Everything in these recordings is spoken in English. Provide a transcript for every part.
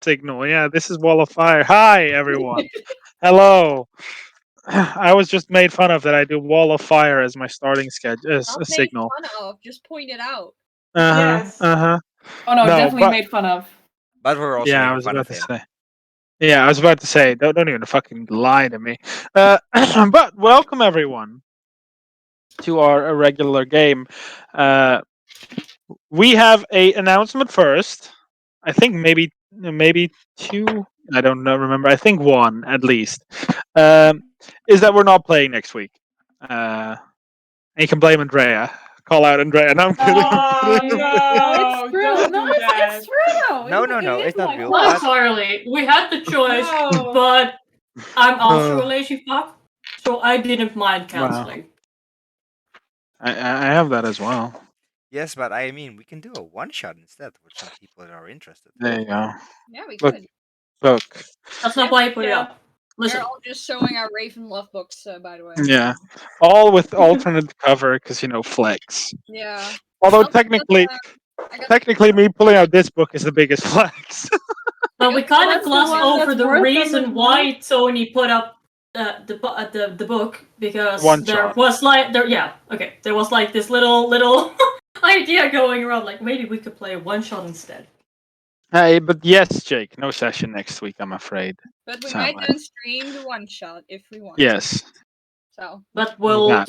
signal. Yeah, this is Wall of Fire. Hi, everyone. Hello. I was just made fun of that I do Wall of Fire as my starting Not made signal. fun of, just pointed out. Yes. Oh no, No, definitely but made fun of. But we're also yeah, I making was fun about of to him. say. Yeah, I was about to say. Don't even fucking lie to me. But welcome everyone to our regular game. Uh, we have a announcement first. I think maybe two. I don't know. Remember, I think one at least. Is that we're not playing next week. And you can blame Andrea. Call out Andrea. No, I'm kidding. I'm Oh kidding. No, it's no! true. Don't No, do that. it's true though. No, It it's is not my real. fault. Not But entirely. We had the choice, No. but I'm also a Uh, lazy fuck, so I didn't mind wow. canceling. I have that as well. yes, but I mean, we can do a one shot instead, which some people are interested. There you go. Yeah, we Look. could. Look. That's not why I put it Yeah. up. We're Listen, all just showing our Raven love books, by the way. Yeah. All with alternate cover because flex. Yeah. Although Also, technically, I got technically, me pulling out this book is the biggest flex. but we kind of That's the glossed one over that's the worth reason them, why Tony put up the book, because One there shot. was like there was like this little idea going around, like maybe we could play a one shot instead. Hey, but yes, Jake, no session next week. I'm afraid. But we Sadly. might then stream the one shot if we want. Yes. So. But we'll Yeah.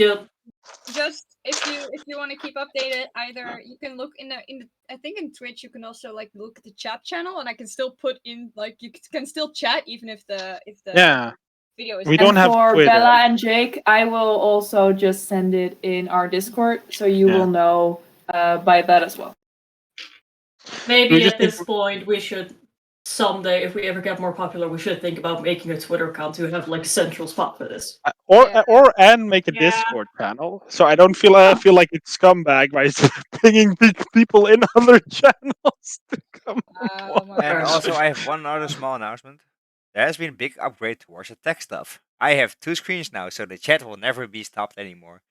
Just if you want to keep updated, either you can look in the I think in Twitch you can also like look at the chat channel, and I can still put in like you can still chat even if the Yeah. video is. We don't And have for Twitter. Bella and Jake, I will also just send it in our Discord, so you Yeah. will know by that as well. Maybe We just at this point we should someday, if we ever get more popular, we should think about making a Twitter account to have like a central spot for this. And make a Yeah. Discord channel, so I don't feel like it's scumbag by pinging people in other channels to come. Oh my And gosh. also, I have one other small announcement. There has been a big upgrade towards the tech stuff. I have 2 screens now, so the chat will never be stopped anymore.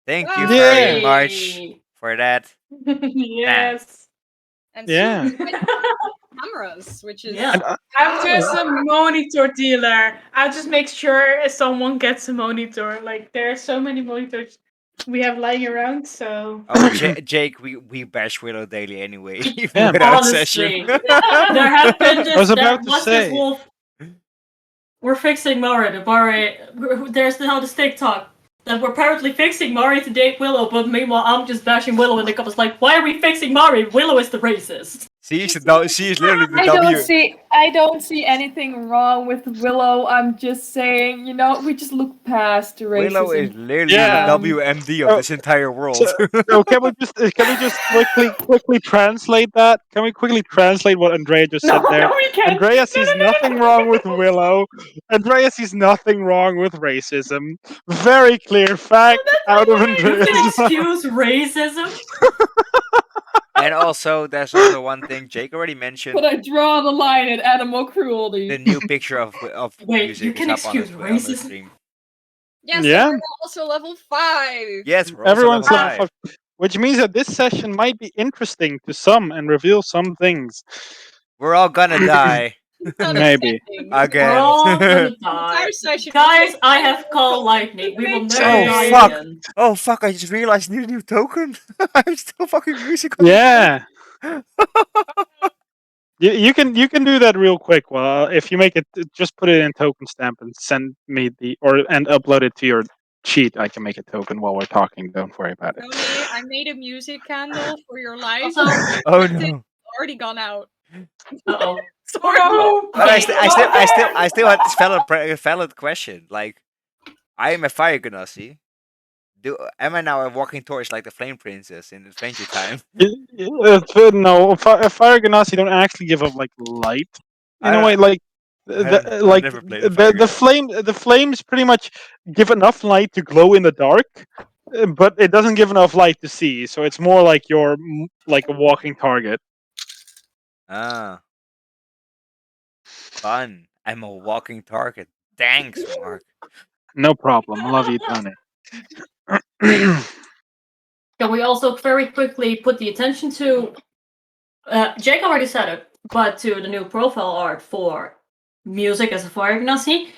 Thank you very much for that. Yes. And Yeah. soon we might have cameras, which is Yeah. I'm just a monitor dealer. I'll just make sure someone gets a monitor. Like there are so many monitors we have lying around, so Oh, Jake, we bash Willow daily anyway, even Yeah. without Honestly, session. there have been I was this. There about to was say. this wolf. We're fixing Mare. There's now this TikTok that we're apparently fixing Mare to date Willow, but meanwhile I'm just bashing Willow in the comments like, why are we fixing Mare? Willow is the racist. She is literally the I W. don't see anything wrong with Willow. I'm just saying, we just look past the racism. Willow is literally Yeah. the WMD of this entire world. So can we just quickly translate that? Can we quickly translate what Andrea just said there? No, we can't. Andrea sees nothing wrong with Willow. Andrea sees nothing wrong with racism. Very clear fact out of You Andrea's can mouth. excuse racism. And also, there's also one thing Jake already mentioned. But I draw the line at animal cruelty. The new picture of Wait, music you can is up on the excuse on the racism? stream. yeah. Yeah. So we're also level 5. Yes, we're also Everyone's level level 5. 5. Which means that this session might be interesting to some and reveal some things. We're all gonna die Maybe. again. We're all gonna die. Entire session. Guys, I have called lightning. We will never Oh, die fuck. again. Oh fuck! I just realized I need a new token. I'm still fucking music. On Yeah. You can do that real quick. Well, if you make it, just put it in token stamp and send me and upload it to your sheet. I can make a token while we're talking. Don't worry about it. Tony, I made a music candle for your life. Also, Oh It's no! already gone out. uh-oh. Sorry. no. But I still had this valid question. Like, I am a fire genasi. Am I now a walking torch like the Flame Princess in Adventure Time? No, Fire Ganassi don't actually give up like light in a way. Like I've never played a Fire Ganassi. the flames pretty much give enough light to glow in the dark, but it doesn't give enough light to see. So it's more like you're like a walking target. Ah, fun. I'm a walking target. Thanks, Mark. No problem. Love you, Tony. Can we also very quickly put the attention to... Jake already said it, but to the new profile art for Music as a Fire Gnassi.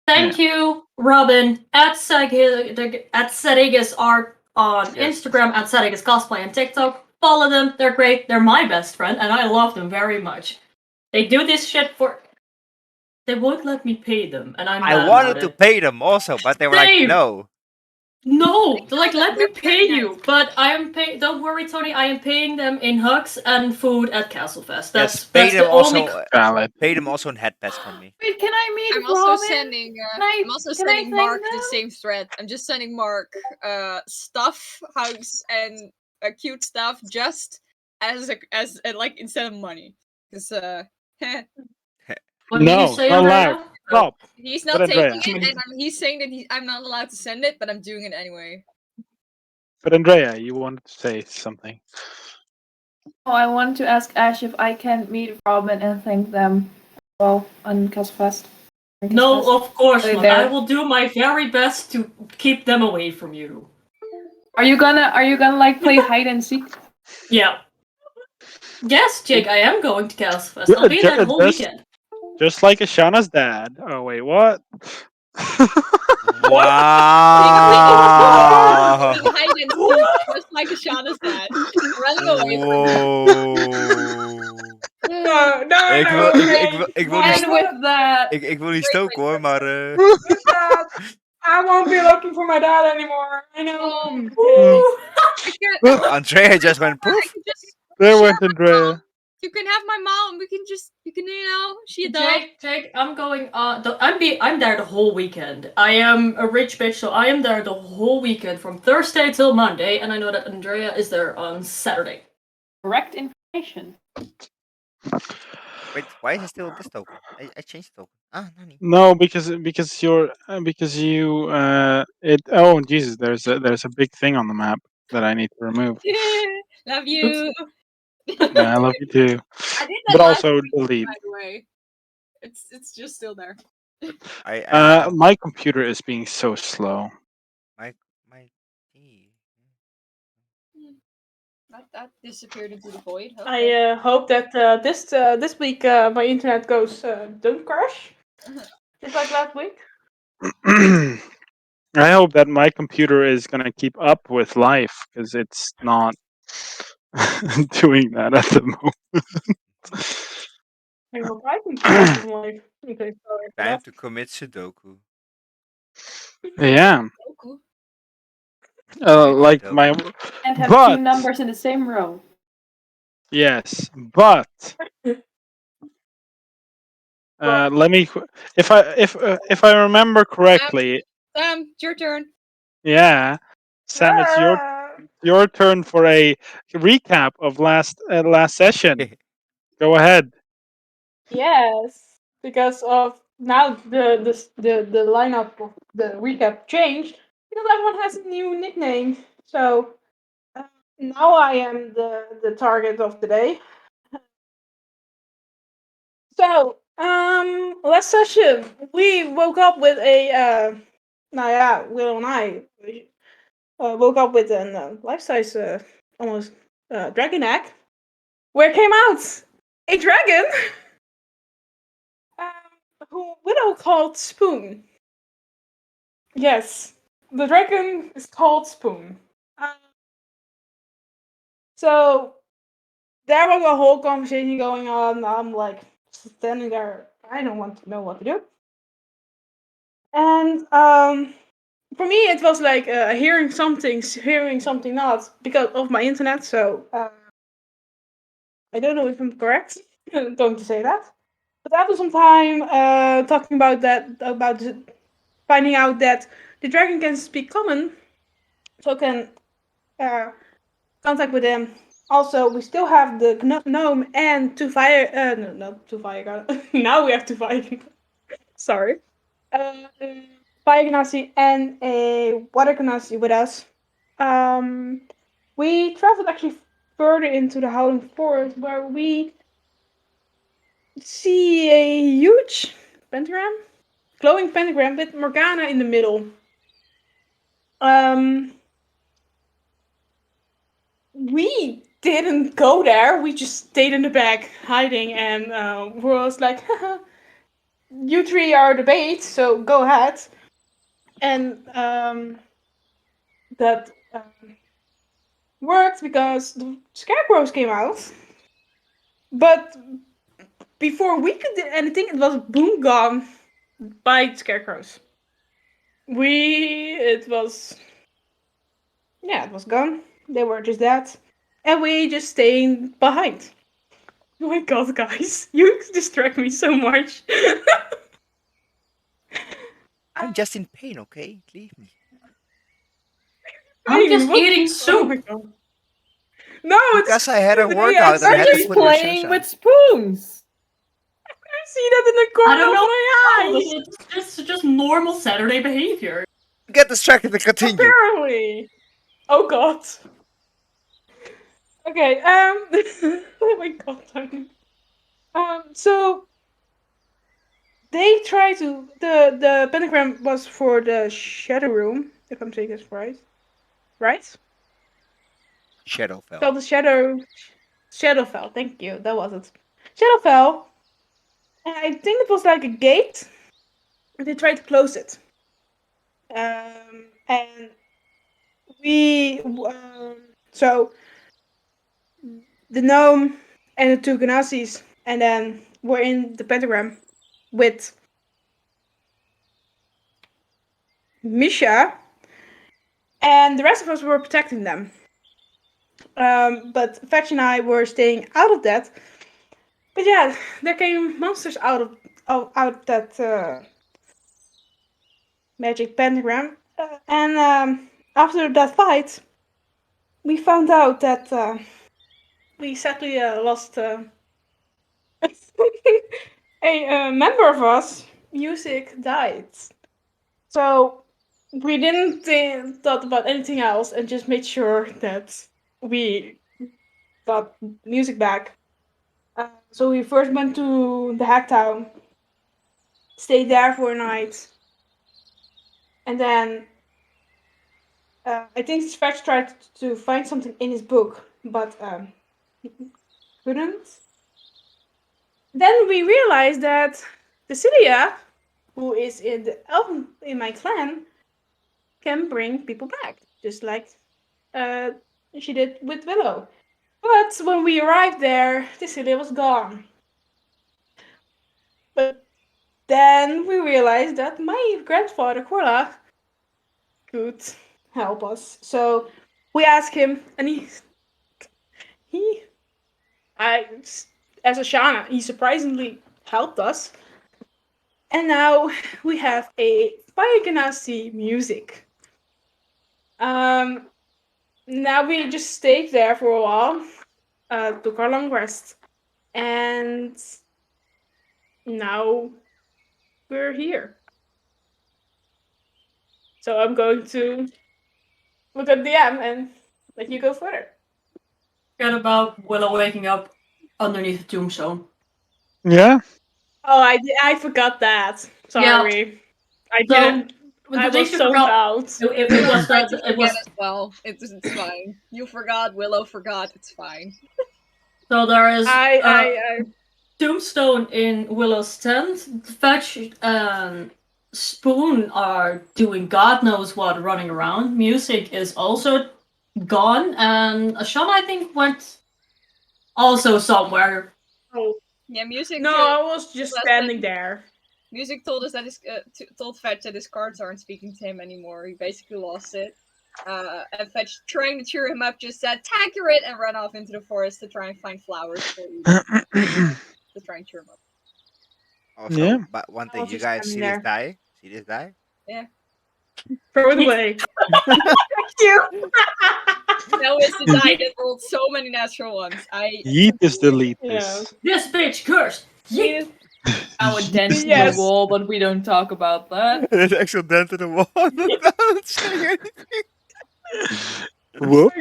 Thank you, Robin, at Sadigas Art on Instagram, at Sadigas Cosplay on TikTok. Follow them, they're great, they're my best friend, and I love them very much. They do this shit for... They won't let me pay them, and I'm mad I wanted about to it. pay them also, but they were like, Same. no. No, like let me They're pay very you, nice. but I am pay. Don't worry, Tony. I am paying them in hugs and food at Castlefest. Yes, That's pay them the only. also. Valid. Pay them also in headpads from me. Wait, can I meet I'm also Robin? sending. Can I sending thank Mark them? the same thread. I'm just sending Mark stuff, hugs, and cute stuff, just as like instead of money, because What did you No, say, not allowed. Andrea? Stop. he's But not taking Andrea. it, and he's saying that I'm not allowed to send it, but I'm doing it anyway. But Andrea, you wanted to say something. Oh, I wanted to ask Ash if I can meet Robin and thank them well on Castlefest. No, of course Are they not. there? I will do my very best to keep them away from you. Are you gonna like play hide and seek? Yeah. Yes, Jake, I am going to Castlefest. I'll be there the whole weekend. Just like Ashana's dad. Oh wait, what? Wow. Being hide and seek, just like Ashana's dad, running away from Wow. No, Ik wil, ik wil And niet, with that, ik wil niet stoken hoor, maar With that, I won't be looking for my dad anymore. I know. Andrea just went poof. There went Andrea. You can have my mom. You can she adopts. Jake, I'm going. I'm there the whole weekend. I am a rich bitch, so I am there the whole weekend from Thursday till Monday, and I know that Andrea is there on Saturday. correct information. Wait, why is it still this token? I changed the token. Ah, Nani. No, because you're because you it. Oh Jesus, there's a big thing on the map that I need to remove. Love you. Yeah, I love you too. I did that But last also week, delete. by the way. It's just still there. My computer is being so slow. My That disappeared into the void. I hope that this week my internet goes don't crash, just like last week. I hope that my computer is gonna keep up with life because it's not doing that at the moment. I hope I can keep up with life. Okay, sorry for time that. to commit Sudoku. Yeah. Commit Like Sudoku. my. And have But two numbers in the same row. yes, but let me. If I remember correctly, Sam, it's your turn. yeah, Sam, it's your turn for a recap of last session. Go ahead. Yes, because of now the lineup of the recap changed because everyone has a new nickname. So now I am the target of the day. So last session we woke up with a Will and I woke up with a life size almost dragon egg, where came out a dragon. Who Widow called Spoon. Yes, the dragon is called Spoon. So there was a whole conversation going on. I'm like standing there. I don't want to know what to do. And for me, it was like hearing something not because of my internet. So I don't know if I'm correct. I'm going to say that. But after some time talking about that, about finding out that the dragon can speak common, so can contact with them. Also, we still have the gnome and two fire. No, two fire. Now we have two fire. Sorry, fire genasi and a water genasi with us. We traveled actually further into the Howling Forest, where we see a huge pentagram, glowing pentagram with Morgana in the middle. We didn't go there. We just stayed in the back, hiding, and was like, "You three are the bait, so go ahead." And that worked because the scarecrows came out. But before we could do anything, it was boom gone by the scarecrows. It was gone. They were just that. And we just stayed behind. Oh my god, guys. You distract me so much. I'm just in pain, okay? Leave me. I'm just What? eating Oh my soup. god. No, Because I had a yeah, workout and I had to exactly. put in the Playing sunshine. with spoons. I see that in the I corner don't of know. my eyes. It's just normal Saturday behavior. Get distracted and continue. Apparently. Oh god. Okay, oh my god, Tony. So they try to the pentagram was for the shadow room, if I'm saying this right. Right? Shadowfell. Called the Shadowfell, thank you, that was it. Shadowfell. And I think it was like a gate. And they tried to close it. And we so the gnome and the two Ganassis, and then we're in the pentagram with Misha, and the rest of us were protecting them. But Fetch and I were staying out of that. But yeah, there came monsters out of that magic pentagram, and after that fight, we found out that we sadly lost a member of us. Music died. So we didn't thought about anything else and just made sure that we got music back. So we first went to the Hacktown, stayed there for a night, and then I think Stretch tried to find something in his book, but he couldn't. Then we realized that Cecilia, who is in my clan, can bring people back, just like she did with Willow. But when we arrived there, Cecilia was gone. But then we realized that my grandfather, Korla, could help us. So we asked him, and I, as a Shana, he surprisingly helped us. And now we have a Fire Ganassi music. Now we just stayed there for a while, took our long rest, and now we're here. So I'm going to look at DM and let you go further. Forget about Willow waking up underneath the tombstone. Yeah. Oh, I forgot that. Sorry. I So, didn't. but I at least was you so forgot. out. It was Try that to it forget was as well. It's fine. You forgot. Willow forgot. It's fine. so there is I tombstone in Willow's tent. Fetch and Spoon are doing God knows what running around. Music is also gone, and Ashana I think went also somewhere. oh Yeah, music. no, I was just last standing time- there. Music told us that told Fetch that his cards aren't speaking to him anymore. He basically lost it. And Fetch, trying to cheer him up, just said "Tanker it" and ran off into the forest to try and find flowers for you. To try and cheer him up. Also, Yeah. but one I thing, was you just guys see standing this there. die? See this die? Throw it away. Thank you. That was the die that rolled so many natural ones. Yeet is the lead. Yeah. This bitch cursed. Yeet. Our dent in Yes. the wall, but we don't talk about that. There's actual dent in the wall. I'm not saying anything. Whoops.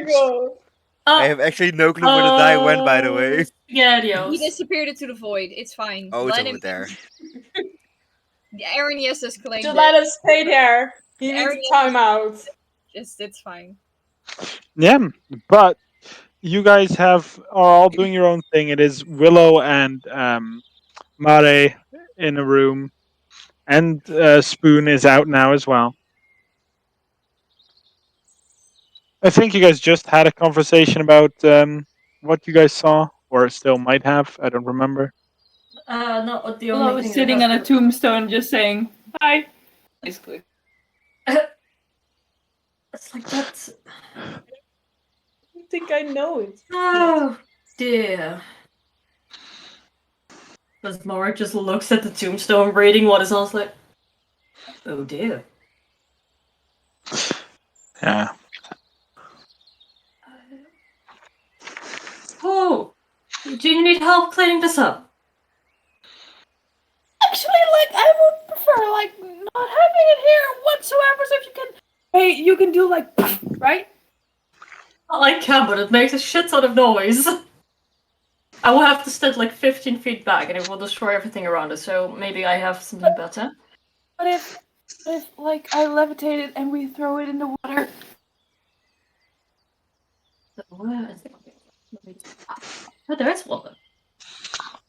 Oh I have actually no clue where the die went, by the way. He Spaghettios. disappeared into the void. It's fine. Oh, it's Let over him. there. Aaron yes has claimed to it. let us stay there. He Aaron needs time out. It's fine. Yeah, but you guys are all doing your own thing. It is Willow and Mare in a room, and Spoon is out now as well. I think you guys just had a conversation about what you guys saw, or still might have. I don't remember. No, the Well, only I was thing sitting on a tombstone just saying hi. Basically. It's like that. I think I know it. Oh dear. Because Mara just looks at the tombstone, reading what is on. Like, oh dear. Yeah. Oh, do you need help cleaning this up? Actually, like I would prefer like not having it here whatsoever. So if you can, hey, you can do like right. I can, but it makes a shit ton of noise. I will have to stand like 15 feet back, and it will destroy everything around us. So maybe I have something better. But if like I levitate it and we throw it in the water. Where is it? Oh, there is water.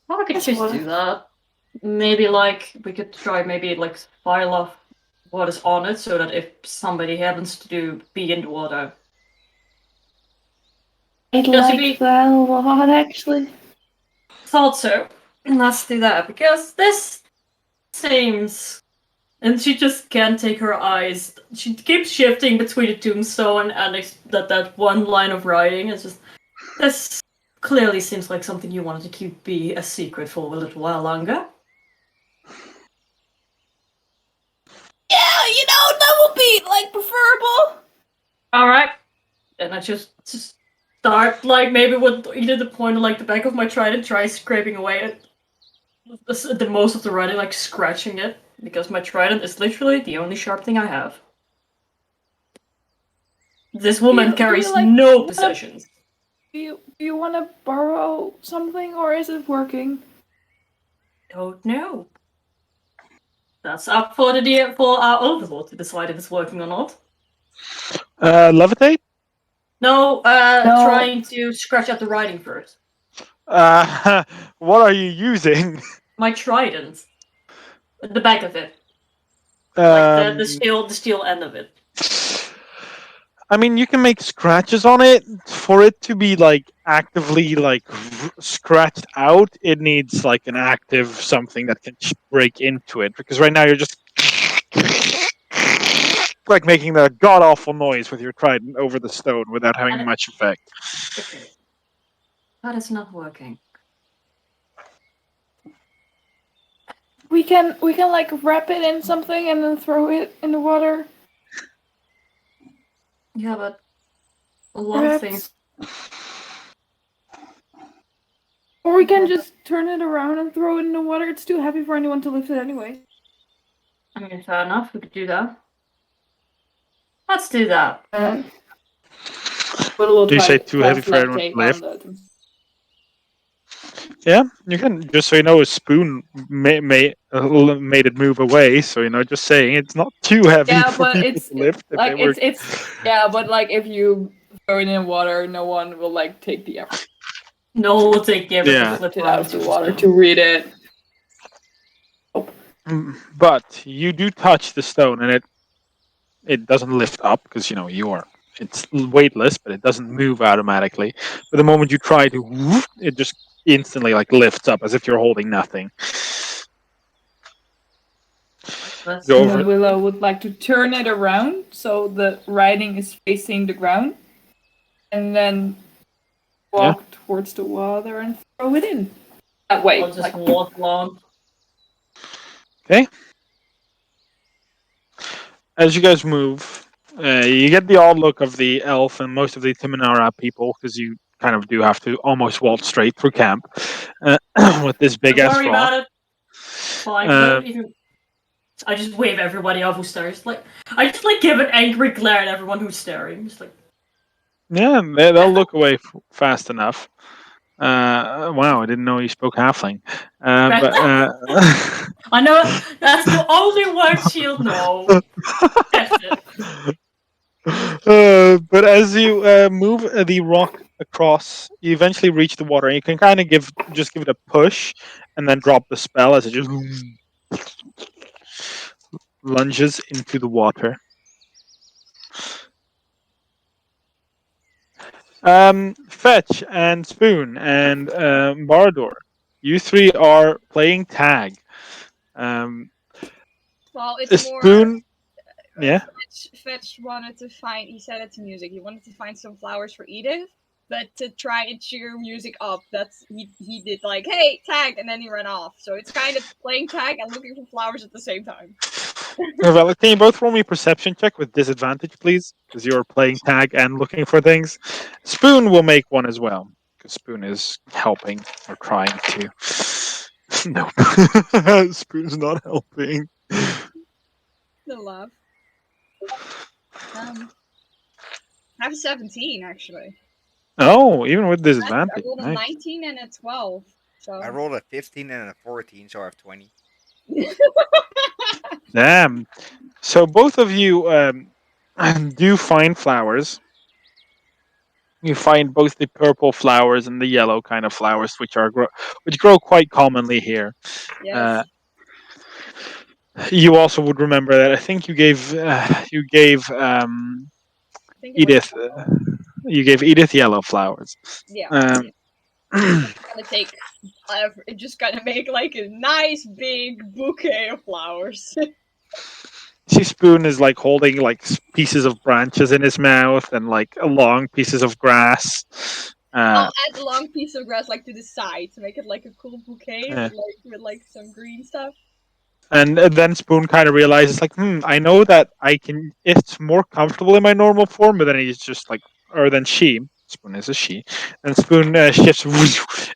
Oh, I could There's just water. do that. Maybe like we could try maybe like file off what is on it, so that if somebody happens to be in the water. I'd Just to like be- that a lot, actually. Thought so. Let's do that because this seems. And she just can't take her eyes. She keeps shifting between the tombstone and that one line of writing. It's just this clearly seems like something you wanted to be a secret for a little while longer. Yeah, that would be like preferable. All right, and I just start like maybe with either the point of like the back of my trident, try scraping away at the most of the writing, like scratching it, because my trident is literally the only sharp thing I have. This woman Do you, carries like, no possessions. Do you want to borrow something, or is it working? Don't know. That's up for our overlord to decide if it's working or not. Levitate? No, No. trying to scratch out the writing first. What are you using? My trident. The back of it. Like the steel end of it. I mean, you can make scratches on it. For it to be like actively like scratched out, it needs like an active something that can break into it. Because right now you're just like making that god awful noise with your trident over the stone without having much effect. Okay. That is not working. We can like wrap it in something and then throw it in the water. Yeah, but a lot of things. Or we can just turn it around and throw it in the water. It's too heavy for anyone to lift it anyway. I mean, fair enough. We could do that. Let's do that. Do you say too heavy for anyone to lift? Yeah, you can. Just so you know, a spoon made it move away. So just saying it's not too heavy for people to lift. Like it's yeah, but like if you throw it in water, no one will like take the effort. No one will take the effort to Lift it out of the water to read it. But you do touch the stone, and it doesn't lift up because it's weightless, but it doesn't move automatically. But the moment you try to, it just instantly like lifts up as if you're holding nothing. Willow would like to turn it around so the writing is facing the ground, and then walk towards the water and throw it in. That way, I'll just walk along. Okay. As you guys move, you get the odd look of the elf and most of the Timinara people, because you kind of do have to almost waltz straight through camp with this big ass Don't worry rock. about it. Fine. I just wave everybody off who stares. I just give an angry glare at everyone who's staring. Just like. Yeah, they'll look away fast enough. Wow, I didn't know you spoke halfling. But I know that's the only word she'll know. But as you move the rock across. You eventually reach the water, and you can kind of just give it a push, and then drop the spell as it just lunges into the water. Fetch and Spoon and Bardor, you three are playing tag. Um, Well, it's more. Spoon, yeah. Fetch wanted to find. He said it to music. He wanted to find some flowers for Edith, but to try and cheer music up, he did like, hey, tag, and then he ran off. So it's kind of playing tag and looking for flowers at the same time. Well, can you both roll me a perception check with disadvantage, please? Because you're playing tag and looking for things. Spoon will make one as well, because Spoon is helping or trying to. No, Spoon's not helping. No love. I have a 17 actually. Oh, even with I disadvantage. rolled a Nice. 19 and a 12. So I rolled a 15 and a 14, so I have 20. Damn. So both of you do find flowers. You find both the purple flowers and the yellow kind of flowers, which grow quite commonly here. yes. You also would remember that I think you gave I think it was Edith you gave Edith yellow flowers. yeah. Um, Gonna take. Just gonna make like a nice big bouquet of flowers. Spoon is like holding like pieces of branches in his mouth and like long pieces of grass. I'll add a long piece of grass like to the side to make it like a cool bouquet Yeah. with like some green stuff. And then Spoon kind of realizes, like, I know that I can. It's more comfortable in my normal form, but then he's just like, or then she. Spoon is a she, and Spoon shifts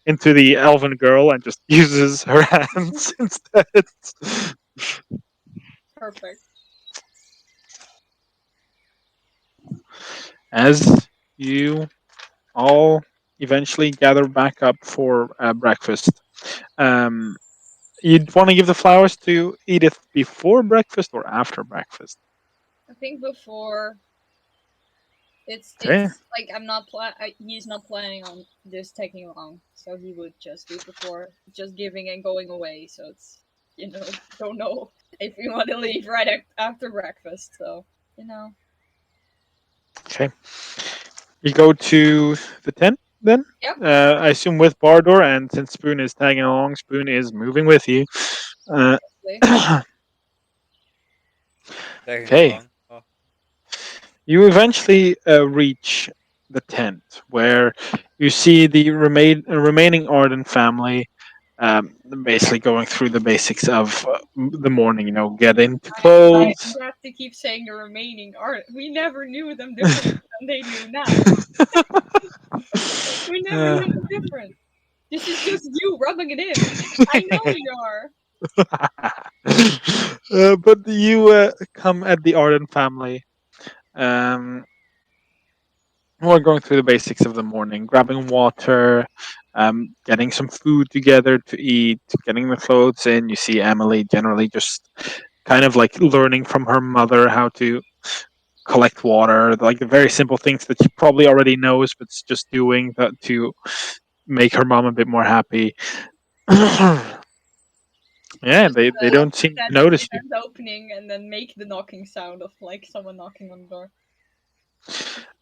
into the elven girl and just uses her hands instead. Perfect. As you all eventually gather back up for breakfast, um, you'd want to give the flowers to Edith before breakfast or after breakfast. I think before Okay. it's like he's not planning on this taking long, so he would just do it before, just giving and going away. So it's don't know if we want to leave right after breakfast. So Okay. You go to the tent then? Yep. I assume with Bardor, and since Spoon is tagging along, Spoon is moving with you. Obviously. Tagging Okay. along. Oh, You eventually reach the tent where you see the remaining Arden family basically going through the basics of the morning, get into I clothes. have to keep saying the remaining art. We never knew them different than they knew now. We never knew them different. This is just you rubbing it in. I know you are. But you come at the Arden family. Um, we're going through the basics of the morning, grabbing water, getting some food together to eat, getting the clothes in. You see Emily generally just kind of like learning from her mother how to collect water, like the very simple things that she probably already knows, but it's just doing that to make her mom a bit more happy. Yeah, Just they don't seem to stand at the notice you. end opening and then make the knocking sound of like someone knocking on the door.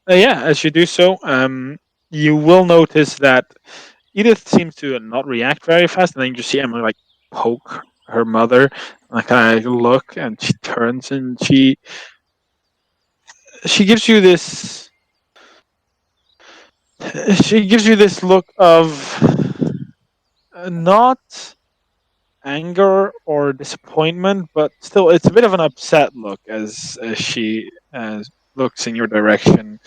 Yeah, as you do so, you will notice that Edith seems to not react very fast, and then you just see Emily like poke her mother, like kind of look, and she turns and she gives you this look of not anger or disappointment, but still it's a bit of an upset look as she looks in your direction.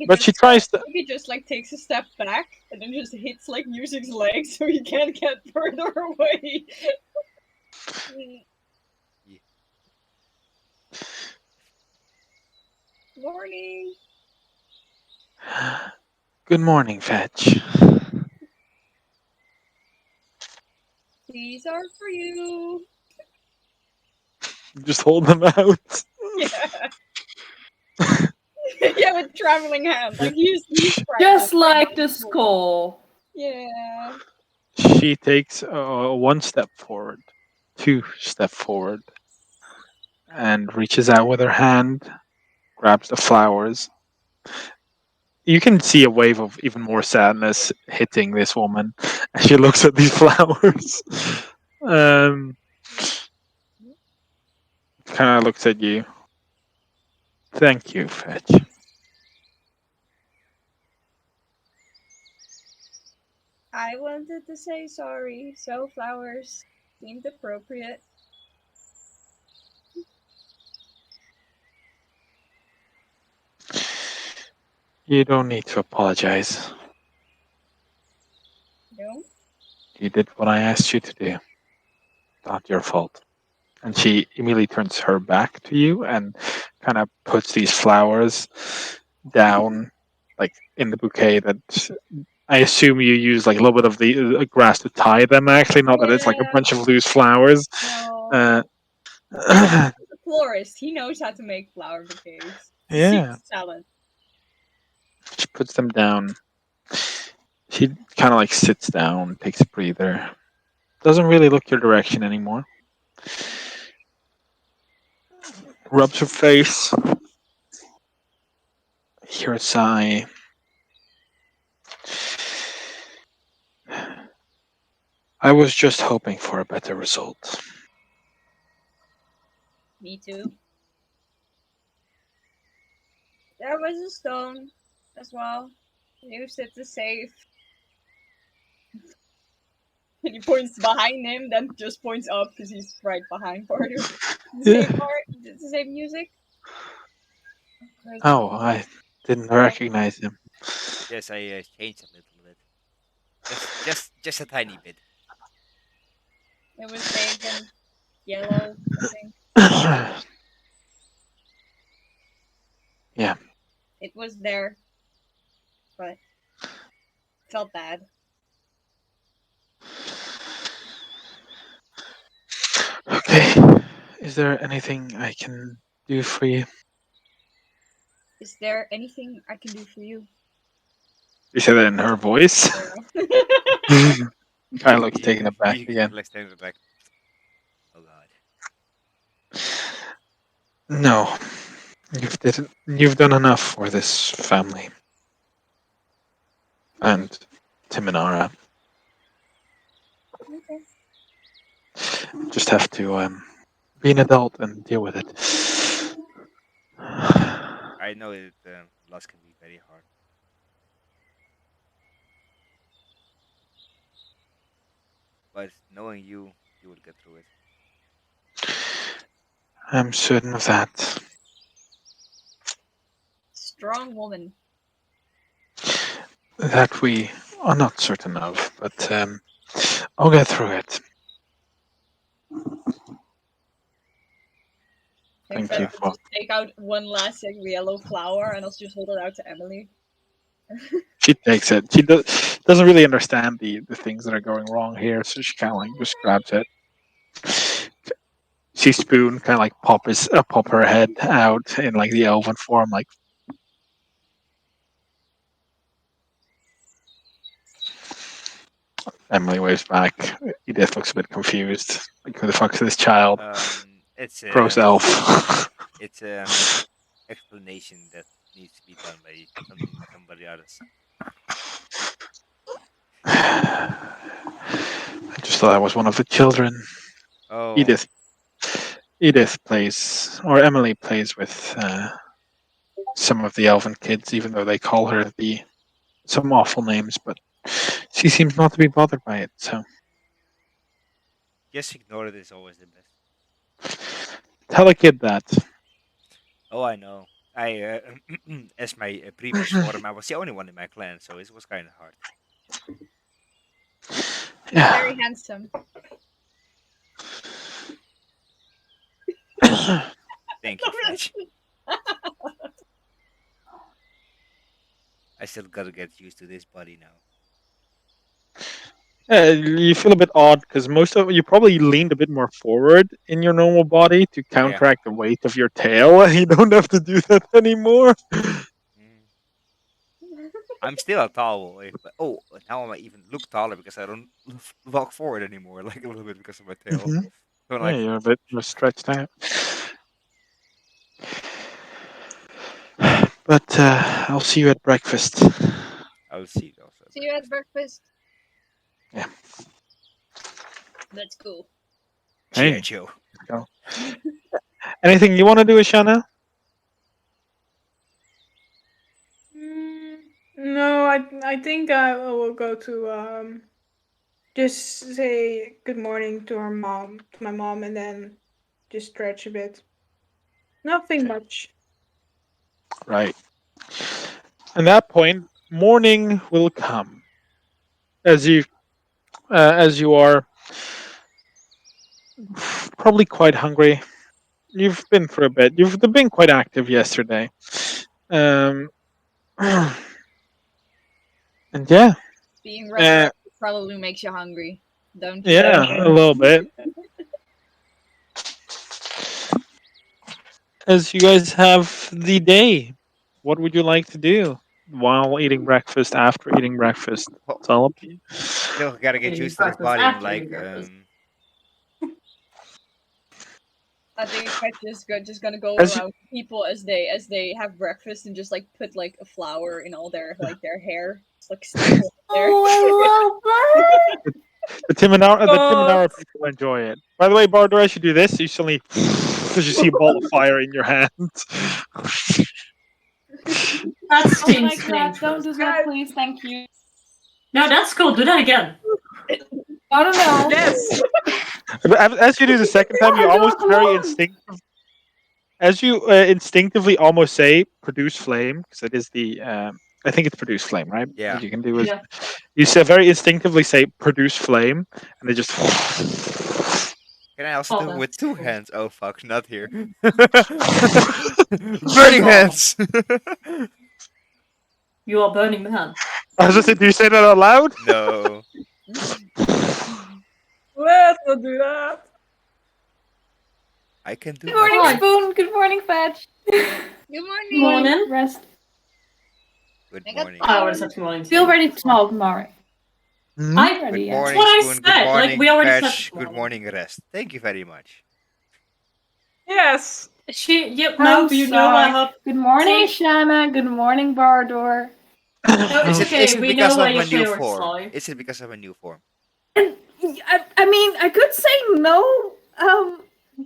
But she tries to. He just like takes a step back and then just hits like Music's legs so he can't get further away. yeah. Morning. Good morning, Fetch. These are for you. Just hold them out. Yeah. Yeah, but traveling hand. Like he's Just practiced like the before. skull. Yeah. She takes one step forward, 2 step forward, and reaches out with her hand, grabs the flowers. You can see a wave of even more sadness hitting this woman as she looks at these flowers. um, kind of looks at you. Thank you, Fetch. I wanted to say sorry, so flowers seemed appropriate. You don't need to apologize. No? You did what I asked you to do. Not your fault. And she immediately turns her back to you and kind of puts these flowers down, like in the bouquet. That I assume you use like a little bit of the grass to tie them. Actually, not that it's like a Yeah. bunch of loose flowers. No. Uh, He's a florist. He knows how to make flower bouquets. yeah, Secret talent. she puts them down. She kind of like sits down, takes a breather. Doesn't really look your direction anymore. Rubs her face. Hear a sigh. I was just hoping for a better result. Me too. There was a stone as well. Used it to save. And he points behind him, then just points up because he's right behind part of the same part, the same music. Where's the- Oh, I didn't recognize him. Yes, I changed a little bit. Just a tiny bit. It was saved in yellow, I think. Yeah. It was there, but felt bad. Okay. Is there anything I can do for you? Is there anything I can do for you? You said that in her voice. Yeah. Kind of looks taken aback You again. like standing back. Oh god. No, you've done enough for this family and Timinara. Okay. Just have to be an adult and deal with it. I know that loss can be very hard, but knowing you, you will get through it. I'm certain of that. Strong woman. That we are not certain of, but I'll get through it. In Thank you fact, for. just take out one last yellow flower and I'll just hold it out to Emily. She takes it. She doesn't really understand the things that are going wrong here, so she kind of like just grabs it. She spoon kind of like pop her head out in like the elven form, like. Emily waves back. Edith looks a bit confused. Like, who the fuck's this child? It's Gross elf. it's explanation that needs to be done by somebody else. I just thought I was one of the children. Oh, Edith. Edith plays, or Emily plays with some of the elven kids, even though they call her some awful names, but she seems not to be bothered by it. So just ignore it is always the best. tell a kid that. Oh, I know. I as my previous form, I was the only one in my clan, so it was kind of hard. Yeah. Very handsome. Thank you, Fetch. I still gotta get used to this body now. You feel a bit odd because most of you probably leaned a bit more forward in your normal body to Yeah. counteract the weight of your tail. You don't have to do that anymore. Mm. I'm still a tall boy, but now I might even look taller because I don't walk forward anymore, like a little bit because of my tail. Mhm. So Yeah, like, you're a bit more stretched out. But I'll see you at breakfast. I'll see it also. See you at breakfast. Yeah. That's cool. G.I. Hey. Joe. Go. Anything you want to do, Ashana? No, I think I will go to just say good morning to my mom, and then just stretch a bit. Nothing much. Right. At that point, morning will come as you are probably quite hungry. You've been for a bit. You've been quite active yesterday. Um, and yeah, Being uh, resurrected probably makes you hungry, don't you? yeah, a little bit. As you guys have the day, what would you like to do while eating breakfast? After eating breakfast, Well, it's all up to you. still gotta get Eating used to this breakfast body and after like eating breakfast. I think Fetch is just gonna go As you, around people as they have breakfast and just like put like a flower in all their their hair. It's like stick there. Oh, I love the Timanara But people enjoy it. By the way, Bardo, as you do this, you suddenly because you see a ball of fire in your hand. that. That Don't seems like that. Don't dangerous. do that, please. Thank you. No, that's cool. Do that again. I don't know. yes, As you do the second time, you Yeah, do almost it, come very on. instinctive. As you instinctively almost say "produce flame" because it is the I think it's "produce flame," right? yeah. What you can do is Yeah. you say very instinctively say "produce flame," and they just Can I also Oh, do it with that's two cool. hands? Oh fuck, not here. Shake Burning off. hands. You are Burning Man. I was just saying, do you say that out loud? No. let's not do that. I can do Good morning, nothing. Spoon. Good morning, Fetch. Good Good morning. morning. Rest. Good I got morning. I always have good morning. Feel ready to talk, Mare. Hmm? I. Ready, Good yeah. That's morning, what I Spoon. Good said. Like morning, we already said Patch. this Good morning. morning, Rest. Thank you very much. Yes. Yep. I'm No, you know I sorry. have. Good morning, See, Shana. Good morning, Bardor. no, it's Is okay. it We know because why of your my new favorites form? lie. Is it because of my new form? And I mean, I could say no.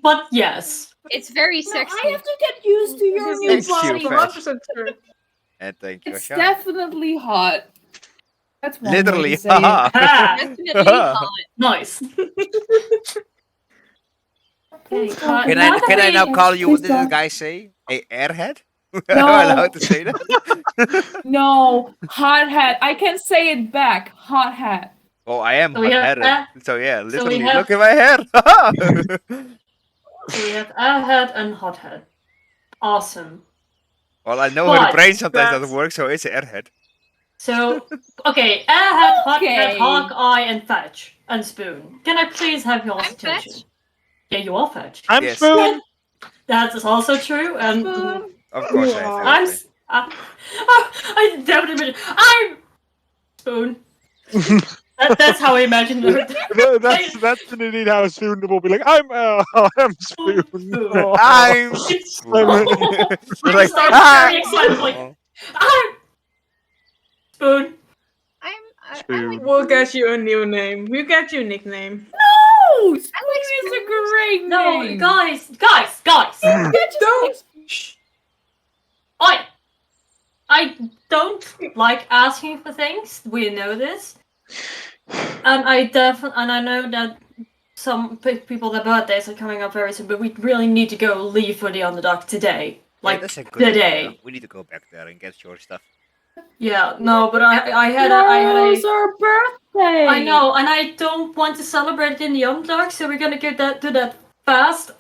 But yes. It's very No, sexy. I have to get used to your This new is Thank you, body. Fetch. 100% true. And thank you, It's Ashana. definitely hot. That's one way to Literally, say it. haha. Ah, Definitely hot. nice. Okay, Can now that I now we call you? What did this Stop. guy say? A airhead? Am I No. allowed to say that? No, hot hat. I can say it back. Hot hat. Oh, I am So we have hot-headed. So yeah, so we literally, have look at my hair. so we have airhead and hothead. Awesome. Well, I know how the But brain sometimes doesn't That's work, so it's an airhead. so okay, airhead, hothead, Okay. hawkeye, and fetch and spoon. Can I please have your I'm attention? Fetch. Yeah, you are fetch. I'm Yes. Spoon. That is also true. And Spoon. Of course, You I have are. I'm everything. I don't imagine. I'm spoon. That's how I imagine it. That's indeed how Spoon will be like. I'm Spoon. Spoon. I'm It's Spoon. It's I like, started very excited, like oh. I'm spoon. I like Spoon. We'll get you a new name. We'll get you a nickname. No! Spoon is a spoons. great No, name. guys. Yeah, just Don't. Shh. I don't like asking for things. We know this, and I know that some people their birthdays are coming up very soon, but we really need to go leave for the underdog today. Yeah, Like that's a good today. idea. We need to go back there and get your stuff. Yeah, no, but I had Tomorrow's a our birthday. I know, and I don't want to celebrate it in the underdog, so we're gonna do that fast.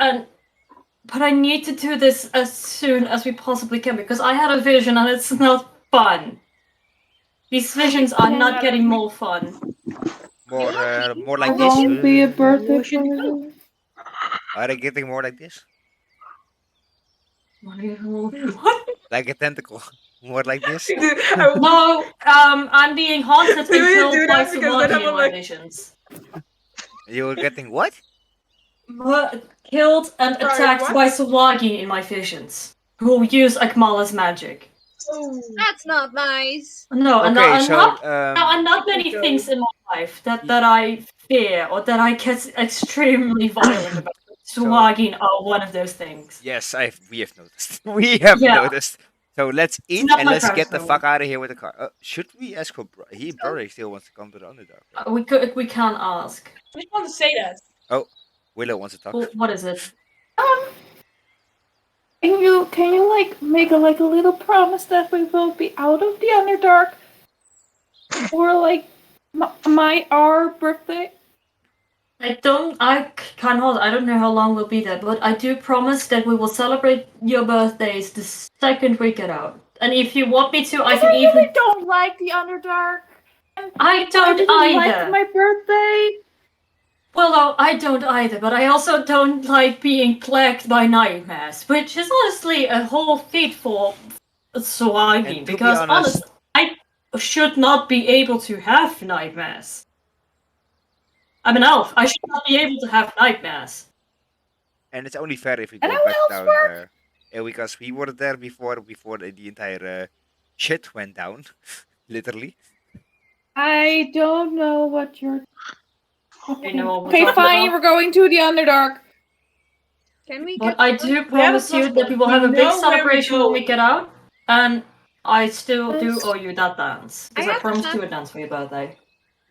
But I need to do this as soon as we possibly can because I had a vision and it's not fun. These visions are not getting more fun. More There like this. won't be a birthday Where should you go? party. Are they getting more like this? What? Like a tentacle. More like this? No, I'm being haunted and Do you killed do by that? Because then I Sawagi in will, my like- visions. You were getting what? Killed and Sorry, attacked what? by Sawagi in my visions, who use Akmala's magic. Oh. That's not nice. No, and Okay, and so not many Go. things in my life that I fear or that I get extremely violent about. Sawagi are one of those things. yes, we have noticed. We have Yeah. noticed. So let's eat not and my let's get the preference. fuck out of here with the car. Should we ask for? Brother still wants to come to the Underdark. Right? We can't ask. I just want to say that. Oh, Willow wants to talk. Well, what is it? Can you like make a little promise that we will be out of the Underdark for like our birthday? I cannot. I don't know how long we'll be there, but I do promise that we will celebrate your birthdays the second we get out. And if you want me to, I can even. really don't like the Underdark. I don't didn't either. like my birthday. Well, no, I don't either, but I also don't like being plagued by nightmares, which is honestly a whole feat for Sawagi, And to be because honest- honestly, I should not be able to have nightmares. I'm an elf. I should not be able to have nightmares. And it's only fair if we And go how back else down work? there. Because we were there before the entire shit went down. Literally. I don't know what you're. You know what we're Okay, talking fine. about? We're going to the Underdark. Can we But get? I do promise you that we will We have a big know where we're celebration when we going. get out, and I still do Yes. owe you that dance. I Because I have promised a you map. a dance for your birthday.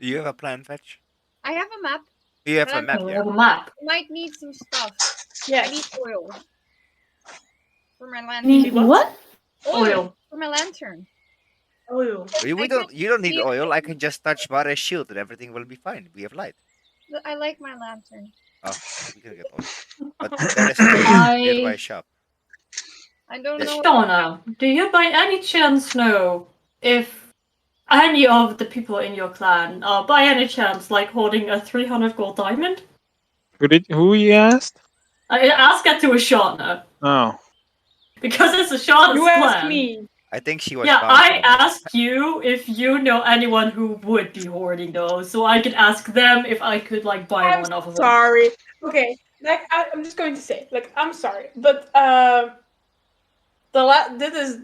Do you have a plan, Fetch? I have a map. You have But a I'm- map, We yeah. have a map. Might need some stuff. I Yes. need oil for my lantern. Need what? Oil. For my lantern. Oil. We I don't. can You don't need see- oil. I can just touch Mare's shield and everything will be fine. We have light. I like my lantern. Oh, we can get oil. But there is a nearby shop. I don't Yes. know. Shauna, do you by any chance know if any of the people in your clan are by any chance like holding a 300 gold diamond? Who you asked? I ask that to a Shauna. Oh. Because it's a Shauna's You clan. ask me. I think she was. Yeah, bound I to it. asked you if you know anyone who would be hoarding those, so I could ask them if I could like buy I'm one off of them. sorry. Okay, like I'm just going to say, like I'm sorry, but this is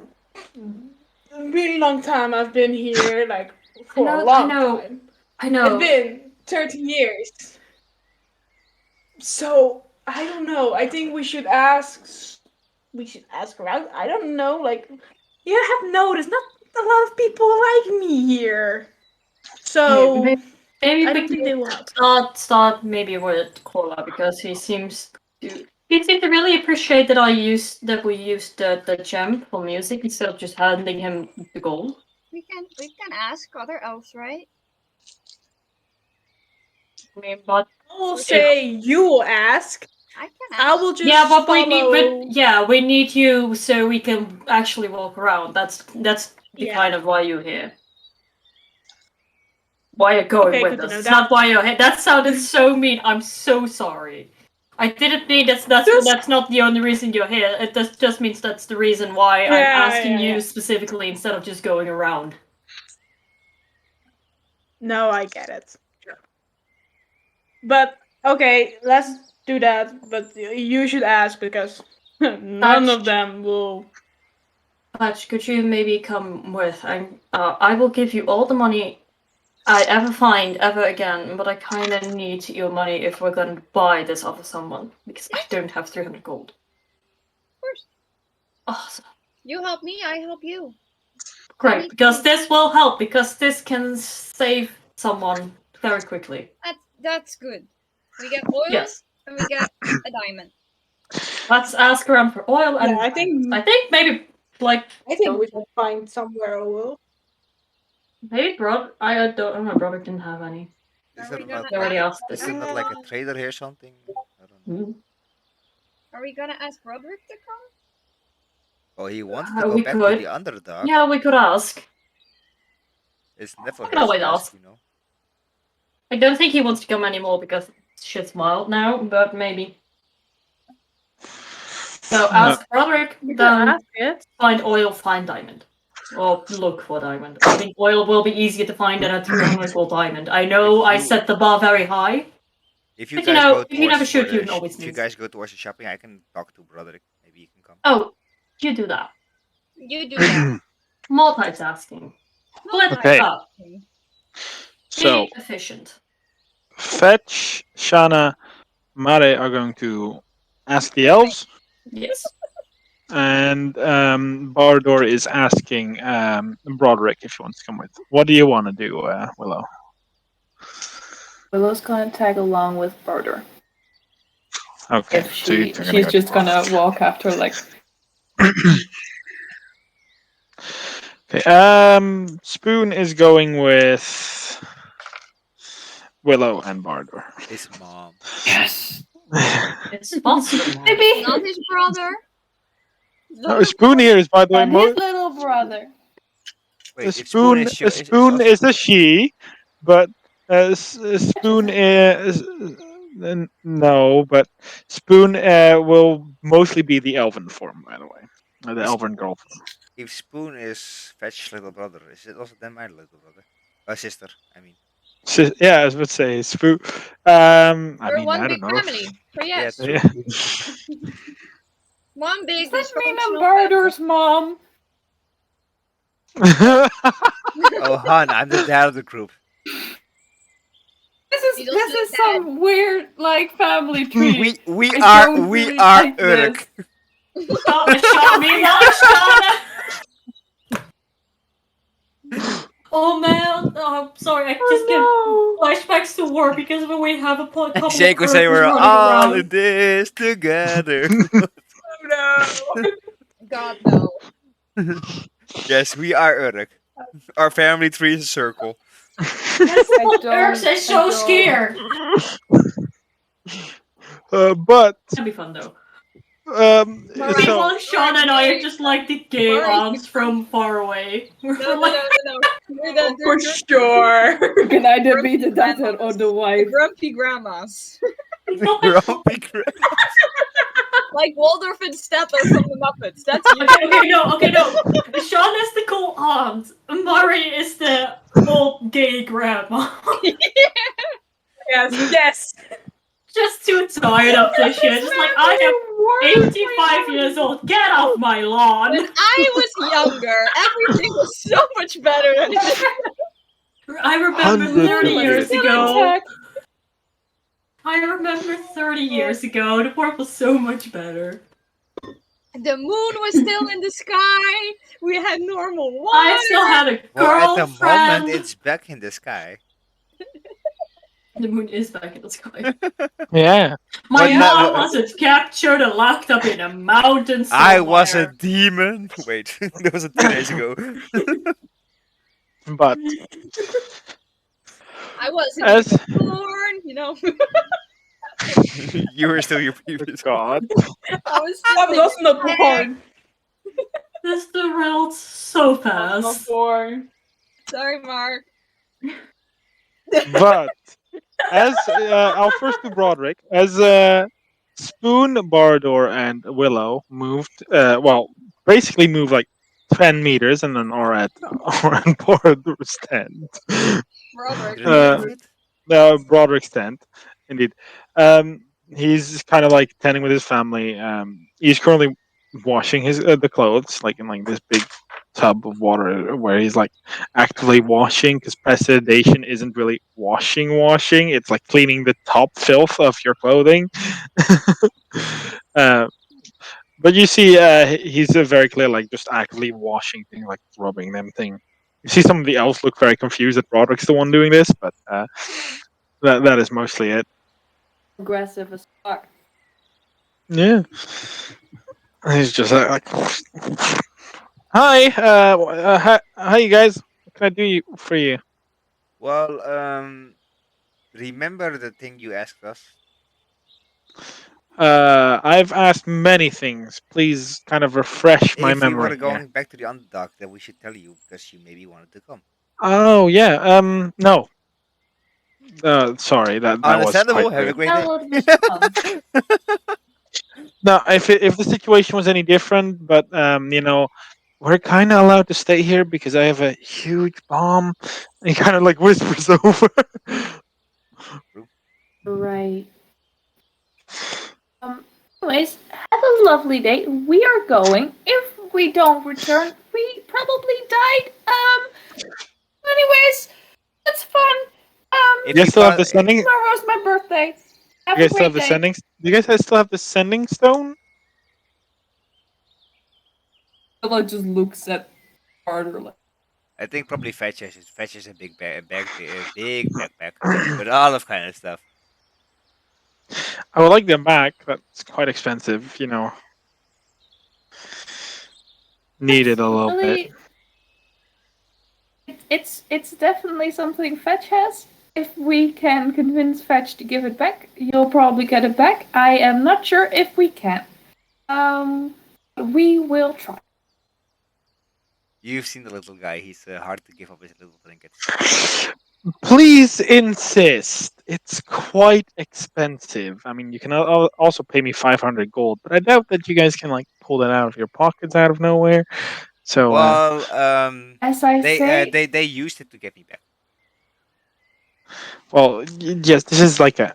a really long time I've been here, like for a long time. I know. It's been 30 years. So I don't know. I think we should ask. We should ask around. I don't know. Like you have noticed, not a lot of people like me here. So Maybe I we don't think they will help. start maybe with Kola because he seems to really appreciate that we used the gem for music instead of just handing him the gold. We can ask other elves, right? I mean, but I will say you will ask. I can ask. I will just yeah, but follow. we need you so we can actually walk around. That's the Yeah. kind of why you're here. Why you're going Okay, with good to us. know It's that. not why you're here. That sounded so mean. I'm so sorry. I didn't mean that's not the only reason you're here. It just means that's the reason why I'm asking you specifically instead of just going around. No, I get it. But okay, let's do that. But you should ask because none of them will. Patch, could you maybe come with? I will give you all the money I ever find ever again, but I kind of need your money if we're going to buy this off of someone because I don't have 300 gold. Of course. Awesome. You help me, I help you. Great, because this will help because this can save someone very quickly. That's good. We get oil Yes. and we get a diamond. Let's ask around for oil and Yeah, I think maybe like we should find somewhere oil. maybe my brother didn't have any. Is Are it we not gonna already like, asked this. is it not like a trader here or something? I don't know. Hmm. Are we gonna ask Roderick to come? Oh, he wants to go We back could. to the Underdark. Yeah, we could ask. It's never I hurts can always to ask, ask. you know. I don't think he wants to come anymore because shit's mild now, but maybe. So ask Roderick, You can then ask it. find oil, find diamond. Oh, look for diamond. I think oil will be easier to find than a 300 gold diamond. I know I set the bar very high. If you But you guys know, go if you towards never for shoot, you the can always if you move. guys go towards the shopping, I can talk to Broderick. Maybe you can come. Oh, you do that. You do that. Multitasking. Flip Okay. up. So Be efficient. Fetch, Shana, Mare are going to ask the elves, Yes. and Bardor is asking Broderick if he wants to come with. What do you want to do, Willow? Willow's gonna tag along with Barter. Okay, If so you're she's go just gonna walk after like Okay. Spoon is going with Willow and Bardor. His mom. yes. It's foster mom. Maybe Not his brother. No, Spoon here is, by the way, and his little brother. Wait, a if Spoon spoon. is A spoon is a she, but a spoon is no. But Spoon will mostly be the elven form, by the way, the Is- elven girl form. if Spoon is Fetch's little brother, is it also then my little brother? Sister, I mean. Yeah, I was about to say Spoon. I We're mean, one I big don't know. family. So yes, true. Yeah. one big Does that mean I'm dysfunctional Barter's mom? Oh, Han, I'm the dad of the group. This He's is also this is dad. some weird like family tree. We I are don't we really are like Uruk. Oh man, oh, sorry, I just get flashbacks to war because when we have a couple of Shake would say Urkers we're running all around. in this together. God no. Yes, we are Uruk. Our family tree is a circle. That's what don't- Urks is I so don't. scared. But That'd be fun though. Alright. so Meanwhile, Sean and I are just like the gay Alright. aunts from far away. No, We're no, like, no. We're For sure. You can either be grumpy the daughter or grandmas. the The wife. grumpy grandmas. Grumpy Like Waldorf and Statler from the Muppets. That's you. okay, no. Sean is the cool aunt. Mari is the old gay grandma. Yes. Just too tired of this shit. Just like, I am 85 years old. Get off my lawn. When I was younger, everything was so much better than it is. I remember 30 years 100%. ago. I remember 30 years ago. The world was so much better. The moon was still in the sky. We had normal water. I still had a Well, at the girlfriend. moment, it's back in the sky. The moon is back in the sky. yeah. My But mom not- wasn't captured and locked up in a mountain somewhere. I was a demon. Wait, that was 2 days ago. But I wasn't As- even born, you know. You were still your previous God. I was I was also not born. This derailed so I was not fast. born. Sorry, Mark. But as I'll first do Broderick. As Spoon, Bardor, and Willow moved, basically moved like 10 meters, and then are at Bardor's tent. Robert. Broderick's tent, indeed. He's kind of like tending with his family. He's currently washing his the clothes, like in like this big tub of water, where he's like actively washing, because precipitation isn't really washing. It's like cleaning the top filth of your clothing. But you see, he's very clear, like just actively washing things, like rubbing them thing. You see some of the elves look very confused that Broderick's the one doing this, but that is mostly it. Aggressive as fuck. Yeah. He's just like, hi, hi, you guys. What can I do for you? Well, remember the thing you asked us? I've asked many things. Please, kind of refresh my If we memory. were here. going back to the underdog, then we should tell you because you maybe wanted to come. Oh yeah. No. Sorry. That was Understandable. quite Have a rude. great Tell day. it was fun. No, if the situation was any different, but we're kind of allowed to stay here because I have a huge bomb. And he kind of like whispers over. Right. Anyways, have a lovely day. We are going. If we don't return, we probably died. Anyways, it's fun. If You you guys still have got the sending? Tomorrow's my birthday. Have You a guys still have great the day. sending? You guys still have the sending stone? Bella just looks at Carter like, I think probably fetches a big big backpack with all of kind of stuff. I would like them back. That's quite expensive, you know. Needed a little bit. really, it's definitely something Fetch has. If we can convince Fetch to give it back, you'll probably get it back. I am not sure if we can. We will try. You've seen the little guy. He's hard to give up his little trinkets. Please insist. It's quite expensive. I mean, you can also pay me 500 gold, but I doubt that you guys can like pull that out of your pockets out of nowhere. So, Well, As I say, they used it to get me back. well, yes, this is like a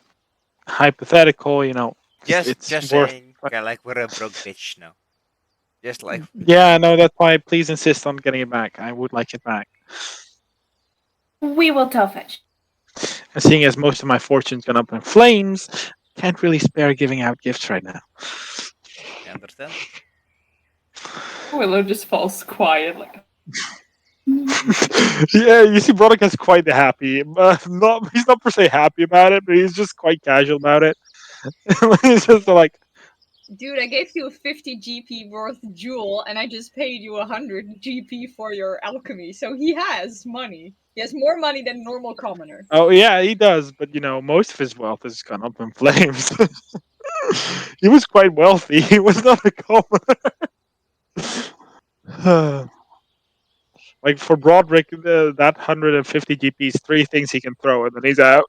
hypothetical. You know, it's Just worth. saying, like we're a broke bitch now. Just like Yeah, no, that's why. Please insist on getting it back. I would like it back. we will tell Fetch. And seeing as most of my fortune's gone up in flames, can't really spare giving out gifts right now. I understand. Willow just falls quiet, like. Yeah, you see, Veronica's quite happy. He's not per se happy about it, but he's just quite casual about it. He's just like, Dude, I gave you a 50 GP worth jewel, and I just paid you 100 GP for your alchemy. So he has money. He has more money than a normal commoner. oh yeah, he does, but you know, most of his wealth has gone up in flames. He was quite wealthy. He was not a commoner. Like for Broderick, that 150 GP is 3 things he can throw, and then he's out.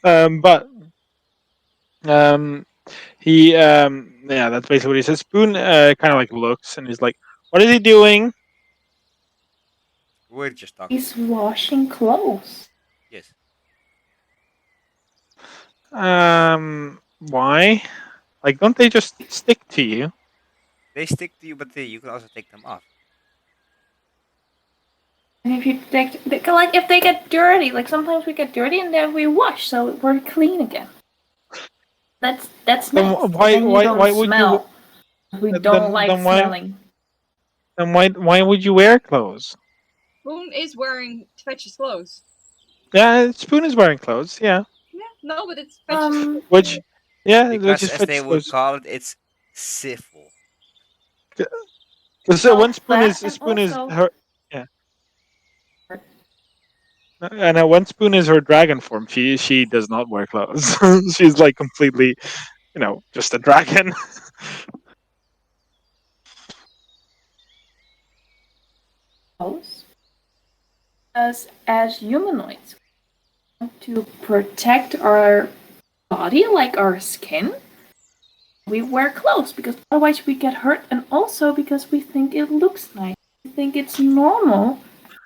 But he yeah, that's basically what he says. Spoon kind of like looks and he's like, "What is he doing?" We're just talking. He's washing clothes. Yes, Why? Like, don't they just stick to you? they stick to you, but you can also take them off. And if you take, like, if they get dirty, like sometimes we get dirty and then we wash, so we're clean again. That's Then nice. why Then you don't why would smell. We don't like then why smelling. then why would you wear clothes? Spoon is wearing Fetch's clothes. Yeah, Spoon is wearing clothes. Yeah, Yeah, no, but it's Fetch's. which yeah, which Because is as they fetch would clothes. call it, it's civil. Because Well, one Spoon that is and Spoon is also her. Yeah, and one Spoon is her dragon form. She does not wear clothes. She's like completely, you know, just a dragon. clothes. Us as humanoids we want to protect our body, like our skin. We wear clothes because otherwise we get hurt, and also because we think it looks nice. We think it's normal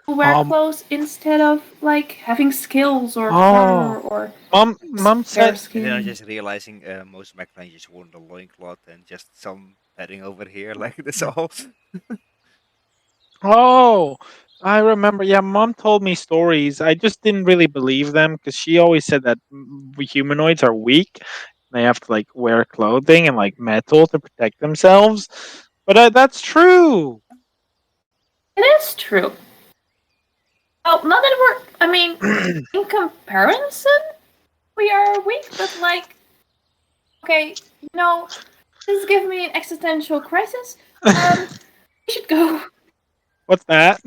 to wear clothes instead of like having scales or fur or Mom bare said And then I'm skin. just realizing most of my clients just wore the loincloth and just some padding over here, like that's all. Oh, I remember. Yeah, Mom told me stories. I just didn't really believe them because she always said that we humanoids are weak. They have to like wear clothing and like metal to protect themselves. But that's true. It is true. Well, not that we're. I mean, in comparison, we are weak, but like, okay, this is giving me an existential crisis. We should go. What's that?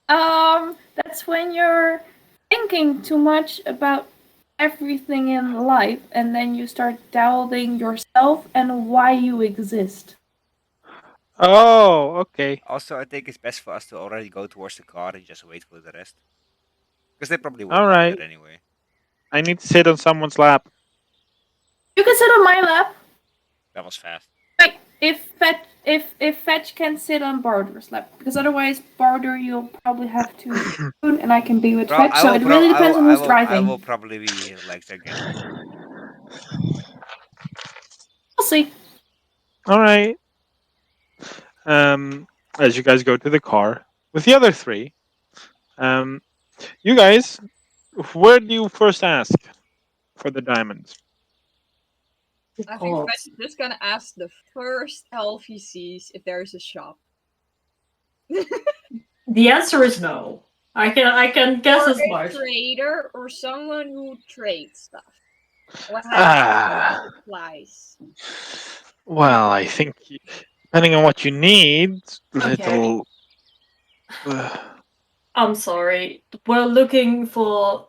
That's when you're thinking too much about everything in life, and then you start doubting yourself and why you exist. Oh, okay. Also, I think it's best for us to already go towards the car and just wait for the rest. Because they probably All won't be right. there anyway. I need to sit on someone's lap. You can sit on my lap. That was fast. Wait, if Fetch can sit on Barter's lap, because otherwise Barter you'll probably have to food and I can be with Fetch. So it really depends on who's I driving. will probably be legs again. We'll see. All right. As you guys go to the car with the other three, you guys, where do you first ask for the diamonds? I think Fetch is just gonna ask the first elf he sees if there's a shop. The answer is no. I can guess Or as a much. trader or someone who trades stuff. What Ah. supplies? Well, I think depending on what you need, Okay. uh, I'm sorry. We're looking for.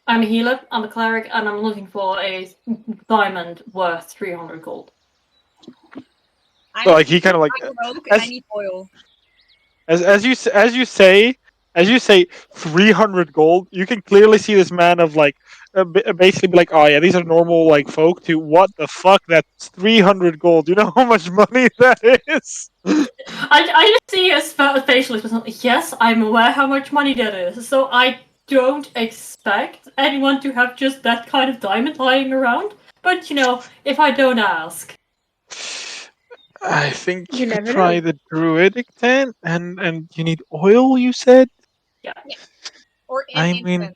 I'm a healer, I'm a cleric, and I'm looking for a diamond worth 300 gold. I'm like he kind of like broke and I need oil. as you say 300 gold. You can clearly see this man of like basically be like, oh yeah, these are normal like folk. To what the fuck? That's 300 gold. You know how much money that is? I just see a facial expression. Yes, I'm aware how much money that is. So I don't expect anyone to have just that kind of diamond lying around. But you know, if I don't ask. I think You you could never try know. the druidic tent, and you need oil. You said. Yeah. Or I incense. mean,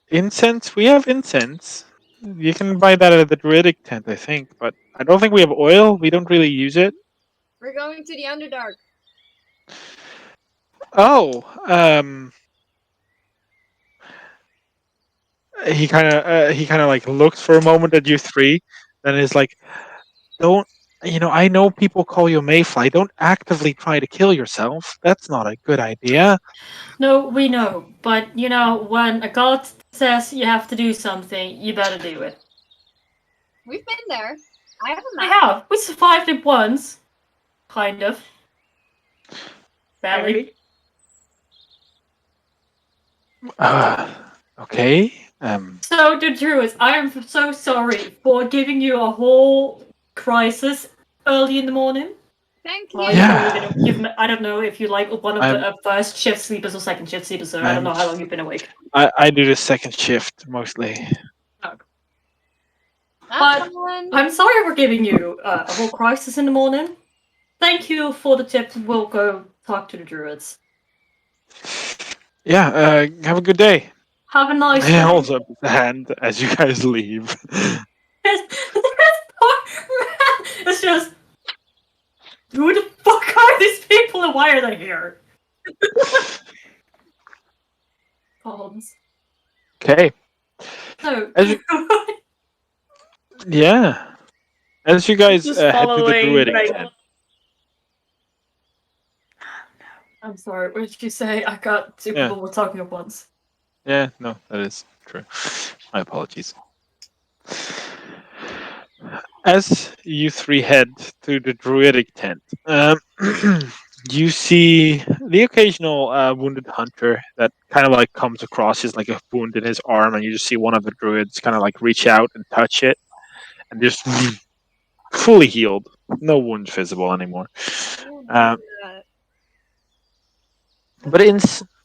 incense. We have incense. You can buy that at the druidic tent, I think, but I don't think we have oil. We don't really use it. We're going to the Underdark. Oh, he kind of like looks for a moment at you three, then is like, "Don't I know people call you Mayfly. Don't actively try to kill yourself. That's not a good idea." No, we know. But you know, when a god says you have to do something, you better do it. We've been there. I have a I map. have. We survived it once. Kind of. Barely. Okay. So, the Druids, I am so sorry for giving you a whole crisis early in the morning. Thank you. Well, Yeah. I don't know if you like one of I'm- the first shift sleepers or second shift sleepers, so I don't know how long you've been awake. I do the second shift mostly. But I'm sorry for giving you a whole crisis in the morning. Thank you for the tip. We'll go talk to the Druids. Yeah. Have a good day. Have a nice He day. holds up his hand as you guys leave. It's just, who the fuck are these people and why are they here? Palms. Okay. So, Yeah. As you guys Just head to the following, druidic like- tent. I'm sorry, what did you say? I got two Yeah. people were talking at once. Yeah, no, that is true. My apologies. As you three head to the druidic tent, you see the occasional wounded hunter that kind of like comes across his like a wound in his arm, and you just see one of the druids kind of like reach out and touch it, and just fully healed, no wounds visible anymore. But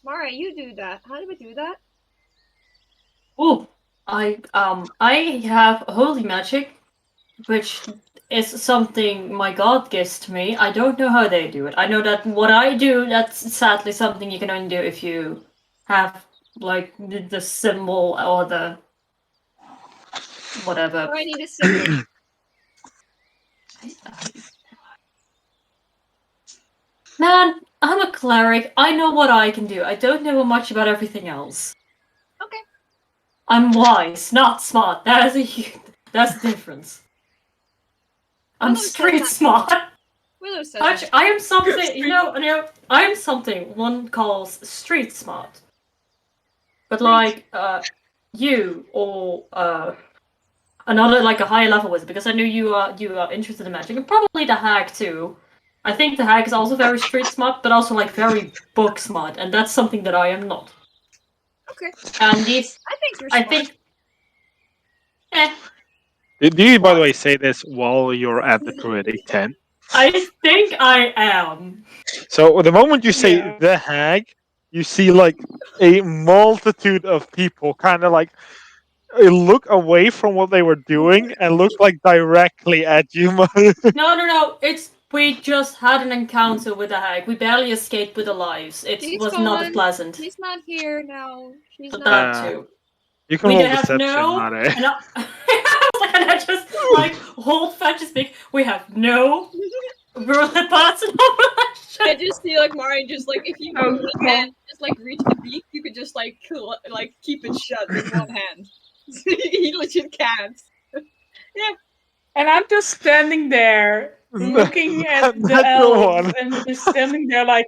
Mara, you do that. How do we do that? Oh, I have holy magic, which is something my god gives to me. I don't know how they do it. I know that what I do, that's sadly something you can only do if you have like the symbol or the whatever. I need a symbol. Man, I'm a cleric. I know what I can do. I don't know much about everything else. Okay. I'm wise, not smart. That's the difference. I'm Willow street says smart. Willow says Actually, I am something. You know, I am something one calls street smart. But like you or another like a higher level wizard, because I know you are interested in magic, and probably the hag too. I think the hag is also very street smart, but also like very book smart, and that's something that I am not. Okay. And these, I think you're I smart. think, Do you, by the way, say this while you're at the druidic tent? I think I am. So the moment you say Yeah. the hag, you see like a multitude of people kind of like look away from what they were doing and look like directly at you. No. We just had an encounter with a hag. We barely escaped with our lives. It She's was not as gone. pleasant. She's not here now. She's But not. that Uh, too. You can We roll have deception, no. Mare. And I just like hold fetch is big. We have no personal I relationship. just see like Mario just like if you Oh, with one hand just like reach the beak, you could just like keep it shut with one hand. He legit can't. and I'm just standing there looking at the Natural elves one. and just standing there like,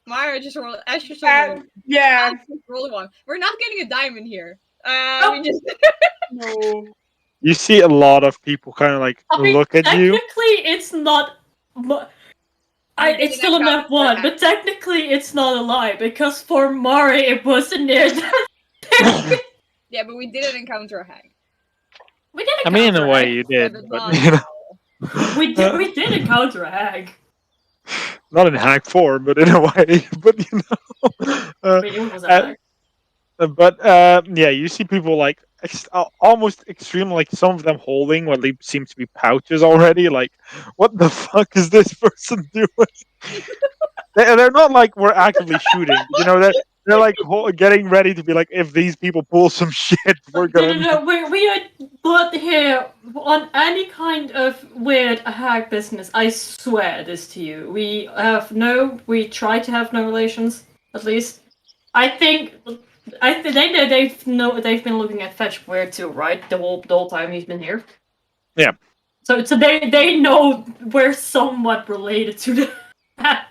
Mario just rolled. Ash just rolled. yeah, Roll one. We're not getting a diamond here. Oh. We just no. You see a lot of people kind of like I mean, look at you. technically, it's not. It's still a map one, but technically, it's not a lie because for Mare, it wasn't near that. yeah, but we didn't encounter a hag. We did I mean, in encounter a a way, hag. you Yeah, did, but but not you know, now. We did encounter a hag. not in hack form, but in a way. But you know, I mean, it was a hag. but yeah, you see people like almost extreme, like some of them holding what they seem to be pouches already. Like, what the fuck is this person doing? They're not like we're actively shooting. You know, they're like getting ready to be like, if these people pull some shit, we're gonna. No. We are not here on any kind of weird hag business. I swear this to you. We try to have no relations, at least. I think they've been looking at Fetch weird too, right? The whole time he's been here. Yeah. So they know we're somewhat related to that.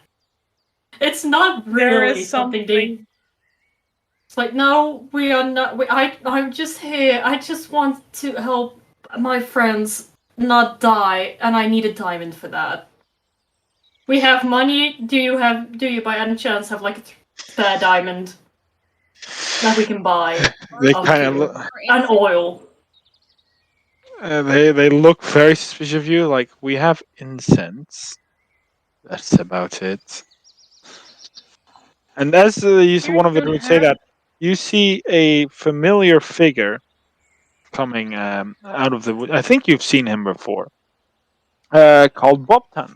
It's not There really is something something. they. It's like, no, we are not. I'm just here. I just want to help my friends not die, and I need a diamond for that. We have money. Do you by any chance have like a spare diamond that we can buy? They Of kind of you? look. And oil. They look very suspicious of you. Like, we have incense. That's about it. And as one of the druids say that, you see a familiar figure coming out of the wood. I think you've seen him before. Called Bobtan.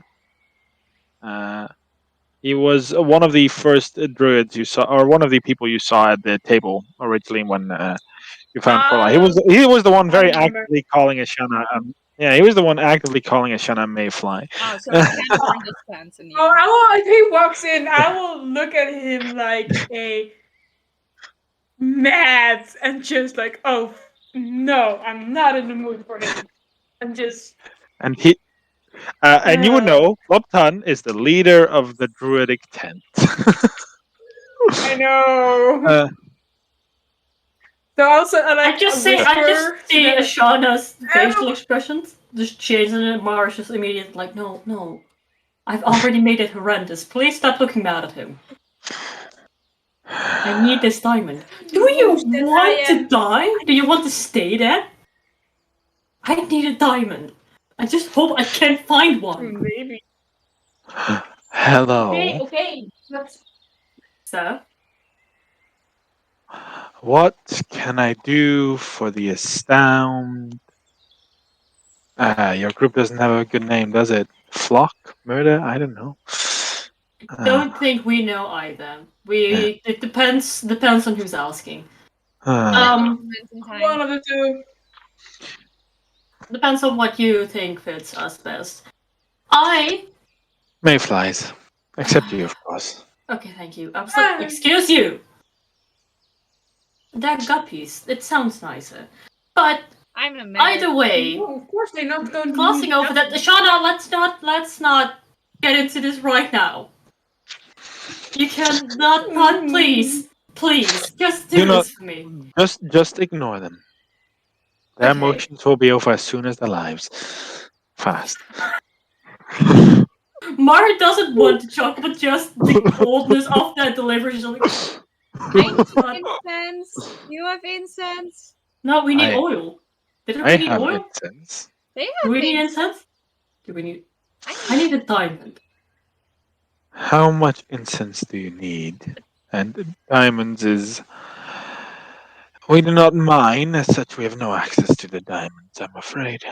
He was one of the first druids you saw, or one of the people you saw at the table originally when you found Cola. He was the one very actively calling Ashana. Yeah, he was the one actively calling Ashana Mayfly. Oh, so I can't burn this pants in the Oh, end. if he walks in, I will look at him like a mad and just like, oh no, I'm not in the mood for him. And just And he and you would know Bobtan is the leader of the druidic tent. I know. Uh, So also, I just see Ashana's facial expressions just changing, and Mara's just immediately like, no. I've already made it horrendous. Please stop looking mad at him. I need this diamond. Do you want to die? Do you want to stay there? I need a diamond. I just hope I can find one. Maybe. Hello. Okay. Sir? What can I do for the astound? Your group doesn't have a good name, does it? Flock? Murder? I don't know. Don't think we know either. It depends on who's asking. One of the two. Depends on what you think fits us best. Mayflies. Except you, of course. Okay, thank you. I was like, excuse you! That guppies. It sounds nicer. But I'm a man. either way, Oh, of course they're not going to glossing over that. Shauna, let's not get into this right now. You can not please, just do this for me. Just ignore them. Their Okay. emotions will be over as soon as their lives. Fast. Mara doesn't want to talk, but just the coldness of that delivery. She's like, I have incense. You have incense. no, we need oil. Did I we need have oil? incense. They Do have we need things. incense? Do we need? I I need a diamond. How much incense do you need? And diamonds is. We do not mine, as such, we have no access to the diamonds, I'm afraid.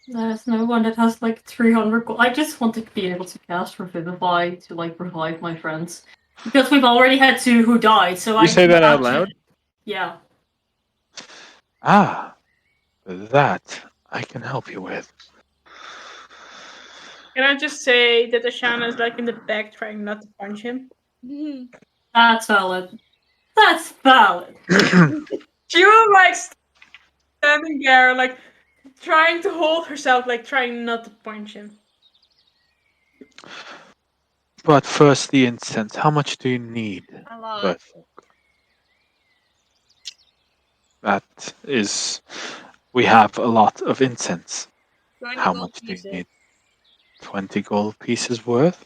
There's no one that has like 300 gold. I just want to be able to cast Revivify to like revive my friends. Because we've already had two who died, so You say that out loud? Yeah. Ah, that I can help you with. Can I just say that Ashana is like in the back trying not to punch him? That's valid. That's valid. She was like standing there, like trying to hold herself, like trying not to punch him. But first, the incense. How much do you need? A lot. Bertholk? That is. We have a lot of incense. 20 How gold much do you pieces. need? 20 gold pieces worth?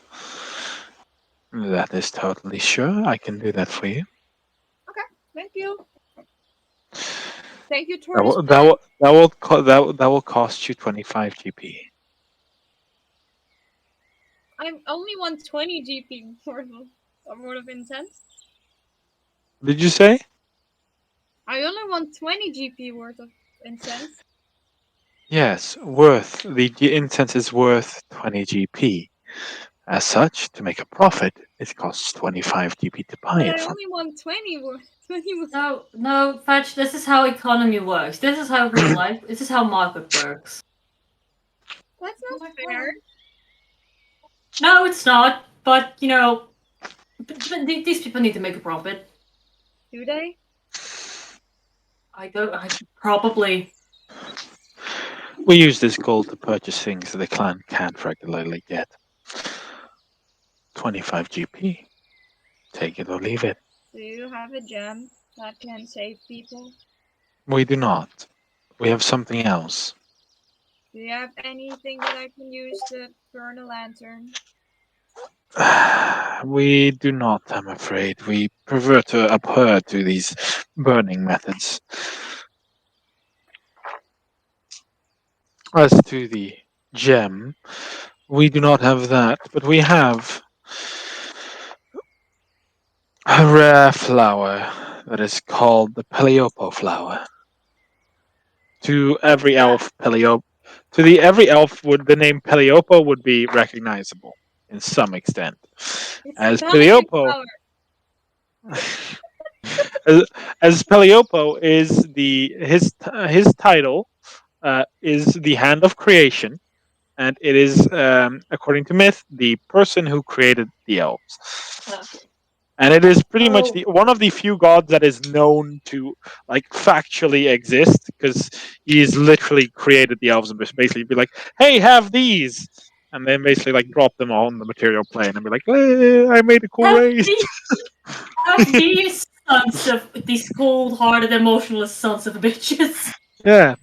That is totally sure. I can do that for you. Thank you. Thank you, That Tortoise. will cost you 25 GP. I only want 20 GP worth of incense. Did you say? I only want 20 GP worth of incense. Yes, worth. The incense is worth 20 GP. As such, to make a profit, it costs 25 GP to buy But it I from. only want 20 worth. 20 worth. No, Fetch, this is how economy works. This is how real life, this is how market works. That's not fair. No, it's not, but you know, these people need to make a profit. Do they? I probably. We use this gold to purchase things that the clan can't regularly get. 25 GP. Take it or leave it. Do you have a gem that can save people? We do not. We have something else. Do you have anything that I can use to burn a lantern? We do not, I'm afraid. We prefer to adhere to these burning methods. As to the gem, we do not have that, but we have a rare flower that is called the Peliopo flower. To every elf, every elf would the name Peliopo would be recognizable in some extent. It's As a magic Peliopo, flower. as Peliopo is his title is the hand of creation, and it is according to myth the person who created the elves. And it is pretty much the one of the few gods that is known to like factually exist because he's literally created the elves and basically be like, "Hey, have these," and then basically like drop them on the material plane and be like, "I made a cool race." Have these sons of these cold-hearted, emotionless sons of bitches. Yeah.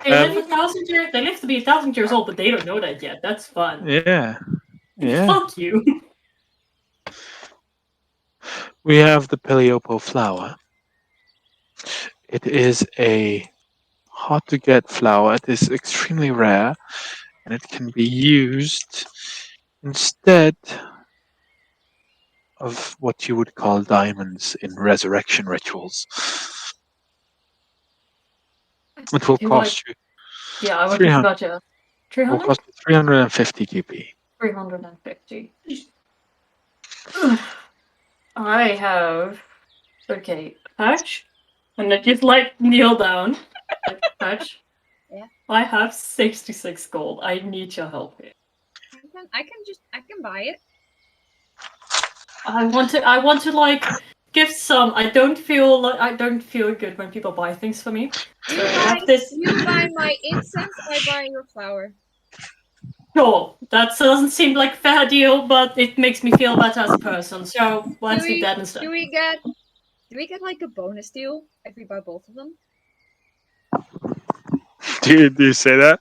They live 1,000 years. They live to be 1,000 years old, but they don't know that yet. That's fun. Yeah. Yeah. Fuck you. We have the Peliopo flower. It is a hard to get flower. It is extremely rare, and it can be used instead of what you would call diamonds in resurrection rituals. It will cost you. Yeah, I was 300. just about to. 300. Will cost you 350 GP. 350. I have. Okay, Patch. And then just like kneel down. Like, Patch. Yeah. I have 66 gold. I need your help here. I can buy it. I want to like give some. I don't feel good when people buy things for me. So I have this. You buy my incense, I buy your flower. Sure, that doesn't seem like a fair deal, but it makes me feel better as a person. So let's do that instead. Do we get like a bonus deal if we buy both of them? Do you say that?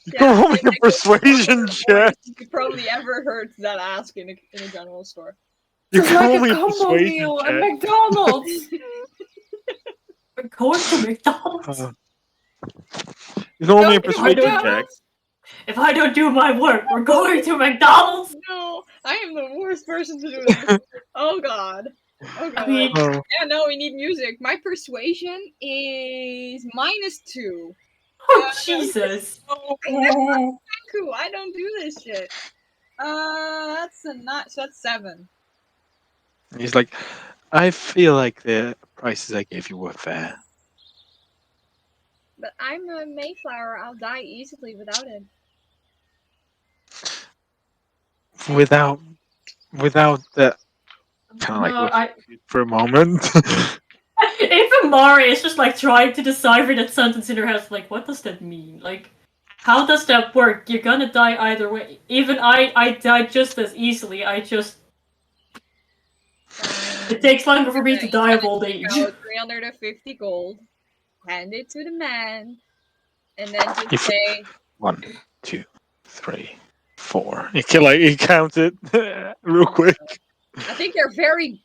You can roll me a persuasion check. You probably ever heard that ask in a general store. You It's can roll like me a a combo persuasion meal at check. McDonald's. We're going to McDonald's. You can roll me a No, persuasion no. check. If I don't do my work, we're going to McDonald's. No, I am the worst person to do this. Oh god. Oh god. I mean, Oh. Yeah, no, we need music. My persuasion is -2. oh Jesus. Cool, I don't do this shit. That's a not. So that's 7. He's like, I feel like the prices I gave you were fair. But I'm a Mayflower. I'll die easily without it. Without the kind of like No, looks for a moment. even Mari is just like trying to decipher that sentence in her head. Like, what does that mean? Like, how does that work? You're gonna die either way. Even I died just as easily. I just Fine. it takes longer for me to He's die of gonna old take age. out 350 gold, hand it to the man, and then just If- say, 1, 2, 3, 4. You can you count it real quick. I think they're very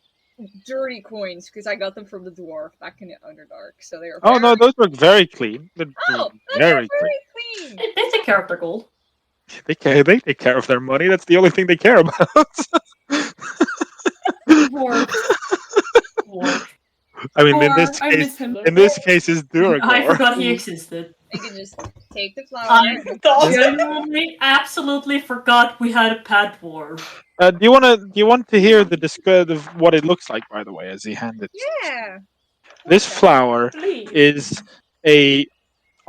dirty coins because I got them from the dwarf back in the Underdark. So they're Oh no, very... those look very clean. They're Oh, they're very very clean. clean. They take care of their gold. They take care of their money. That's the only thing they care about. Dwarf. Dwarf. I mean, in Or, this I case, miss him. in this case, is I Duragor. forgot he existed. I can just take the flower. I God. genuinely, absolutely forgot we had a pet dwarf. Do you want to hear the description of what it looks like? By the way, as he handed Yeah. this Okay. flower Please. is a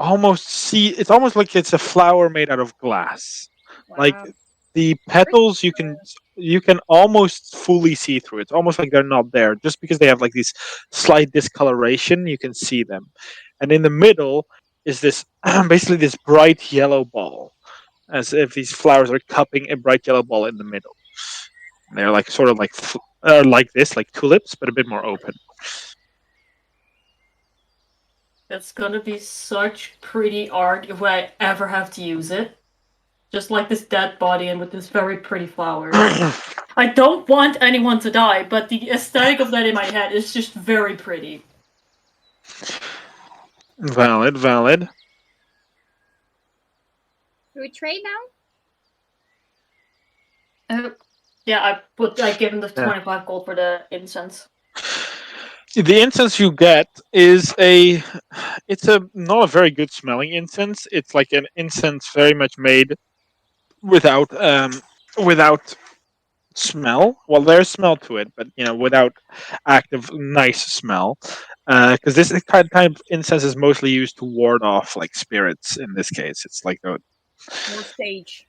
it's almost like it's a flower made out of glass. Like Wow. the petals you can almost fully see through. It's almost like they're not there just because they have like this slight discoloration. You can see them, and in the middle is this basically this bright yellow ball, as if these flowers are cupping a bright yellow ball in the middle. And they're like sort of like this, like tulips, but a bit more open. That's gonna be such pretty art if I ever have to use it. Just like this dead body and with this very pretty flower. I don't want anyone to die, but the aesthetic of that in my head is just very pretty. Valid. Do we trade now? Yeah, I give him the Yeah. 25 gold for the incense. The incense you get is it's not a very good smelling incense. It's like an incense very much made without smell. Well, there's smell to it, but without active nice smell. Because this type of incense is mostly used to ward off like spirits. In this case, it's like More sage.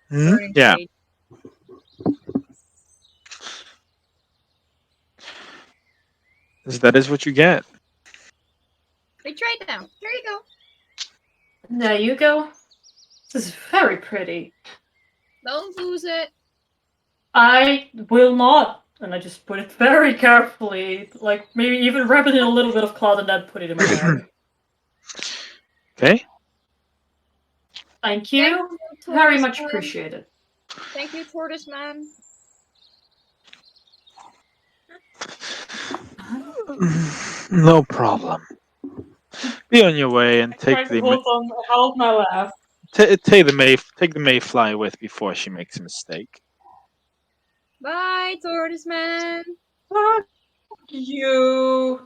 Hmm? Burning Yeah. sage. That is what you get. We trade now. There you go. There you go. This is very pretty. Don't lose it. I will not. And I just put it very carefully, like maybe even wrap it in a little bit of cloth and then put it in my bag. Okay. Thank you. Very much appreciated. Thank you, Tortoise Man. No problem. Be on your way and take Trying to hold my laugh. take the Mayfly with before she makes a mistake. Bye, Tortoise Man. Fuck you.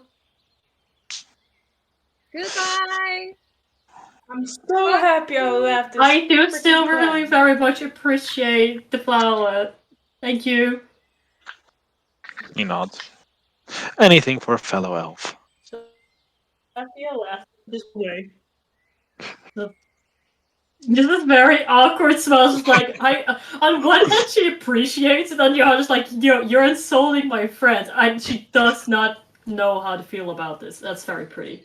Goodbye. I'm so happy I left this. I do freaking still really plan. very much appreciate the flower. Thank you. He nods. Anything for a fellow elf. Happy I left this way. This is very awkward smells. Just like on one hand she appreciates it, on the other just like you're insulting my friend. She does not know how to feel about this. That's very pretty.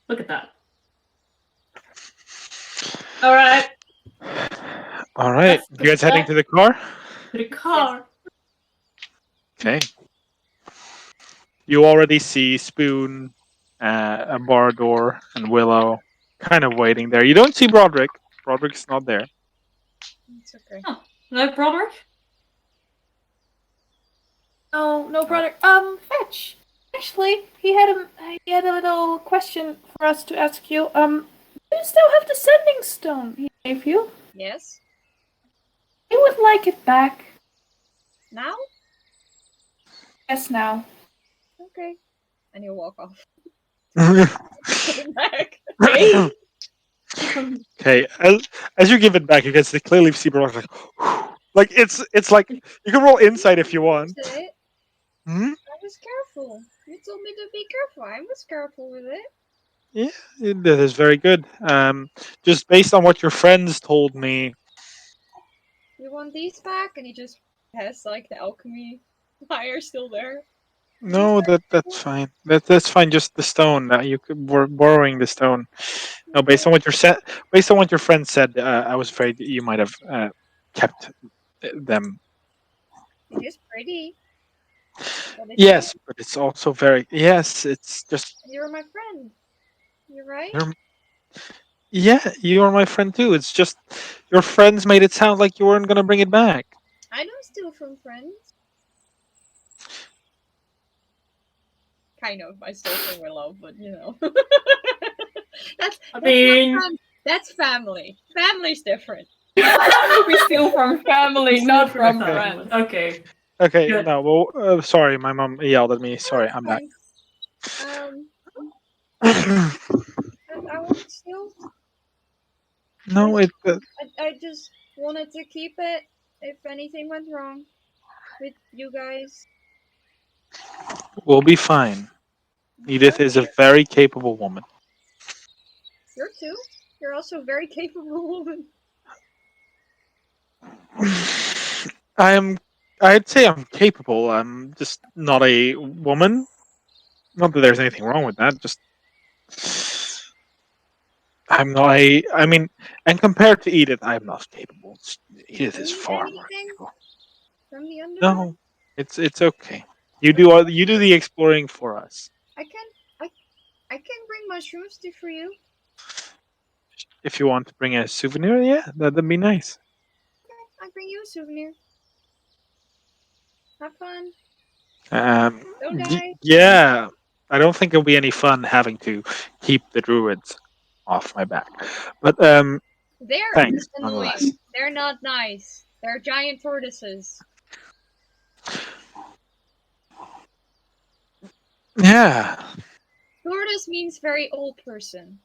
Look at that. All right, All right. That's- You guys heading to the car? to the car. Okay. You already see Spoon, Bardor, and Willow kind of waiting there. You don't see Broderick. Broderick's not there. It's okay. No, Broderick? No, brother. Fetch. Actually, he had a little question for us to ask you. You still have the sending stone he gave you. Yes. I would like it back. Now? Yes, now. Okay. And he'll walk off. Okay. Put it back. As you give it back, you can clearly see Baroque like it's like you can roll insight if you want. It. Hmm? I was careful. You told me to be careful. I was careful with it. Yeah, that is very good. Just based on what your friends told me. You want these back? And he just has like the alchemy fire still there. No, that's fine. That's fine. Just the stone. You could borrowing the stone. No, based on what based on what your friend said, I was afraid that you might have kept them. It is pretty. But it's Yes, but it's also very yes. It's just you're my friend. You're right. you're yeah. You are my friend too. It's just your friends made it sound like you weren't gonna bring it back. I don't steal from friends. Kind of. I stole from Willow, but you know. that's not friends. That's family. Family's different. We steal from family, not from friends. friends. Okay. Okay, Good. no. Well, sorry, my mom yelled at me. Sorry, I'm back. I won't steal. No, I just wanted to keep it if anything went wrong with you guys. we'll be fine. Edith is a very capable woman. You're too. You're also a very capable woman. I'd say I'm capable. I'm just not a woman. Not that there's anything wrong with that. Just I'm not a. I mean, and compared to Edith, I'm not capable. Edith is far more capable. From the underground? No, it's okay. You do the exploring for us. I can bring mushrooms for you. If you want to bring a souvenir, yeah, that'd be nice. Okay, I'll bring you a souvenir. Have fun. Don't die. Yeah. I don't think it'll be any fun having to keep the druids off my back. But They're thanks annoying. nonetheless. They're not nice. They're giant tortoises. Yeah. Tortoise means very old person.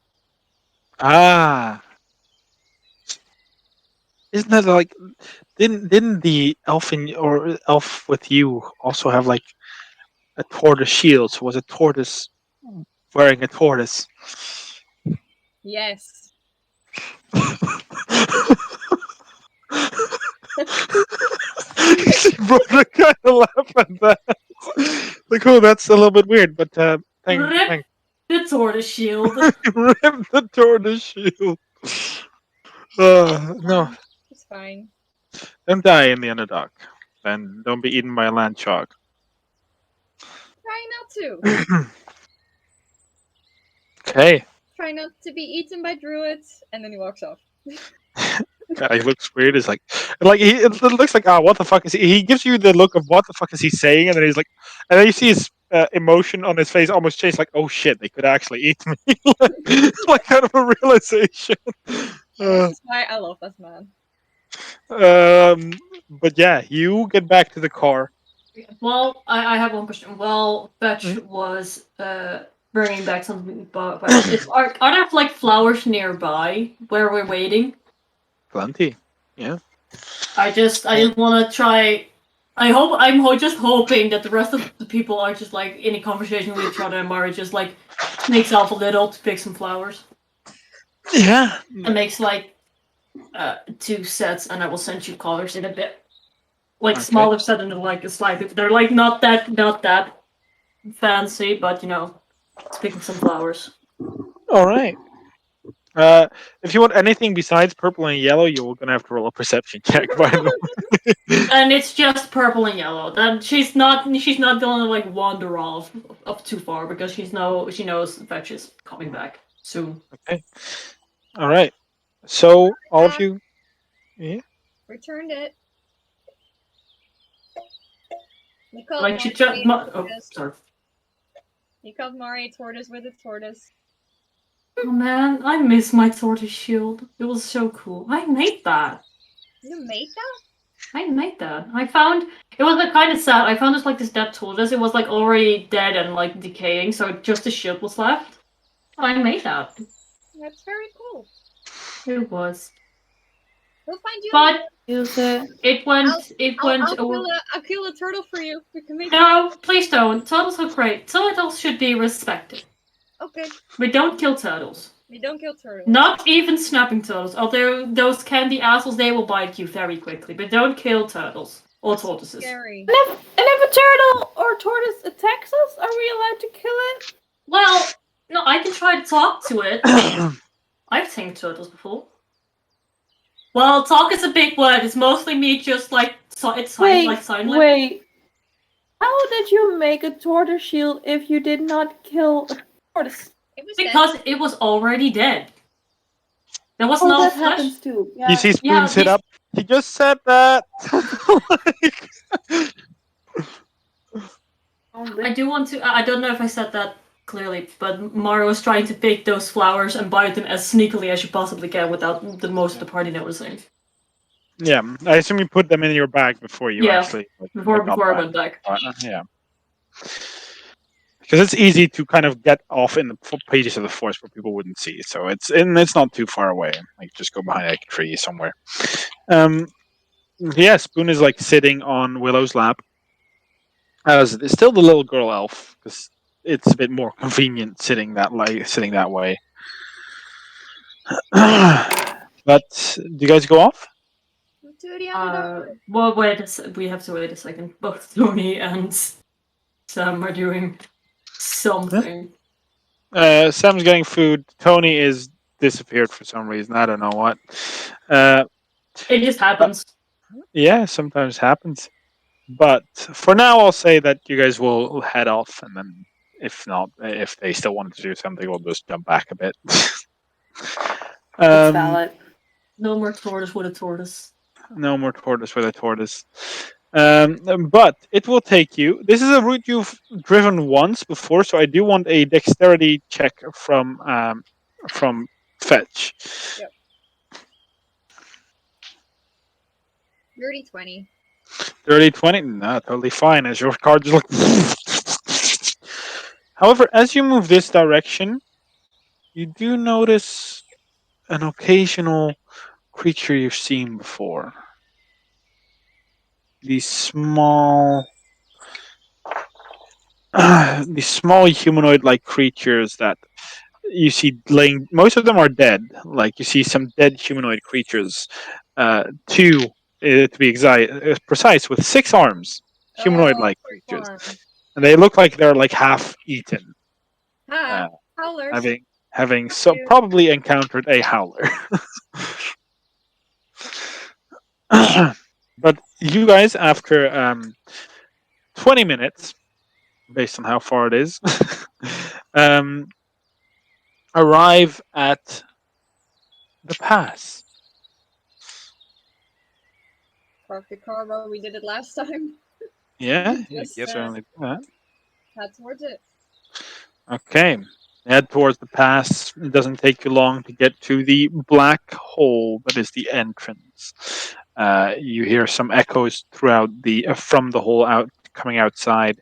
Ah. Isn't that like didn't the elf with you also have like a tortoise shield? So was a tortoise wearing a tortoise? Yes. Brother kind of laugh at that. Like, oh, that's a little bit weird, but thanks. Rip the tortoise shield. Rip the tortoise shield. No, It's fine. don't die in the underdog, and don't be eaten by a land shark. Try not to. Okay. Try not to be eaten by druids, and then he walks off. God, he looks weird. It's like it looks like what the fuck is he? He gives you the look of what the fuck is he saying, and then he's like, and then you see his emotion on his face almost change. Like, oh shit, they could actually eat me. like kind of a realization. This is why I love this man. But yeah, you get back to the car. Well, I have one question. Well, Fetch was bringing back something, but are there like flowers nearby where we're waiting? Plenty. Yeah. I just want to try. I'm just hoping that the rest of the people are just like in a conversation with each other, and Mari just like sneaks off a little to pick some flowers. Yeah. And makes like 2 sets, and I will send you colors in a bit. Like smaller set and like a slightly. They're like not that fancy, but you know, it's picking some flowers. All right. If you want anything besides purple and yellow, you're gonna have to roll a perception check. By the way. And it's just purple and yellow. Then she's not gonna like wander off too far because she knows Fetch is coming back soon. Okay. All right. So all of you. Yeah. Returned it. You called Like she just. Oh, sorry. You called Mari a tortoise with a tortoise. Oh man, I miss my tortoise shield. It was so cool. I made that. You made that? I made that. I found it was like kind of sad. I found this dead tortoise. It was like already dead and like decaying, so just the shield was left. I made that. That's very cool. It was, We'll find you. but Use it. it went. I'll kill a turtle for you. We can make. No, please don't. Turtles are great. Turtles should be respected. Okay. We don't kill turtles. We don't kill turtles. Not even snapping turtles. Although those candy assholes, they will bite you very quickly. But don't kill turtles or tortoises. Scary. And if a turtle or tortoise attacks us, are we allowed to kill it? Well, no, I can try to talk to it. I've tamed turtles before. Well, talk is a big word. It's mostly me just like it's sign like silent. Wait. How did you make a tortoise shield if you did not kill a tortoise? It was Because it was already dead. There was no that flesh. happens too. You see Spoon sit he's- up. He just said that. I do want to. I don't know if I said that clearly, but Mara was trying to pick those flowers and bite them as sneakily as you possibly can without the most of the party noticing. Yeah, I assume you put them in your bag before you Yeah, actually. Before I went back. Yeah. Because it's easy to kind of get off in the pages of the forest where people wouldn't see. So it's not too far away. Like just go behind a tree somewhere. Yeah, Spoon is like sitting on Willow's lap. As it's still the little girl elf, because it's a bit more convenient sitting that way. But do you guys go off? To the other door. Well, we have to wait a second. Both Tony and Sam are doing something. Sam's getting food. Tony is disappeared for some reason. I don't know what. It just happens. Yeah, sometimes happens. But for now, I'll say that you guys will head off, and then if not, if they still want to do something, we'll just jump back a bit. That's valid. No more tortoise with a tortoise. No more tortoise with a tortoise. But it will take you. This is a route you've driven once before, so I do want a dexterity check from Fetch. Yep. Dirty 20. Dirty 20? No, totally fine. As your card just like. However, as you move this direction, you do notice an occasional creature you've seen before. These small humanoid-like creatures that you see laying. Most of them are dead. Like you see some dead humanoid creatures. Two, to be precise, with 6 arms. Humanoid-like creatures, and they look like they're like half eaten. Howlers. Having probably encountered a howler. But you guys, after 20 minutes, based on how far it is, arrive at the pass. Park the car where we did it last time. Yeah, you Just, can certainly do that. Head towards it. Okay, head towards the pass. It doesn't take you long to get to the black hole that is the entrance. You hear some echoes throughout from the hole out coming outside.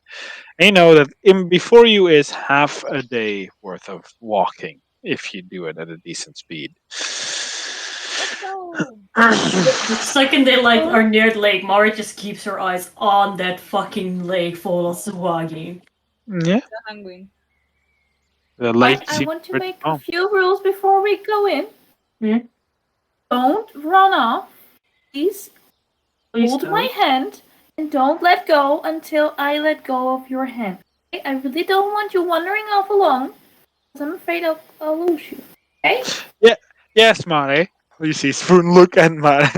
And you know that before you is half a day worth of walking if you do it at a decent speed. Let's go. The second they are near the lake, Mara just keeps her eyes on that fucking lake full of swaggy. Yeah. The hungry. The lake. I want to make a few rules before we go in. Don't run off. Please hold my hand and don't let go until I let go of your hand. Okay? I really don't want you wandering off alone, because I'm afraid I'll lose you. Okay? Yeah. Yes, Mare. You see Spoon look at Mare.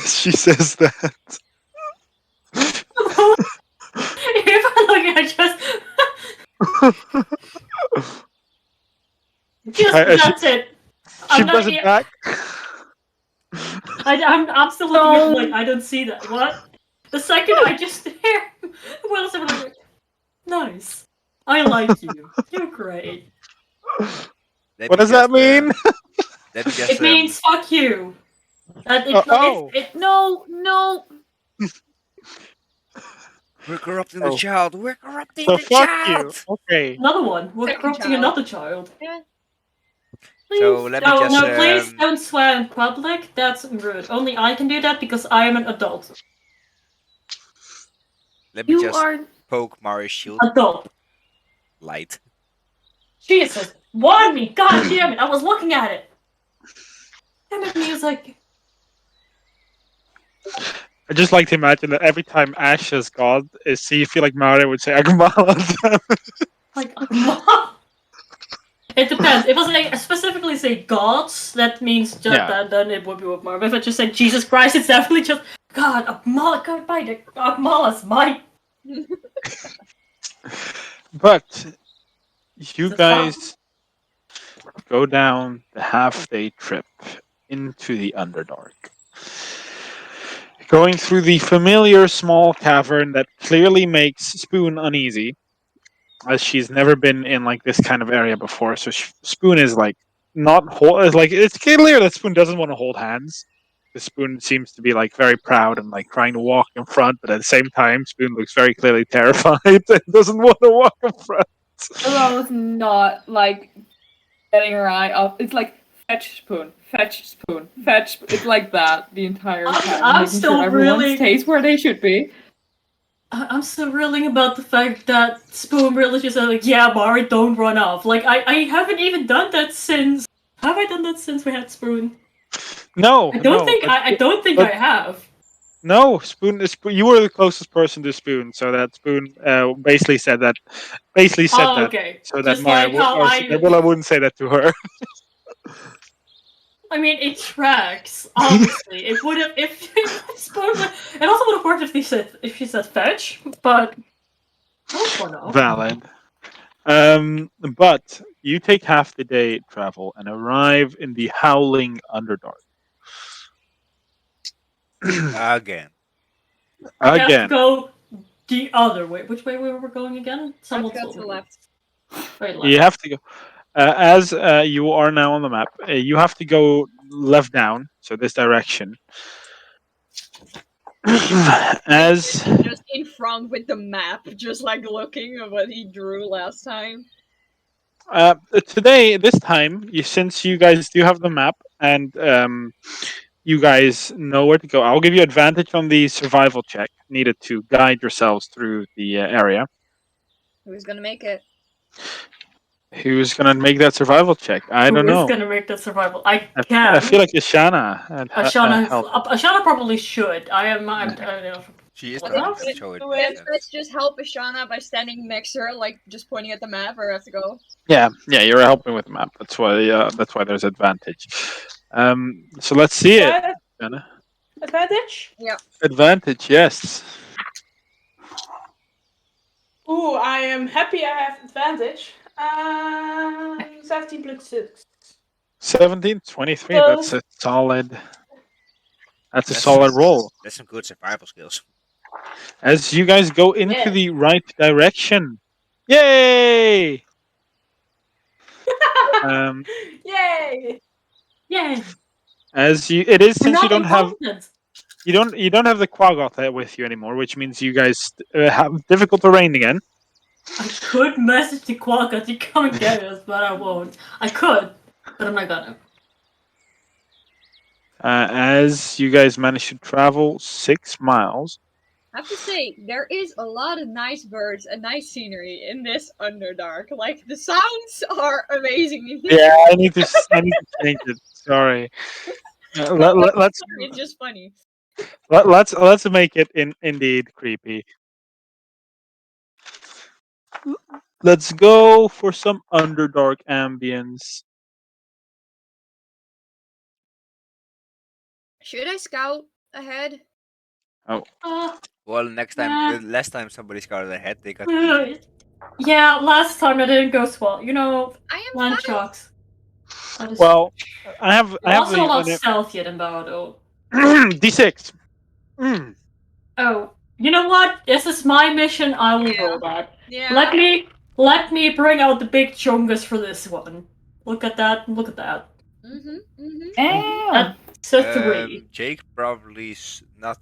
She says that. If I look at that's it. She does it back. I'm still looking at like I don't see that. What? The second I just hear Will's like, nice. I like you. You're great. Let What me does that just, mean? let me just, It means fuck you. Oh. No. we're corrupting the Oh. child. We're corrupting So the fuck you. child. Okay. Another one. We're Second corrupting child. another child. Yeah. So Please. let me Oh just, no! Please don't swear in public. That's rude. Only I can do that because I am an adult. let me You just are poke Mari's shield Adult. light. Jesus, warn me! God damn it! I was looking at it. Damn it, music. I just like to imagine that every time Ash's god is see, you feel like Mare would say Agmala. Like, it depends. If I specifically say gods, that means just Yeah. that. Then it would be with more. If I just say Jesus Christ, it's definitely just God. Akmala, God, by the Akmala's mine. But you It's fun. guys go down the half-day trip into the Underdark. Going through the familiar small cavern that clearly makes Spoon uneasy, as she's never been in like this kind of area before. So Spoon is like not hold like it's clear that Spoon doesn't want to hold hands. The Spoon seems to be like very proud and like trying to walk in front, but at the same time, Spoon looks very clearly terrified and doesn't want to walk in front. Willow's not like getting her eye up. It's like fetch spoon, fetch. It's like that the entire time, I'm making still sure everyone really- stays where they should be. I'm still reeling about the fact that Spoon really just said, like, yeah, Mari, don't run off. Like, I haven't even done that since. Have I done that since we had Spoon? No, I don't think but- I don't think but- I have. No, Spoon. You were the closest person to Spoon, so that Spoon basically said that. Oh, okay. So that Just Mara like how that Willa wouldn't say that to her. I mean, it tracks. Obviously, it would have if Spoon. It also would have worked if she said fetch, but don't run off. Valid. But you take half the day travel and arrive in the howling Underdark. Again. We have to Again, go the other way. Which way we were going again? Someone Go told to me. the left. Right, left. you have to go. As you are now on the map, you have to go left down, so this direction. As Just in front with the map, just like looking at what he drew last time. today, this time, since you guys do have the map and you guys know where to go, I'll give you advantage on the survival check needed to guide yourselves through the area. Who's gonna make it? Who's gonna make that survival check? I don't Who is know. gonna make that survival? I I can. feel like Ashana had help. Ashana probably should. I don't know. She is What the one else? to show it. Let's just help Ashana by standing next to her, like just pointing at the map, or have to go. Yeah, you're helping with the map. That's why there's advantage. So let's see it. Ashana. Advantage? Advantage, yes. Ooh, I am happy I have advantage. 17 plus 6. 17, 23. So- That's a solid. That's a solid roll. That's some good survival skills. As you guys go into Yeah. the right direction. Yay! Yay! Yay! As it is We're since not you don't have incompetent. you don't have the Quaggoth with you anymore, which means you guys have difficult terrain again. I could message the Quagga to come and get us, but I won't. I could, but I'm not gonna. As you guys manage to travel 6 miles. I have to say, there is a lot of nice birds and nice scenery in this Underdark. Like the sounds are amazing. Yeah, I need to change it. Sorry. Let's It's just funny. let's make it indeed creepy. Let's go for some Underdark ambience. Should I scout ahead? Well, next time, Nah. the last time somebody scouted ahead, they got. Yeah, last time that didn't go so well. You know, I am land fine. sharks. That is- Well, I have You're also a lot the stealthier than Bardo. D6. Oh, you know what? This is my mission. I will roll that. Yeah. Luckily, Let me bring out the big chungus for this one. Look at that. Look at that. Damn. So 3. Jake probably not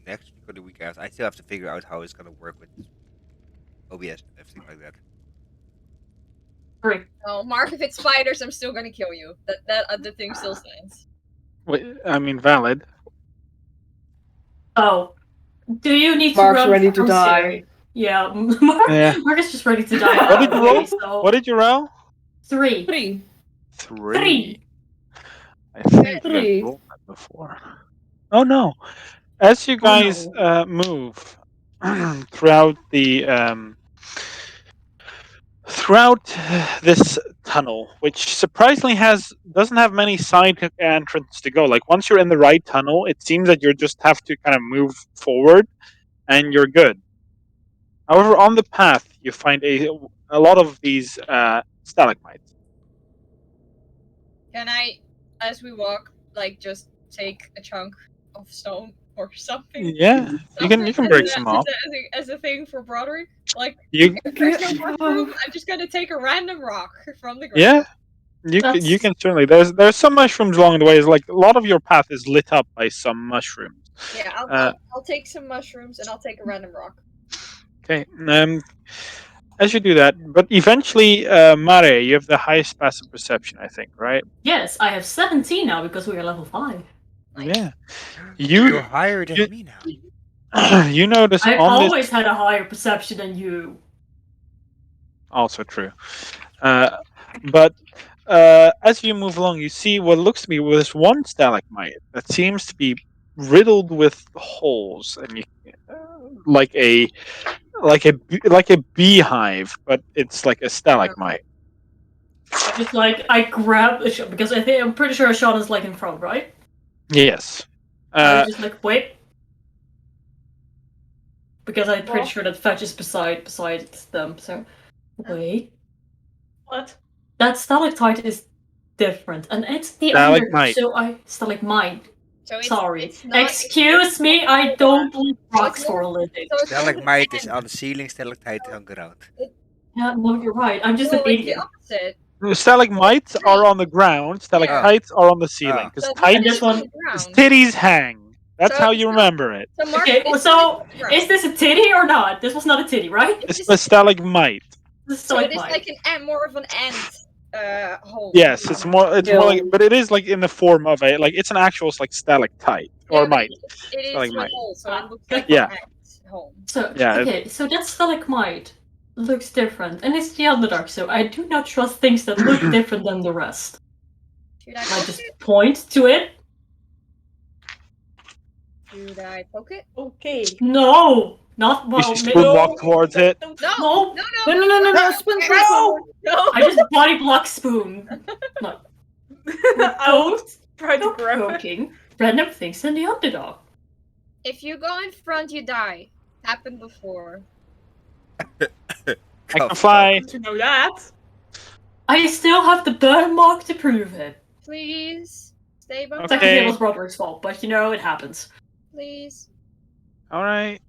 next week or the week after. I still have to figure out how it's gonna work with OBS and everything like that. 3. No, Mark, if it's spiders, I'm still gonna kill you. The thing still stands. Wait, I mean, valid. Oh. Do you need Mark's to run ready to from die. Siri? Yeah, Yeah. Mark is just ready to die. What did you roll? So What did you roll? 3. 3. 3. I think we have 3. rolled that before. Oh no! As you guys no. move throughout the throughout this tunnel, which surprisingly doesn't have many side entrances to go. Like once you're in the right tunnel, it seems that you just have to kind of move forward, and you're good. However, on the path, you find a lot of these stalagmites. Can I, as we walk, like just take a chunk of stone or something? Yeah, you can break some off. As a thing for Broderick. Like You if there's no mushroom, I'm just gonna take a random rock from the ground. yeah. You can certainly. There's some mushrooms along the way. It's like a lot of your path is lit up by some mushrooms. Yeah, I'll take some mushrooms and I'll take a random rock. Okay. As you do that, but eventually, Mare, you have the highest passive perception, I think, right? Yes, I have 17 now because we are level 5. Nice. Yeah. You're higher than you- me now. You notice I've on always this. had a higher perception than you. Also true. But as you move along, you see what looks to be this one stalagmite that seems to be riddled with holes, and you like a beehive, but it's like a stalagmite. Just like I grab a shot because I'm pretty sure a shot is like in front, right? Yes. I was just like wait, because I'm pretty sure that Fetch is beside them. So wait, What? that stalactite is different, and it's the Stalagmite. stalagmite. So Sorry, it's not, excuse me. I don't leave rocks for a living. So it's not an Stalagmite is end. on the ceiling, stalactite on the ground. Yeah, no, you're right. I'm just Well, an it's idiot. the opposite. Stalagmites are on the ground. Stalactites are on the ceiling. Because So And tights, this one. titties hang. That's So how it's you not- remember it. So Mark, Okay, it's so not is this a titty or not? This was not a titty, right? It's the stalagmite. This is So it is stalagmite. like an end, more of an end hole. Yes, it's more like, but it is like in the form of it's an actual like stalactite or Yeah, but mite. it is Stalagmite. with hole, so it looks like Yeah. an end hole. So Yeah, okay, so that stalagmite looks different, and it's the Underdark. So I do not trust things that look different than the rest. Should I I poke just it? point to it. Should I poke it? Okay. No, not You well. should walk towards it. No, No. No, spoon, spoon, No! no. I just body block Spoon. No, I'll try to no grab it. poking. Random things in the Underdog. If you go in front, you die. Happened before. I can fly. Good to know that. I still have the burn mark to prove it. Please stay by. Okay. Technically, it was Broderick's fault, but it happens. Please. All right.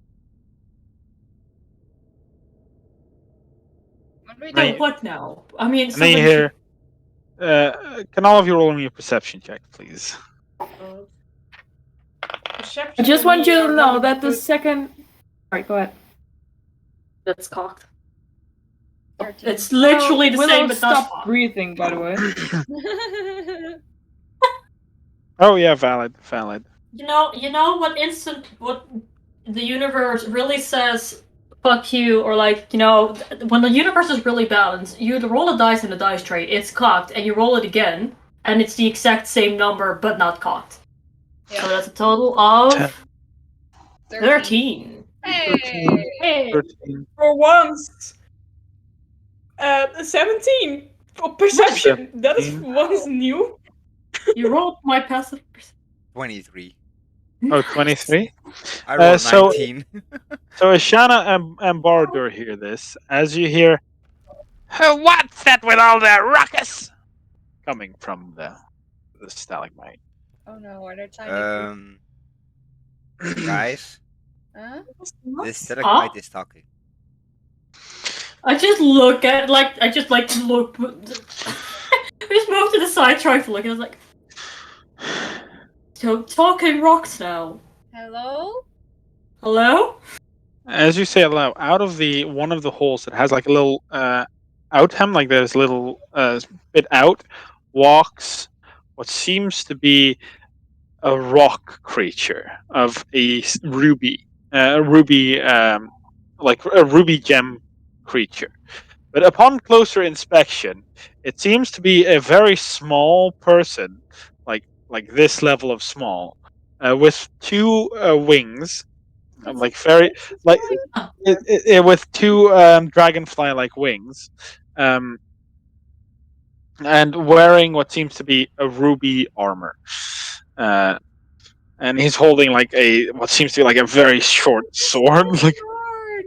What do we Right. do? So what now? I mean, And then you somebody hear. Can all of you roll me a perception check, please? Perception I just and want me you are to know not that the good. second. Alright, go ahead. That's cocked. 13. It's literally the Willow same, but not stopped breathing, by the way. Oh yeah, valid. You know what the universe really says fuck you, or when the universe is really balanced, you roll a dice in the dice tray, it's cocked, and you roll it again, and it's the exact same number but not cocked. So that's a total of 13. Hey! Hey. 13. For once. 17 for perception. That is 17. once new. You rolled my passive 23. Oh, 23? I rolled so- 19. So Ashana and Bardur hear this as you hear, "What's that with all the ruckus?" coming from the stalagmite. Oh no, are there tiny Guys, Huh? this stalagmite is talking. I just look at look. I just move to the side, trying to look. And I was like, so talking rocks now. Hello? Hello? As you say aloud, out of one of the holes that has like a little out hem, like there's a little bit out, walks what seems to be a rock creature of a ruby, like a ruby gem creature. But upon closer inspection, it seems to be a very small person, like this level of small, with two wings, like very like with two dragonfly-like wings, um, and wearing what seems to be a ruby armor. And he's holding like what seems to be like a very short sword. Like, Lord!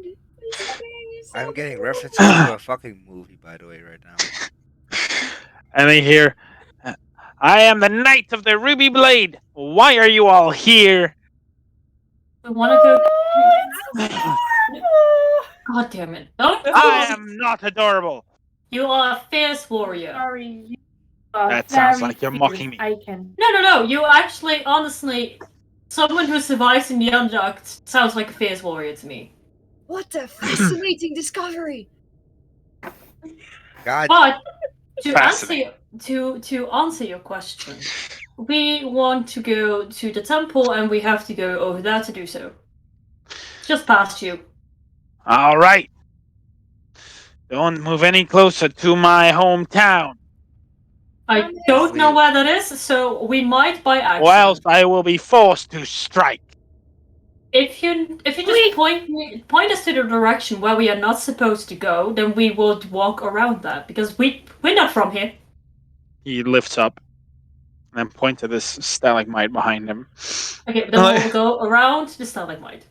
This game is so I'm getting cool. references to a fucking movie, by the way, right now. and they hear, "I am the Knight of the Ruby Blade. Why are you all here?" We want to go. Oh, God damn it! Don't. I am not adorable. You are a fierce warrior. Sorry, you are That sounds very like you're fierce. mocking me. I can. No. You actually, honestly, someone who survives in the Undocked sounds like a fierce warrior to me. What a fascinating discovery! God, But to answer Fascinating. to answer your question, we want to go to the temple, and we have to go over there to do so. Just past you. All right. Don't move any closer to my hometown, I don't know where that is, so we might by accident. or else I will be forced to strike. If you just point us to the direction where we are not supposed to go, then we will walk around that because we're not from here. He lifts up and then points at this stalagmite behind him. Okay, then we'll go around the stalagmite.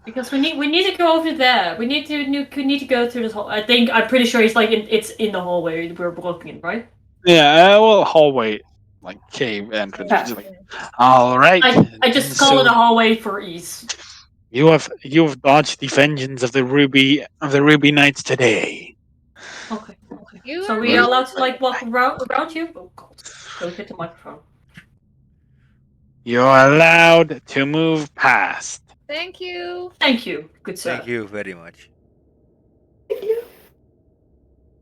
Because we need to go over there. We need to go through this hall. I'm pretty sure it's in the hallway we're walking in, right? Yeah, well, hallway, like cave entrance. Yeah. Like, all right. I just call it a hallway for ease. You have dodged the vengeance of the Ruby Knights today. Okay. You So are we are allowed to really- walk around you? Oh god. Don't hit the microphone. You're allowed to move past. Thank you. Thank you, good sir. thank you very much.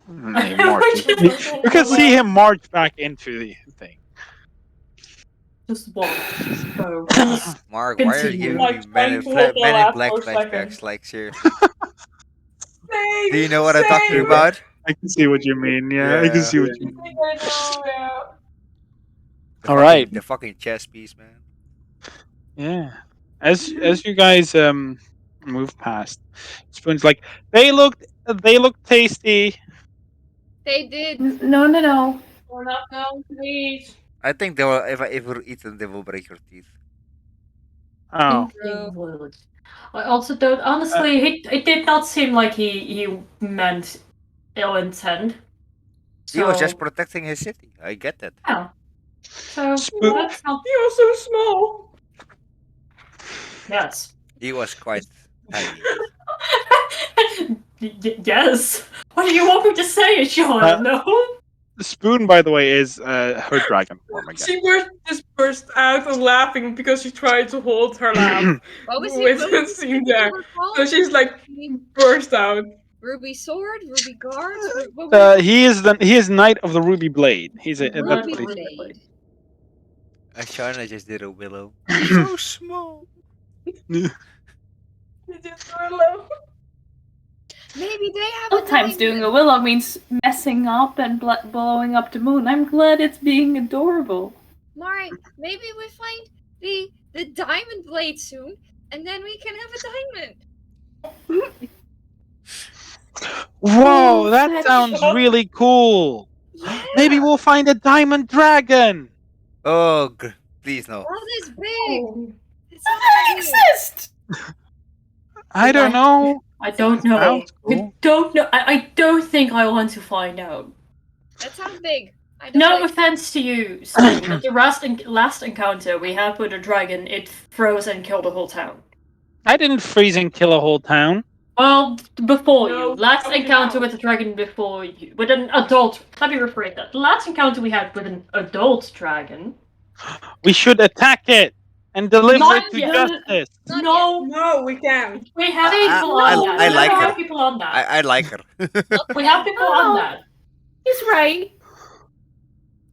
And he marches. You can see him march back into the thing. Just walk. Just go. Mark, why are you Continue. giving Like me trying to walk Men in out Black for a second. flashbacks? Like, seriously. Same, Do you know what I'm talking same. about? I can see what you mean. Yeah, I can see what you I mean. think I know, yeah. All right. The fucking chess piece, man. Yeah. As you guys move past, Spoon's like, they look tasty. They did. No. We're not going to eat. I think they will. If you eat them, they will break your teeth. Oh. True. I also don't. Honestly, it did not seem like he meant ill intent. He was So- just protecting his city. I get that. Yeah. So Spoon- that's not. He was so small. Yes. He was quite tiny. Yes. What do you want me to say, Sean? No. Spoon, by the way, is her dragon form again. She just burst out of laughing because she tried to hold her laugh What was with it? the scene there. called? So she's like burst out. Ruby sword, ruby guards. What was it? He is Knight of the Ruby Blade. He's a that's Ruby what he's- blade. Ashana just did a willow. So small. Maybe they have. a Sometimes doing a diamond. willow means messing up and blowing up the moon. I'm glad it's being adorable. Mari, maybe we find the diamond blade soon, and then we can have a diamond. Whoa, Oh, that that's sounds so- really cool. Yeah, Maybe we'll find a diamond dragon. Oh, please no. that is big. Oh. It's Does not that big. exist? I don't know. I don't know. Sounds I cool. don't know. I don't think I want to find out. That sounds big. I don't No like offense to you, Spoon, but the last encounter we had with a dragon, it froze and killed the whole town. I didn't freeze and kill a whole town. Well, before No, you. Last probably encounter not. with the dragon before you. With an adult. Let me rephrase that. The last encounter we had with an adult dragon. We should attack it and deliver Not it to yet. justice. Not No. No, we can't. We have I- people I- on that. I We like have her. people on that. I like her. We have people on that. He's right.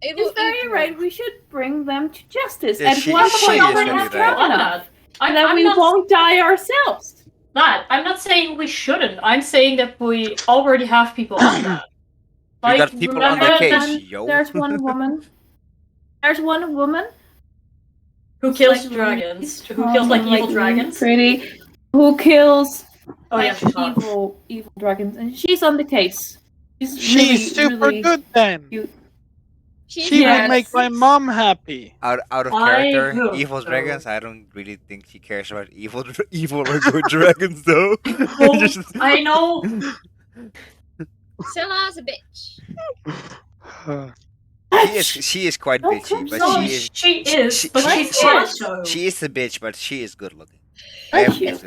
It He's will very eat right. you. We should bring them to justice. Yeah, and she- once she we is already really have right. strong on enough, that. and then I'm we not won't die ourselves. that. I'm not saying we shouldn't. I'm saying that we already have people on that. You got people on the remember case, when- yo. There's one woman. There's one woman Who kills like, dragons? really Who kills like strong, evil dragons? Pretty. Who kills Oh yeah, like, she's hot. evil dragons, and she's on the case. She's really, super really good then. cute. She Yes. would make my mom happy. Out of I character, hope evil so. dragons. I don't really think she cares about evil or good dragons, though. Well, Just- I know. Sella's a bitch. she is quite Don't bitchy, but No, she is she is, but she- she's she- also. she is a bitch, but she is good looking. Bless you.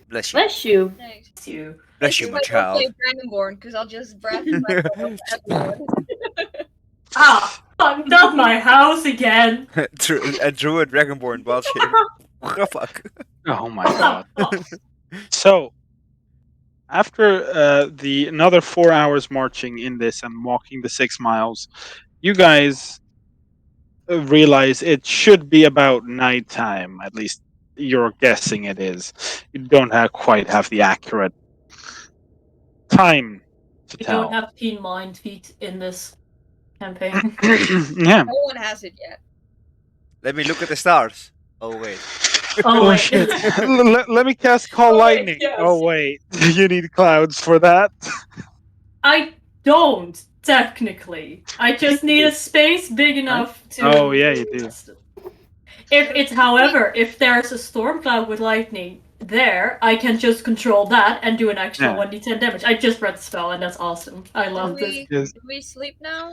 Bless you. Bless you. Thanks. you. Bless This you, is my why I child. play Dragonborn, because I'll just breath myself everyone. Ah, fuck, not my house again. A druid dragonborn bullshit. What the fuck? Oh my god. So, after another 4 hours marching in this and walking the 6 miles, you guys realize it should be about nighttime. At least you're guessing it is. You don't quite have the accurate time to We tell. don't have keen mind feet in this campaign. Yeah. No one has it yet. Let me look at the stars. Oh wait. Oh, Oh wait. shit. Let me cast Call Oh, wait, Lightning. yes. Oh wait. You need clouds for that. I don't, technically. I just need a space big enough to... Oh yeah, you do. However, if there's a storm cloud with lightning there, I can just control that and do an extra Yeah. 1d10 damage. I just read the spell and that's awesome. I love this. Yes. Do we sleep now?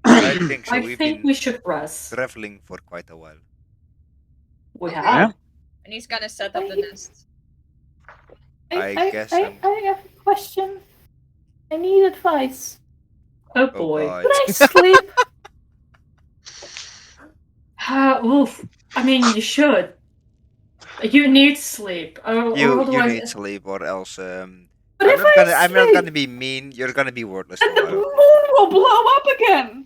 I think so. I We've think been we should rest. traveling for quite a while. We Okay. have. Yeah. And he's gonna set up the nest. I guess I I'm- have a question. I need advice. Oh Oh boy. god. Could I sleep? Oof. I mean, you should. You need sleep. You otherwise... need sleep, or else But I'm if not I gonna I'm not sleep, gonna be mean. You're gonna be wordless for and a the while. moon will blow up again.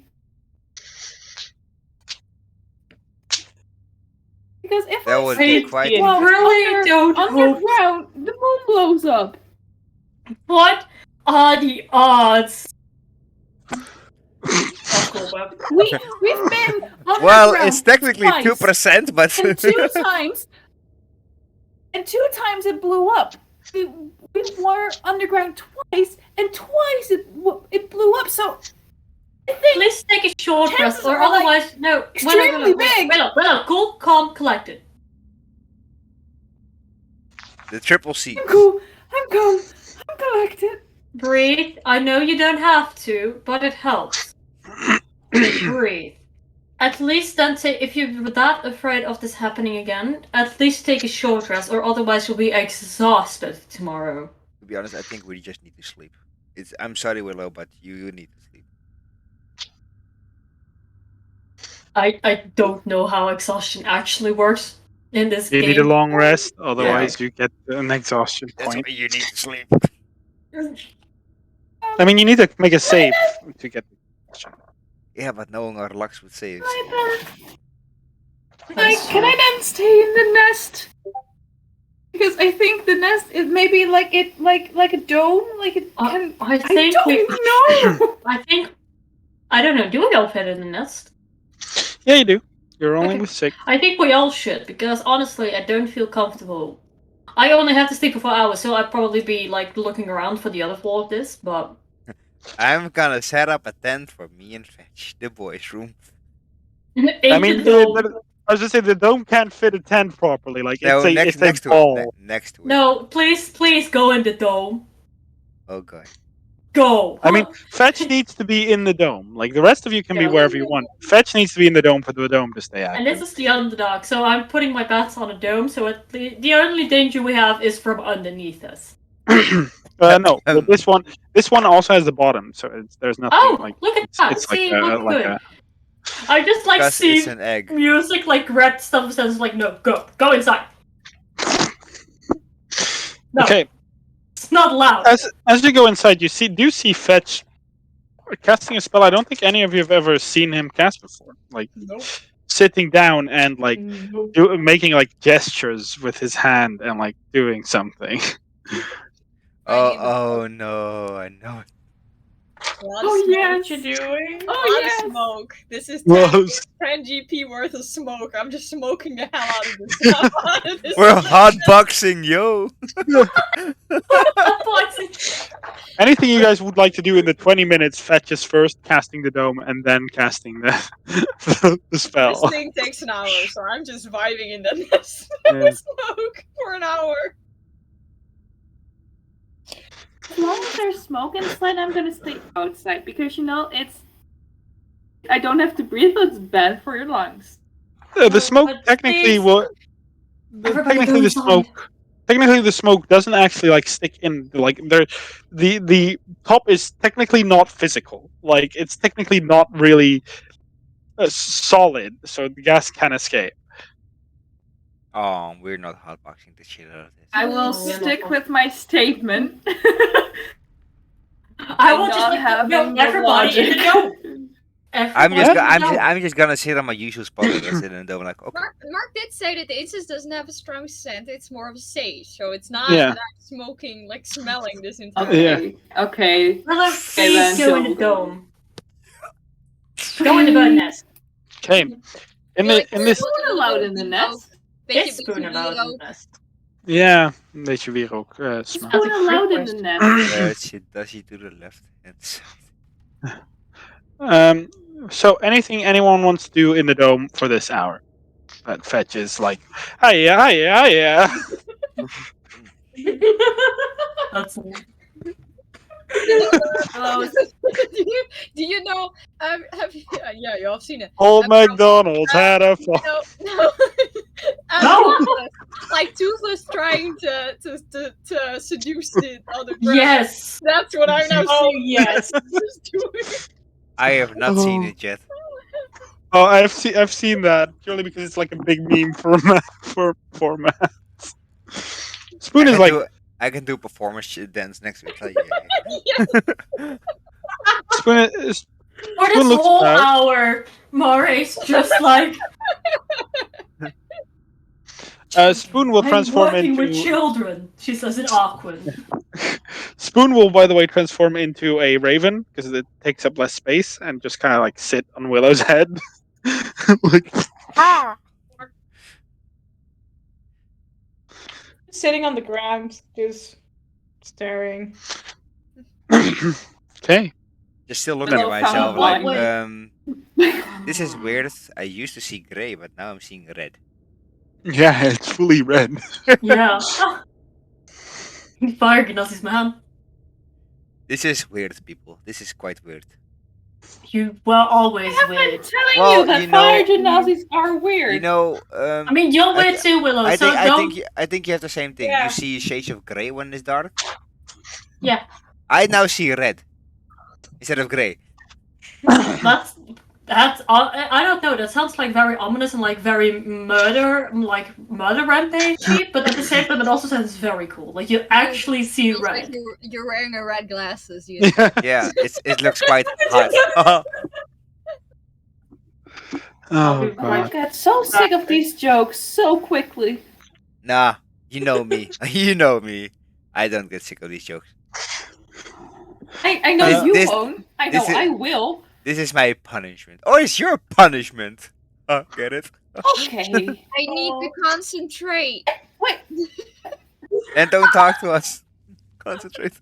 Because if That I would sleep be quite I while really don't hope... underground, the moon blows up. What are the odds? Oh, cool, Web. We've been underground Well, it's technically twice, 2%, but and two times it blew up. We were underground twice, and twice it blew up. So I think Please take a short rest, Chances or are, like, otherwise, no. extremely big. Well, cool, calm, collected. the triple C. I'm cool. I'm calm. I'm collected. Breathe. I know you don't have to, but it helps. Breathe. At least then, if you're that afraid of this happening again, at least take a short rest, or otherwise you'll be exhausted tomorrow. To be honest, I think we just need to sleep. I'm sorry, Willow, but you need to sleep. I don't know how exhaustion actually works in this You game. need a long rest, otherwise you get an exhaustion That's point. why you need to sleep. I mean, you need to make a save to get the exhaustion. Yeah, but knowing our lucks with saves. Can I then stay in the nest? Because I think the nest is maybe like a dome, like it can. I think I don't know. I don't know. Do we all fit in the nest? Yeah, you do. You're only Okay. with 6. I think we all should, because honestly, I don't feel comfortable. I only have to sleep for 4 hours, so I'd probably be like looking around for the other floor of this, but I'm gonna set up a tent for me and Fetch, the boys' room. I mean, I was just saying the dome can't fit a tent properly. Like No, it's next a to it. ball. Next to it. no, please go in the dome. Oh god. Go. I mean, Fetch needs to be in the dome. Like the rest of you can be Yeah. wherever you want. Fetch needs to be in the dome for the dome to stay And this active. is the underdog, so I'm putting my bets on a dome. So the only danger we have is from underneath us. No, but this one also has the bottom, so there's nothing Oh, like look at that! it's like See, look like good. a. I just like Because it's see an egg. music like red stuff says like no, go inside. No, Okay, it's not loud. as you go inside, you see Fetch casting a spell. I don't think any of you have ever seen him cast before. Like Nope. sitting down and like Nope. making like gestures with his hand and like doing something. Oh no, I know it. A lot of Oh smoke. yes. What you doing? A Oh lot yes. of smoke. This is Whoa. 10 GP worth of smoke. I'm just smoking the hell out of this. out of this We're hotboxing, yo. Anything you guys would like to do in the 20 minutes, Fetch is first casting the dome and then casting the This spell. thing takes an hour, so I'm just vibing in the Yeah. smoke for an hour. As long as there's smoke inside, I'm gonna stay outside because it's. I don't have to breathe, but it's bad for your lungs. The smoke but technically please, will. everybody Technically, go the inside. smoke. Technically, the smoke doesn't actually like stick in. Like the top is technically not physical. Like it's technically not really solid, so the gas can escape. Oh, we're not hotboxing the shit out of this. I will Oh, yeah, stick no. with my statement. I will not just like having no, the everybody in the logic. dome. I'm Everybody in the dome. just gonna sit on my usual spot and just sit in the dome like okay. Mark did say that the incense doesn't have a strong scent, it's more of a sage, so it's not Yeah. that I'm smoking, like smelling this entire Okay. Okay. Brother, please then go in the so- dome. Go in the bird nest. Okay. In Like, this. Spoon allowed in the nest? Is spoon allowed in the nest? Yeah, beetje weer ook smell. Spoon a allowed great in the nest. Does she do the left hand side? So anything anyone wants to do in the dome for this hour? That Fetch is like, hiya, hiya, hiya. That's Hello. do you know? Have you, yeah, you all seen it. Old MacDonald's had a farm. No. No. Like Toothless trying to seduce the other dragon. yes. That's what I'm now Oh seeing. yes. Just doing. I have not seen Oh. it yet. Oh, I've seen that purely because it's like a big meme for formats. Spoon is like I can do performance dance next week. Like, yeah. Spoon is. For Spoon this looks whole bad. hour, Mare's just like Spoon will I'm transform working with into. children. She says it awkward. Spoon will, by the way, transform into a raven because it takes up less space and just kind of like sit on Willow's head. Like, Sitting on the ground, just staring. okay. Just still looking at Hello, myself found like, this is weird. I used to see gray, but now I'm seeing red. Yeah, it's fully red. Ja. Firegenas man. This is weird, people. This is quite weird. You were always I've been weird. telling Well, you that you know- fire gymnasiums are weird. You know, I mean, you're weird too, Willow. I so think don't. I think you have the same thing. Yeah. You see shades of gray when it's dark. Yeah. I now see red instead of gray. That's. I don't know. That sounds like very ominous and like very murder rampagey. But at the same time, it also sounds very cool. Like you actually see Feels like red. you're wearing a red glasses. You Yeah, it looks quite hot. Oh I god. got so sick of these jokes so quickly. Nah, you know me. You know me. I don't get sick of these jokes. I know This- you this- won't. I know this is- I will. This is my punishment. Or it's your punishment. Get it? Okay. I need to concentrate. Wait. And don't talk to us. Concentrate.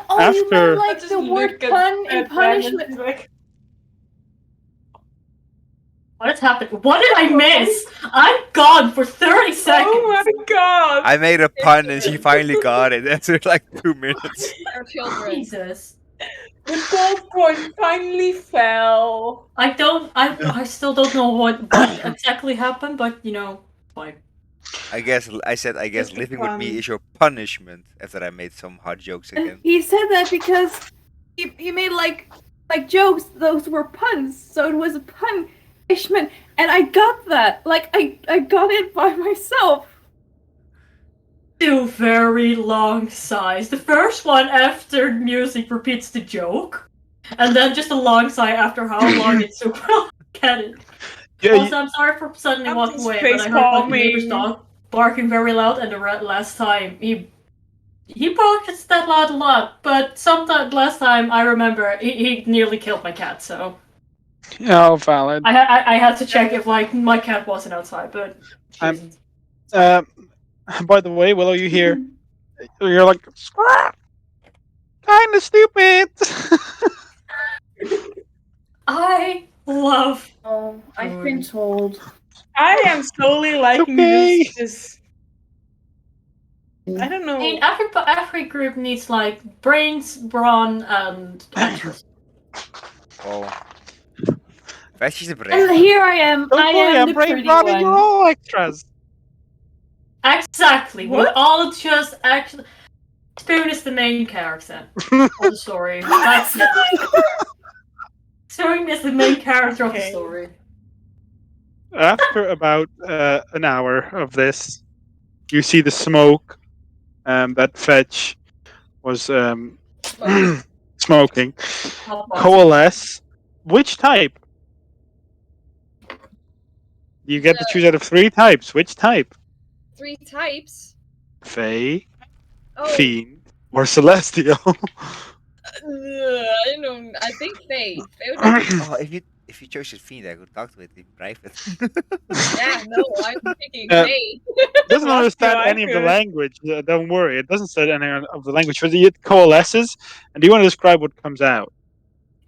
Oh, you After- meant like the word pun and punishment. What has happened? What did I miss? I'm gone for 30 seconds. Oh my god! I made a pun and she finally got it after like 2 minutes. Our children. Jesus. The gold coin finally fell. I still don't know what exactly happened, but fine. I guess Just a living with me pun. is your punishment after I made some hot jokes And again. he said that because he made like jokes. Those were puns, so it was a punishment, and I got that. Like I got it by myself. 2 very long sighs. The first one after music repeats the joke, and then just a long sigh after how long it took to get it. Yeah, Also, I'm sorry for suddenly walking away, but I heard my neighbor's dog barking very loud, and the last time he barks that loud a lot, but sometime last time I remember he nearly killed my cat, so oh, valid. I had to check if like my cat wasn't outside, but I'm- Jesus. By the way, Willow, you hear? You're like, kind of stupid. I love. Oh, I've been told. I am slowly liking okay. this. I don't know. I mean, every group needs like brains, brawn, and extras. Oh. Fetch is a And brain. here I am. Don't I worry, am I'm the brain pretty rotting. You're one. all extras. Exactly. We're What? all just actually. Spoon is the main character of the story. That's it. Spoon is the main character of the Okay. story. After about an hour of this, you see the smoke that Fetch was smoking coalesce. Which type? You get to choose out of 3 types. Which type? 3 types. Fae, Oh, Fiend, or Celestial? I don't. I think Faye. Faye would be- Oh, if you chose your fiend, I could talk to it in private. yeah, no, I'm picking Uh, Faye. doesn't What understand do I any of the could? language. Don't worry, it doesn't say any of the language. But it coalesces. And do you want to describe what comes out?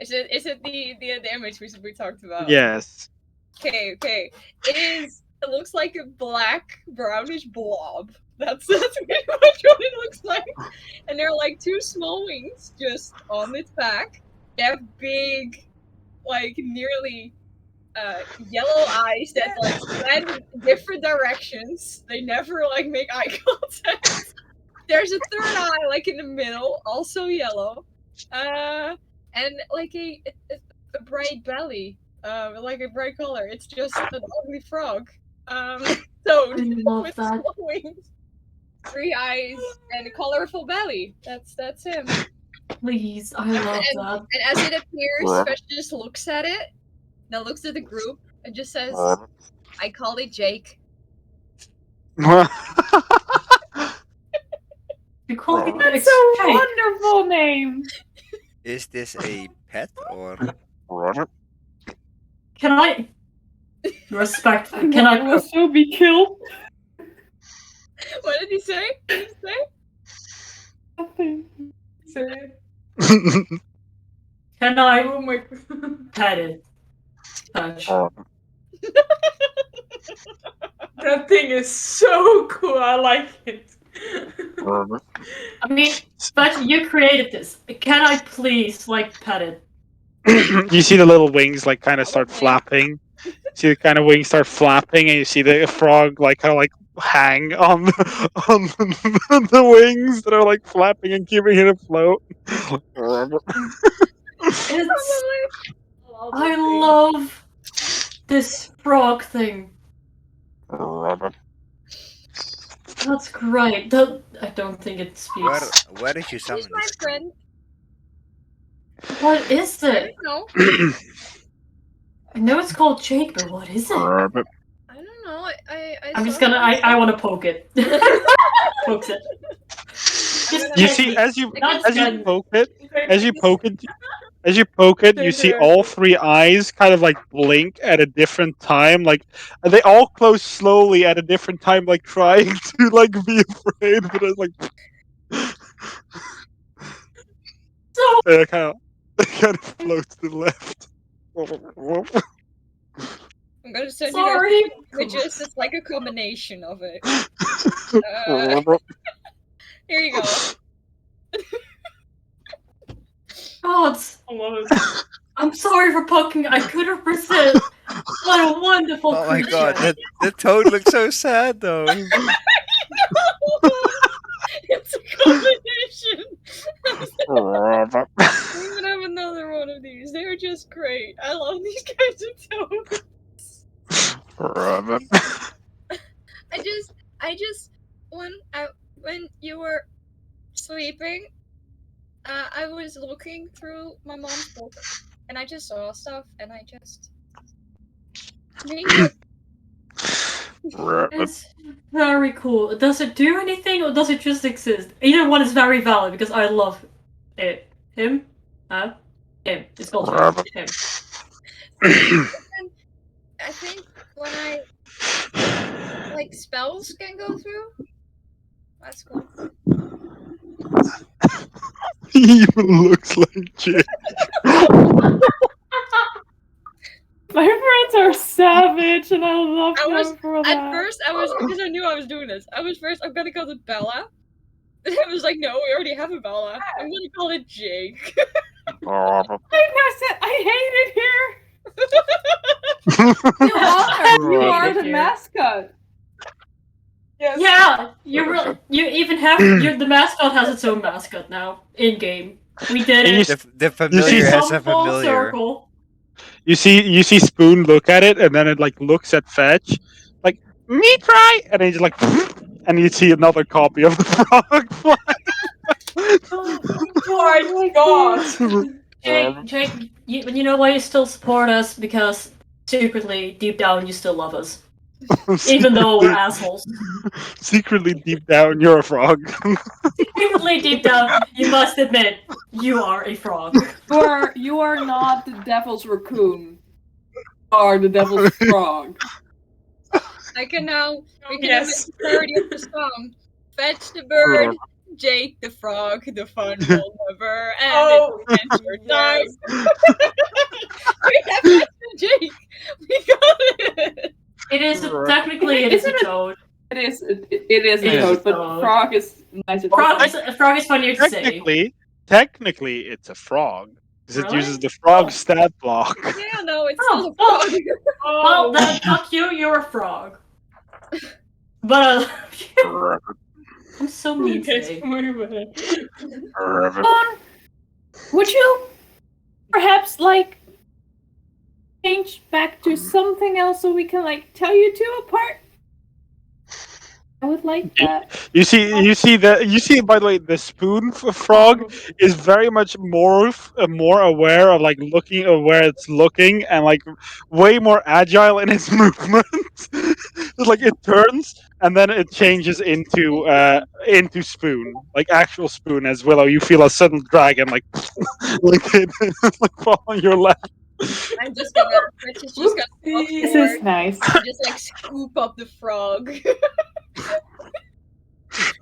Is it the image we talked about? Yes. Okay. It looks like a black brownish blob. That's pretty much what it looks like. And there are like 2 small wings just on its back. They have big, like nearly yellow eyes that like slant in different directions. They never like make eye contact. There's a third eye like in the middle, also yellow. And like a bright belly. Like a bright color. It's just an ugly frog. Toad I love with that. small wings, 3 eyes, and a colorful belly. That's him. Please, I love that. And as it appears, Fetch just looks at it, now looks at the group, and just says, I call it Jake. You call it That's a wonderful name. Is this a pet or? Can I respect? Can I I? will so be killed. What did he say? What did he say? Nothing. Say- Can I Oh my pet it? Touch. That thing is so cool. I like it. I mean, but you created this. Can I please like pet it? You see the little wings like kind of start flapping. See the kind of wings start flapping, and you see the frog like kind of like hang on on the wings that are like flapping and keeping it afloat. It's, I love this frog thing. That's great. I don't think it speaks. Where did you He's summon my this? friend. What is I it? don't know. I know it's called Jake, but what is it? I don't know. I'm just saw gonna. him. I want to poke it. Pokes it. You see, as you poke it, you see all 3 eyes kind of like blink at a different time. Like they all close slowly at a different time, like trying to like be afraid, but it's like So it kind of floats to the left. I'm gonna send Sorry. you guys images. It's like a combination of it. Here you go. God, I love it. I'm sorry for poking. I couldn't resist. What a wonderful Oh my god, creature. the toad looks so sad though. It's a combination. I'm gonna have another one of these. They're just great. I love these kinds of toads. I just when you were sleeping, I was looking through my mom's book, and I just saw stuff, and I just named it. It's very cool. Does it do anything or does it just exist? Either one is very valid because I love it. Him? Huh? Him. It's called him. I think when I like spells can go through. That's cool. He even looks like Jake. My friends are savage, and I love them for that. At first, I was because I knew I was doing this. I'm gonna call it Bella. And I was like, no, we already have a Bella. I'm gonna call it Jake. I hate it here. You are the mascot. Yes. Yeah, you even have the mascot has its own mascot now in game. We did And it. The familiar has a Come full familiar. circle. You see Spoon look at it, and then it like looks at Fetch, like me try, and then he's like, and you see another copy of the frog fly. Oh my god. Jake, you know why you still support us? Because secretly, deep down, you still love us. Even though we're assholes. Secretly, deep down, you're a frog. Secretly, deep down, you must admit, you are a frog. You are not the devil's raccoon. You are the devil's frog. I can now we can Yes. make a parody of the song. Fetch the bird, Jake the frog, the fun will never end. Oh, It's adventure time. yes. We have Fetch and Jake. We got it. It is technically it is a Isn't it- toad. It is a It is toad, a but toad. frog is nicer. Frog is funnier to say. Technically, it's a frog because it Really? uses the frog stat block. Yeah, no, it's Oh, still a frog. Well, then fuck you. You're a frog. But I'm so mean today. Would you perhaps change back to something else so we can tell you two apart? I would like that. You see. By the way, the Spoon frog is very much more aware of looking at where it's looking, and way more agile in its movements. It turns and then it changes into Spoon, actual Spoon. As Willow, you feel a sudden dragon fall on your lap. I'm just gonna Fetch is just gonna walk This forward is nice. and just scoop up the frog.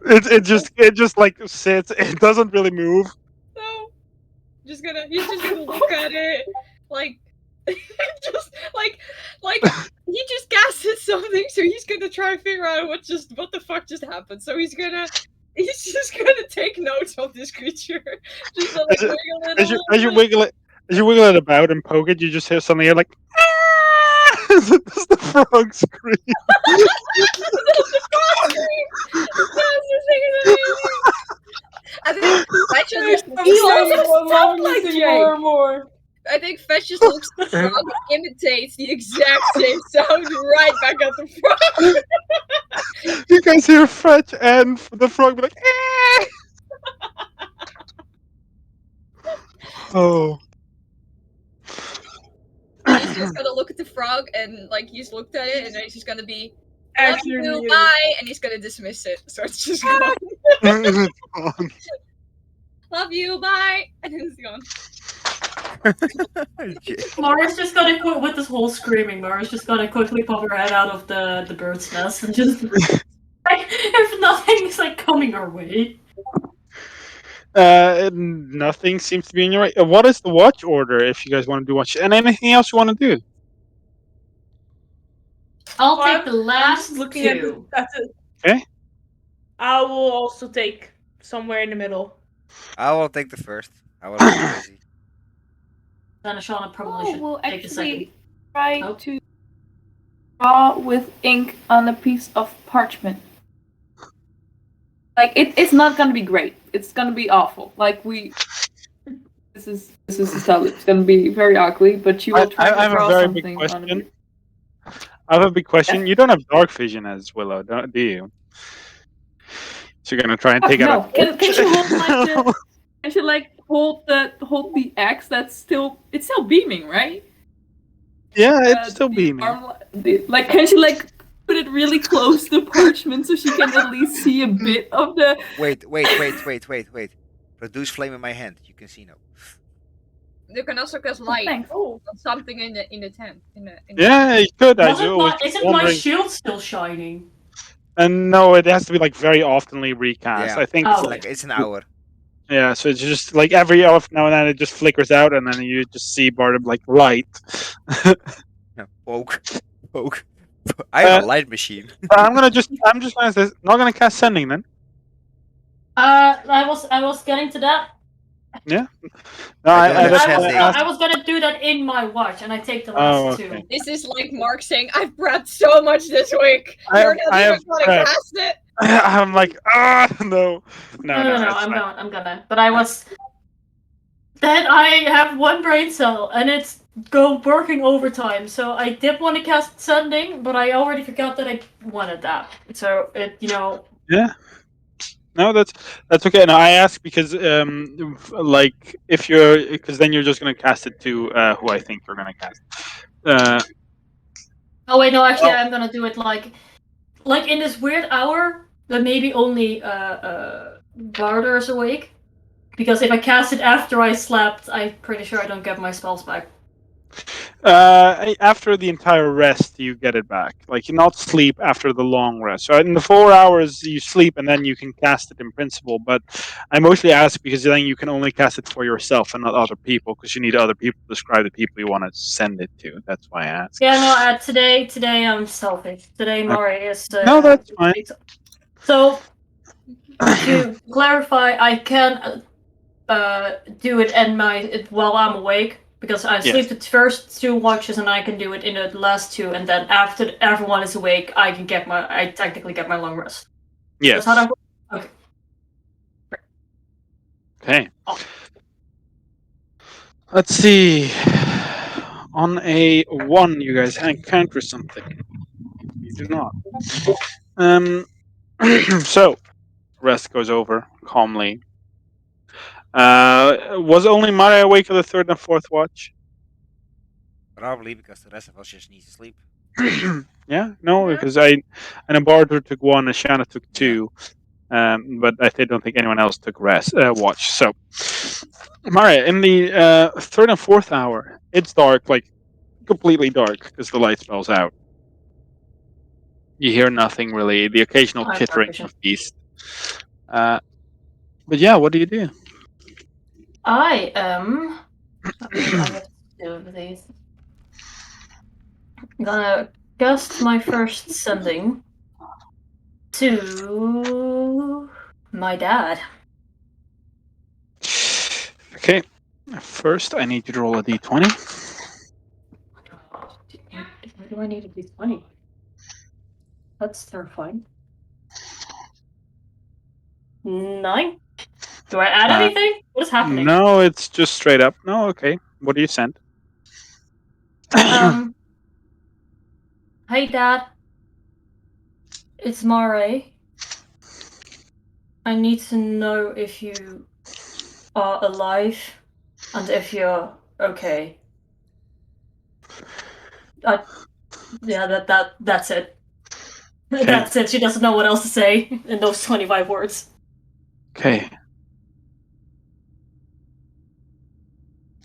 It just sits. It doesn't really move. No. He's just gonna look at it just he just gasted something, so he's gonna try and figure out what the fuck just happened. So he's just gonna take notes of this creature. Just to, wiggle it a little As you bit. wiggle it about and poke it, you just hear something. You're like, ah! That's the frog scream. I think Fetch more and more. I think Fetch just looks at the frog and imitates the exact same sound right back at the frog. You guys hear Fetch and the frog be like, ah! Oh. He's just gonna look at the frog and he's looked at it and then he's just gonna be love Actually, you, bye, and he's gonna dismiss it. So it's just gone. Love you, bye, and then it's gone. Mara's just gonna quit with this whole screaming. Mara's just gonna quickly pop her head out of the bird's nest and just if nothing's coming our way. Nothing seems to be in your way. What is the watch order if you guys want to do watch? And anything else you want to do? I'll Well, take the I'm last just looking at two. the. Okay. I will also take somewhere in the middle. I will take the first. I will make it easy. Then Shauna probably Oh, should we'll take the second. actually try Oh. to draw with ink on a piece of parchment. Like it's not gonna be great. It's gonna be awful. Like this is established. It's gonna be very ugly, but you will try I to have a draw very big something on a question. piece. I have a big question. Yes? You don't have dark vision as Willow, do you? So you're gonna try and Fuck, take out no. a Can torch? you hold like the can you like hold the axe that's still beaming, right? Yeah, it's still The beaming. like can she like put it really close to parchment so she can at least see a bit of the Wait. Produce flame in my hand. You can see now. You can also cast light thanks. Oh, on something in the tent. Yeah, you could. I was just Isn't my wondering. shield still shining? And no, it has to be like very oftenly recast. Yeah. I think. Oh. It's an hour. Yeah, so it's just like every now and then it just flickers out, and then you just see part of like light. Yeah. Poke. I have a light machine. I'm just not gonna cast sending then. I was getting to that. No, I don't have that's sending. why I asked. I was gonna do that in my watch, and I take the last Oh, two. okay. This is like Mark saying, "I've bred so much this week. I You're have- not I even have gonna bred. cast it." I'm like, no. No, that's fine. I'm gonna. But I was. Then I have one brain cell, and it's working overtime. So I did want to cast sending, but I already forgot that I wanted that. So Yeah. No, that's okay. No, I ask because like if you're because then you're just gonna cast it to who I think you're gonna cast. Oh wait, no. Actually, Well- I'm gonna do it like in this weird hour that maybe only Barter is awake. Because if I cast it after I slept, I'm pretty sure I don't get my spells back. After the entire rest, you get it back. Like you not sleep after the long rest. So in the 4 hours you sleep, and then you can cast it in principle. But I mostly ask because then you can only cast it for yourself and not other people, because you need other people to describe the people you want to send it to. That's why I ask. Yeah, no. Today I'm selfish. Today Mare is. No, that's fine. So to clarify, I can do it while I'm awake, because I sleep the first two watches and I can do it in the last two, and then after everyone is awake, I technically get my long rest. Yes. That's how that works? Okay. Okay. Let's see. On a 1, you guys encounter something. You do not. So, rest goes over calmly. Was only Mare awake for the 3rd and 4th watch? Probably because the rest of us just need to sleep. Yeah, no, because I know Barter took 1, and Shanna took 2, but I don't think anyone else took watch. So, Mare, in the 3rd and 4th hour, it's dark, like completely dark, because the light spells out. You hear nothing really. The occasional I have chittering dark vision. of beasts. But yeah, what do you do? I am. I have to do these. I'm gonna cast my first sending to my dad. Okay, first I need you to roll a d20. Why do I need a d20? That's terrifying. 9? Do I add anything? What is happening? No, it's just straight up. No, okay. What do you send? Hey Dad. It's Mare. I need to know if you are alive and if you're okay. Yeah, that's it. Okay. That's it. She doesn't know what else to say in those 25 words. Okay.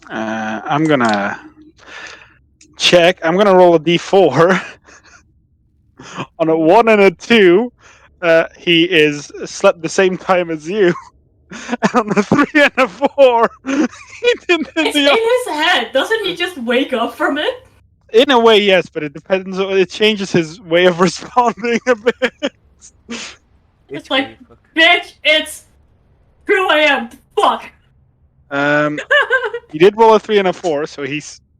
I'm gonna check. I'm gonna roll a d4. On a 1 and a 2, he is slept the same time as you. And on a 3 and a 4, he didn't. It's in his head. Doesn't he just wake up from it? In a way, yes, but it depends. It changes his way of responding a bit. It's like, bitch, it's 2 a.m. Fuck. He did roll a 3 and a 4, so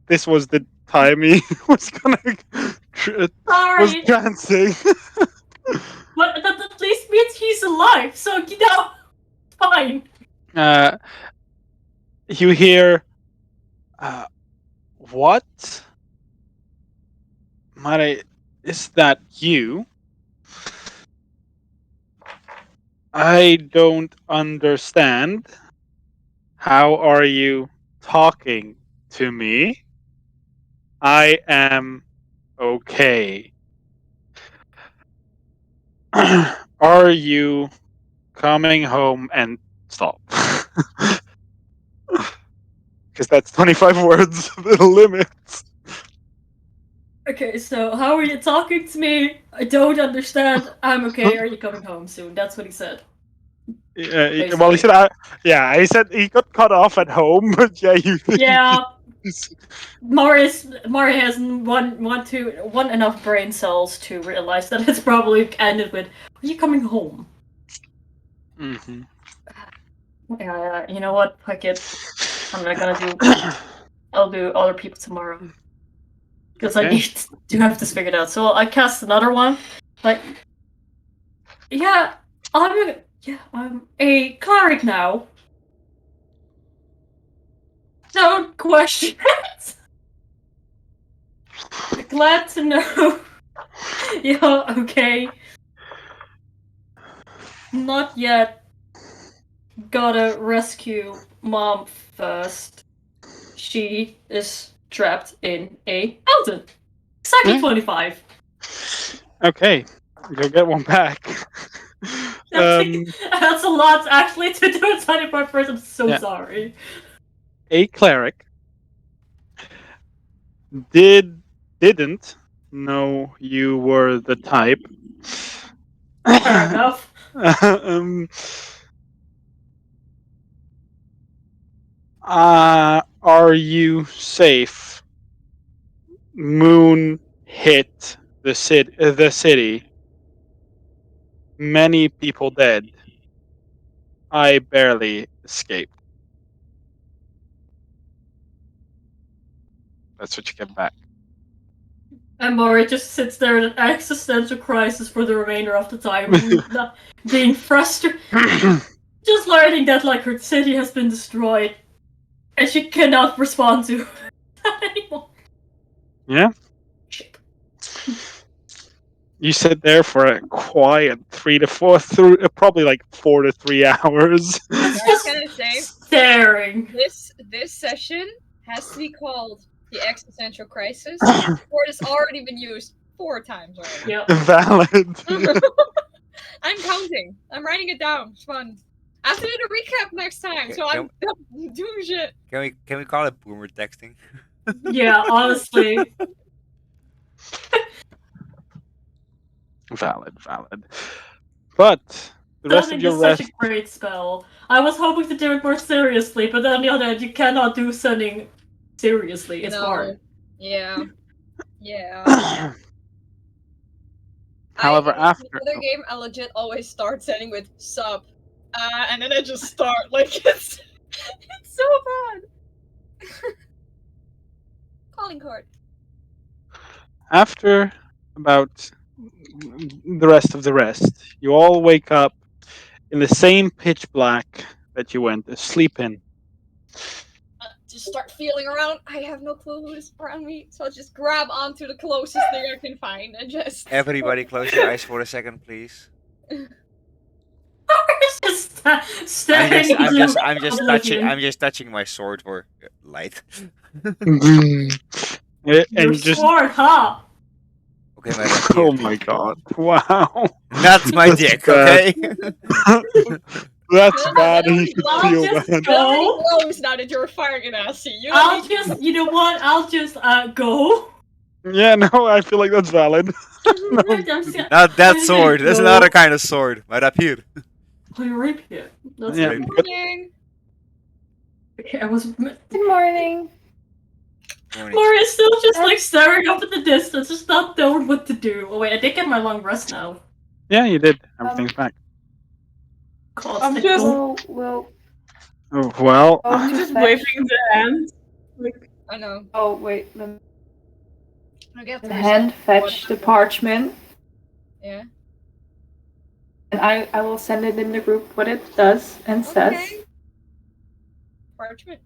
this was the time he was gonna was Sorry, dancing. but that at least means he's alive. So fine. You hear, what? Mare, is that you? I don't understand. How are you talking to me? I am okay. Are you coming home and stop? Because that's 25 words, the limit. Okay, so how are you talking to me? I don't understand. I'm okay. Are you coming home soon? That's what he said. Well, he said, he said he got cut off at home, but yeah, you think. Yeah. Mare has one enough brain cells to realize that it's probably ended with, "Are you coming home?" Mm-hmm. Yeah, you know what? Fuck it. I'm not gonna do. I'll do other people tomorrow because I need to have this figured out. So I cast another one. Like, yeah, I'm a cleric now. Don't question it. Glad to know. Yeah, okay. Not yet. Gotta rescue Mom first. She is trapped in a mountain. Exactly 25. Okay, you'll get one back. That's a lot, actually, to do a 25 first. I'm so sorry. A cleric didn't know you were the type. Fair enough. Are you safe? Moon hit the city. Many people dead. I barely escaped. That's what you get back. And Mare just sits there in an existential crisis for the remainder of the time, being frustrated. Just learning that, like, her city has been destroyed, and she cannot respond to that anymore. Yeah? Shit. You sit there for a quiet 3 to 4, probably like 4 to 3 hours. I was gonna say, staring. This session has to be called the existential crisis. The word has already been used 4 times already. Yep. Valid. I'm counting. I'm writing it down. It's fun. I have to do the recap next time, so I'm doing shit. Can we call it boomer texting? Yeah, honestly. Valid. But the rest of Stunning your is rest. such a great spell. I was hoping to do it more seriously, but on the other hand, you cannot do stunning seriously. It's hard. Yeah. However, in after another game, I legit always start setting with sub, and then I just start like it's so bad. Calling card. After about the rest of the rest, you all wake up in the same pitch black that you went to sleep in. Just start feeling around. I have no clue who's around me, so I'll just grab onto the closest thing I can find and just. Everybody, close your eyes for a second, please. I'm just touching my sword for light. Your sword, huh? Okay, my rapier. Oh my god! Wow. Not my dick, bad. okay? That's bad. And you should feel just bad. go. Gross now that you're firing an assy. You know what? I'll just go. Yeah, no, I feel like that's valid. Not that sword. That's another kind of sword. My rapier. My rapier. That's Yeah. right. Morning. Okay, I was. Good morning. Morning. Mare is still just like staring distance, just not knowing what to do. Oh wait, I did get my long rest now. Yeah, you did. Everything's back. God, I'm stick just- ball. Well, Oh, well, I'm to just fetch. waving the hand. Like, I know. Oh wait, let me I get this. hand fetch the parchment, Yeah. and I will send it in the group what it does and says. Okay. Parchment.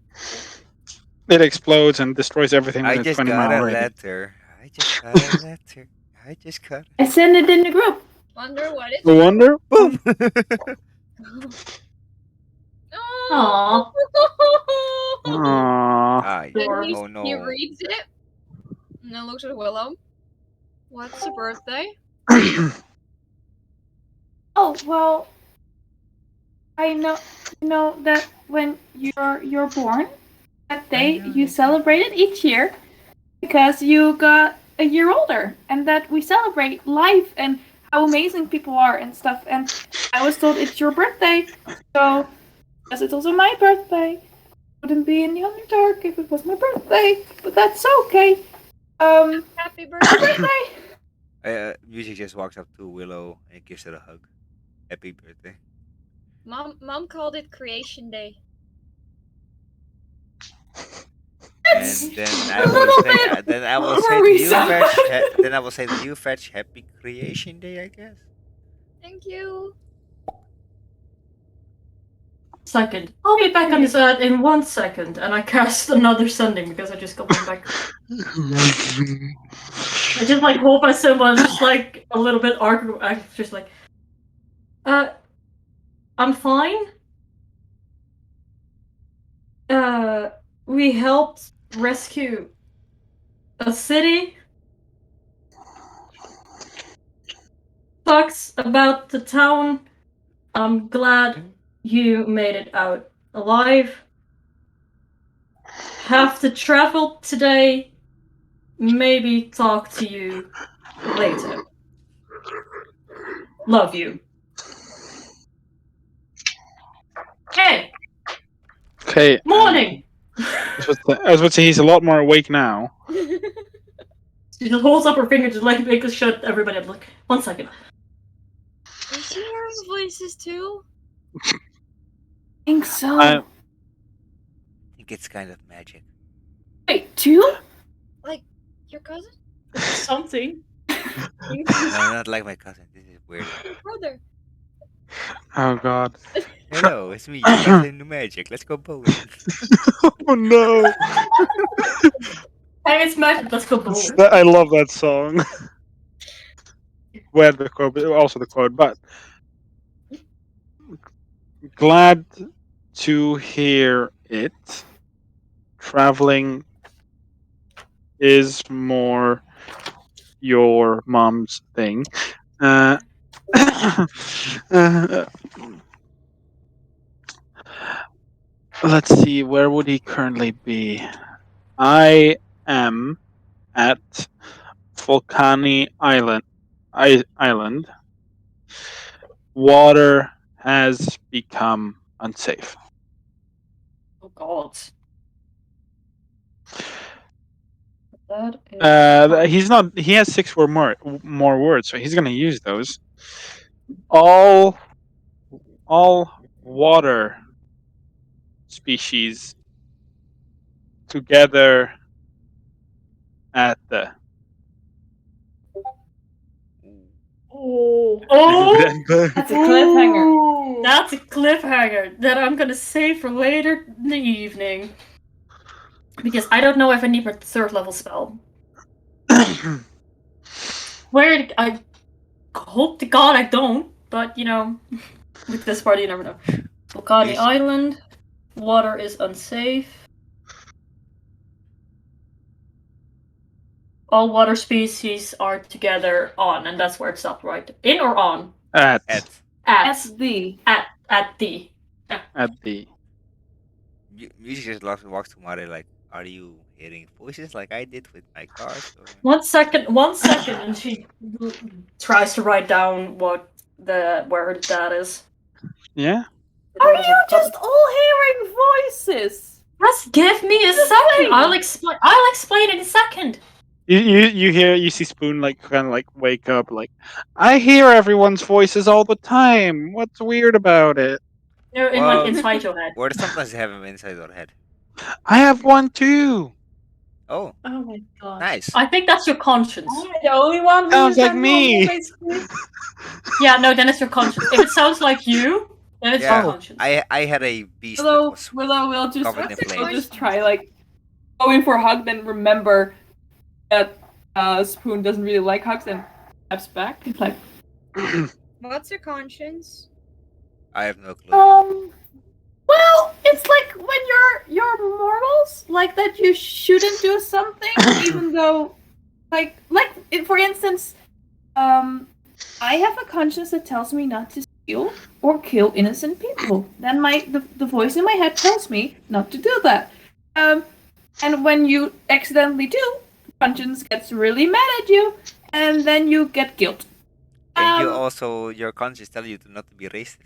it explodes and destroys everything I within just 20 got mile a radius. letter. I just got a letter. I just got. I send it in the group. Wonder what it's No wonder. Boom. Oh. Aww. Ah, And oh no. he reads it and then looks at Willow. What's the birthday? Oh well, I know that when you're born, that day you celebrate it each year because you got a year older, and that we celebrate life and how amazing people are and stuff. And I was told it's your birthday, so because it's also my birthday, I wouldn't be in the Underdark if it was my birthday, but that's okay. Happy birthday. Music just walks up to Willow and gives her a hug. Happy birthday. Mom called it Creation Day. And then I will say, then I will say to you, Fetch. Then I will say to you, Fetch, Happy Creation Day, I guess. Thank you. Second. I'll be back on this earth in 1 second, and I cast another sending because I just got one back. I just like hope I someone just like a little bit awkward. I just like, I'm fine. We helped rescue a city. Talks about the town. I'm glad you made it out alive. Have to travel today. Maybe talk to you later. Love you. Hey, Okay. morning! I was about to say he's a lot more awake now. She just holds up her finger to like make us shut everybody up. Like, 1 second. Is she hearing voices too? I think so. I- I think it's kind of magic. Wait, two? Like your cousin? something. No, not like my cousin. This is weird. Your brother. Oh god. Hello, it's me, your cousin in magic. Let's go bowling. Oh no. Hey, it's magic. Let's go bowling. I love that song. Where the quote, but also the quote, but glad to hear it. Traveling is more your mom's thing. Uh, let's see, where would he currently be? I am at Volcani Island. Island. Water has become unsafe. Oh god. He's not. He has 6 or more words, so he's gonna use those. All water species together at the. Oh. Oh, That's a cliffhanger. that's a cliffhanger that I'm gonna save for later in the evening. Because I don't know if I need my 3rd level spell. I hope to God I don't, but you know, with this party you never know. Volcani Yes. Island, water is unsafe. All water species are together on, and that's where it stopped, right? In or on? at At At the. At the. the. Music just walks to Mare like, are you hearing voices like I did with my cards? Or... 1 second, and she tries to write down where her dad is. Yeah. Are you just all hearing voices? Just give me a second. I'll explain in a second. You see Spoon like kind of like wake up like, I hear everyone's voices all the time. What's weird about it? They're in like Well, inside your head. or sometimes they have him inside their head. I have one too. Oh, Oh my god. nice. I think that's your conscience. Am I the only one who Sounds is like that normal, me. basically? Yeah, no, then it's your conscience. If it sounds like you, then it's your Yeah, conscience. I had a beast that was Willow will just covered in will flames. just try like go in for a hug, then remember that Spoon doesn't really like hugs and steps back. It's like What's your conscience? I have no clue. well, it's like when you're mortals, like that you shouldn't do something, even though, for instance, I have a conscience that tells me not to steal or kill innocent people. Then the voice in my head tells me not to do that. And when you accidentally do, conscience gets really mad at you, and then you get guilt. And you also, your conscience tell you to not to be racist.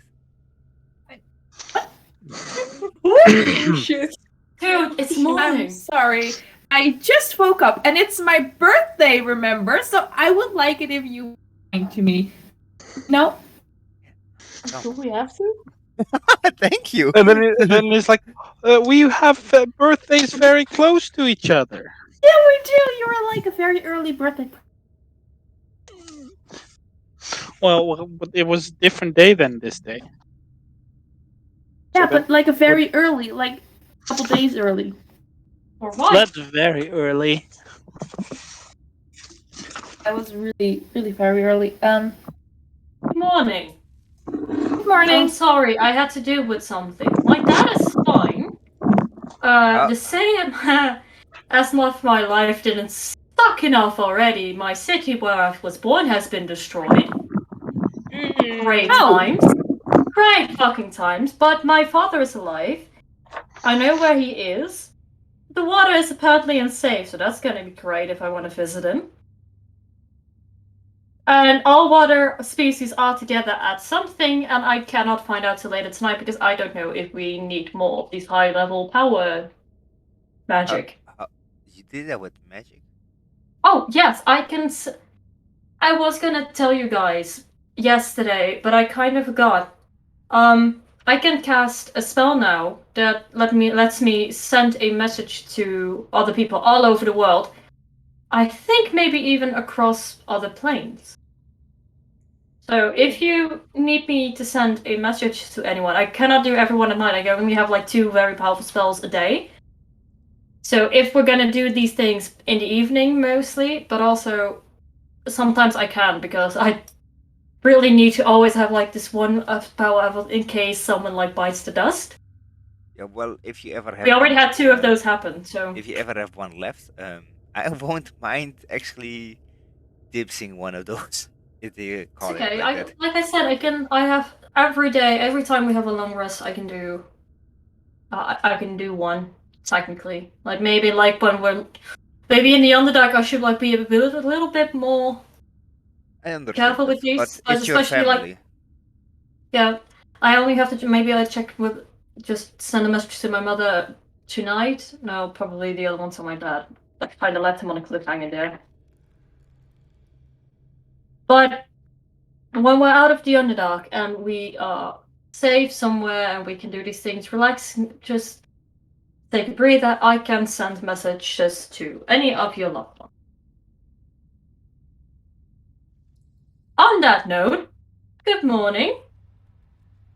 Shit. Dude, it's I'm morning. sorry. I just woke up, and it's my birthday, remember? So I would like it if you were kind to me. No? Do we have to? Thank you. And then it's like, we have birthdays very close to each other. Yeah, we do. You're like a very early birthday. Well, it was a different day than this day. Yeah, So but like a very early, like a couple days early. Or what? That's very early. That was really, really very early. Good morning. Good morning. I'm sorry, I had to deal with something. My dad is fine. The same as much my life didn't suck enough already. My city where I was born has been destroyed. Great times. Great fucking times. But my father is alive. I know where he is. The water is apparently unsafe, so that's gonna be great if I want to visit him. And all water species are together at something, and I cannot find out till later tonight because I don't know if we need more of these high-level power magic. You did that with magic. Oh, yes, I can. I was gonna tell you guys yesterday, but I kind of forgot. I can cast a spell now that lets me send a message to other people all over the world. I think maybe even across other planes. So if you need me to send a message to anyone, I cannot do everyone at night. I only have like 2 very powerful spells a day. So if we're gonna do these things in the evening mostly, but also sometimes I can because I really need to always have like this one power level in case someone like bites the dust. Yeah, well, if you ever have. We already had 2 of those happen, so. If you ever have one left, I won't mind actually dibsing one of those. If you call It's okay. it like that. Like I said, I have every day, every time we have a long rest, I can do. I can do one technically. Like maybe like when we're maybe in the Underdark, I should like be a little bit more I understand. careful with these, but it's your especially family. like. Yeah, I only have to maybe I check with just send a message to my mother tonight. No, probably the other one to my dad. I kind of left him on a cliffhanger there. But when we're out of the Underdark and we are safe somewhere and we can do these things, relax, just take a breather, I can send messages to any of your loved ones. On that note, good morning.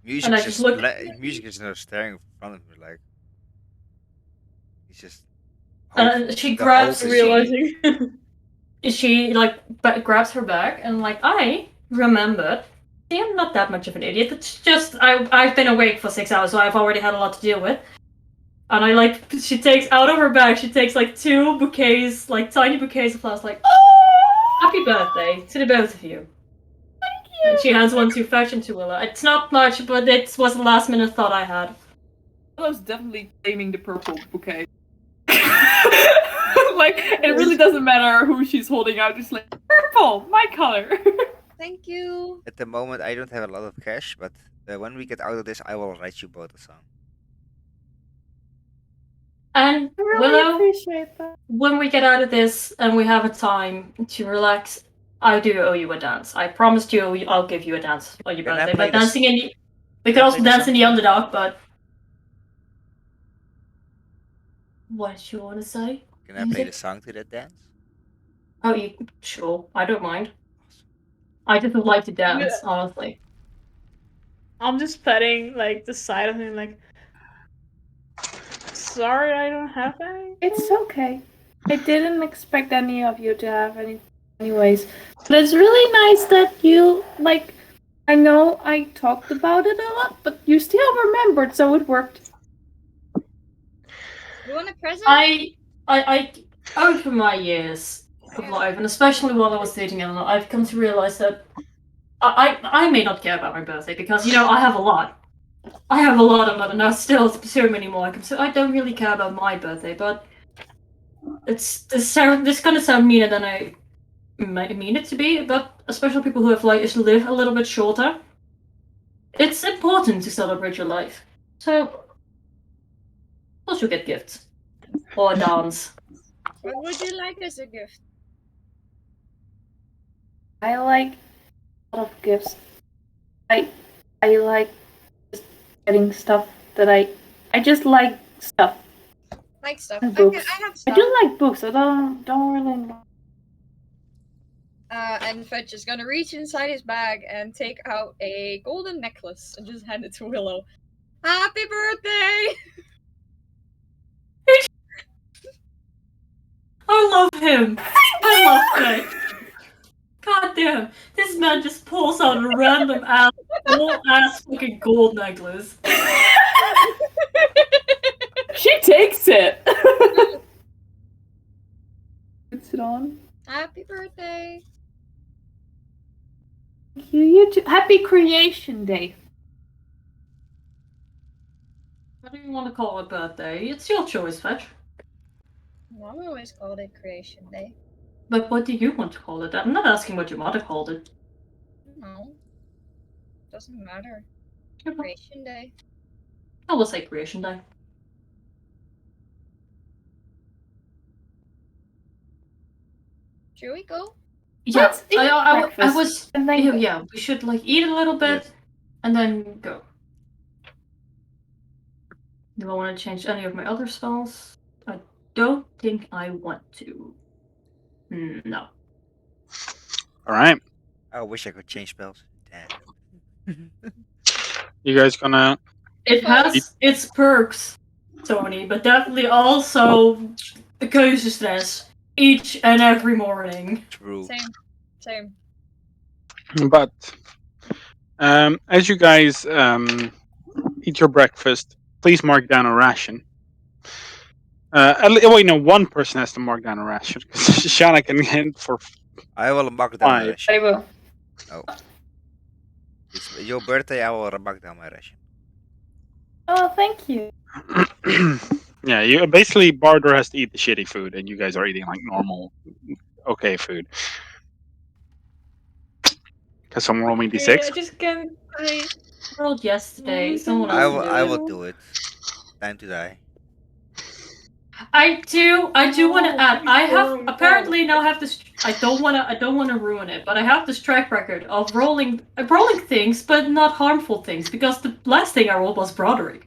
Music I is just just look- music is not staring in front of me like. He's just. She the grabs hope is- Realizing. she like grabs her bag and like I remembered. See, I'm not that much of an idiot. It's just I've been awake for 6 hours, so I've already had a lot to deal with. And I like she takes out of her bag. She takes like 2 bouquets, like tiny bouquets of flowers. Like, happy birthday to the both of you. Thank you. And she hands one to Fetch and to Willa. It's not much, but it was the last minute thought I had. Willow's definitely claiming the purple bouquet. Like, it really doesn't matter who she's holding out, just like, purple, my color. Thank you. At the moment, I don't have a lot of cash, but when we get out of this, I will write you both a song. And I really Willow, appreciate that. when we get out of this and we have a time to relax, I do owe you a dance. I promised you I'll give you a dance on your Can I birthday. play But this? dancing in the we Can could I also play the dance in the song? underdog, but what did you want to say? Can I play the song to that dance? Oh, you sure? I don't mind. I just would like to dance, honestly. I'm just petting like the side of him, like. Sorry, I don't have any. It's okay. I didn't expect any of you to have any, anyways. But it's really nice that you like. I know I talked about it a lot, but you still remembered, so it worked. You want a present? I over my years of life, and especially while I was dating Eleanor, I've come to realize that I may not care about my birthday because I have a lot. I have a lot of them, and I still so many more. So I don't really care about my birthday, but this gonna sound meaner than I might mean it to be. But especially people who have live a little bit shorter, it's important to celebrate your life. So also get gifts or a dance. What would you like as a gift? I like a lot of gifts. I like just getting stuff that I just like stuff. Like stuff. And I books. have I stuff. do like books. I don't really know. And Fetch is gonna reach inside his bag and take out a golden necklace and just hand it to Willow. Happy birthday! I love him. I love Fetch. God damn, this man just pulls out a random ass fucking gold necklace. She takes it. Puts it on. Happy birthday! You too. Happy Creation Day. What do you want to call a birthday? It's your choice, Fetch. Mom always called it Creation Day. But what do you want to call it? I'm not asking what your mother called it. No. Doesn't matter. I Creation Day. will say Creation Day. Should we go? Yeah, Let's eat I breakfast was. and then go. Yeah, we should eat a little bit Yes. and then go. Do I want to change any of my other spells? I don't think I want to. No. All right. I wish I could change spells. Damn. You guys gonna? It has its perks, Tony, but definitely also the keuzestress each and every morning. True. Same. But as you guys eat your breakfast, please mark down a ration. Wait, no, one person has to mark down a ration because Shana can hit for I will mark down my 5. ration. I will. Oh. It's your birthday, I will mark down my ration. Oh, thank you. Yeah, you basically Barter has to eat the shitty food, and you guys are eating like normal, okay food. Because I'm rolling d6. I just can't. I rolled yesterday. Someone I else will. did I it. will do it. Time to die. I do want to add. I have boring. apparently now have this. I don't want to ruin it, but I have this track record of rolling things, but not harmful things, because the last thing I rolled was Broderick.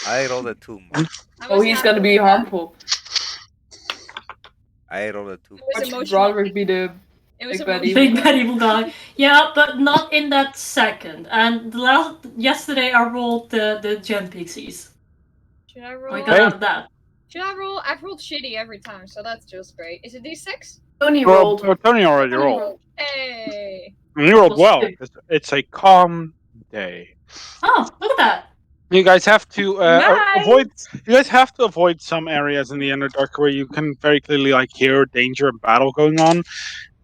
I rolled a 2. Mark. Oh, he's gonna be harmful. I rolled a 2. It was Watch emotional. Broderick be the It was big bad emotional. Big bad evil guy. Yeah, but not in that second. And yesterday I rolled the Gen Pixies. Should I roll? I got out of that. Should I roll? I've rolled shitty every time, so that's just great. Is it D6? Tony Well, rolled. Tony already rolled. Hey. And you rolled Was well. good. It's a calm day. Oh, look at that. You guys have to Nice. avoid. You guys have to avoid some areas in the Underdark where you can very clearly hear danger and battle going on.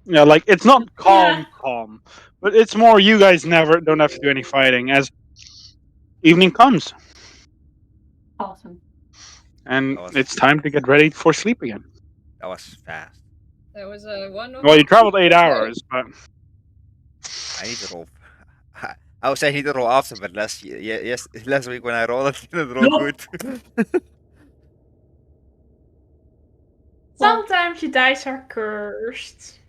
Yeah, it's not calm, but it's more you guys never don't have to do any fighting as evening comes, Awesome. and That was- it's time to get ready for sleep again. That was fast. That was a one. Well, you traveled 8 hours, but I need to roll. I would say I need to roll often, but last week when I rolled, I didn't roll No. good. Sometimes your dice are cursed.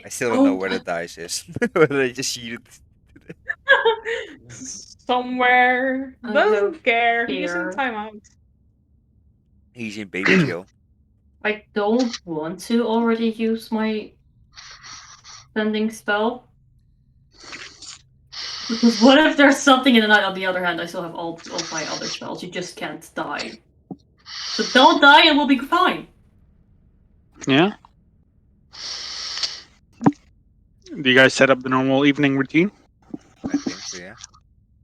I still don't know where the dice is. Whether they just yeeted. Somewhere. I Doesn't have care. He is in here. timeout. He's in baby jail. I don't want to already use my sending spell. Because what if there's something in the night? On the other hand, I still have all of my other spells. You just can't die. So don't die and we'll be fine. Yeah. Do you guys set up the normal evening routine? I think so, yeah.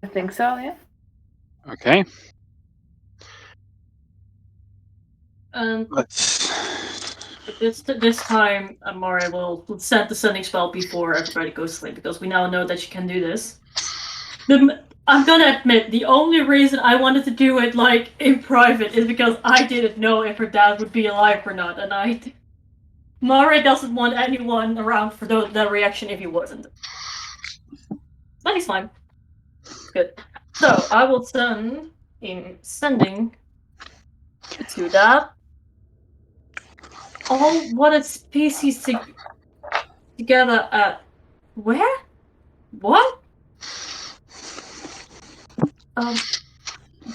I think so, yeah. Okay. And Let's. this time, Mare will send the sending spell before everybody goes to sleep because we now know that she can do this. I'm gonna admit, the only reason I wanted to do it like in private is because I didn't know if her dad would be alive or not, and Mare doesn't want anyone around for that reaction if he wasn't. But he's fine. Good. So I will send in sending to that all wanted species together at where? What?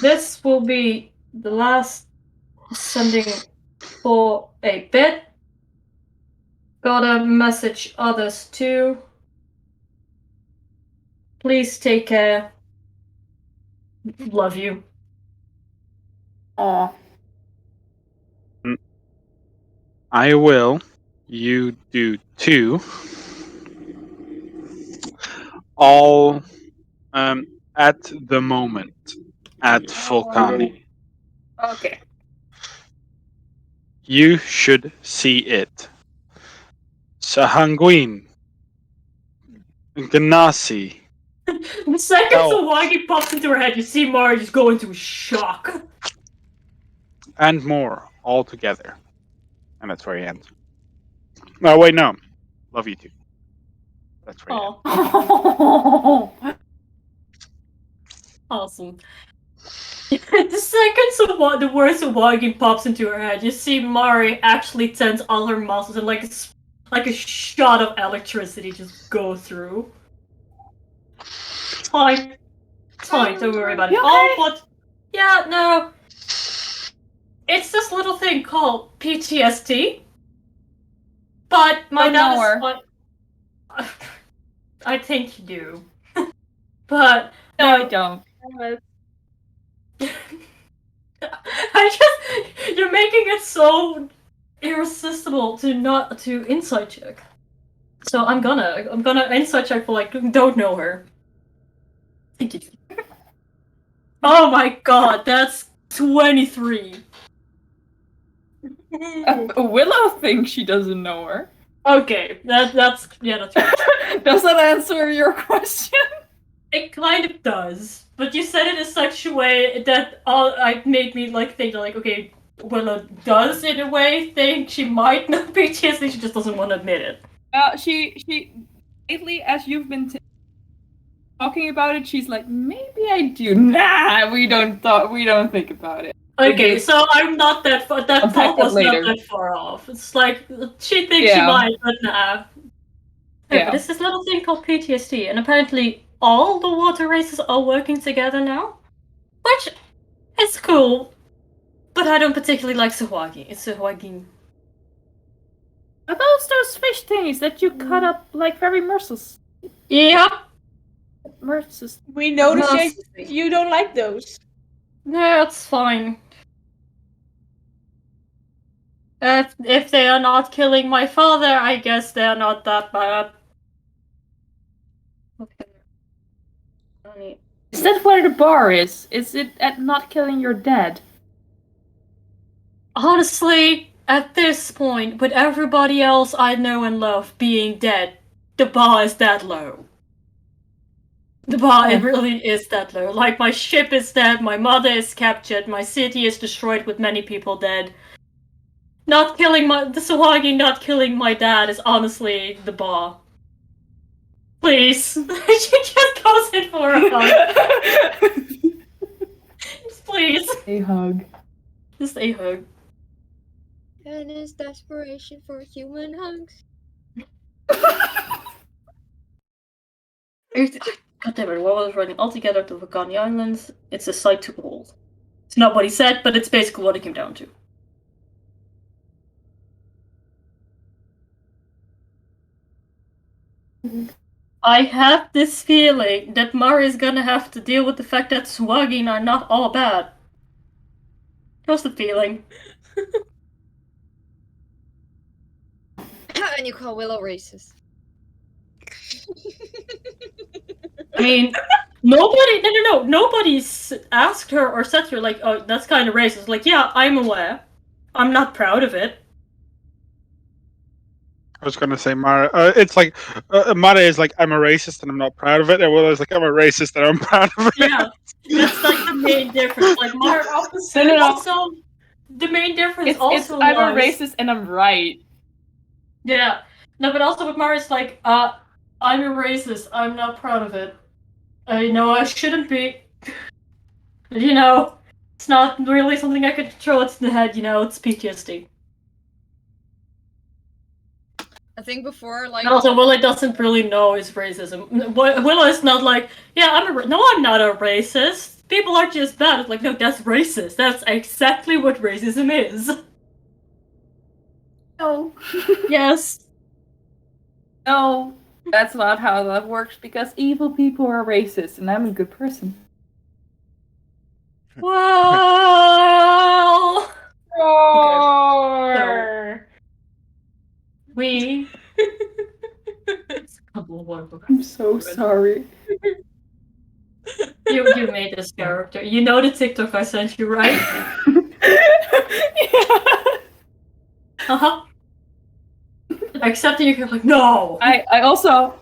This will be the last sending for a bit. Gotta message others too. Please take care. Love you. Aw. I will. You do 2. All at the moment at Volcani. Okay. You should see it. Sahanguin. Ganassi. The second Oh. Sawagi pops into her head, you see Mari just go into shock. And more all together. And that's where he ends. No, wait, no. Love you too. That's where he ends. Oh, awesome. The second the word Sawagi pops into her head, you see Mari actually tense all her muscles and like a shot of electricity just go through. It's fine. It's fine, don't worry about it. You Oh, okay? but yeah, no. It's this little thing called PTSD. But my Don't dad know is I think you do. But No, I don't. you're making it so irresistible to insight check. So I'm gonna insight check for like don't know her. Oh my god, that's 23. Willow thinks she doesn't know her. Okay, that's right. Does that answer your question? It kind of does, but you said it in such a way that it made me like think like, okay, Willow does in a way think she might know PTSD, she just doesn't want to admit it. She lately, as you've been talking about it, she's like, maybe I do. Nah, we don't think about it. Okay, so I'm not that far. That thought was not later. that far off. It's like she thinks she Yeah. might, but nah. Yeah, but it's this little thing called PTSD, and apparently all the water races are working together now, which is cool. But I don't particularly like Sawagi. It's Sawagi. Are those fish things that you cut up like very merciless? Yeah. Merciless. We noticed No. that you don't like those. No, it's fine. If they are not killing my father, I guess they are not that bad. Okay. Is that where the bar is? Is it at not killing your dad? Honestly, at this point, with everybody else I know and love being dead, the bar is that low. The bar, it really is that low. Like, my ship is dead, my mother is captured, my city is destroyed with many people dead. The Sawagi not killing my dad is honestly the bar. Please. She just goes in for a hug. Please. A hug. Just a hug. And his desperation for human hugs. God damn it, what was running all together to Vakani Islands? It's a sight to behold. It's not what he said, but it's basically what it came down to. I have this feeling that Mare is gonna have to deal with the fact that Swagin are not all bad. Just a feeling. And you call Willow racist. I mean, nobody's asked her or said to her, like, oh, that's kind of racist. Like, yeah, I'm aware. I'm not proud of it. I was gonna say Mara. It's like Mara is like, I'm a racist and I'm not proud of it. And Willow's like, I'm a racist and I'm proud of it. Yeah, that's like the main difference. Like, Mara also, the main difference It's I'm a racist and I'm right. Yeah. No, but also with Mara, it's like, I'm a racist. I'm not proud of it. I know I shouldn't be. You know, it's not really something I could throw it in the head. You know, it's PTSD. I think before, like. And also, Willow doesn't really know it's racism. Willow is not like, yeah, I'm not a racist. People are just bad. It's like, no, that's racist. That's exactly what racism is. No. Yes. No, that's not how that works because evil people are racist and I'm a good person. Well. Roar. We. I'm so sorry. You made this character. You know the TikTok I sent you, right? Yeah. Uh-huh. Except you're like, no! I also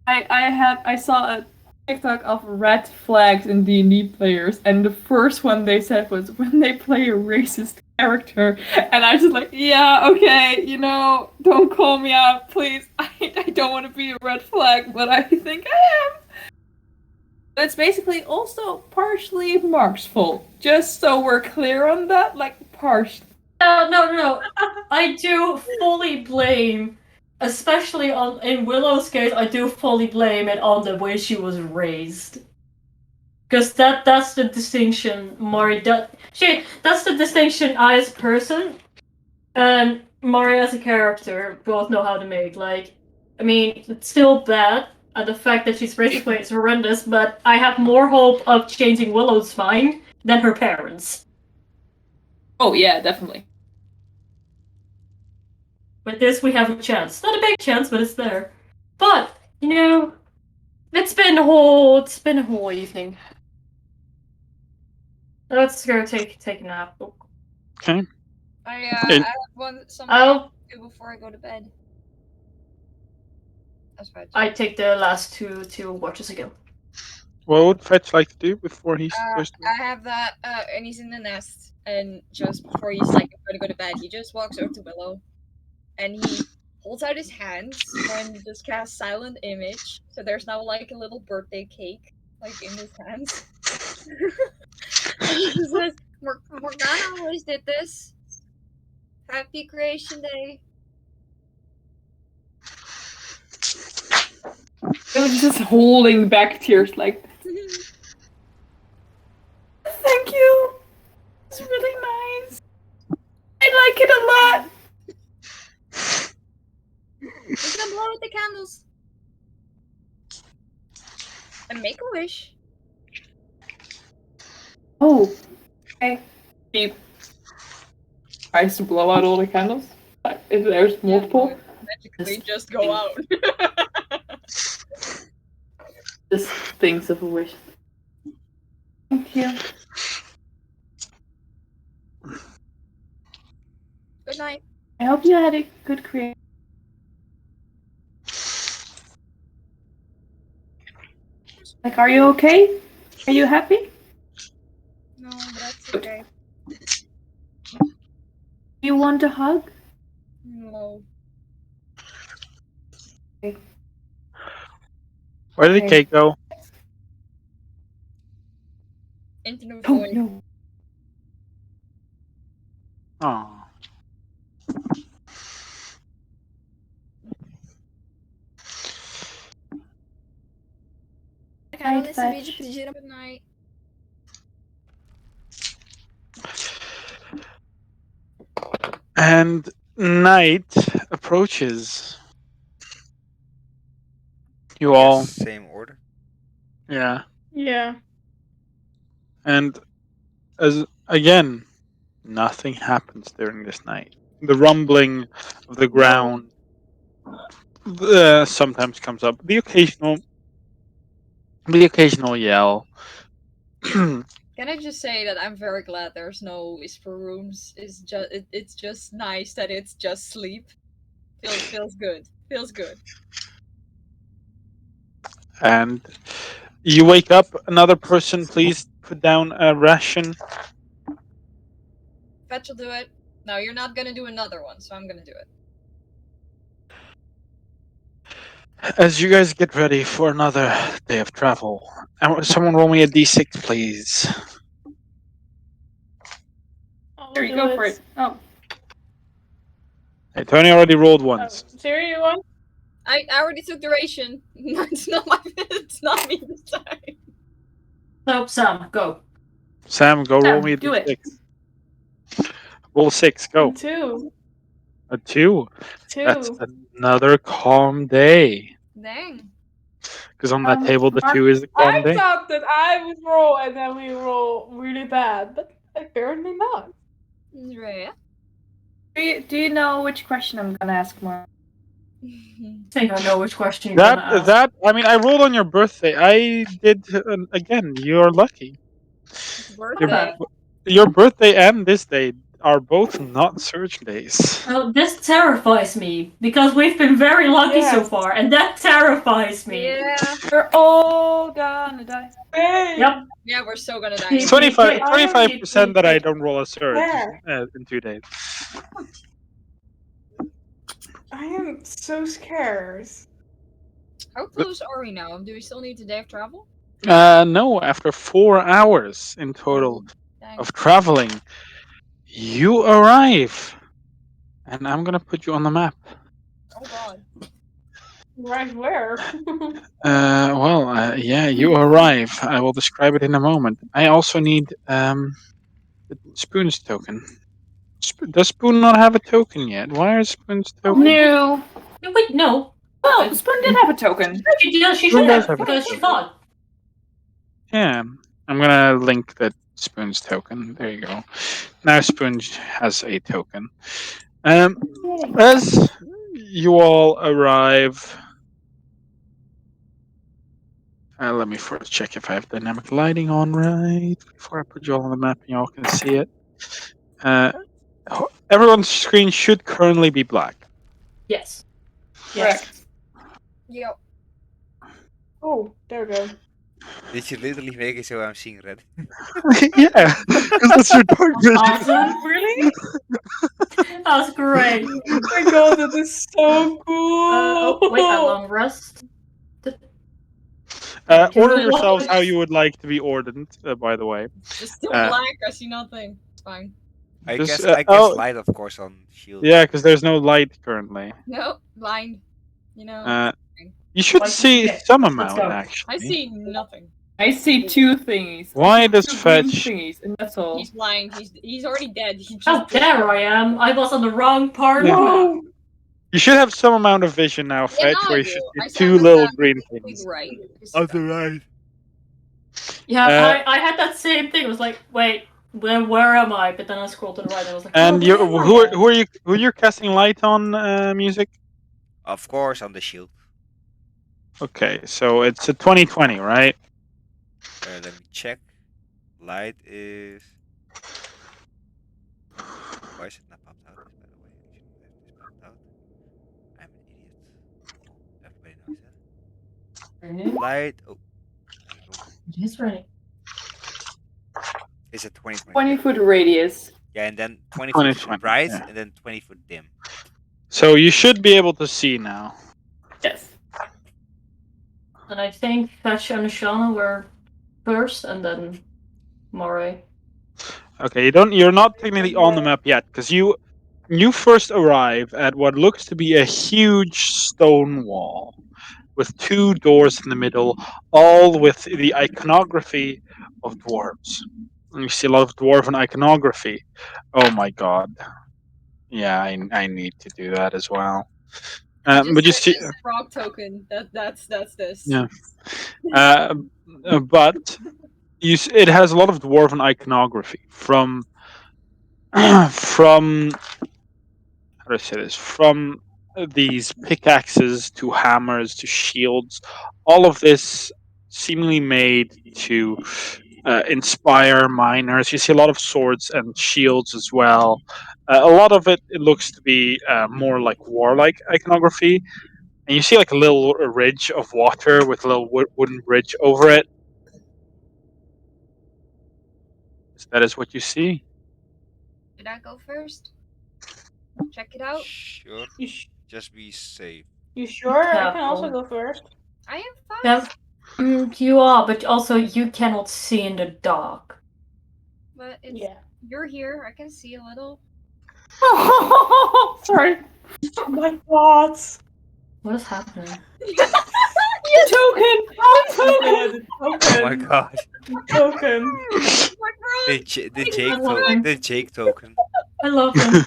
I saw a TikTok of red flags in D&D players, and the first one they said was when they play a racist character, and I just like, yeah, okay, you know, don't call me out, please. I don't want to be a red flag, but I think I am. But it's basically also partially Mark's fault. Just so we're clear on that, like partially. No. I do fully blame, especially in Willow's case, I do fully blame it on the way she was raised. Because that's the distinction Mari does. That's the distinction I as a person and Mari as a character both know how to make. Like, I mean, it's still bad, and the fact that she's raised this way is horrendous, but I have more hope of changing Willow's mind than her parents. Oh yeah, definitely. With this, we have a chance. Not a big chance, but it's there. But, you know, it's been a whole evening. Let's go take a nap. Okay. I have something to do before I go to bed. That's fine. I take the last two watches again. What would Fetch like to do before he goes to bed? I have that, and he's in the nest, and just before he's like going to go to bed, he just walks over to Willow, and he holds out his hands and just casts Silent Image. So there's now like a little birthday cake, like in his hands. And he just says, Morgana always did this. Happy Creation Day. I'm just holding back tears like, thank you. It's really nice. I like it a lot. We're gonna blow out the candles. And make a wish. Oh. Okay. He tries to blow out all the candles. If there's multiple. Magically just go out. Just thinks of a wish. Thank you. Good night. I hope you had a good creation. Like, are you okay? Are you happy? No, but that's okay. You want a hug? No. Okay. Where did the cake go? Into the Oh void. no. Oh. Night, nesse vídeo, Fetch. pediram good night. And night approaches. You I all, guess same order. yeah. Yeah. And as again, nothing happens during this night. The rumbling of the ground sometimes comes up. The occasional yell. Can I just say that I'm very glad there's no whisper rooms. It's just nice that it's just sleep. Feels good. Feels good. And you wake up. Another person, please put down a ration. Fetch will do it. No, you're not gonna do another one, so I'm gonna do it. As you guys get ready for another day of travel, someone roll me a d6, please. There you go for it. Oh. Hey, Tony already rolled Oh, once. Siri, you want? I already took the ration. It's not me this time. Nope, Sam, go. Sam, go roll me a do d6. it. Roll 6, go. 2. A 2. 2. That's another calm day. Dang. Because on that table, the Mark, 2 is the calm I day. thought that I would roll and then we roll really bad, but apparently not. Right. Do you know which question I'm gonna ask, Mark? I think I know which question you're gonna ask. I mean, I rolled on your birthday. I did, again, you're lucky. It's birthday. Your birthday and this day are both not surge days. Well, this terrifies me because we've been very lucky so Yes. far, and that terrifies me. Yeah. We're all gonna die. Hey! Yep. Yeah, we're so gonna die. It's 25% that I don't roll a surge in 2 days. I am so scared. How close are we now? Do we still need a day of travel? No, after 4 hours in total Dang. of traveling, you arrive. And I'm gonna put you on the map. Oh god. Right where? Yeah, you arrive. I will describe it in a moment. I also need the Spoon's token. Does Spoon not have a token yet? Why is Spoon's token? No. No, wait, no. Well, Spoon did have a token. She Spoon should does have, have a because she token. thought. Yeah, I'm gonna link the Spoon's token. There you go. Now Spoon has a token. As you all arrive, let me first check if I have dynamic lighting on right before I put you all on the map and you all can see it. Everyone's screen should currently be black. Yes. Correct. Yo. Oh, there we go. Did you literally make it so I'm seeing red? Yeah, because that's your dark vision. Awesome. Really? That was great. Oh my god, that is so cool! Oh, wait, at long rest. Order yourselves how you would like to be ordered, by the way. It's still black. I see nothing. It's fine. I Just, guess light, of course, on shield. Yeah, because there's no light currently. No, blind. You know. You should Like, see okay, some let's amount, go. actually. I see nothing. I see 2 thingies. Why does Two green Fetch... thingies, and that's all. He's blind. He's already dead. He How just dare I am? I was on the wrong part of the map. No! You should have some amount of vision now, Yeah, Fetch, no, where I you do. should I see said I'm 2 on little the green completely things. right. On the right. Yeah, I had that same thing. It was like, wait, where am I? But then I scrolled to the right and I was like, And oh, you, where am I? who are you casting light on, music? Of course, on the shield. Okay, so it's a 2020, right? Let me check. Light is. Why is it not popped out? By the way, it should have this popped out. I'm an idiot. Oh, everybody knows that. Light. Oh, there you go. He's ready. It's a 20 20-foot radius. Yeah, and then 20 foot 2020, bright, yeah. and then 20 foot dim. So you should be able to see now. Yes. And I think Fetch and Shauna were first, and then Mare. Okay, you're not technically on the map yet, because you first arrive at what looks to be a huge stone wall. with 2 doors in the middle, all with the iconography of dwarves. And you see a lot of dwarven iconography. Oh my god. Yeah, I need to do that as well. But you see, frog token. That's this. yeah. But it has a lot of dwarven iconography from from how do I say this? From these pickaxes to hammers to shields, all of this seemingly made to inspire miners. You see a lot of swords and shields as well. A lot of it looks to be more like warlike iconography, and you see like a little ridge of water with a little wooden bridge over it. That is what you see. Should I go first? Check it out. Sure. You, sh- Just be safe. you sure? I can also Careful. go first. I am fast. Yeah, you are, but also you cannot see in the dark. But it's Yeah. you're here. I can see a little. Sorry. Oh my god. What is happening? Token! Token! Oh my god. Token! The Jake token. The Jake token. I love him.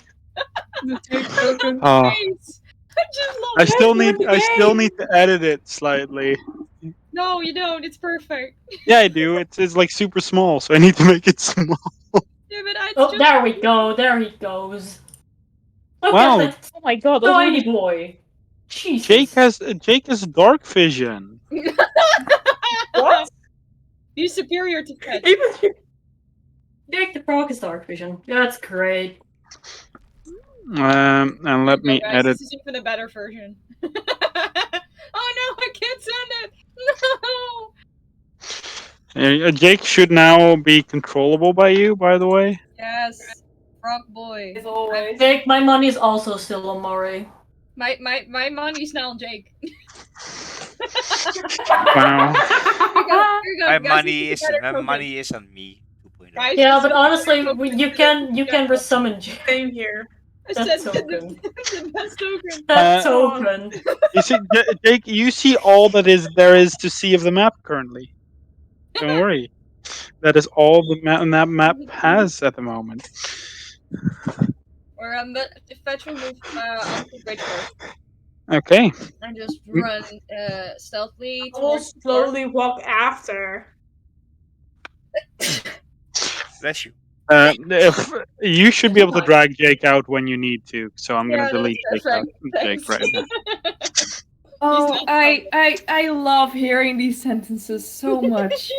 The Jake token. Face. I just love I it. still need to edit it slightly. No, you don't. It's perfect. Yeah, I do. It's like super small, so I need to make it small. Yeah, but I Oh, just there we go. There he goes. Look Wow. at that Oh my god, tiny boy. Jesus. Jake has dark vision. What? He's superior to Fred. Even Jake the Frog is dark vision. That's great. And let me guys, edit. This is even a better version. Oh no, I can't send it. No. Jake should now be controllable by you, by the way. Yes, Frog Boy. as always. Jake, my money is also still on Mare. My money's now on Jake. Wow. Here you go, My guys, money this is a better token. money is on me. 2.0. Guys, Yeah, this but is a honestly, better token. you can resummon Jake. Same here. I That said token. the best token. That Uh, token. You see, Jake, you see all that there is to see of the map currently. Don't worry. That is all the map has at the moment. Or but Fetch will move onto the bridge first Okay. and just run stealthily I will towards the door. slowly walk after. Bless you. If you should be able to drag Jake out when you need to, so I'm gonna Yeah, delete that's Jake perfect. right now. Oh, not I love hearing these sentences so much.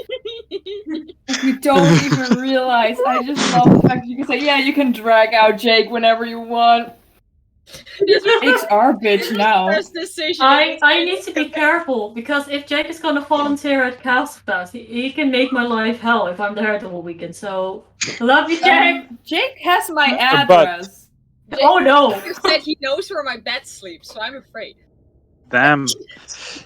Like, you don't even realize. I just love the fact that you can say, yeah, you can drag out Jake whenever you want. Jake's our bitch now. Best decision. I need to be careful because if Jake is gonna volunteer at Castle Pass, he can make my life hell if I'm there the whole weekend. So love you, Jake. Jake has my But- address. Oh no. He said he knows where my bed sleeps, so I'm afraid. Damn.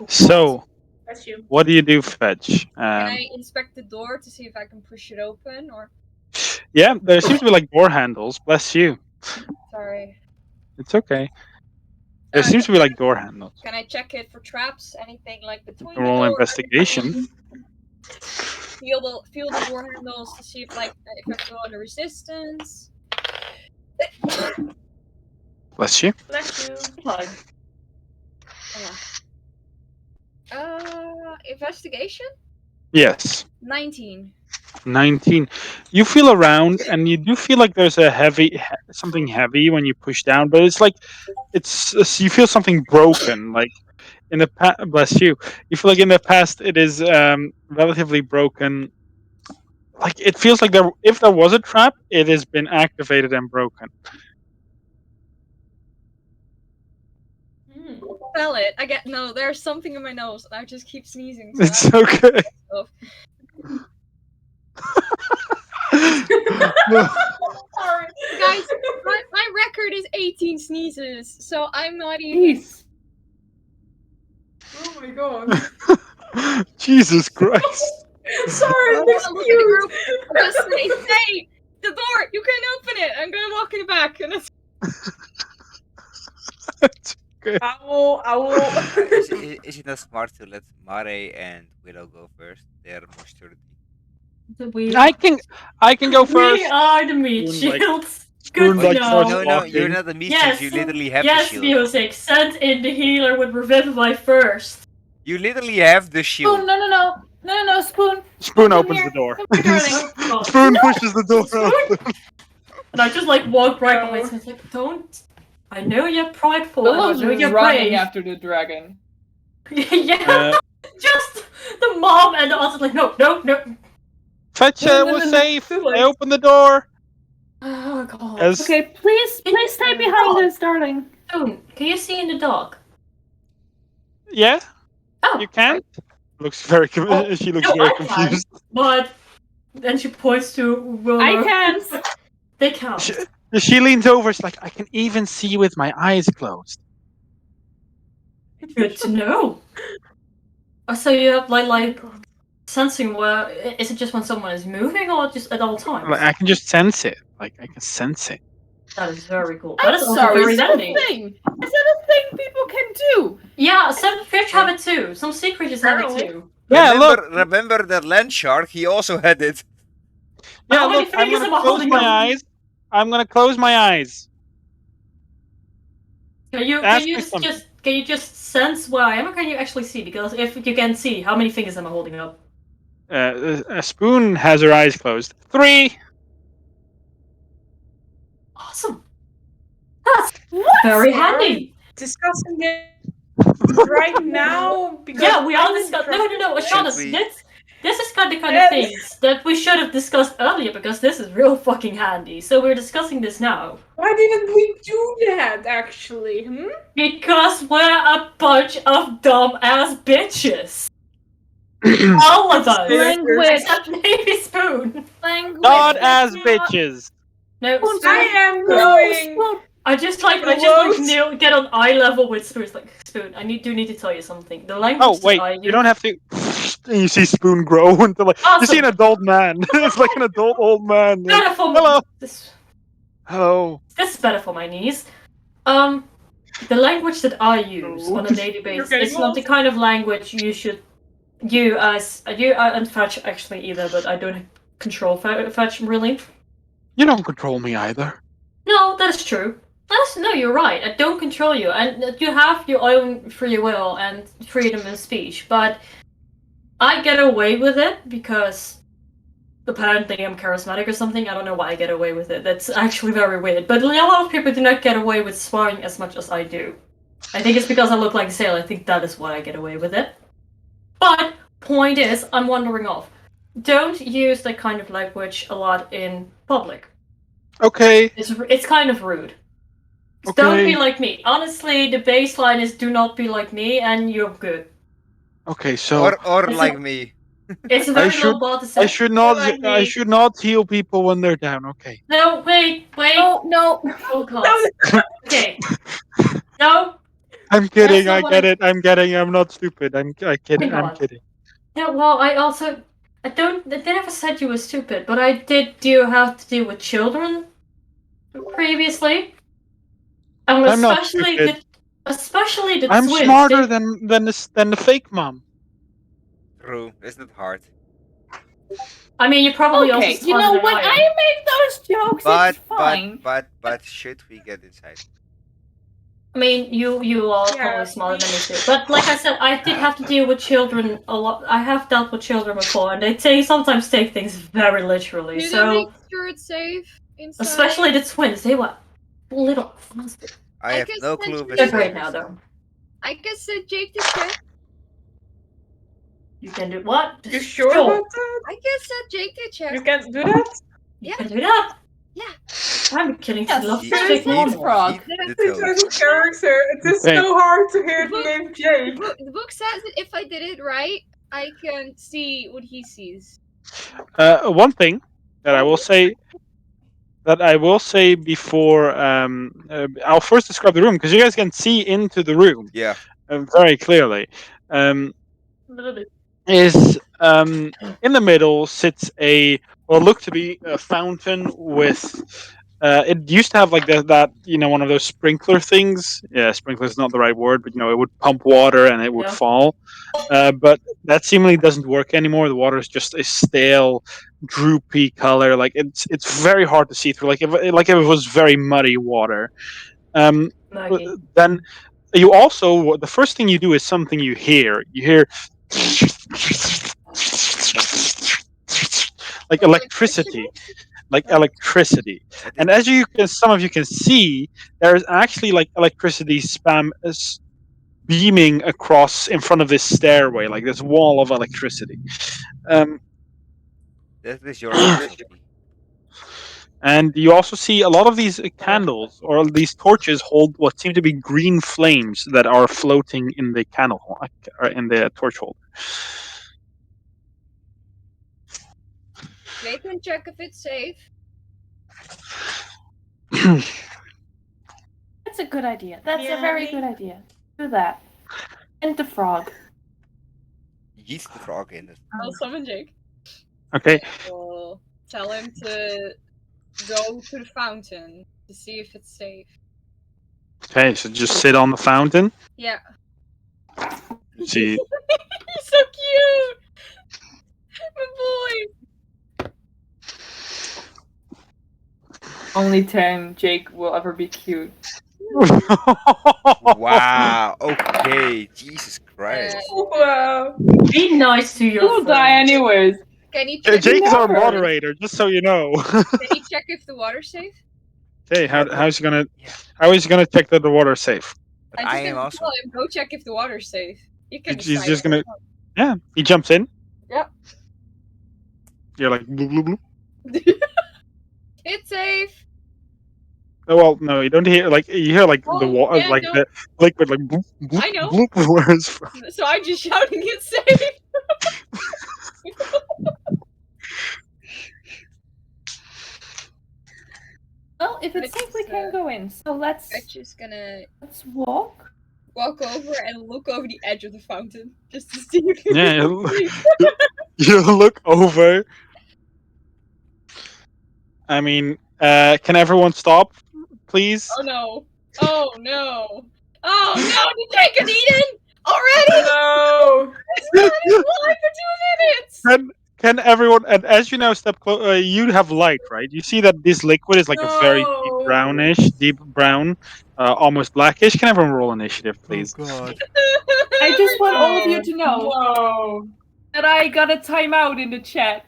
So, That's you. what do you do, Fetch? Can I inspect the door to see if I can push it open, or Yeah, there seems to be like door handles. Bless you. sorry? It's okay. There seems to be like door handles. Can I check it for traps? Anything like between Roll the door? investigation. Feel the door handles to see if if I feel under resistance. Bless you. Bless you. Fine. Investigation? Yes. 19. 19. You feel around, and you do feel like there's a something heavy when you push down, but it's like you feel something broken. Like in the past, bless you. You feel like in the past it is relatively broken. Like it feels like if there was a trap, it has been activated and broken. Spell it. There's something in my nose, and I just keep sneezing. So It's okay. Sorry. Guys, my record is 18 sneezes, so I'm not even. Jeez. Oh my god. Jesus Christ. Sorry, I'm it's gonna look at the group. cute. I'm gonna say, the door. You can open it. I'm gonna walk in the back, and it's Okay. I will. Is it not smart to let Mare and Willow go first? They are more sturdy. We I can go we first. are the meat Spoon, like- shields. Spoon, Good to Oh, like, starts know. no, you're walking. not the meat Yes, shield. You literally have the yes, shield. music. Send in the healer with Revivify first. You literally have the shield. Spoon, no, Spoon. Spoon come opens here. the door. Come here, darling. Oh, God. Spoon pushes the door Spoon? open. And I just like walk right No. behind him. It's like, don't. I know you're prideful. Willow's I know you're running brave. after the dragon. Yeah, just the mom and the aunt's like, no. Fetch No, was no, safe. too late. I opened the door. Oh God. As Okay, please stay behind us, darling. Spoon, can you see in the dog? yeah, Oh, you can. Looks very. Oh, She looks no, very I can. confused. But then she points to Willow. I can't. They can't. She leans over. She's like, I can even see with my eyes closed. Good to know. So you have like sensing where is it just when someone is moving or just at all times? Like, I can just sense it. Like I can sense it. That is very cool. I'm That is also sorry, very is that a handy. thing? Is that a thing people can do? Yeah, some fish have it too. Some sea creatures have it Apparently. too. Yeah, look. Remember that land shark? He also had it. Yeah, How many look. I'm fingers gonna am I close holding my up? eyes. I'm gonna close my eyes. Can Ask me something. you just sense where I am, or can you actually see? Because if you can see, how many fingers am I holding up? A Spoon has her eyes closed. 3. Awesome. That's very handy. Discussing it right now because Yeah, we all I'm discussed. No, distracted. Ashanas, we- this is kind of Yes. things that we should have discussed earlier because this is real fucking handy. So we're discussing this now Why didn't we do that actually? because we're a bunch of dumb ass bitches. All of us, Language. except maybe Spoon. Language. God as that's not- bitches. No, Spoon, Spoon. I am No, going. Spoon. I just like Close. Neil get on eye level with Spoon. It's like Spoon. I need to tell you something. The language Oh wait, that I you use. don't have to. And you see Spoon grow into like you see an Awesome. adult man. It's like an adult old man. You're like, Better for hello. This Hello. is better for my knees. The language that I use No. on a daily basis You're getting is not the lost. kind of language you and Fetch actually either, but I don't control Fetch really. You don't control me either. No, that is true. No, you're right. I don't control you, and you have your own free will and freedom of speech. But I get away with it because apparently I'm charismatic or something. I don't know why I get away with it. That's actually very weird. But a lot of people do not get away with swearing as much as I do. I think it's because I look like a sailor. I think that is why I get away with it. But point is, I'm wandering off. Don't use that kind of language a lot in public. Okay. It's kind of rude. Okay. Don't be like me. Honestly, the baseline is do not be like me, and you're good. Okay. So Or It's like a- me. It's a I very low bar to set. I should not. Like I me. should not heal people when they're down. Okay. No, wait. No. Oh god. Okay. No. I'm kidding. not I what get I- it. I'm getting. I'm not stupid. I'm kidding. my I'm God. kidding. Yeah. Well, I never said you were stupid, but I did have to deal with children previously. And I'm not especially stupid. especially the I'm twins. smarter They- than the fake mom. True. Isn't it hard? I mean, you're probably Okay, also you know, smarter when than I am. make those jokes, But it's fine. but should we get inside? I mean, you are Yeah. probably smaller than me too. But like I said, I did have to deal with children a lot. I have dealt with children before, and they sometimes take things very literally. Do they So make sure it's safe inside? especially the twins, they were little. I I have guess no that's clue if They're They're it's great safe. now, though. I guess Jake to check. You can do what? You sure about that? I guess Jake to check. You can't do that? You can do that. Yeah. I'm kidding. Yes, Love He- to Yes, take he- more. yes, frog. the It's toad. a character. It is Okay. so hard to hear the name Jake. The book says that if I did it right, I can see what he sees. One thing that I will say before I'll first describe the room because you guys can see into the room Yeah. very clearly. Is in the middle sits what look to be a fountain with It used to have like that one of those sprinkler things. Yeah, sprinkler is not the right word, but it would pump water and it would Yeah. fall. But that seemingly doesn't work anymore. The water is just a stale, droopy color. Like it's very hard to see through. Like if it was very muddy water. Maggie. Then you also the first thing you do is something you hear. You hear like electricity, like Right. electricity. What And is as some of you can see, there is actually like electricity beaming across in front of this stairway, like this wall of electricity. Um, that is your electricity? and you also see a lot of these candles or these torches hold what seem to be green flames that are floating in the candle or in the torch holder. They can check if it's safe. That's a good idea. That's Yeah, a very me- good idea. Do that. And the frog. Yeet the frog in it. I'll summon Jake. Okay. We'll tell him to go to the fountain to see if it's safe. Okay, so just sit on the fountain. Yeah. See. You're so cute! My boy! Only 10 Jake will ever be cute. Wow. Okay. Jesus Christ. Wow. Be nice to You your will die friend. anyways. Can you check? Jake is our Never. moderator, just so you know. Can you check if the water's safe? Okay, Yeah, how's he gonna Yeah. how is he gonna check that the water's safe? But I'm I just am gonna also. tell him, go check if the water's safe. You can He's decide just on gonna your own. he jumps in. Yep. You're like bloop bloop bloop. It's safe. Oh well, no, you don't hear like you hear like the Oh, water, yeah, like no. the liquid, like bloop bloop I know. bloop. Where it's from. So I'm just shouting it's safe. Well, if it's safe, we Let's, can go in. So I'm let's just gonna walk. walk over and look over the edge of the fountain just to see if Yeah, it's you look over. I mean, can everyone stop, please? Oh no. Oh no. Oh no, the Jake is eaten! Already? No. It's not even live for 2 minutes! Can everyone? And as you now step close, you have light, right? You see that this liquid is like a very deep No. brownish, deep brown, almost blackish. Can everyone roll initiative, please? God. I just want all of you to know Whoa. that I got a timeout in the chat.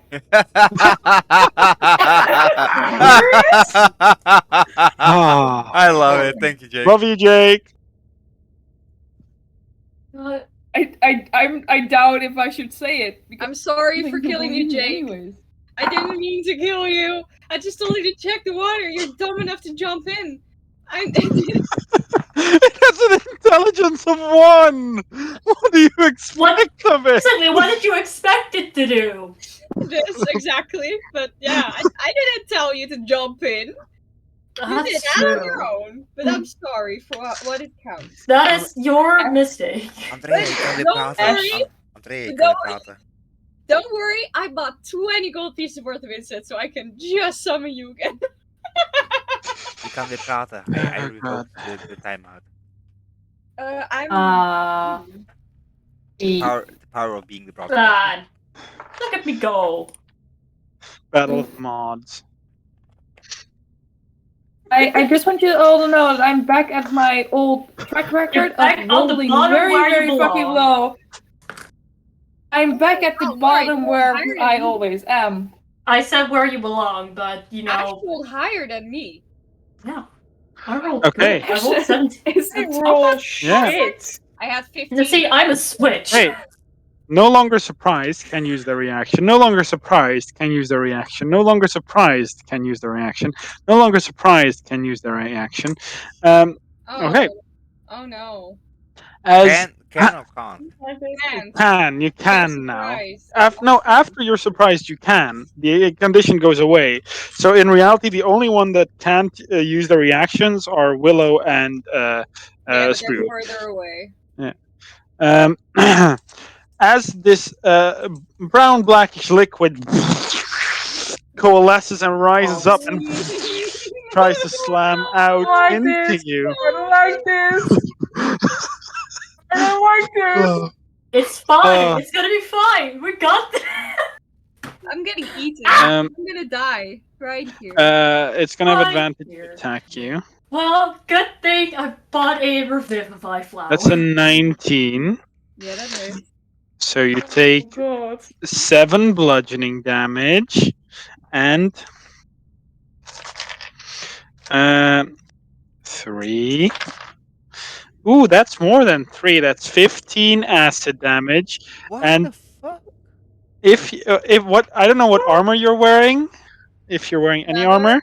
Ah, I love it. Thank you, Jake. love you, Jake. I doubt if I should say it. I'm sorry because for you killing you, believe me Jake. anyways. I didn't mean to kill you. I just told you to check the water. You're dumb enough to jump in. It has an intelligence of 1. What do you expect of it? Exactly, what did you expect it to do? This exactly, but yeah, I didn't tell you to jump in. You did That's that on your true. own. But I'm sorry for what it counts. That is your mistake. Andrea, je kan weer Don't praten. worry. Andrea, je kan Don't- weer praten. Don't worry, I bought 20 gold pieces worth of incense, so I can just summon you again. Je kan weer praten. I Oh, revoke the timeout. I'm. The power of being the broadcaster. God. Look at me go. Battle of mods. I just want you all to know that I'm back at my old track record of back on the rolling bottom very, where you very fucking belong. low. I'm back at the Oh, right, bottom you're where higher than I me. always am. I said where you belong, but you Ash know, rolled higher than me. yeah. I rolled Okay. good. I rolled 17. It's I the roll top. Yeah. shit. I had 15. You see, I'm a switch. Hey, no longer surprised, can use the reaction. No longer surprised, can use the reaction. No longer surprised, can use the reaction. No longer surprised, can use the reaction. Oh. Okay. Oh no. As Can or can't? You can't. you can now. Surprise. After you're surprised, you can. The condition goes away. So in reality, the only one that can't use the reactions are Willow and Yeah, but Sprue. they're further away. Um, as this brown blackish liquid coalesces and rises up and tries to slam I out don't like into this. you. I don't like this. I don't like this. It's fine. Uh, It's gonna be fine. We got this. I'm getting eaten. Um, I'm gonna die right here. It's gonna have Right advantage to here. attack you. Well, good thing I bought a revivify flower. That's a 19. Yeah, that hits. So you Oh take God. 7 bludgeoning damage and 3. Ooh, that's more than 3. That's 15 acid damage. What And the fuck? if what I don't know what armor you're wearing. If you're wearing any Leather. armor,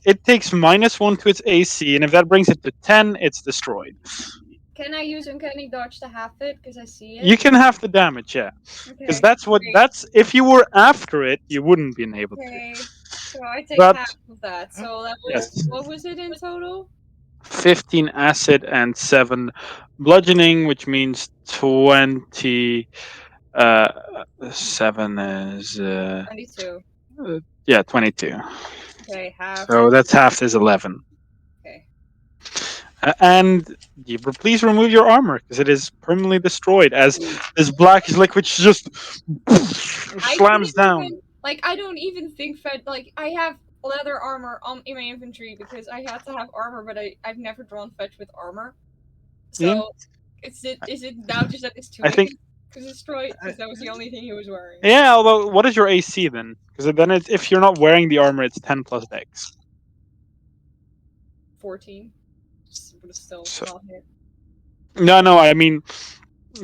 it takes -1 to its AC, and if that brings it to 10, it's destroyed. Can I use Uncanny Dodge to half it? Because I see it. You can have the damage, yeah. Because Okay. that's if you were after it, you wouldn't been able to. Okay. So I take But half of that. So that was yes, what was it in total? 15 acid and 7 bludgeoning, which means 20. 7 is 22. yeah, 22. Okay, half. So that's half is 11. Okay. And please remove your armor because it is permanently destroyed as this black liquid just slams down. I don't even think fetch. I have leather armor in my inventory because I had to have armor, but I've never drawn fetch with armor. So Yeah. is it now just that his I think tunic is destroyed because that was the only thing he was wearing? yeah. Although, what is your AC then? Because then if you're not wearing the armor, it's 10 plus Dex. 14. But it's still So- not hit. No, I mean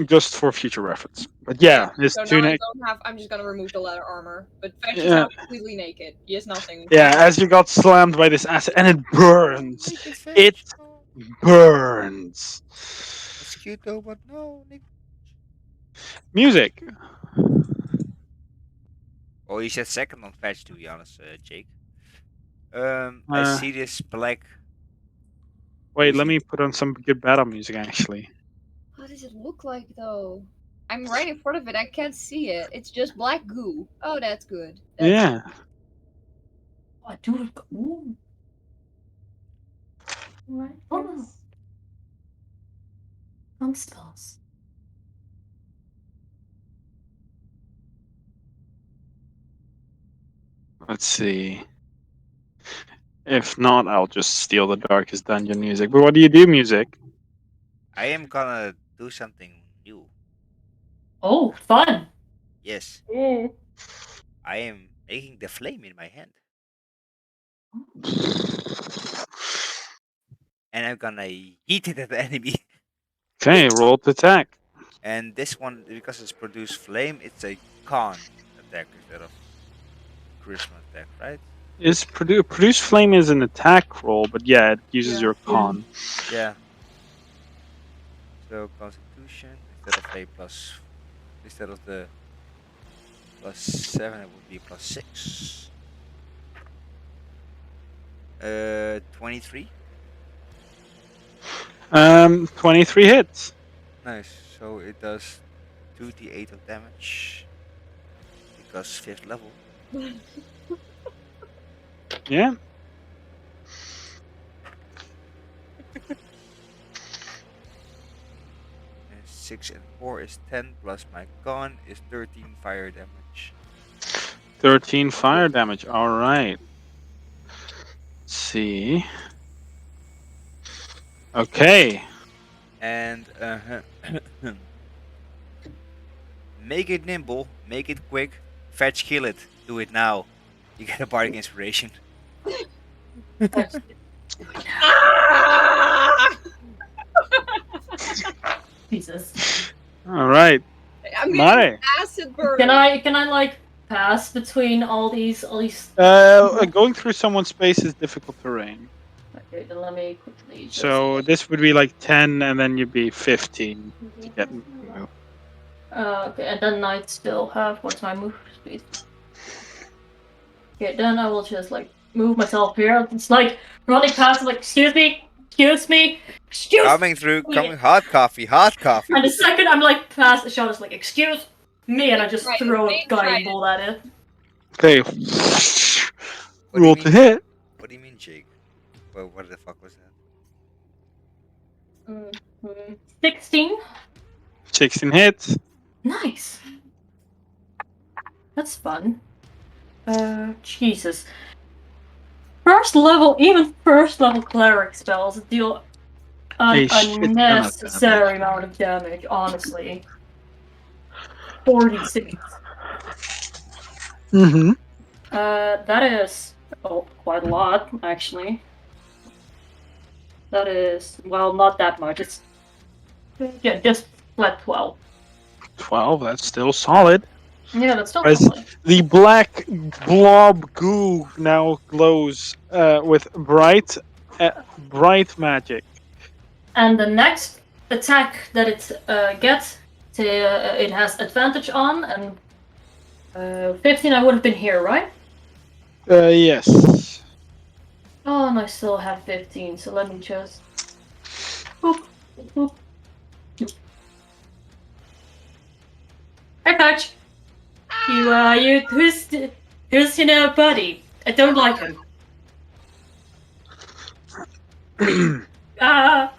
just for future reference. But yeah, his So now I tunic. don't have. I'm just gonna remove the leather armor. But Fetch is Yeah. now completely naked. He has nothing. Yeah, as you got slammed by this acid, and it burns. Make it fetch. It burns. It's cute though, but no. Music. Oh, you said second on fetch, to be honest, Jake. I Uh, see this black. Wait, let me put on some good battle music. Actually, What does it look like though? I'm right in front of it. I can't see it. It's just black goo. Oh, that's good. That's yeah. Oh, dude. Ooh. Right. Oh. Some spells. Let's see. If not, I'll just steal the Darkest Dungeon music. But what do you do, music? I am gonna do something new. Oh, fun. Yes, Oh. I am making the flame in my hand, and I'm gonna heat it at the enemy. Okay, roll to attack. And this one, because it's produced flame, it's a con attack instead of charisma attack, right? Is produce flame is an attack roll, but yeah, it uses your con. Yeah. So Constitution instead of the +7, it would be +6. 23. 23 hits. Nice. So it does 2d8 of damage because 5th level. Yeah. And 6 and 4 is 10 plus my con is 13 fire damage. 13 fire damage. All right. Let's see. Okay. And make it nimble, make it quick, fetch, kill it, do it now. You get a bardic inspiration. Ah! Jesus. All right. I'm Mare. getting acid burn. Can I like pass between all these Going through someone's space is difficult terrain. Okay, then let me quickly just... So this would be like 10, and then you'd be 15 to get moved. Okay, and then I still have what's my move speed? Okay, then I will just like move myself here. It's like running past, like excuse me, excuse me. Coming through, coming, hot coffee, hot coffee. And the second I'm like past the shot, it's like excuse me, and I just Right, throw a big guiding trident. bolt at it. Okay. What do you Roll to mean? hit. What do you mean, Well, what the fuck was that? 16. 16 hits. Nice. That's fun. Jesus. Even first level cleric spells deal an A shit ton of unnecessary amount of damage, honestly. 46. Mm-hmm. That is quite a lot, actually. That is, well, not that much. It's just flat 12. 12, that's still solid. Yeah, that's still As solid. the black blob goo now glows with bright magic. And the next attack that it gets, it has advantage on, and 15 I would have been here, right? Yes. Oh, and I still have 15, so let me just... Boop, boop. Hey, Patch! Who's buddy? I don't like him. I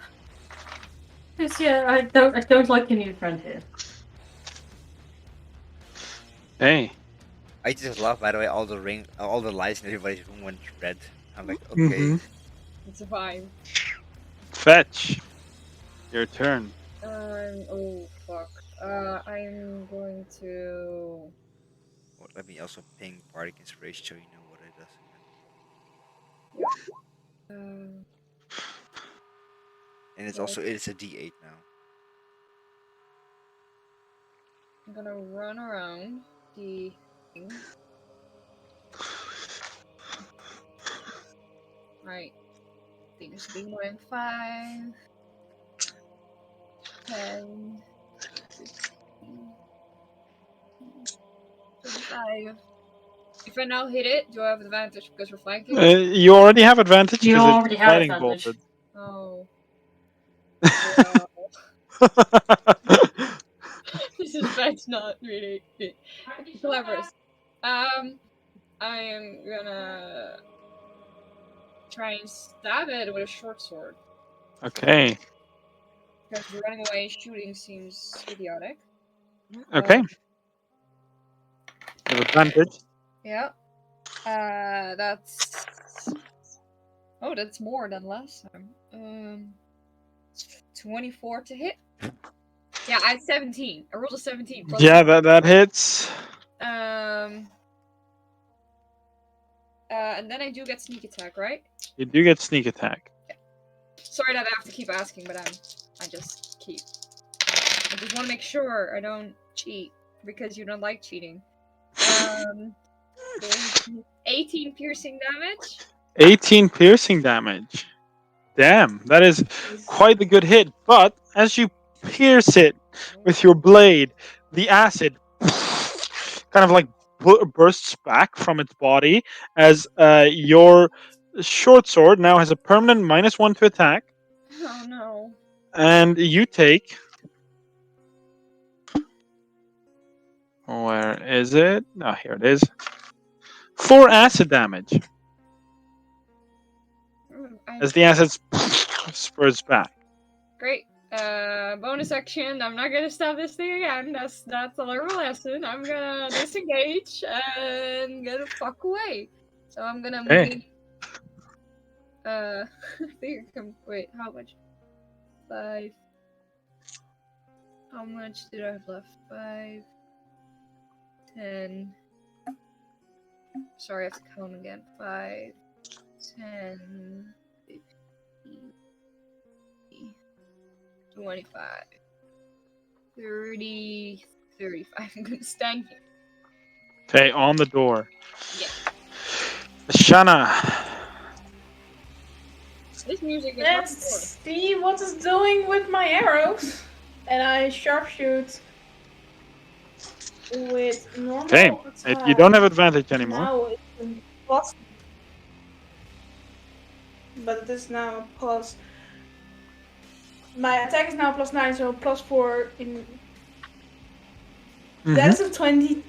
don't like your new friend here. Hey. I just love, by the way, all the lights in everybody's room went red. I'm like, okay. Mhm. It's a vibe. Fetch. Your turn. Oh fuck. I'm going to. Well, let me also ping Bardic Inspiration so you know what it does again. And it's also it's a D8 now. I'm gonna run around the thing. Right. Things be more than 5, 10, 15, 25. If I now hit it, do I have advantage because we're flanking? You already have advantage You because already it's have lightning advantage. bolted. Oh. Wow. This is that's not really clever. I am gonna try and stab it with a short sword. Okay. Because running away and shooting seems idiotic. Okay. You have advantage. Yeah. That's. Oh, that's more than last time. 24 to hit. Yeah, I had 17. I rolled a 17. Plus Yeah, that hits. And then I do get sneak attack, right? You do get sneak attack. Yeah. Sorry that I have to keep asking, but I just want to make sure I don't cheat because you don't like cheating. 18 piercing damage. 18 piercing damage. Damn, that is quite a good hit. But as you pierce it with your blade, the acid kind of like bursts back from its body as your short sword now has a permanent -1 to attack, Oh no. and you take. Where is it? Oh, here it is. 4 acid damage as the acid spurs back. Great. Bonus action. I'm not gonna stop this thing again. That's a learned lesson. I'm gonna disengage and get the fuck away. So I'm gonna move. I think I can. Wait, how much? 5. How much did I have left? 5, 10. Sorry, I have to count again. 5, 10, 15, 25, 30, 35. I'm gonna stand here. Okay, on the door. Yeah. Shana. This music is Let's see what it's doing with my arrows. And I sharpshoot with normal attack. You don't have advantage anymore. Now it's plus. But it is now plus. My attack is now +9, so +4 in. That is a 20,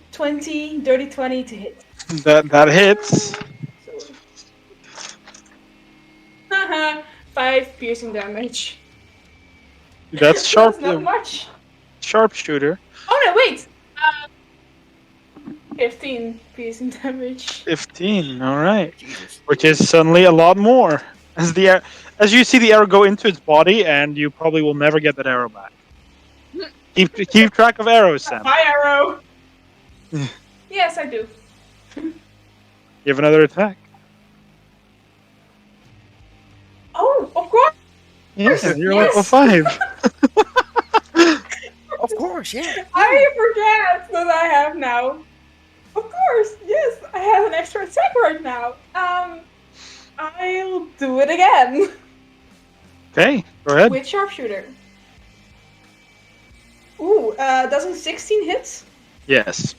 dirty 20 to hit. That hits. So... 5 piercing damage. That's sharp. That's not much. Sharpshooter. Oh no, wait. 15 piercing damage. 15. All right. Jesus. Which is suddenly a lot more as you see the arrow go into its body, and you probably will never get that arrow back. Keep track of arrows, Sam. My arrow. Yes, I do. You have another attack. Oh, of course. Yeah, you're Yes. level 5. Of course, yeah. I forget that I have now. Of course, yes, I have an extra attack right now. I'll do it again. Okay, go ahead. With sharpshooter. Ooh, doesn't 16 hit? Yes.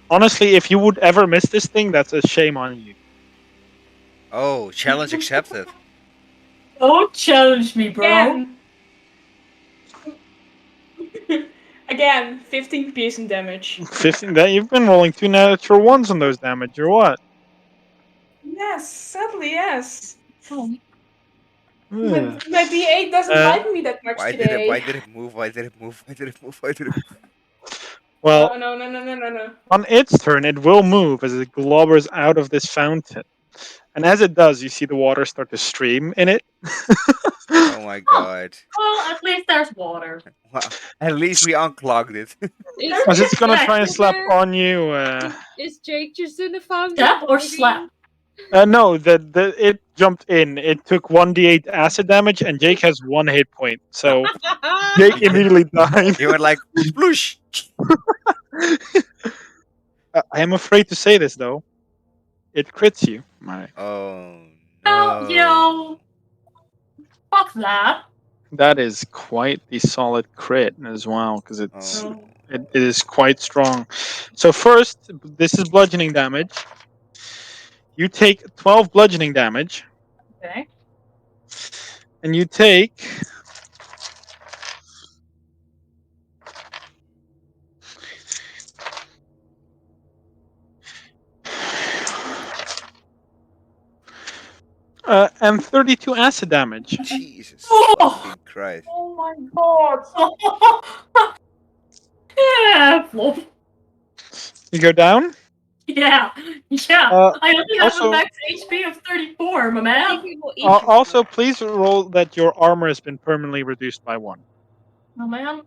Honestly, if you would ever miss this thing, that's a shame on you. Oh, challenge accepted. Don't challenge me, bro. Again. Again, 15 piercing damage. 15. That you've been rolling 2 natural ones on those damage, or what? Yes, sadly, yes. Oh. Ugh. But my D8 doesn't like me that much Why did today. it move? Why did it move? Why did it move? Why did it move? Well, No. on its turn, it will move as it globbers out of this fountain. And as it does, you see the water start to stream in it. Oh my god. Well, at least there's water. Wow. At least we unclogged it. As it's gonna try and Is slap there- on you. Is Jake just in the fountain? Slap or maybe? slap? No, it jumped in. It took 1d8 acid damage, and Jake has 1 hit point. So Jake immediately died. You were like, sploosh! I am afraid to say this though. It crits you, Mare. Oh Oh, no. you know, fuck that. That is quite the solid crit as well, because it's Oh. it is quite strong. So first, this is bludgeoning damage. You take 12 bludgeoning damage, Okay. and you take 32 acid damage. Jesus Oh. fucking Christ. Oh my god. Yeah, flop. You go down. Yeah. I only have also- a max HP of 34, my I man. think it will eat you. Also, please roll that your armor has been permanently reduced by 1. Oh, man.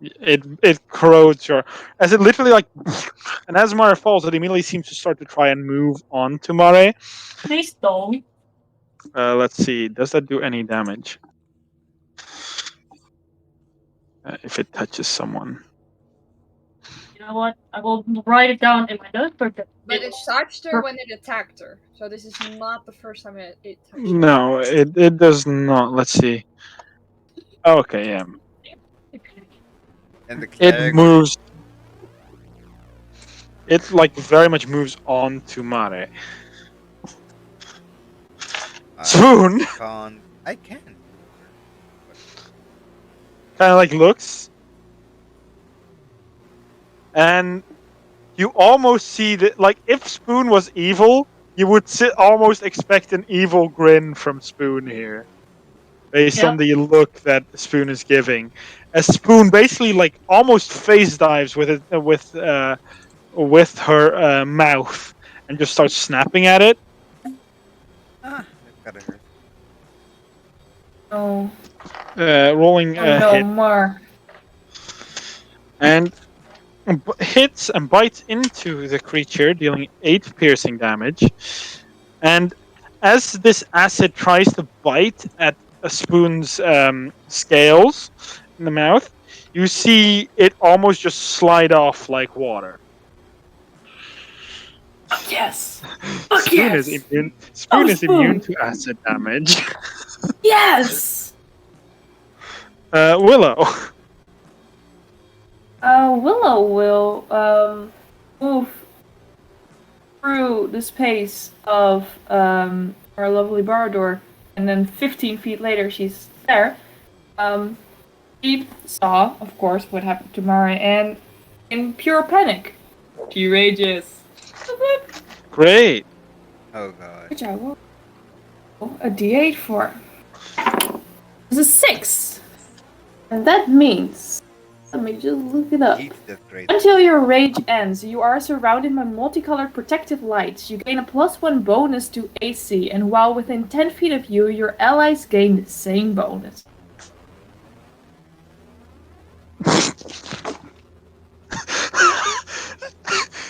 It corrodes your as it literally like, and as Mare falls, it immediately seems to start to try and move on to Mare. Please don't. Let's see, does that do any damage? If it touches someone. You know what? I will write it down in my notebook. But it touched her when it attacked her. So this is not the first time it touched her. No, it does not. Let's see. Okay, yeah. And the It cleric. moves. It like very much moves on to Mare. Swoon I can. kind of like looks, and you almost see that. Like if Spoon was evil, you would almost expect an evil grin from Spoon here, based on the look that Spoon is giving. As Spoon basically like almost face dives with it with her mouth and just starts snapping at it. Ah, that gotta hurt. Oh, Rolling oh no, hit more. and hits and bites into the creature, dealing 8 piercing damage. And as this acid tries to bite at a Spoon's scales in the mouth, you see it almost just slide off like water. Yes. Spoon is immune. Spoon is immune to acid damage. Yes. Willow. Willow will move through the space of our lovely bar door, and then 15 feet later she's there. She saw, of course, what happened to Mare, and in pure panic, she rages. Great. Oh god. Which I will. a D8 for. It's a 6. And that means. Let me just look it up. Eat that great. Until your rage ends, you are surrounded by multicolored protective lights. You gain a +1 bonus to AC, and while within 10 feet of you, your allies gain the same bonus.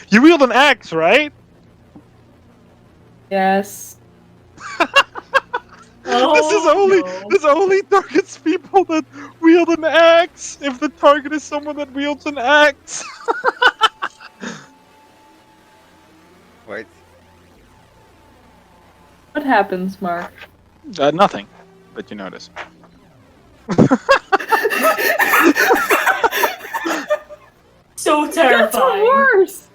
You wield an axe, right? Yes. Oh, This only targets people that wield an axe. If the target is someone that wields an axe. Wait. What happens, Mark? Nothing, but you notice. so That's terrifying. worse!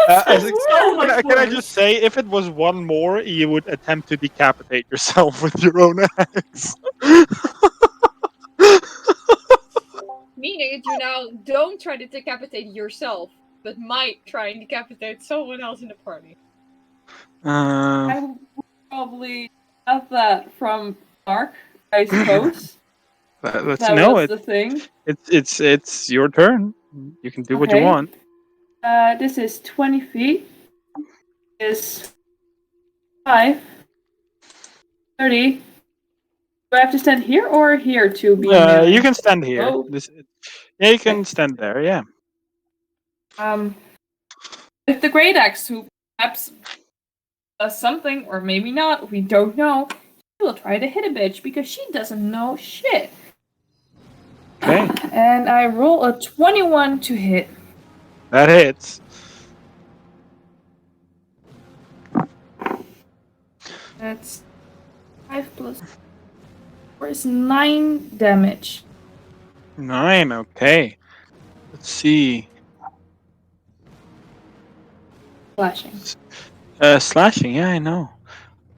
Can I just say, if it was one more, you would attempt to decapitate yourself with your own axe. Meaning that you now don't try to decapitate yourself, but might try and decapitate someone else in the party. I would probably have that from Mark, I suppose. Let's That know was it. the thing. It's your turn. You can do what you Okay. want. This is 20 feet. Is 5. 30. Do I have to stand here or here to be melee? You can stand here. Oh. You can stand there. Yeah. With the great axe, who perhaps does something, or maybe not, we don't know, she will try to hit a bitch because she doesn't know shit. Okay. And I roll a 21 to hit. That hits. That's 5 plus 4 is 9 damage. 9. Okay. Let's see. Slashing. Slashing. Yeah, I know.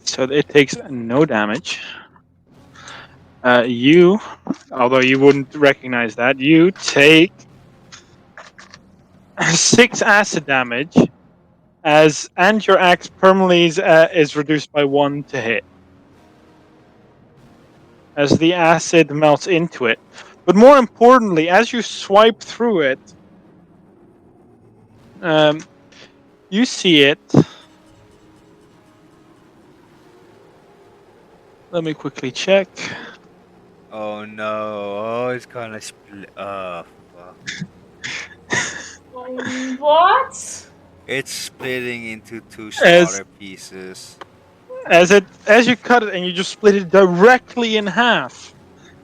So it takes no damage. You, although you wouldn't recognize that, you take 6 acid damage, and your axe permanently is reduced by 1 to hit, as the acid melts into it. But more importantly, as you swipe through it, you see it. Let me quickly check. Oh no. Oh, it's gonna split. Oh, fuck. What? It's splitting into 2 As- smaller pieces. As you cut it and you just split it directly in half,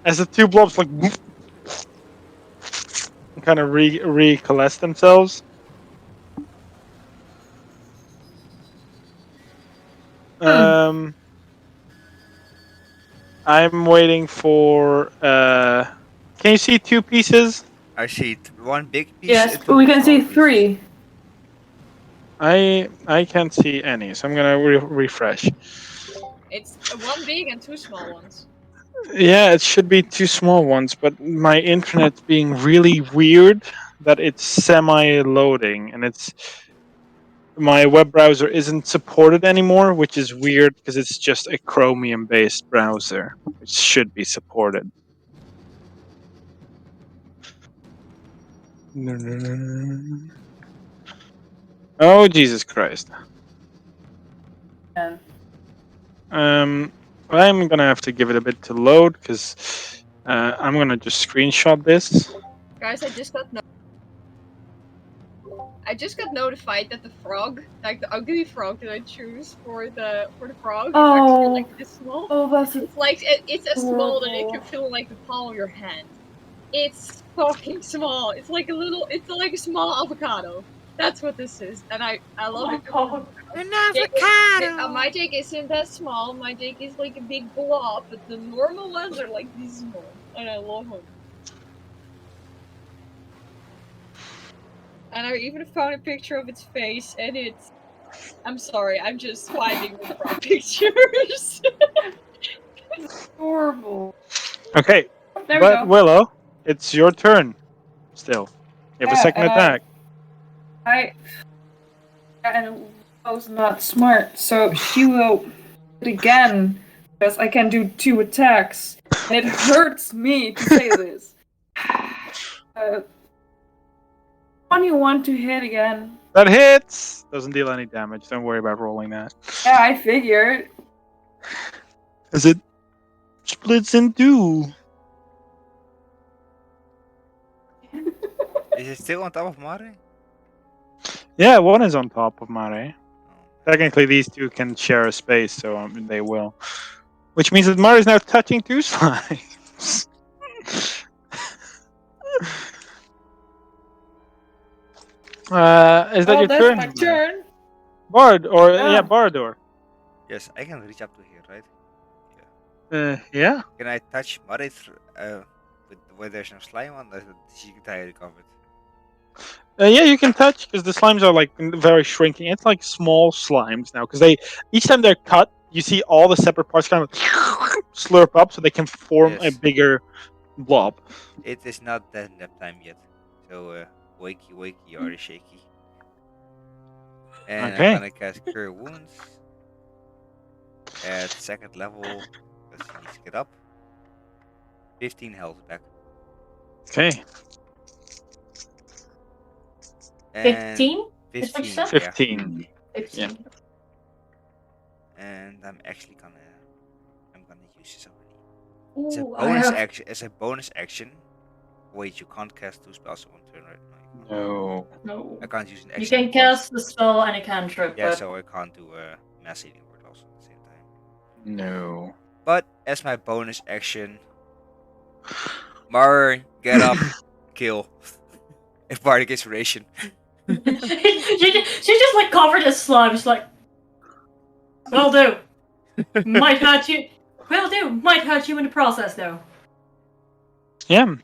as the 2 blobs like kind of recoalesce themselves. I'm waiting for. Can you see 2 pieces? I see 1 big piece. Yes, and 2 we can see small 3. I can't see any, so I'm gonna refresh. It's 1 big and 2 small ones. Yeah, it should be 2 small ones, but my internet's being really weird that it's semi-loading, and my web browser isn't supported anymore, which is weird because it's just a Chromium-based browser, which should be supported. Oh, Jesus Christ. Yeah. I'm gonna have to give it a bit to load because I'm gonna just screenshot this. Guys, I just got notified that the frog, like the ugly frog that I choose for the frog, is actually like this small. Oh, that's It's like it's as small that it can fill like the palm of your hand. It's fucking small. It's like a small avocado. That's what this is, and I love it. God. An My dick isn't that small. My dick is like a big blob, but the normal ones are like this small, and I love them. And I even found a picture of its face, and it's. I'm sorry, I'm just finding the frog pictures. horrible. Okay, There we but go. Willow, it's your turn. Still, you have a second attack. And Willow's not smart, so she will do it again Because I can do 2 attacks. And it hurts me to say this. 21 to hit again. That hits! Doesn't deal any damage. Don't worry about rolling that. Yeah, I figured. As it splits in two. Is it still on top of Mare? Yeah, one is on top of Mare. Oh. Technically, these two can share a space, so they will. Which means that Mare is now touching 2 slimes. Is that Oh, your that's turn? my Mare? turn. Bard, or Yeah. yeah, Barador. Yes, I can reach up to here, right? Yeah. Can I touch Mare where there's no slime on? She entirely covered. Yeah, you can touch because the slimes are like very shrinking. It's like small slimes now because each time they're cut, you see all the separate parts kind of slurp up so they can form a Yes. bigger blob. It is not that nap time yet. So, wakey, you are shaky. And Okay. I'm gonna cast Cure Wounds at 2nd level because he needs to get up. 15 health back. Okay. And 15? Is what 15, you said? yeah. 15. 15. And I'm actually gonna use this already. It's a Ooh, I bonus have... action. As a bonus action. Wait, you can't cast 2 spells at one turn, right? No, you can't. No. No. I can't use an action. You can once. cast the spell and a cantrip, Yeah, but... so I can't do a mass healing word also at the same time. No. But as my bonus action, Mare, get up, kill. If Bardic Inspiration. she just like covered in slime. She's like, will do. Might hurt you. Will do. Might hurt you in the process, though. Yeah.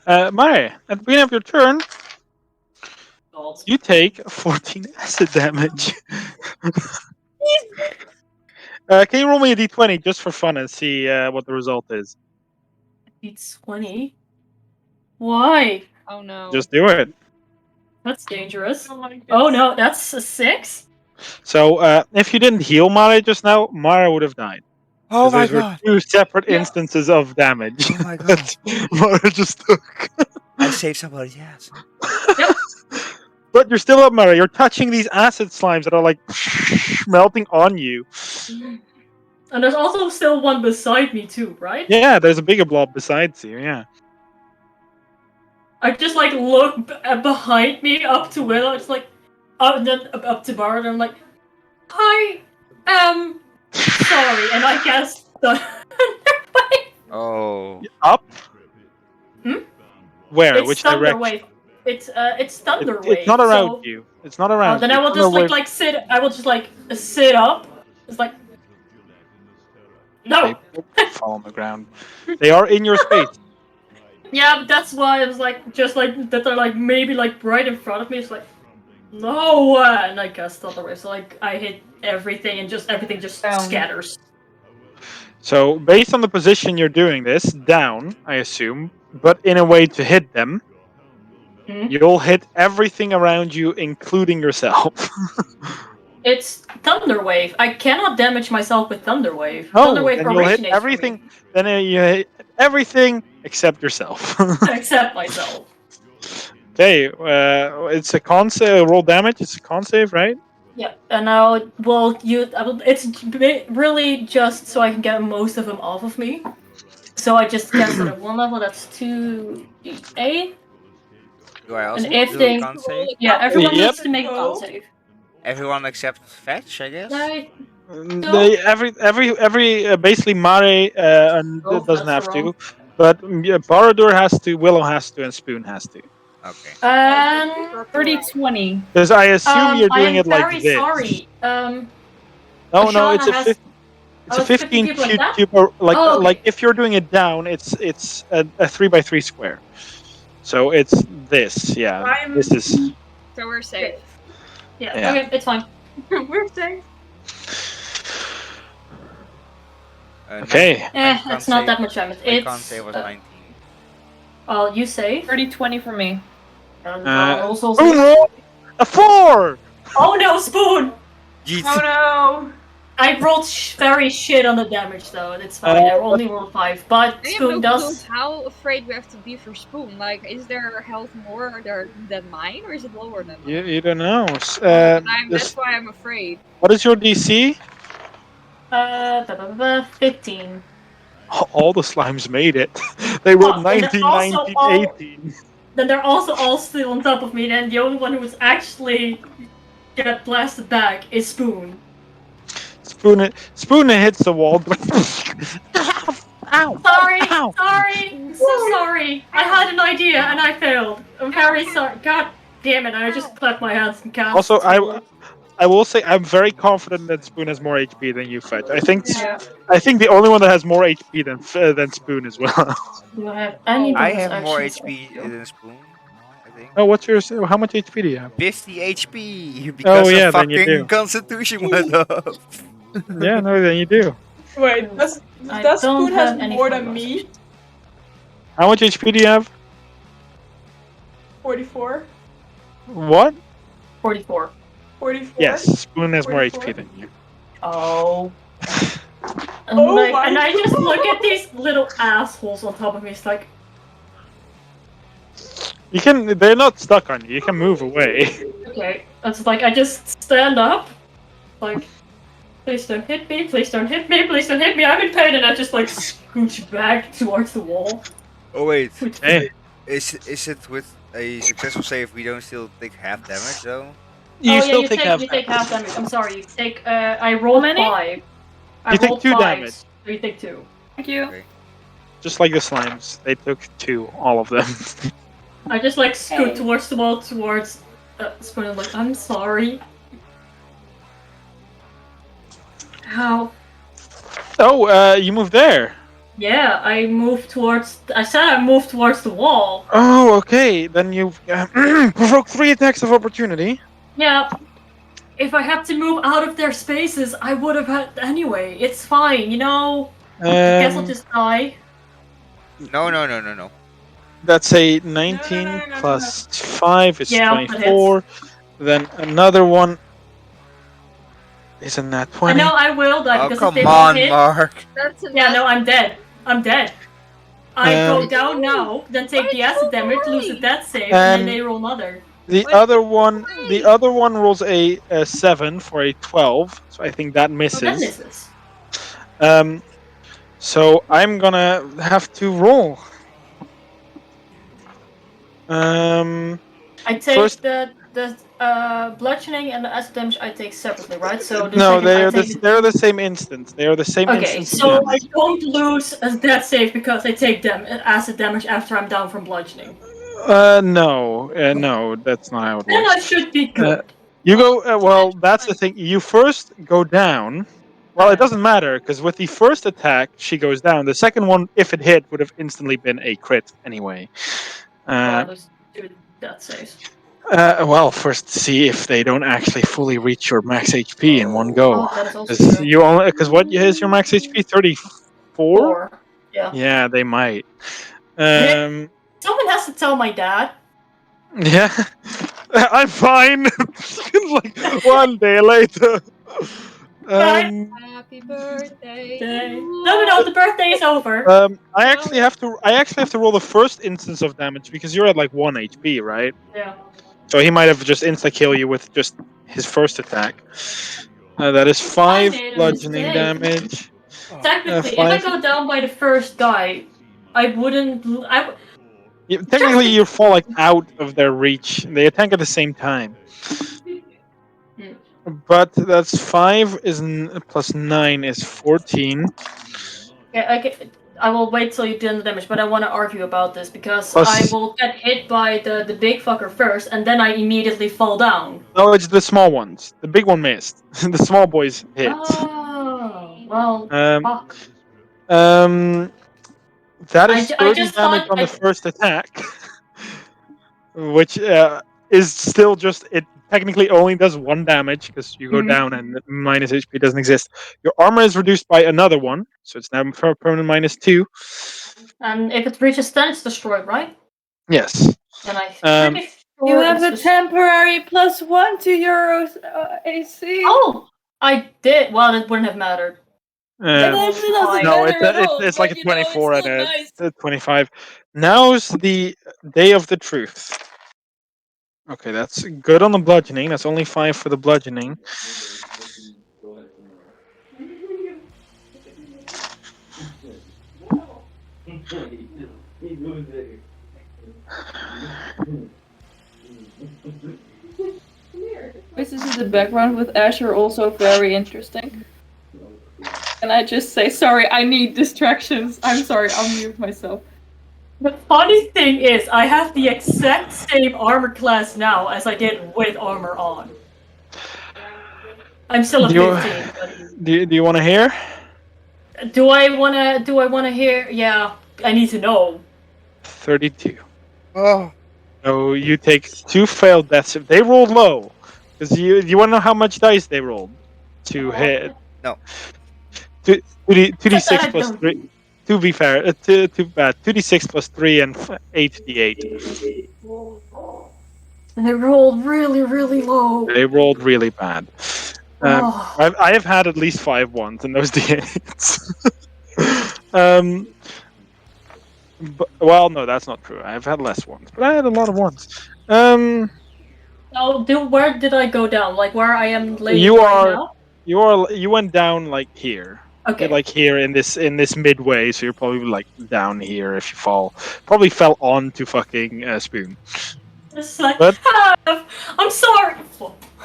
Mare, at the beginning of your turn, you take 14 acid damage. Can you roll me a d20 just for fun and see what the result is? It's 20. Why? Oh no. Just do it. That's dangerous. Oh no, that's a 6? So, if you didn't heal Mare just now, Mare would have died. Oh 'Cause my those were god! 2 separate Yeah. instances of damage. Oh my god! that Mare just took. I saved somebody's ass. But you're still up, Mare. You're touching these acid slimes that are like melting on you. And there's also still one beside me too, right? Yeah, there's a bigger blob besides you. Yeah. I just like look behind me up to Willow. It's like, and then up to Bard. I'm like, I am sorry, and I guess the. Oh. Up. Hmm? Where? It's Which thunder direction? wave. It's thunder wave. It's not around so, you. It's not around. then you. I will Thunder just wave- like sit. I will just like sit up. It's like no. They fall on the ground. They are in your space. Yeah, but that's why I was like just like that. They're like maybe like right in front of me. It's like no, and I guess thunder wave. So like I hit everything and just everything just Down. scatters. So, based on the position you're doing this, down, I assume, but in a way to hit them, you'll hit everything around you, including yourself. It's thunder wave. I cannot damage myself with thunder wave. Oh, Thunder wave then you'll hit originates from everything. me. Then you hit everything except yourself. Except myself. Okay, it's a con save. Roll damage. It's a con save, right? Yeah, and now it's really just so I can get most of them off of me. So I just cast it at 1 level. That's 2d8. Do I also And if do they- a con save? Yeah, everyone Yep. needs to make a con save. Everyone except Fetch, I guess? Like, Every basically Mare and Oh, doesn't that's have wrong. to, but Barador has to, Willow has to, and Spoon has to. Okay. and 30-20. Because I assume you're doing I am it like very this. sorry. No, Oshana it's a has- it's a 15 cube like that? cube, or like Oh, okay. like if you're doing it down, it's a 3x3 square. So it's this, yeah. I'm- This is So we're safe. Yeah, Yeah. okay, it's fine. We're safe. okay. It's not that much damage. My con It's save was 19. oh, you save. 30-20 for me. And I'll also Spoon save. roll a 4. Oh no, Spoon! Oh no. I rolled very shit on the damage though. It's fine. I only rolled 5, but I have Spoon no does. clue how afraid we have to be for Spoon. Like, is their health more than mine, or is it lower than mine? You don't know. That's why I'm afraid. What is your DC? 15. All the slimes made it. They rolled Then they're 19, also 19, all- 18. Then they're also all still on top of me, and the only one who was actually get blasted back is Spoon. Spoon hits the wall. Ow! Sorry, Ow! sorry, I'm so sorry. I had an idea and I failed. I'm very sorry. God damn it! I just clapped my hands and cast. Also, I will say I'm very confident that Spoon has more HP than you, Fetch. I think the only one that has more HP than Spoon as well. Do I have any I bonus have more actions? HP than Spoon, I think. Oh, what's yours? How much HP do you have? 50 HP Oh because yeah, of then you fucking do. Constitution went up. Yeah, no, then you do. Wait, I does don't Spoon has have any more bonus than me? actions. How much HP do you have? 44. What? 44. 44. Yes, Spoon has more 44. HP than you. Oh. And, Oh like, my and I just God. look at these little assholes on top of me. It's like, You can. They're not stuck on you. You can move away. okay. It's like I just stand up, like, please don't hit me, please don't hit me, please don't hit me. I'm in pain, and I just like scooch back towards the wall. Oh wait, Hey, is it with a successful save we don't still take half damage though? you still you take take half. half damage. I'm sorry, you take. I rolled many? 5. I You take rolled 2 5, damage. so you take 2. Thank you. Okay. Just like the slimes, they took 2, all of them. I just like scoot Hey. towards the wall, towards Spoon. I'm like, I'm sorry. How? Oh, you moved there. Yeah, I moved towards. I said I moved towards the wall. Oh, okay. Then you've provoked 3 attacks of opportunity. Yeah. If I had to move out of their spaces, I would have had anyway. It's fine, you know. I guess I'll just die. No. That's a 19 No. plus 5 is Yeah, that 24. Then another one is a nat I 20. know I will die Oh because if come they don't on, hit, Mark. That's a yeah, no, I'm dead. I'm dead. I go Um, down now, then take the acid damage, lose the death save, and then And- they roll another. The other one rolls a 7 for a 12, so I think that Oh, misses. that misses. So I'm gonna have to roll. I take First- the bludgeoning and the acid damage. I take separately, right? So the No, second I they're take they're the same instance. They are the same Okay, instance of so I damage. don't lose a death save because I take acid damage after I'm down from bludgeoning. No, that's not how it Then I works. should be good. You go. Well, that's the thing. You first go down. Well, it doesn't matter because with the first attack, she goes down. The second one, if it hit, would have instantly been a crit anyway. I lose 2 death saves. Well, first see if they don't actually fully reach your max HP in one go. Oh, that is also true. Because what is your max HP? 34. 4. Yeah. Yeah, they might. Someone has to tell my dad. Yeah, I'm fine. Like 1 day later. Happy birthday. No, the birthday is over. I actually have to roll the first instance of damage because you're at like 1 HP, right? Yeah. So he might have just insta kill you with just his first attack. That is 5 made a bludgeoning mistake. damage. Technically, if 5. I go down by the first guy, I wouldn't. Technically, you fall like out of their reach. They attack at the same time. But that's 5 plus 9 is 14. Yeah, I will wait till you do the damage, but I want to argue about this because Plus- I will get hit by the big fucker first, and then I immediately fall down. No, it's the small ones. The big one missed. The small boys hit. Oh, well, fuck. That is I 30 just damage thought on the first attack, which is still just it. Technically, only does 1 damage because you go Mhm. down and the minus HP doesn't exist. Your armor is reduced by another 1, so it's now permanent minus 2. And if it reaches 10, it's destroyed, right? Yes. And I Um, pretty sure You have it's a temporary +1 to your AC. Oh, I did. Well, it wouldn't have mattered. It Um, actually doesn't no, matter at all. it's but, like a you know, 24 it's and still nice. a 25. Now's the day of the truth. Okay, that's good on the bludgeoning. That's only 5 for the bludgeoning. Voices in the background with Ash are also very interesting. Can I just say, sorry, I need distractions. I'm sorry, I'll mute myself. The funny thing is, I have the exact same armor class now as I did with armor on. I'm still a Do you- 15. But Do you want to hear? do I wanna hear? Yeah, I need to know. 32. Oh, So you take 2 failed deaths. If they rolled low, because you want to know how much dice they rolled to hit. no. 2d6 I plus don't- 3. To be fair, 2d6 plus 3 and 8d8. And they rolled really, really low. They rolled really bad. Oh. I have had at least 5 ones in those d8s. Well, no, that's not true. I've had less ones, but I had a lot of ones. Where did I go down? Like where I am laying You right are- now? You went down like here. Okay. Like here in this midway, so you're probably like down here if you fall. Probably fell onto fucking Spoon. It's like, But- I'm sorry.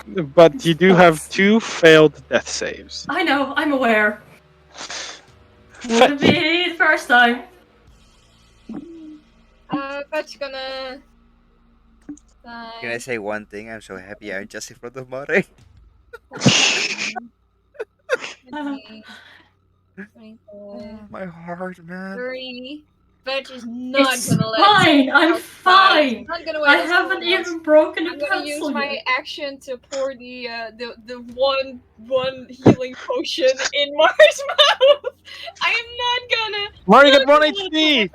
But you do have 2 failed death saves. I know, I'm aware. Wouldn't be the first time. Fetch gonna. Can I say one thing? I'm so happy I'm just in front of Mare. My heart, man. 3. Fetch is not It's gonna let. fine. I'm outside. fine. He's not gonna wait I until haven't someone else. even broken a I'm gonna use pencil my yet. action to pour the one healing potion in Mars' mouth. I am not gonna. Mario not get 1 gonna let HP!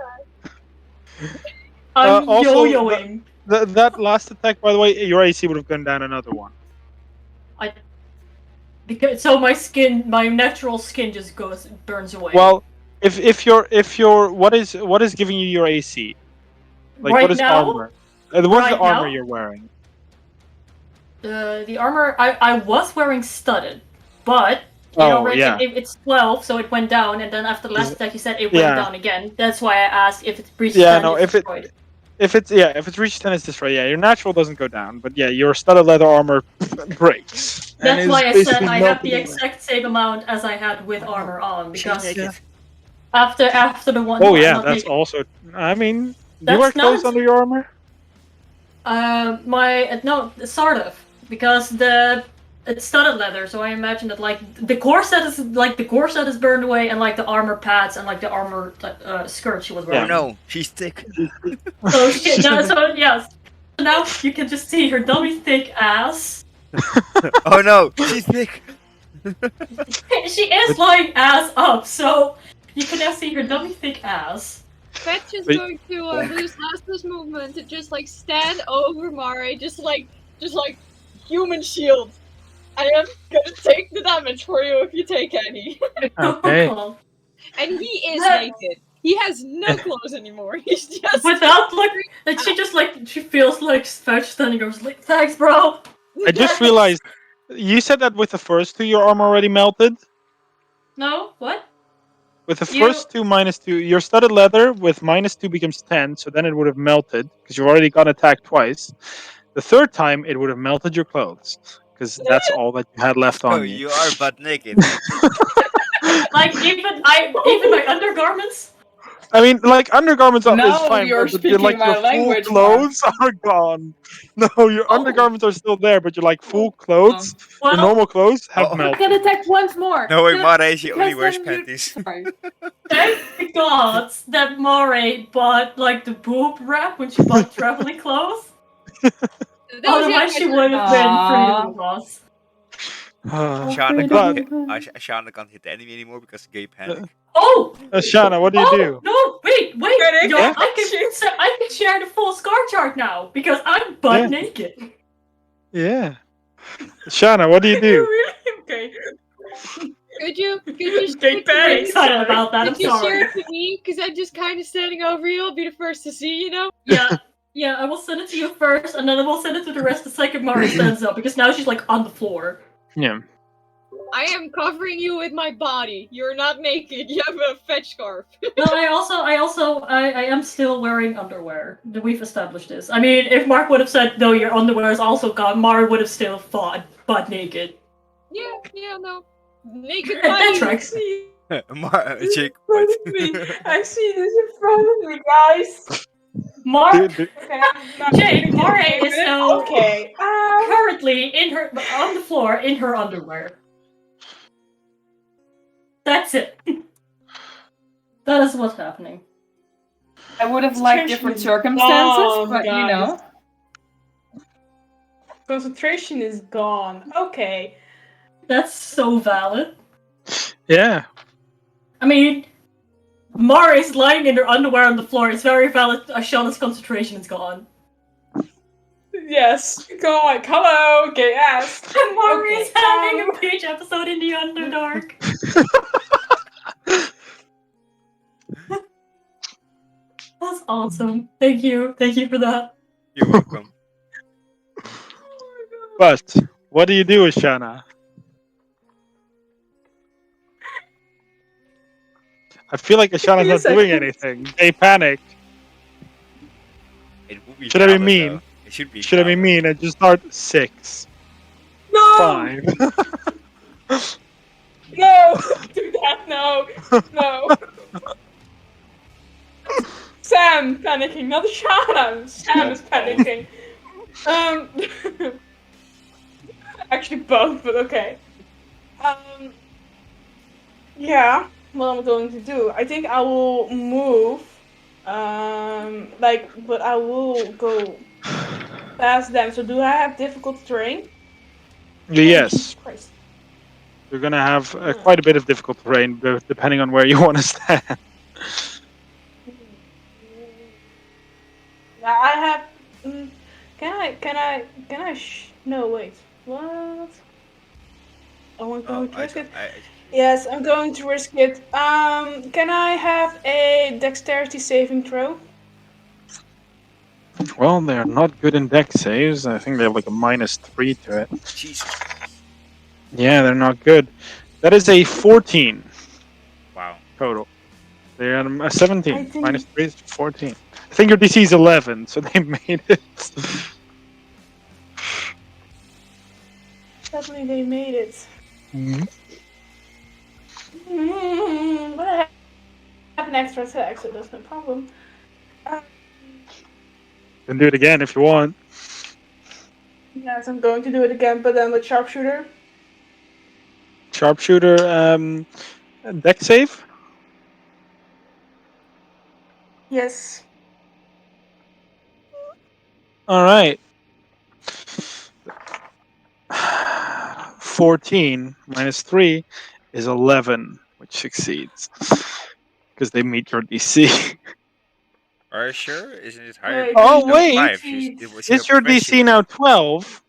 I'm also, yo-yoing. That last attack, by the way, your AC would have gone down another 1. Because so my natural skin just burns away. Well, if you're what is giving you your AC? Like right what is now, armor? What's the Right armor now? you're wearing? the armor I was wearing studded, but it's 12, so it went down, and then after the last attack, you said it went Yeah. down again. That's why I asked if it breaches Yeah, 10, no, it's if it- destroyed. If it's reached 10, it's destroyed. Yeah, your natural doesn't go down, but yeah, your studded leather armor breaks. and That's is why I said basically I have the melted away. exact same amount as I had with armor on, She's because naked. after the one. Oh no, I'm yeah, not that's naked. also. I mean, do you That's wear clothes not- under your armor? No, sort of, because it's studded leather, so I imagine that like the corset is burned away, and like the armor pads and like the armor skirt she was Oh wearing. no, she's thick. So yes. So now you can just see her dummy thick ass. Oh no, she's thick. She is lying ass up, so you can now see her dummy thick ass. Fetch is But- going to use last movement to just like stand over Mare, just like human shield. I am gonna take the damage for you if you take any. Okay. Oh, And he is That- naked. He has no clothes anymore. He's just without like, and she feels like Fetch standing over, like, thanks, bro. I just realized you said that with the first 2 your armor already melted. No, what? With the You- first 2 -2, your studded leather with -2 becomes 10, so then it would have melted because you've already got attacked twice. The third time it would have melted your clothes because that's all that you had left Oh, on you. you are butt naked. Like even my undergarments. I mean, like undergarments are Now is fine, you're but speaking like my your full language, clothes are gone. No, your Oh. undergarments are still there, but your like full clothes, Well, your normal clothes have Oh. I melted. get attacked once more. No way, Because- Mare, she only because wears then you- panties. Sorry. thank God that Mare bought like the boob wrap when she bought traveling clothes. Otherwise, she would have been freedom of us. Shana But- Shana can't hit the enemy anymore because gay panic. Oh, Shana, what do you oh do? no! Wait! Panic. Yo, Yeah? I can share the full scar chart now because I'm butt Yeah. naked. Yeah. Shana, what do you You're do? really Okay. Could you Okay, stick to Very me? excited about that. I'm Could you share sorry. it to me? Because I'm just kind of standing over you. I'll be the first to see, you know? Yeah, yeah. I will send it to you first, and then I will send it to the rest the second Mari stands up because now she's like on the floor. Yeah. I am covering you with my body. You're not naked. You have a fetch scarf. No, I am still wearing underwear. We've established this. I mean, if Mark would have said no, your underwear is also gone, Mari would have still fought butt naked. Yeah, no. Naked That body. tracks. Jake, in front what? of me. I see this in front of me, guys. Mark, Dude, Okay, I'm not Jake, gonna Mari get is it. now Okay. currently on the floor in her underwear. That's it. That is what's happening. I would have liked different circumstances, but you know. Concentration is gone. Okay. That's so valid. yeah. I mean, Mari's lying in her underwear on the floor. It's very valid. Ashana's concentration is gone. Yes. Go on. Hello. Okay. Yes. Mari is having Okay, a beach episode in the Underdark. That's awesome. Thank you. Thank you for that. You're welcome. But what do you do, Ashana? I feel like Ashana's me a not doing second. anything. They panicked. It would be Should I be valid, mean? though. It should be Should I be valid. mean and just start 6, No. 5? No. Don't do that. No. No. Sam panicking, not Shana. Sam is panicking. Actually both, but okay. Yeah, what I'm going to do. I think I will move. But I will go past them. So do I have difficult terrain? Oh, Yes. Jesus Christ. You're gonna have quite a bit of difficult terrain, depending on where you want to stand. Yeah, I have. No, wait. What? Oh, I'm going to risk it. Yes, I'm going to risk it. Can I have a dexterity saving throw? Well, they're not good in deck saves. I think they have like a -3 to it. Jesus Christ. Yeah, they're not good. That is a 14 Wow. total. They're at a 17. I think- -3 is 14. I think your DC is 11, so they made it. Definitely they made it. Mhm. But I have an extra attack, so that's no problem. Can do it again if you want. Yes, I'm going to do it again, but then with sharpshooter. Sharpshooter, deck save. Yes. All right. 14 -3 is 11, which succeeds because they meet your DC. Are you sure? Isn't it higher? Wait, Oh, She's got wait. 5. Is your DC now 12?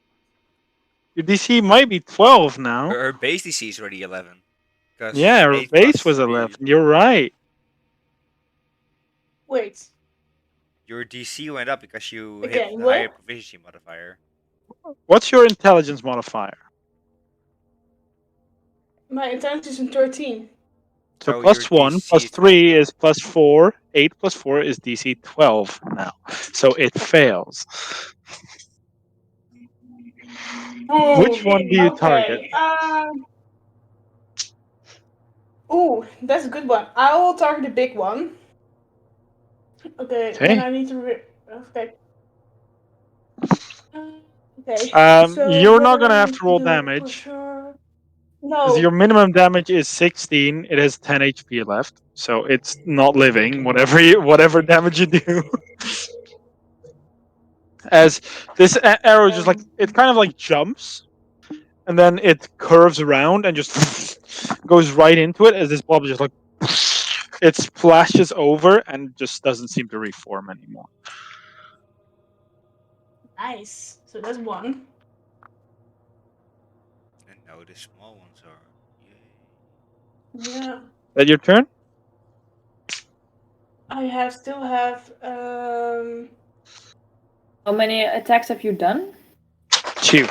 Your DC might be 12 now. Her base DC is already 11. Yeah, her 8 base plus was 3. 11. You're right. Wait. Your DC went up because you hit Again, the what? higher proficiency modifier. What's your intelligence modifier? My intelligence is 13. So So plus your 1, DC plus is 3 is plus 4. 8 plus 4 is DC 12 now. So it fails. Which one do you target? Ooh, that's a good one. I will target the big one. Okay, then I need to. Okay. Okay. So You're what not do I gonna have need to roll do damage. for sure? Because No. your minimum damage is 16. It has 10 HP left, so it's not living. Whatever damage you do, as this arrow just like it kind of like jumps, and then it curves around and just goes right into it. As this blob just like it splashes over and just doesn't seem to reform anymore. Nice. So that's one. No, the small ones are. Yay. Yeah. That your turn? I still have How many attacks have you done? 2.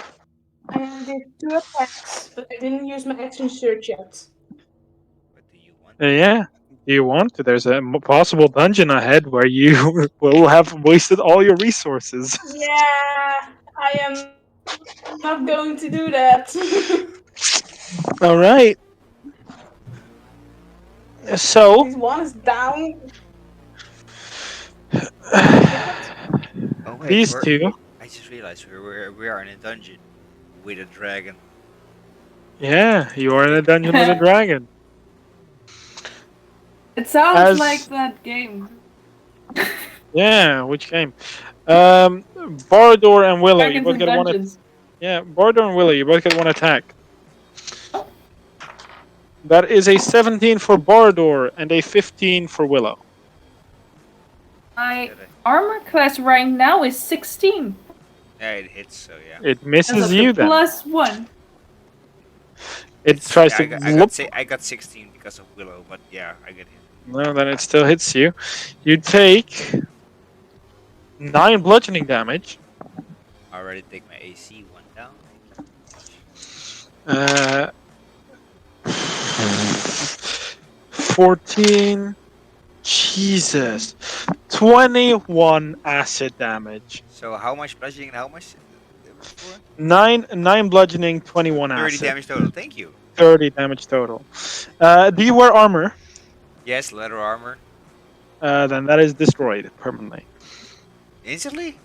I did 2 attacks, but I didn't use my action search yet. What do you want? Yeah. Do you want to? There's a possible dungeon ahead where you will have wasted all your resources. Yeah, I am not going to do that. All right. At So. least one is down. Oh wait, These two. I just realized we are in a dungeon with a dragon. Yeah, you are in a dungeon with a dragon. It sounds like As that game. yeah, which game? Bardor and Willow, you Dragons both and get one. Dungeons. Yeah, Bardor and Willow, you both get one attack. Oh. That is a 17 for Bardor and a 15 for Willow. My armor class right now is 16. Yeah, it hits. So yeah. It As misses of you the then. +1. It tries to. I got 16 because of Willow, but yeah, I get hit. No, then it still hits you. You take 9 bludgeoning damage. I already take my AC 1 down. Uh, 14. Jesus. 21 acid damage. So how much bludgeoning and how much before? 9 bludgeoning, 21 30 acid. damage total. Thank you. 30 damage total. Do you wear armor? Yes, leather armor. Then that is destroyed permanently. Instantly?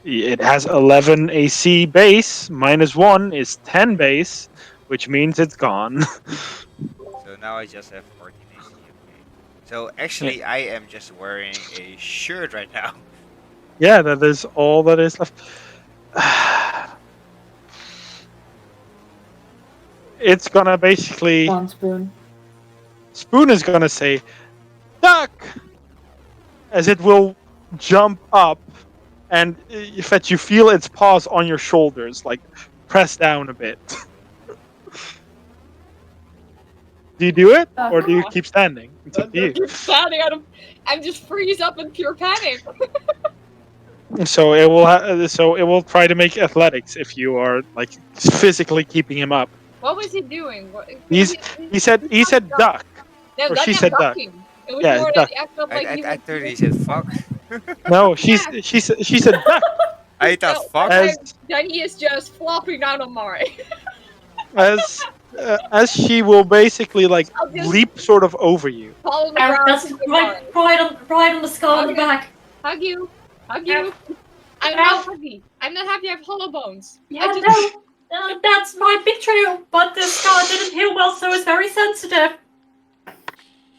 It has 11 AC base. -1 is 10 base, which means it's gone. So now I just have 14 AC. Okay. So actually, I am just wearing a shirt right now. Yeah, that is all that is left. It's gonna basically. One spoon. Spoon is gonna say, "Duck!" as it will jump up, and you feel its paws on your shoulders, like press down a bit. Do you do it, or do you keep standing? It's up to you. Keep standing. I'm just freeze up in pure panic. So it will. So it will try to make athletics if you are like physically keeping him up. What was he doing? He said duck. No, or that's she not said duck. ducking. It was Yeah, more duck. that the act of like he I was. thought he said fuck. No, she said duck. I thought No, fuck. As then he is just flopping down on Mare. as she will basically like I'll just- leap sort of over you. Fall on the Eric, ground. that's and Mare. right on the skull on the Okay. back. Hug you. Hug you. Yeah. I'm not happy. I'm not happy I have hollow bones. Yeah, I just- no, that's my picture, but the skull didn't heal well, so it's very sensitive.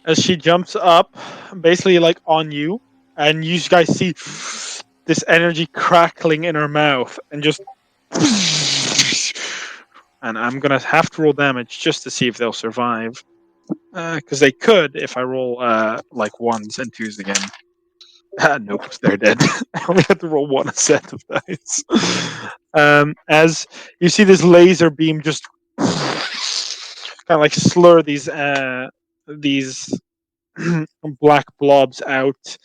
As she jumps up, basically like on you, and you guys see this energy crackling in her mouth, and just. And I'm gonna have to roll damage just to see if they'll survive, because they could if I roll like 1s and 2s again. Nope, they're dead. I only had to roll 1 set of dice. As you see this laser beam just kind of like slur these black blobs out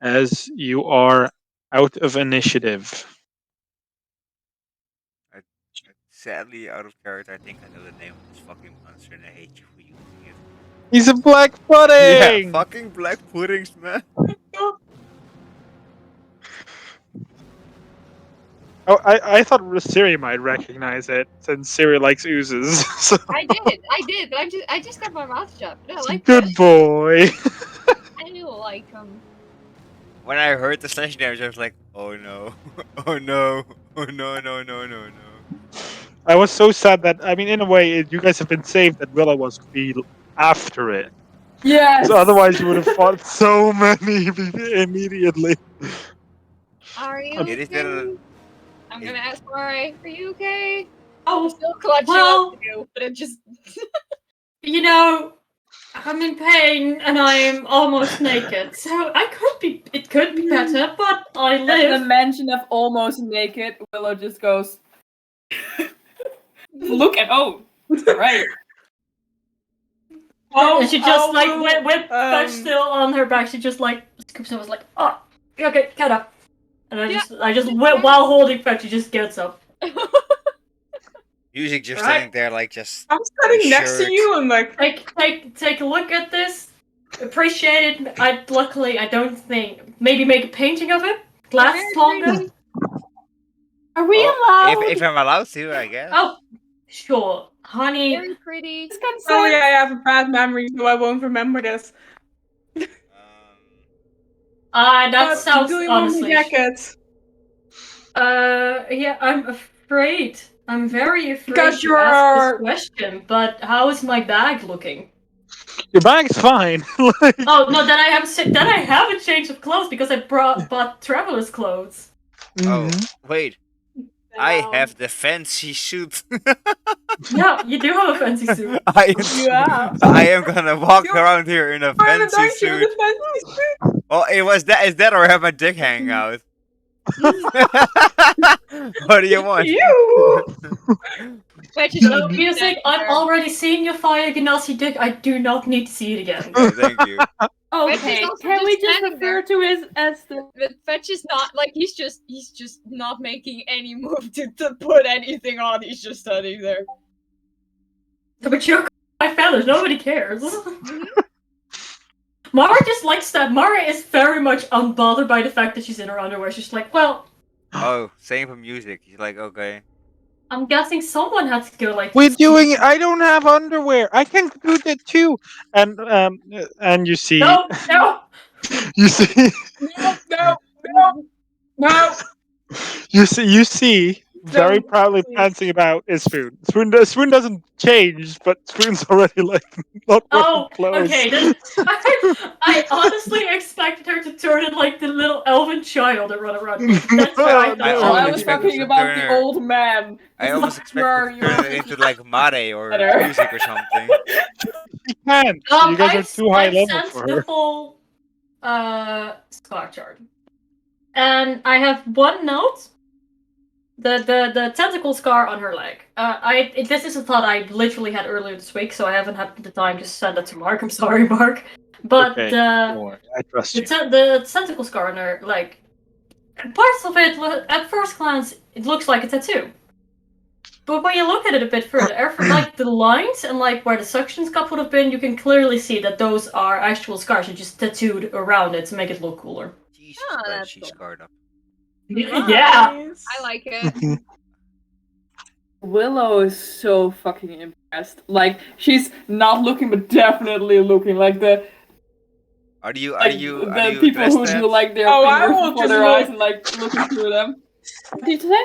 as you are out of initiative. Sadly, out of character, I think I know the name of this fucking monster, and I hate you for using it. He's a black pudding. Yeah, fucking black puddings, man. Oh, I thought Siri might recognize it since Siri likes oozes. So. I did, but I just got my mouth shut. I like Good this. boy. I do like him. When I heard the slash damage, I was like, oh no, oh no, oh no, no, no, no, no. I was so sad that in a way, you guys have been saved that Willow was be after it. Yes. So otherwise, you would have fought so many immediately. Are you It is okay? better. I'm gonna ask Mare, are you okay? I'm Oh, still clutching well- up to you, but it just you know, I'm in pain and I'm almost naked, so it could be better, but I At the live. mention of almost naked, Willow just goes. Look at right. And she just like will, with Fetch still on her back, she just like scoops and was like, oh, okay, get up. And I just while holding Fetch, she just gets up. Music just Right. standing there, like just. I'm standing next to shirt. you and like. Take a look at this. Appreciate it. Luckily I don't think maybe make a painting of it. Lasts longer. Are we Oh, allowed? if I'm allowed to, I guess. Oh, sure, honey. Very pretty. This kind of Sorry, I have a bad memory, so I won't remember this. That sounds do you want honestly. my jacket? Yeah, I'm afraid. I'm very afraid Because to ask you're- this question, but how is my bag looking? Your bag's fine. Like, Oh no, then I have a change of clothes because I bought traveler's clothes. Oh, mhm. wait. I have the fancy suit. Yeah, you do have a fancy suit. Yeah. I am gonna walk You're- around here in a Why fancy don't you suit. the fancy suit? Oh, is that or have my dick hanging out? What do you want? You. Fetch is No just music. standing I've there. already seen your fire Genasi dick. I do not need to see it again. No, thank you. Okay, also can just we just standing refer to it as the? But Fetch is not like he's just not making any move to put anything on. He's just standing there. But you're my feathers. Nobody cares. Mara just likes that. Mara is very much unbothered by the fact that she's in her underwear. She's like, well, Oh, same for music. He's like, okay. I'm guessing someone had to go like. We're doing. I don't have underwear. I can do that too. And you see. No, no. You see. No. You see. Very Don't, proudly please. pantsing about is Spoon. Spoon doesn't change, but Spoon's already like not wearing Oh, clothes. okay. Then I honestly expected her to turn in like the little elven child and run around. That's where I No, thought. I she always would was be. expect talking to about turn the her- old man. I almost expect You're- to turn it into like Mare or Better. music or something. She can't. You guys are too high I've level sent for the her. full scar chart, and I have one note. The tentacle scar on her leg. This is a thought I literally had earlier this week, so I haven't had the time to send that to Mark. I'm sorry, Mark. But Okay, don't worry. I trust you. the tentacle scar on her leg. Parts of it, at first glance, it looks like a tattoo. But when you look at it a bit further, like the lines and like where the suction cup would have been, you can clearly see that those are actual scars. You just tattooed around it to make it look cooler. Jesus Ah, Christ, that's she's cool. scarred up. Yeah. Nice. I like it. Willow is so fucking impressed. Like she's not looking, but definitely looking. Like the Are you people dressed who that? do like their Oh, I fingers will before just their look. eyes and like looking through them. What did you say?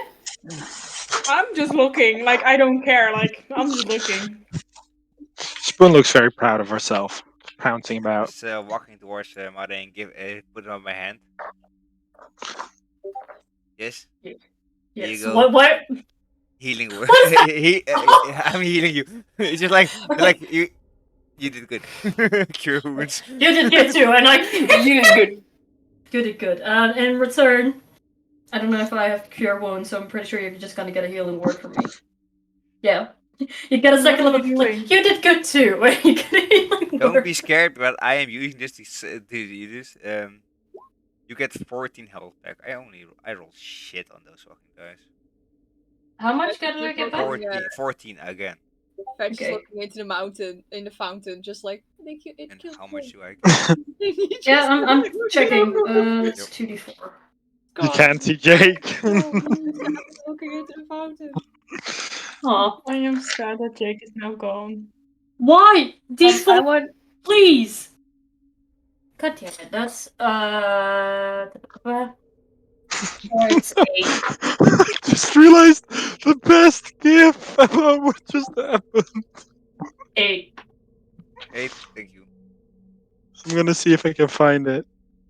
I'm just looking. Like I don't care. Like I'm just looking. Spoon looks very proud of herself, pouncing about. Just walking towards Mare and put it on my hand. Yes. Yes. you go. What? Healing word. What is that? I'm healing you. It's just like you did good. Cure wounds. You did good too, and I. You did good. You did good. In return, I don't know if I have cure wounds, so I'm pretty sure you're just gonna get a healing word from me. Yeah. You get a second What are level. you Like, doing? you did good too. You get a healing Don't word. be scared, but I am using this to do this. You get 14 health back. I roll shit on those fucking guys. How much did I get back? 14 again. Fetch Okay. is looking into the fountain, just like thank you. It And killed how much me." do I get? He Yeah, just- I'm checking. It's Yep. 2d4. You can't see Jake. No, he's looking into the fountain. Aw. I am sad that Jake is now gone. Why? These I four, would. please! God damn it, that's, It's 8. I just realized the best gif about what just happened. 8. 8, thank you. I'm gonna see if I can find it.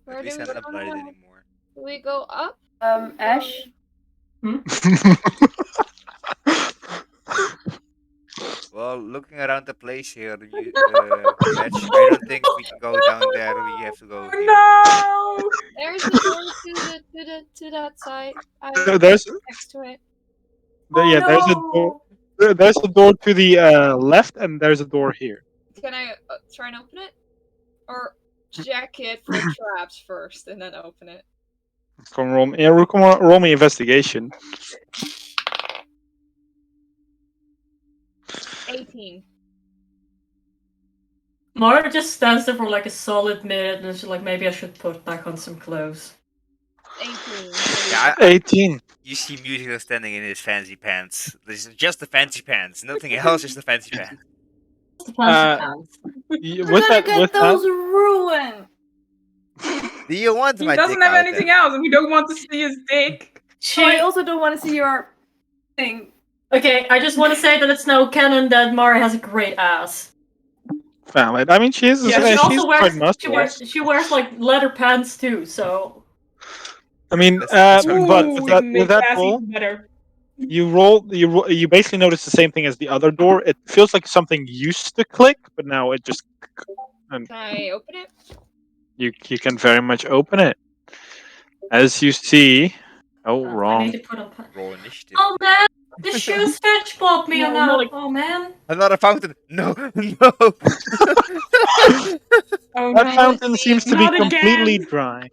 Where At do least we I'm not go blooded now? anymore. Do we go up? Ash. Well, looking around the place here, Patch, I don't think we can go down there. We have to go here. No. There's the door to that side. I There's next to it. yeah, there's a door. There's a door to the left, and there's a door here. Can I try and open it? Or check it for traps first and then open it? Come roll me. Yeah, come on, roll me investigation. 18. Mara just stands there for like a solid minute and she's like, maybe I should put back on some clothes. 18. Yeah, 18. You see Musical standing in his fancy pants. This is just the fancy pants. Nothing else, just the fancy pants. The fancy pants. With that, ruined. Do you want He my doesn't dick have out anything then? else, and we don't want to see his dick. I also don't want to see your thing. Okay, I just want to say that it's now canon that Mara has a great ass. Valid. I mean, she is. Yeah, she she's also quite wears muscular. she wears like leather pants too. So I mean, That's what but Ooh, with that roll, better. you basically notice the same thing as the other door. It feels like something used to click, but now it just. And Can I open it? you can very much open it, as you see. Oh, I wrong. need to put on. Roll initiative. Oh man, the shoes fetch bobbed me No, on more that. like- Oh man. Another fountain. No, no. Oh That no. fountain seems to be Not completely again. dry.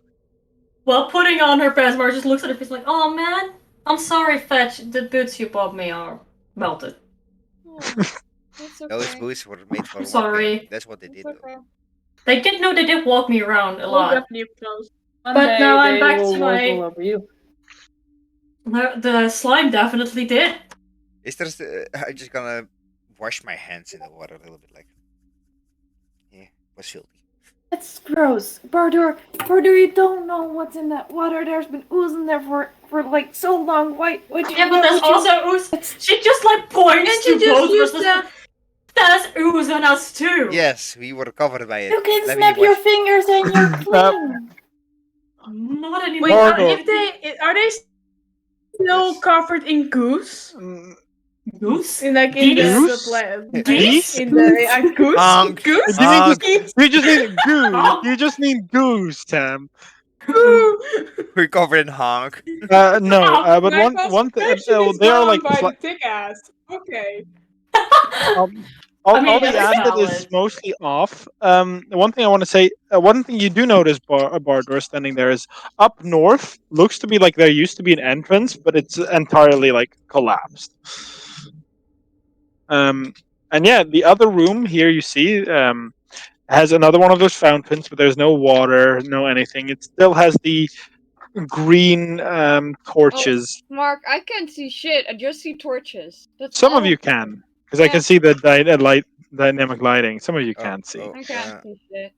While putting on her pants, Mara just looks at her face like, "Oh man, I'm sorry, Fetch. The boots you bought me are melted." Oh, that's okay. Those boots were made for I'm walking. sorry. That's what they It's did though. okay. They did walk me around a We'll lot. definitely close. But now I'm back to my. over you. The slime definitely did. Is there? I'm just gonna wash my hands in the water a little bit, like. Yeah, was filthy. That's gross. Bardur, you don't know what's in that water. There's been ooze in there for like so long. Why would you? Yeah, but there's also ooze. She just like points And to she just both used of us. There's ooze on us too. Yes, we were covered by it. You can Let me snap your wash- fingers and you're clean. Not anymore. Wait, Bardoor. are they still Yes. covered in goose? Goose? In like Geese? Geese? in the goose? Honk. Goose? Honk. You just need goose. You just need goose, Tam. We're covered in honk. No, but My one thing. concentration is They are gone like by the thick ass. Okay. all I mean, the that's acid is valid. mostly off. One thing I want to say, one thing you do notice, Bardor standing there is up north. Looks to be like there used to be an entrance, but it's entirely like collapsed. And yeah, the other room here you see has another one of those fountains, but there's no water, no anything. It still has the green torches. Mark, I can't see shit. I just see torches. That's Some of all. you can, because I Yeah. can see the dynamic lighting. Some of you can't see. I can't see shit.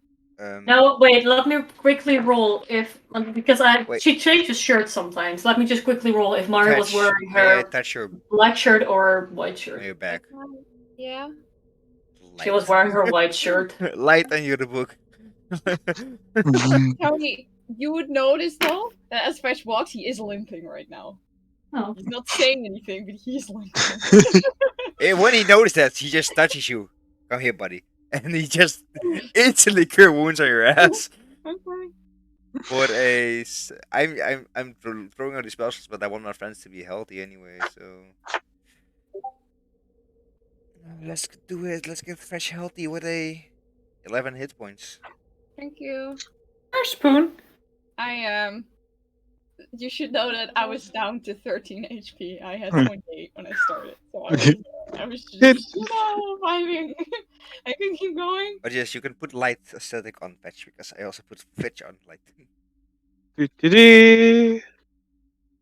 No, wait. Let me quickly roll if because Wait. she changes shirts sometimes. Let me just quickly roll if Mari was Touch. wearing May I her touch your, black shirt or white shirt. your back? Yeah. She was wearing her white shirt. Light on your book. Tony, you would notice though that as Fetch walks, he is limping right now. Oh. He's not saying anything, but he's limping. When he noticed that, he just touches you. Come here, buddy. And he just instantly cure wounds on your ass. Okay. For I'm throwing out these spells, but I want my friends to be healthy anyway. So let's do it. Let's get Fresh healthy with a 11 hit points. Thank you. Spoon. You should know that I was down to 13 HP. I had 28 when I started, so I was just vibing. I can keep going. But yes, you can put light aesthetic on Fetch because I also put Fetch on light.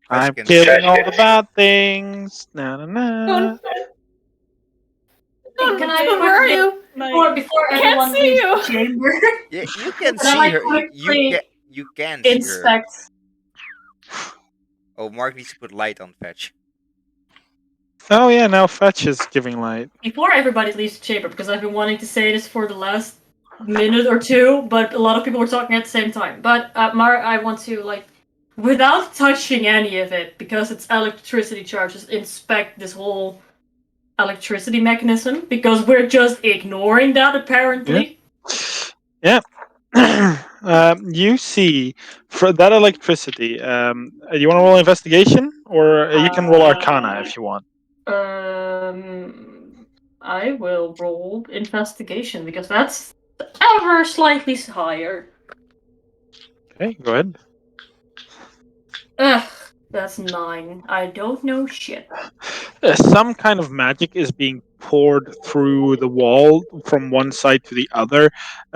I'm can killing say- all the bad things. Na na na. Can I Spoon, where are you? before I can't everyone see leaves you. the chamber? Yeah, you can Can I, see like, her. quickly You can see her. Inspect. Oh, Mark needs to put light on Fetch. Oh yeah, now Fetch is giving light. Before everybody leaves the chamber, because I've been wanting to say this for the last minute or two, but a lot of people were talking at the same time. But Mar, I want to without touching any of it, because it's electricity charges, inspect this whole electricity mechanism, because we're just ignoring that apparently. Yeah. You see, for that electricity, you want to roll investigation, or you can roll Arcana if you want. I will roll investigation because that's ever slightly higher. Okay, go ahead. Ugh, that's 9. I don't know shit. Some kind of magic is being poured through the wall from one side to the other,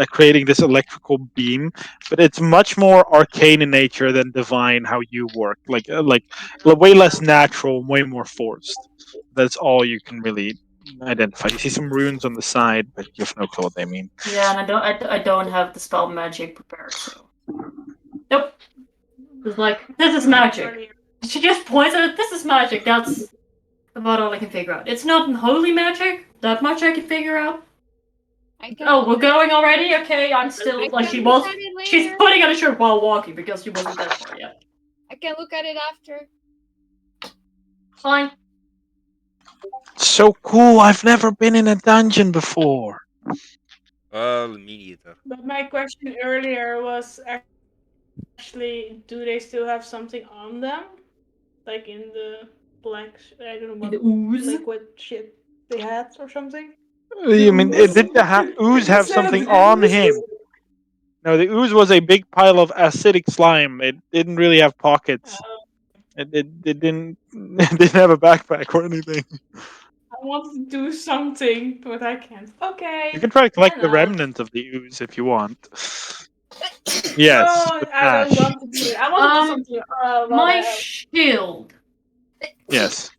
creating this electrical beam. But it's much more arcane in nature than divine. How you work, like way less natural, way more forced. That's all you can really identify. You see some runes on the side, but you have no clue what they mean. Yeah, and I don't have the spell magic prepared, so nope. It's like this is magic. She just points at it. This is magic. That's about all I can figure out. It's not holy magic. That much I can figure out. I can. Oh, we're going already? Okay, I'm still I like can she look was. at it She's later. putting on a shirt while walking because she wasn't that far yet. I can look at it after. Fine. So cool! I've never been in a dungeon before. Well, me neither. But my question earlier was actually, do they still have something on them? Like in the black, I don't know The what ooze. liquid shit they had or something? You mean ooze. did the ooze have Instead of something the on ooze. him? No, the ooze was a big pile of acidic slime. It didn't really have pockets. It didn't it didn't have a backpack or anything. I want to do something, but I can't. Okay. You can try to collect Why the not? remnant of the ooze if you want. Yes, No, with I don't ash. want to do it. I want to do something. My shield. Yes,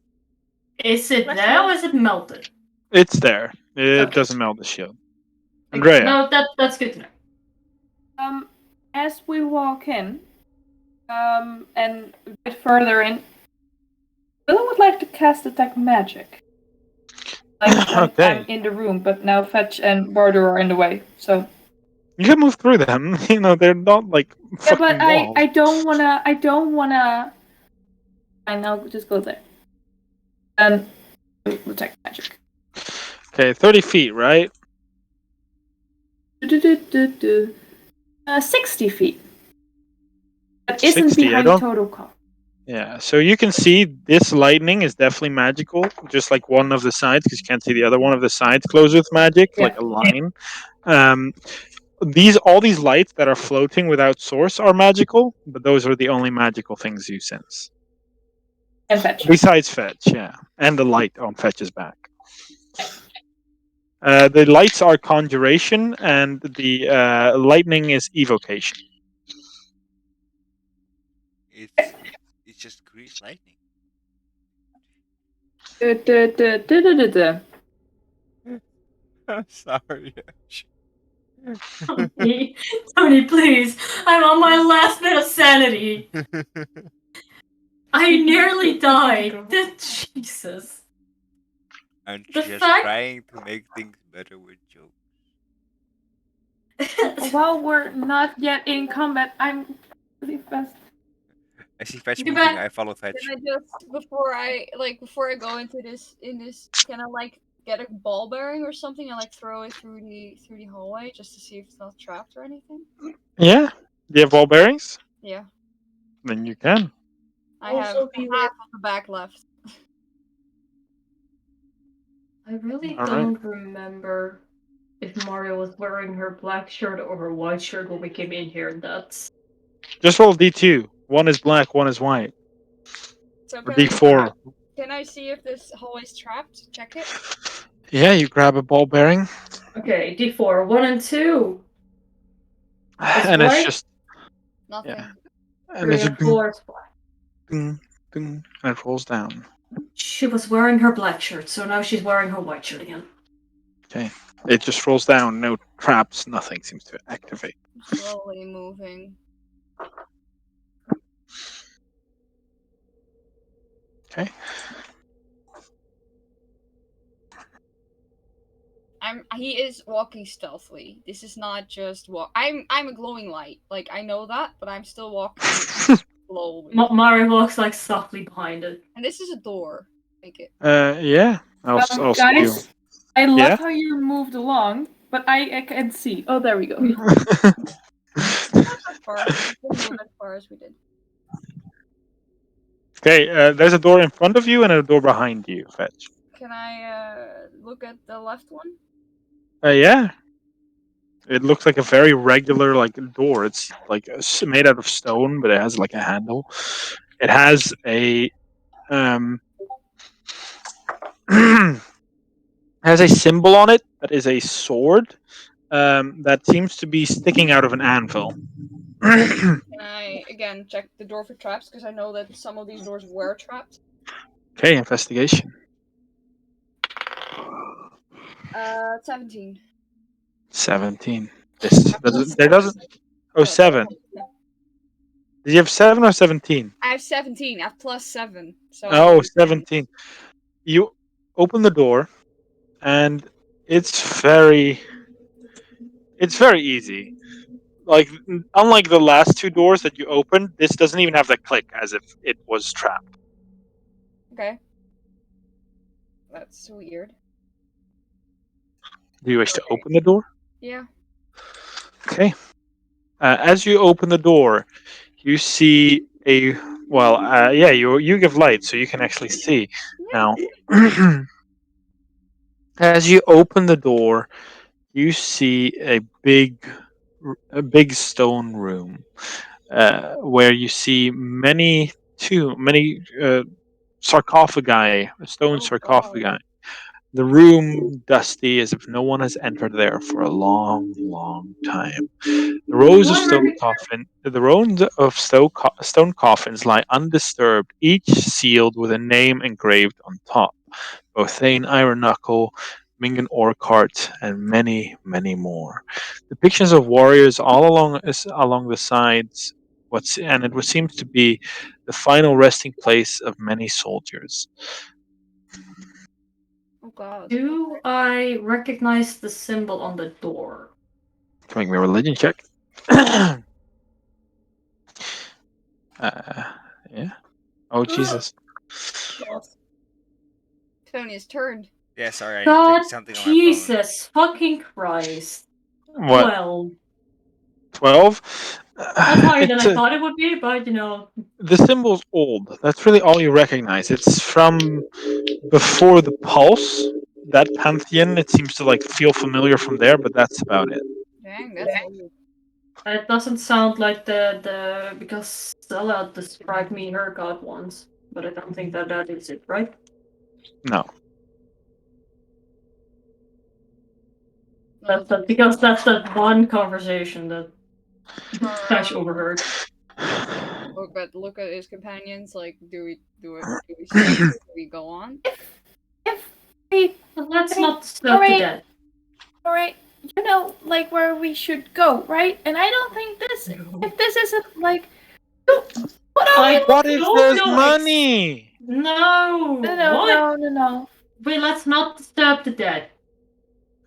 Is it Let's there go. or is it melted? it's there. It Okay. doesn't melt the shield. Okay, Andrea, no, that's good to know. As we walk in, and a bit further in, Willa would like to cast Detect Magic. Like when Okay. I'm in the room, but now Fetch and Bardo are in the way, so. You can move through them. You know they're not like Yeah, fucking but walls. I don't wanna. Fine, I'll just go there. Detect Magic. Okay, 30 feet, right? 60 feet. That isn't 60. I behind don't. total cost. Yeah, so you can see this lightning is definitely magical, just like one of the sides, because you can't see the other one of the sides closed with magic, Yeah. like a line. All these lights that are floating without source are magical, but those are the only magical things you sense. And Fetch. Besides Fetch, yeah. And the light on Fetch's back. The lights are conjuration, and the lightning is evocation. It's just grease lightning. I'm sorry. Tony, please. I'm on my last bit of sanity. I nearly died. Jesus. I'm The just fact- trying to make things better with jokes. While we're not yet in combat, I'm really fast. I see Fetch Get moving. back. I follow Fetch. Can I just before I go into this can I like get a ball bearing or something and like throw it through the hallway just to see if it's not trapped or anything? Yeah? Do you have ball bearings? Yeah. Then you can. I have Also beware. half of the back left. I really All right. don't remember if Mario was wearing her black shirt or her white shirt when we came in here. That's Just roll D2. One is black, one is white. So Or can D4. can I see if this hallway's trapped? Check it. Yeah, you grab a ball bearing, okay. D4 1 and 2. and it's white? just Nothing. and 3 it's and just 4 is black. boom, boom, and it rolls down. She was wearing her black shirt, so now she's wearing her white shirt again. Okay, it just rolls down. No traps. Nothing seems to activate. Slowly moving. Okay. He is walking stealthily. This is not just walk. I'm a glowing light. Like I know that, but I'm still walking slowly. Mari walks like softly behind it. And this is a door. Make it. Yeah. I'll see you. Guys, I love Yeah? how you moved along, but I can't see. Oh, there we go. Not that far. We didn't move as far as we did. Okay, there's a door in front of you and a door behind you, Fetch. Can I look at the left one? Yeah. It looks like a very regular like door. It's like made out of stone, but it has like a handle. It has a has a symbol on it that is a sword that seems to be sticking out of an anvil. Can I again check the door for traps because I know that some of these doors were trapped. Okay, investigation. 17. 17. This doesn't. There doesn't. Oh, Oh, 7. Did you have 7 or 17? I have 17. I have +7. So Oh, 17. You open the door, and it's very easy. Like unlike the last two doors that you opened, this doesn't even have that click as if it was trapped. Okay. That's weird. Do you wish to open the door? Yeah. Okay. As you open the door, you see a yeah. You give light, so you can actually see now. As you open the door, you see a big stone room where you see many sarcophagi, stone Oh god. sarcophagi. The room dusty as if no one has entered there for a long time. The rows of stone coffins lie undisturbed, each sealed with a name engraved on top. Bothane Iron Knuckle, Mingan Orcart, and many more. Depictions of warriors all along the sides. And it seems to be the final resting place of many soldiers. Oh god. Do I recognize the symbol on the door? Can make me a religion check. uh, yeah. Oh Jesus. Tony has turned. Yeah, sorry, I God, clicked something on my phone. Jesus fucking Christ. What? Well, 12? that's higher than It's I thought it would be, but the symbol's old. That's really all you recognize. It's from before the pulse. That pantheon, it seems to like feel familiar from there, but that's about it. Dang, that's old. it doesn't sound like the because Stella described me her god once, but I don't think that is it, right? No. Because that's that one conversation that Tash overheard. Look at his companions. Like, do we stop? Do we go on? Hey, Let's Hey, not stop to alright. death. alright, you know, like where we should go, right? And I don't think if this isn't like, what are we What if don't there's know money? No, what? No. Wait, let's not disturb the dead.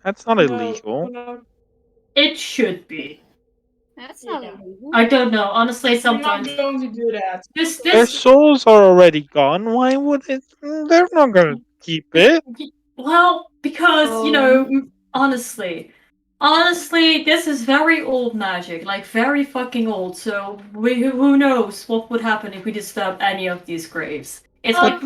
That's not No, illegal. no. It should be. That's not Yeah. illegal. I don't know. Honestly, We're not sometimes going to do that. Their souls are already gone. Why would it? They're not gonna keep it. Well, because honestly, this is very old magic, like very fucking old. So who knows what would happen if we disturb any of these graves? It's like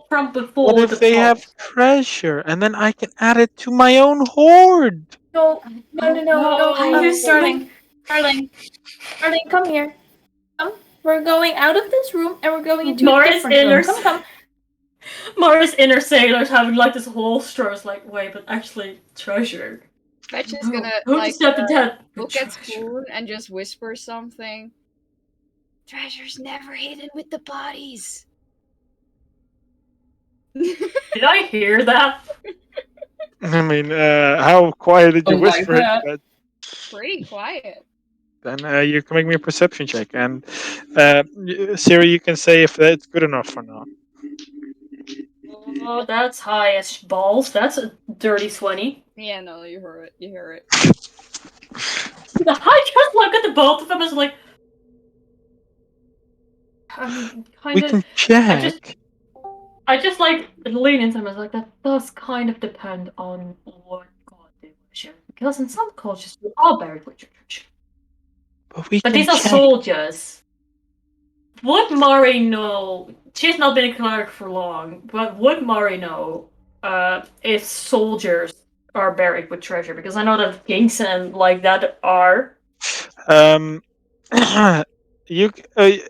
from before What if the they have pulse. treasure and then I can add it to my own hoard? No. Darling, Darling, come here. Come. We're going out of this room and we're going into Morris a different room. Illers- Come. Mars inner sailors having like this whole stroke, like wait, but actually treasure. Fetch is gonna Who like disturbed the dead? look at Spoon and just whisper something. Treasure's never hidden with the bodies. Did I hear that? I mean, how quiet did you whisper it? But Pretty quiet. then you can make me a perception check, and Siri, you can say if that's good enough or not. Oh, that's high as balls. That's a dirty 20. Yeah, no, you hear it. You hear it. I just look at the both of them as like. I mean, kind We of. can check. I just like lean into them as like that does kind of depend on what god they worship. Because in some cultures you are buried with your tradition. But we But can these are check. soldiers. Would Murray know she's not been a cleric for long, but would Mari know if soldiers are buried with treasure? Because I know that kings and like that are. Um, I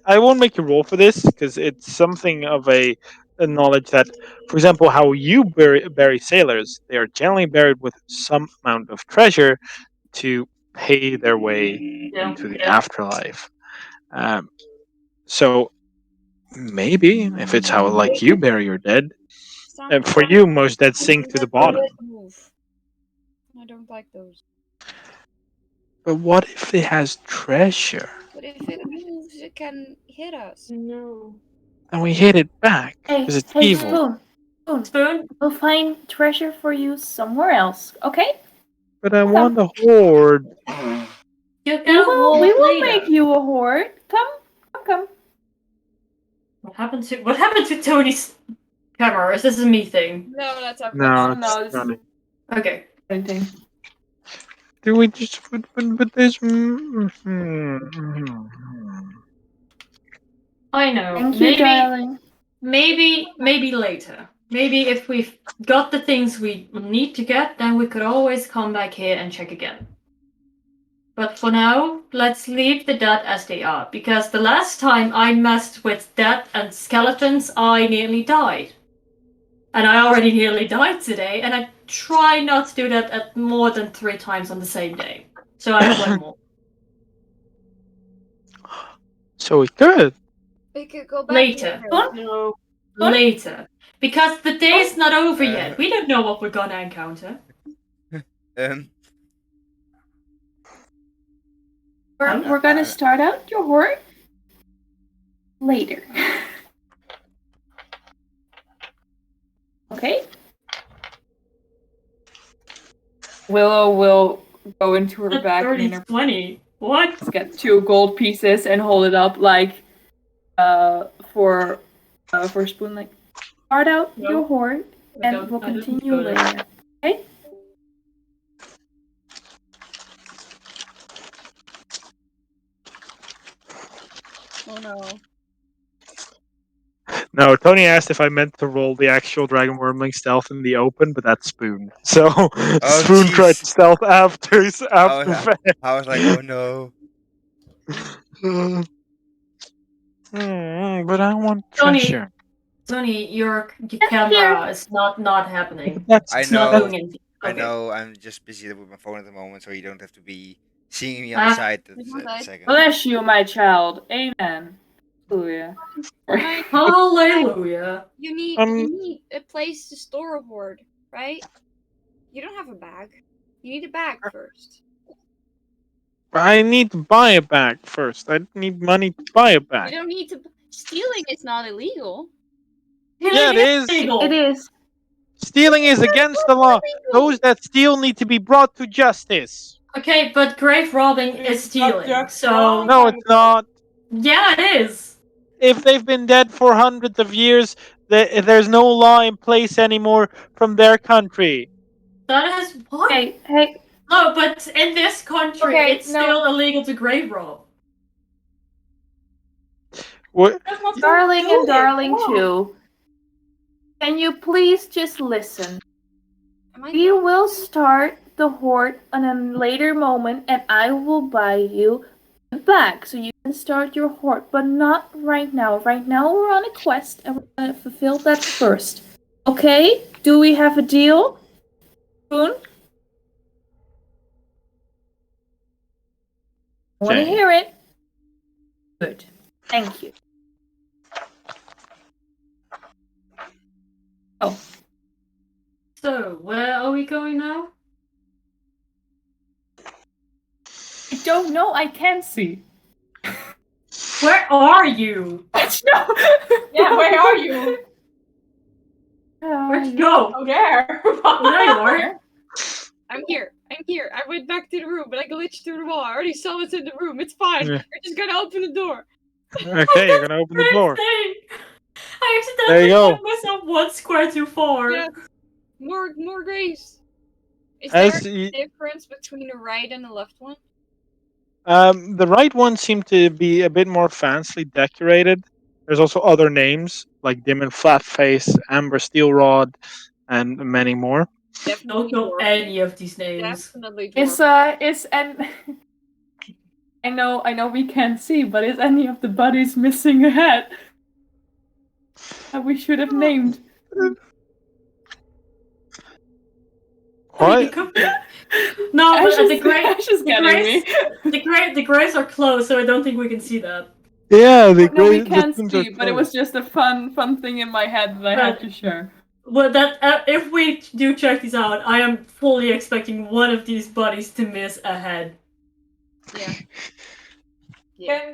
won't make you roll for this because it's something of a knowledge that, for example, how you bury sailors, they are generally buried with some amount of treasure to pay their way Yeah. into the afterlife. Um, so maybe if it's how like you bury your dead, for you most dead sink to the bottom. Move. I don't like those. But what if it has treasure But if it moves, it can hit us. No. and we hit it back Hey, because it's hey, evil? Spoon. Spoon? We'll find treasure for you somewhere else, okay? But I want a hoard. You get a whole We will later. make you a hoard. Come. What happened to Tony's camera? Is this a me thing? No, that's a No, No, it's this not. is Okay. anything. Do we just but there's I know. Thank you, darling. Maybe later. Maybe if we've got the things we need to get, then we could always come back here and check again. But for now, let's leave the dead as they are, because the last time I messed with dead and skeletons, I nearly died. And I already nearly died today, and I try not to do that at more than 3 times on the same day. So I have one more. so we could. We could go back Later. No. Later. Because the day is not over Uh, yet. We don't know what we're gonna encounter. We're gonna start out your hoard later. Okay? Willow will go into her bag and in her 20. What? get 2 gold pieces and hold it up like for Spoon, like start out No. your hoard and we'll I don't continue do that. later. Okay? Oh no. No, Tony asked if I meant to roll the actual Dragon Wormling stealth in the open, but that's Spoon. So Spoon tried jeez. to stealth after I Fang. was like, oh no. But I want treasure. Tony, your Here. camera is not happening. But that's I It's not know. doing anything. I Okay. know. I'm just busy with my phone at the moment, so you don't have to be seeing me on the side at the second. Bless you, my child. Amen. Hallelujah. Hallelujah. You need a place to store a hoard, right? You don't have a bag. You need a bag first. I need to buy a bag first. I need money to buy a You bag. don't need to. Stealing is not illegal. Yeah, it is. It is. Stealing is against the law. Those that steal need to be brought to justice. Okay, but grave robbing is stealing. just So wrong. No, it's not. yeah, it is. If they've been dead for hundreds of years, there's no law in place anymore from their country. That is what? Hey. No, but in this country, Okay, it's still illegal to grave rob. What? Darling and darling too. Can you please just listen? We will start the hoard on a later moment and I will buy you a bag so you can start your hoard, but not right now. Right now we're on a quest and we're gonna fulfill that first. Okay? Do we have a deal? Spoon? I want to Okay. hear it. Good. Thank you. Oh. So, where are we going now? I don't know. I can't see. Where are you? No. Yeah, where are you? Where'd you go? Oh, there. There you are. I'm here. I went back to the room, but I glitched through the wall. I already saw what's in the room. It's fine. Yeah. We're just gonna open the door. Okay, you're gonna open the door. I There accidentally you go. put myself 1 square too far. Yeah. More graves. Is As there y- a difference between the right and the left one? The right ones seem to be a bit more fancily decorated. There's also other names like Dim and Flatface, Amber Steel Rod, and many more. Don't Definitely know dwarf. any of these names. Definitely Is dwarf. and I know we can't see, but is any of the buddies missing a head that we should have named? I mean, What? no, but Ash the Ash is getting me. the grays are closed, so I don't think we can see that. Yeah, the No, we great. can't Things are see, but it was just a fun thing in my head that I had to share. Well, that if we do check these out, I am fully expecting one of these buddies to miss a head. Yeah. Yeah.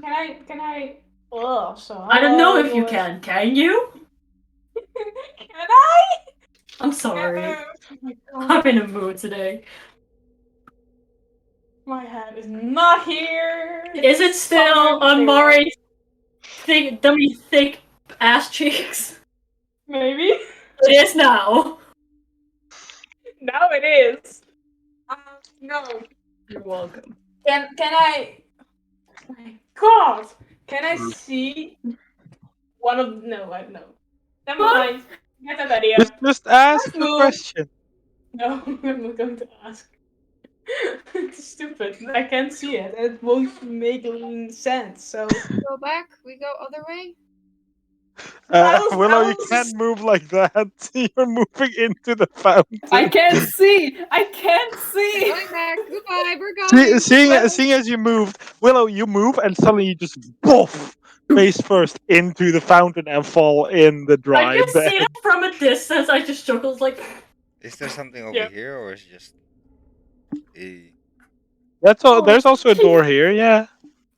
Can I? Oh, so I don't know if you boys. can you? Can I? I'm sorry. Oh my God. I'm in a mood today. My head is not here. Is it still on Mari's thick ass cheeks? Maybe. It is now. Now it is. No. You're welcome. Can I? Oh my God. Can I see one of? No, no. Never mind. Get that idea. Just ask Let's the move. question. No, I'm not going to ask. It's stupid. I can't see it. It won't make sense. So Go back. We go other way. Willow, you can't move like that. You're moving into the fountain. I can't see. I can't see. Going back. Goodbye. We're going. Seeing as you moved, Willow, you move and suddenly you just poof face first into the fountain and fall in the I dry just bed. see it from a distance. I just chuckled like. Is there something over Yeah. here, or is it just a? That's all. There's also a door here. Yeah.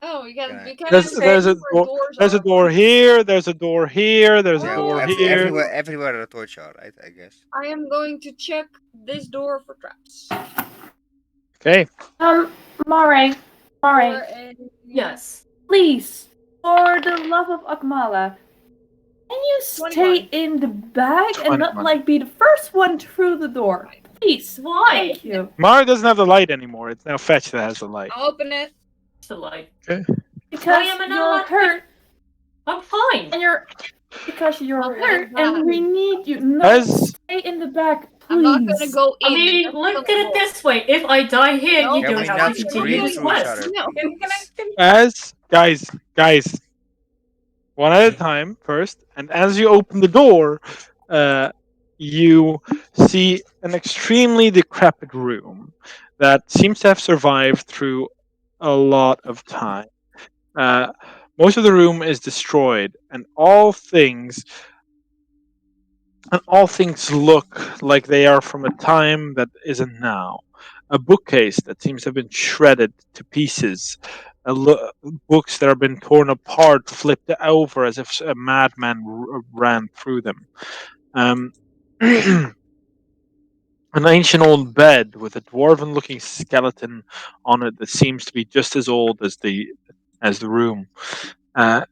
Oh, we got. Can I- We kind There's of there's a where door. doors There's a are. door here. There's a door here. There's a Yeah, door well, here. everywhere the torch are, right? I guess. I am going to check this door for traps. Okay. Mare, Or a- Yes. please, for the love of Akmala, can you stay 21. in the bag and not 21. be the first one through the door? Please. Why? Thank you. Mara doesn't have the light anymore. It's now Fetch that has the light. I'll open it. The light. Because am I not you're allowed to- hurt I'm fine. and you're Okay, hurt I'm and we need you. No, As- stay in the bag, please. I'm not gonna go in. I mean, That's look on at the it wall. this way. If I die here, No, you Can don't we have not to gonna continue breathe this do through each quest. other, No. please? As guys, one at a time first, and as you open the door, you see an extremely decrepit room that seems to have survived through a lot of time. Most of the room is destroyed, and all things look like they are from a time that isn't now. A bookcase that seems to have been shredded to pieces. Books that have been torn apart, flipped over as if a madman ran through them. An ancient old bed with a dwarven-looking skeleton on it that seems to be just as old as the room, and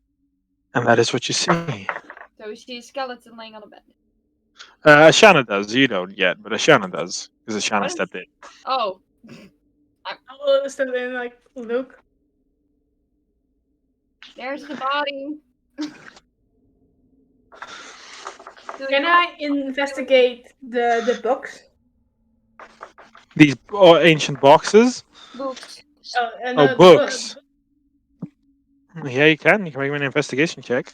that is what you see. So we see a skeleton laying on a bed. Ashana does. You don't yet, but Ashana does because Ashana What? stepped in. Oh, I will stand in like look. there's the body. Can I investigate the books? These ancient boxes. Books? The Books. Yeah, you can. You can make an investigation check.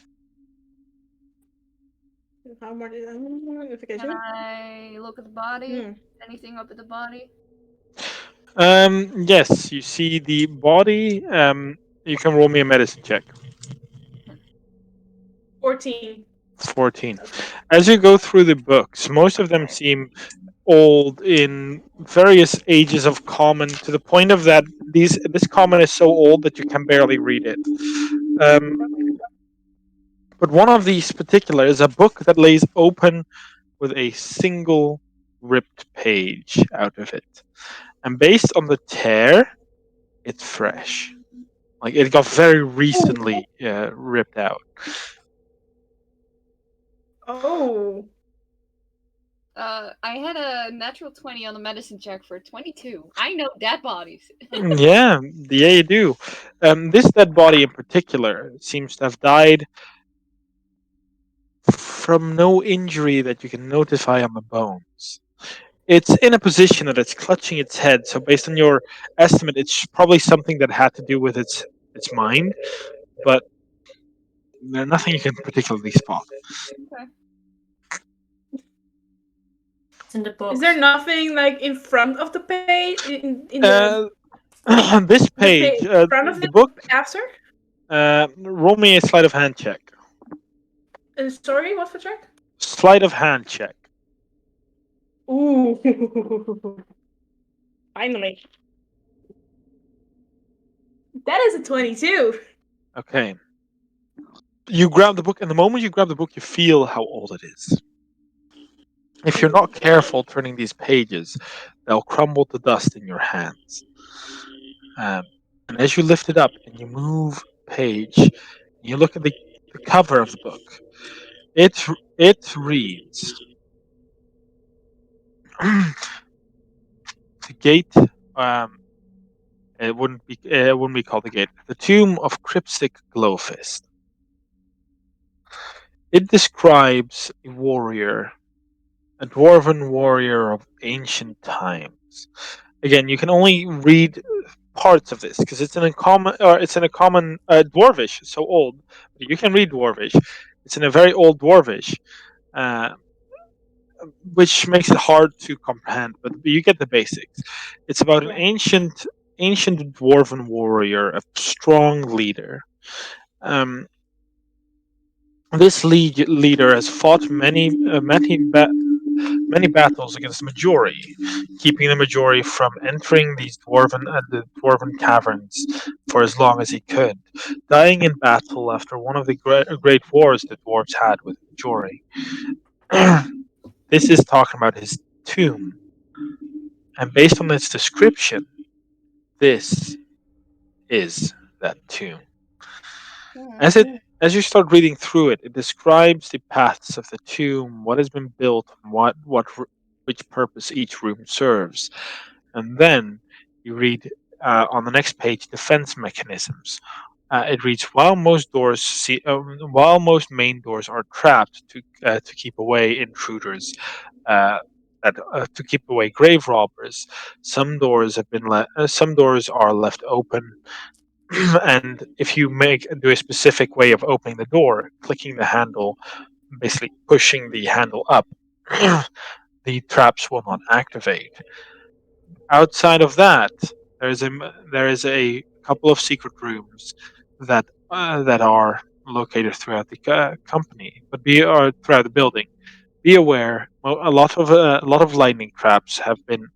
How much is Can investigation? I look at the body? Hmm. Anything up at the body? Yes, you see the body. You can roll me a medicine check. 14. 14. As you go through the books, most of them seem old in various ages of common, to the point of that this common is so old that you can barely read it. But one of these particular is a book that lays open with a single ripped page out of it. And based on the tear, it's fresh. Like it got very recently ripped out. Oh. I had a natural 20 on the medicine check for 22. I know dead bodies. Yeah, you do. This dead body in particular seems to have died from no injury that you can notify on the bones. It's in a position that it's clutching its head, so based on your estimate, it's probably something that had to do with its mind, but there's nothing you can particularly spot. Okay. It's in the books. Is there nothing like in front of the page in the This page, in front of the book. after? Roll me a sleight of hand check. Sorry, what's the check? Sleight of hand check. Ooh. Finally. That is a 22. Okay. You grab the book, and the moment you grab the book, you feel how old it is. If you're not careful turning these pages, they'll crumble to dust in your hands. And as you lift it up and you move page, and you look at the cover of the book, it reads the gate. It wouldn't be called the gate. The tomb of Cryptic Glowfist. It describes a warrior, a dwarven warrior of ancient times. Again, you can only read parts of this because it's in a common dwarvish. It's so old, but you can read dwarvish. It's in a very old dwarvish, uh, which makes it hard to comprehend. But you get the basics. It's about an ancient dwarven warrior, a strong leader. Um, this leader has fought many battles against the Majori, keeping the Majori from entering the dwarven caverns for as long as he could, dying in battle after one of the great wars the dwarves had with the Majori. This is talking about his tomb, and based on its description, this is that tomb. As you start reading through it, it describes the paths of the tomb, what has been built, and which purpose each room serves. And then you read on the next page defense mechanisms. It reads while most main doors are trapped to keep away intruders. To keep away grave robbers, some doors are left open, and if you do a specific way of opening the door, clicking the handle, basically pushing the handle up, the traps will not activate. Outside of that, there is a couple of secret rooms that are located throughout the company, or throughout the building. Be aware, a lot of lightning traps have been,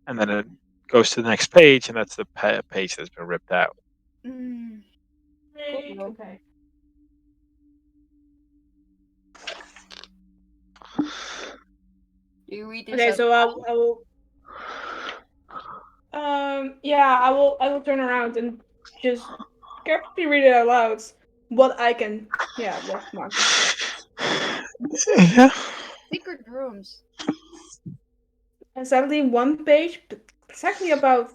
and then it goes to the next page, and that's the page that's been ripped out. Cool. Okay. Do you read this? Okay, so I will. Yeah, I will turn around and just carefully read it out loud. What I can, what Mark said. Yeah. Secret rooms. And sadly, one page, but exactly about,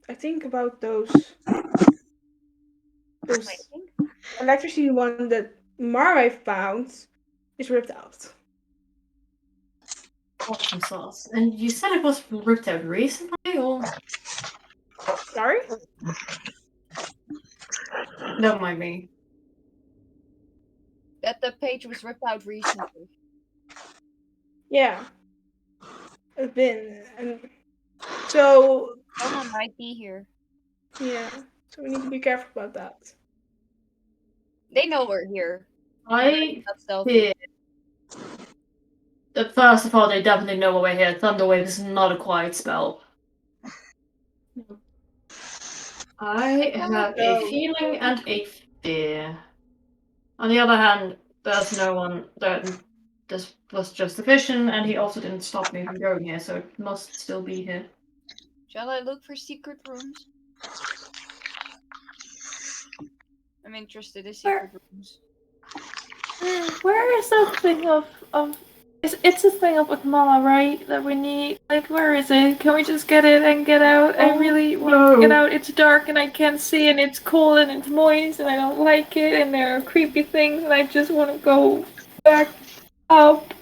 I think about those electricity one that Mare found is ripped out. Awesome sauce. And you said it was ripped out recently, or? Sorry? Don't mind me. That the page was ripped out recently. Yeah. It's been, and so Someone might be here. yeah, so we need to be careful about that. They know we're here. I Not stealthy. did. First of all, they definitely know we're here. Thunderwave is not a quiet spell. I have a feeling and a fear. On the other hand, there's no one that this was just a vision, and he also didn't stop me from going here, so it must still be here. Shall I look for secret rooms? I'm interested in secret rooms. Where is that thing of it's a thing of Akmala, right? That we need. Like, where is it? Can we just get it and get out? I really want to get out. It's dark and I can't see, and it's cold and it's moist, and I don't like it, and there are creepy things, and I just want to go back up.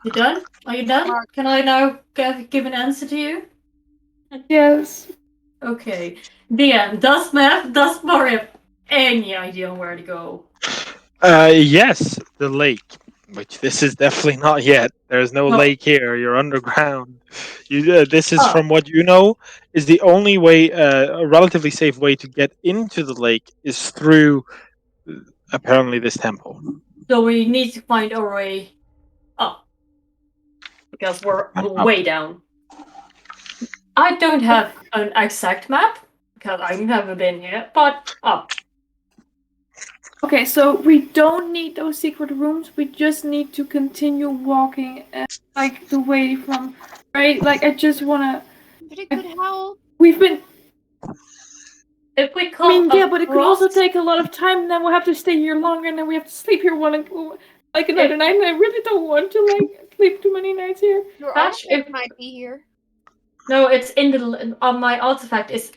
You done? Are you done? Can I now give an answer to you? Yes. Okay. DM, does Mari have any idea on where to go? Yes, the lake. Which this is definitely not yet. There's no No. lake here. You're underground. This is Oh. from what you know is the only way, a relatively safe way to get into the lake is through apparently this temple. So we need to find our way up. Because we're Up. way down. I don't have an exact map, because I've never been here, but up. Okay, so we don't need those secret rooms. We just need to continue walking, like the way from, right? Like I just wanna. But it could help. We've been. If we I come mean, yeah, but it could also across- take a lot of time. And then we'll have to stay here longer, and then we have to sleep here like another night. And I really don't want to like sleep too many nights here. Your Patch, artifact might be here. No, it's in the on my artifact is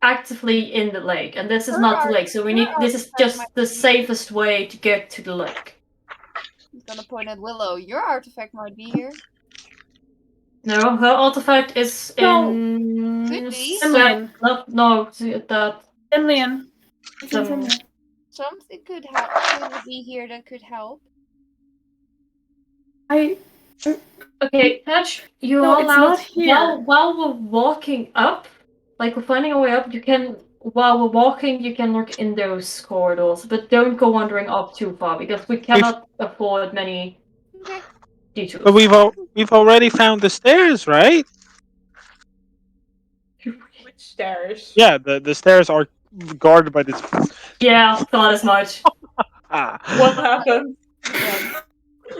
actively in the lake, and this is not the lake. So we need. This is just the safest way to get to the lake. He's gonna point at Willow. Your artifact might be here. No, her artifact is No. in. Could be. No, that. Emilian. Something could be here that could help. Okay, Patch, you No, are it's allowed not here. while we're walking up, like we're finding our way up. You can, while we're walking, you can look in those corridors, but don't go wandering up too far because we cannot afford many detours. But we've already found the stairs, right? Which stairs? Yeah, the stairs are guarded by this. Yeah, thought as much. What happened?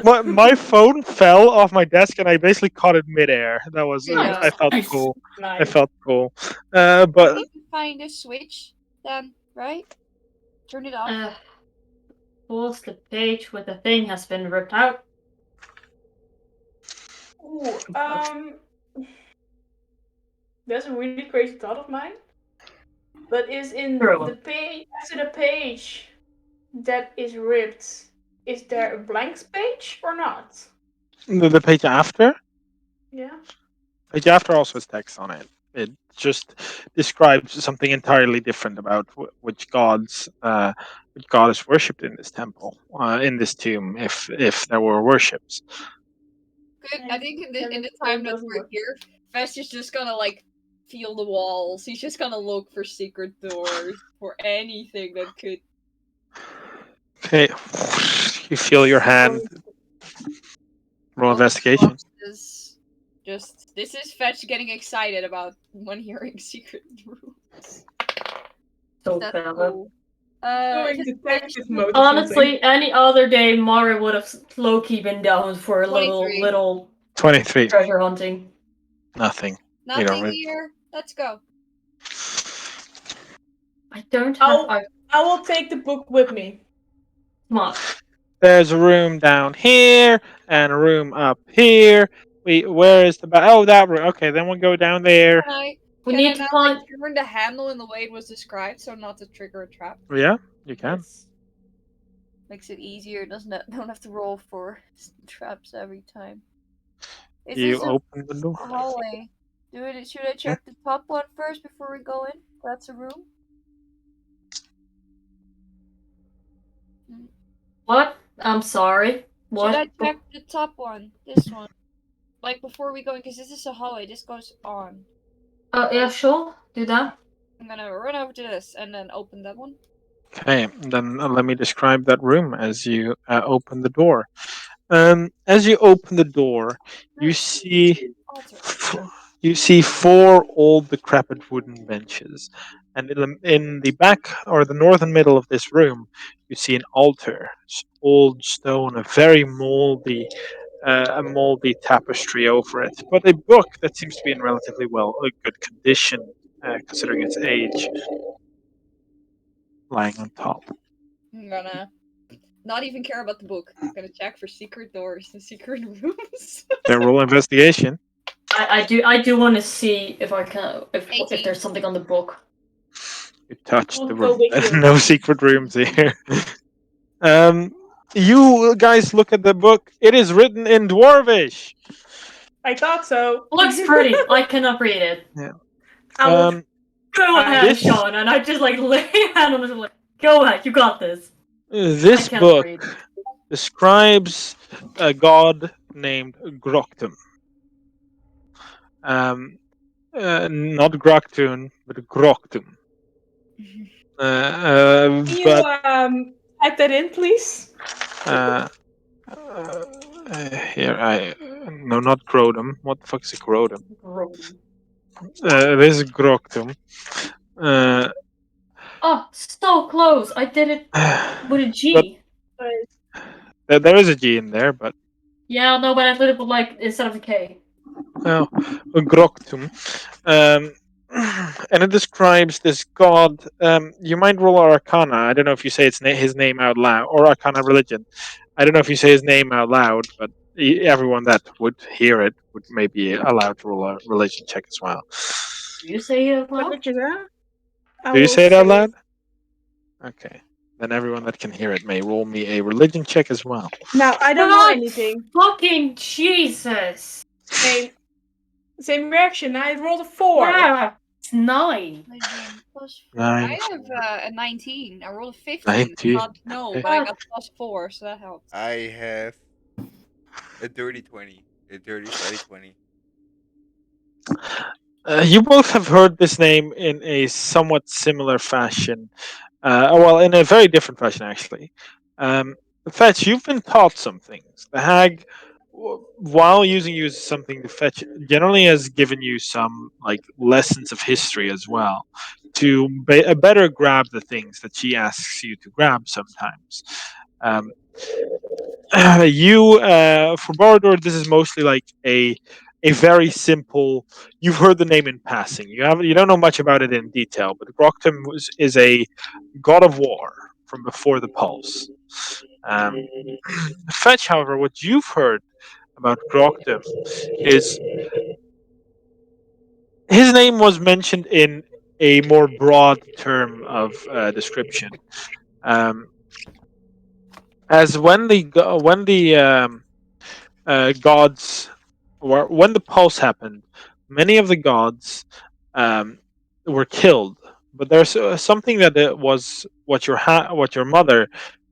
My phone fell off my desk and I basically caught it midair. That was Yeah. I felt Nice. cool. Nice. I felt cool. But If you find a switch, then right? Turn it off. Pulls the page where the thing has been ripped out. Ooh, that's a really crazy thought of mine. But is in True. the page after the page that is ripped, is there a blank page or not? the page after, Yeah. page after also has text on it. It just describes something entirely different about which gods, which god is worshipped in this temple, in this tomb, if there were worships. Good. I think in the time that we're here, Fest is just gonna like feel the walls. He's just gonna look for secret doors, for anything that could. Okay, you feel your hand. Roll investigation. This is Fetch getting excited about when hearing secret rooms. So That's clever. cool. Doing detective mode. Honestly, any other day, Mari would have low-key been down for a 23. little 23. treasure hunting. Nothing. Nothing here. Let's go. I don't have. I will take the book with me. Smart. There's a room down here and a room up here. Where is the oh, that room? Okay, then we'll go down there. We need to find. Turn the handle in the way it was described, so not to trigger a trap. Yeah, you can. Yes. Makes it easier. Don't have to roll for traps every time. Is You this open the door. a hallway? Should I check the top one first before we go in? That's a room. What? I'm sorry. What? Should I check the top one? This one. Like before we go in, because this is a hallway. This goes on. Yeah, sure. Do that. I'm gonna run over to this and then open that one. Okay, then let me describe that room as you open the door. As you open the door, you see four old decrepit wooden benches, and in the back or the northern middle of this room, you see an altar, old stone, a very moldy. A moldy tapestry over it, but a book that seems to be in relatively good condition, considering its age, lying on top. I'm gonna not even care about the book. I'm gonna check for secret doors and secret rooms. Then roll investigation. I do want to see if I can if there's something on the book. You touched the room. There's no secret rooms here. You guys look at the book. It is written in Dwarvish. I thought so. Looks pretty. I cannot read it. Yeah. I will Go try. ahead, This Sean, and I just like lay a hand on it, like, go ahead, you got this. this I can't book read. describes a god named Groktum. Not Groktum, but Groktum. Can you But type that in, please? uh, here I no, not Grodum. What the fuck is a Grodum? This is Groktum. Oh, so close. I did it with a G. There is a G in there, but Yeah, no, but I did it with like instead of a K. oh, Groktum. And it describes this god. You might roll Arcana. I don't know if you say his name out loud, or Arcana religion. I don't know if you say his name out loud, but everyone that would hear it would maybe allowed to roll a religion check as well. Do you say it What loud? did you say? I Do you will say it out loud? Okay. Then everyone that can hear it may roll me a religion check as well. Now I don't know anything. Fucking Jesus. Same reaction. I rolled a 4. Yeah, it's 9. Religion plus 4. Nine. I have a 19. I rolled a 15. 19. Not no, Okay. but I got plus 4, so that helped. I have a dirty 20. A dirty steady 20. You both have heard this name in a somewhat similar fashion. Well, in a very different fashion, actually. Fetch, you've been taught some things. The hag, while using you as something to fetch, generally has given you some like lessons of history as well to better grab the things that she asks you to grab sometimes. Um, for Borodor, this is mostly like a very simple. You've heard the name in passing. You don't know much about it in detail, but Groktum is a god of war from before the Pulse. Um, Fetch, however, what you've heard about Groktum is his name was mentioned in a more broad term of description. Um, as when the gods, or when the pulse happened, many of the gods um, were killed. But there's something that was what your mother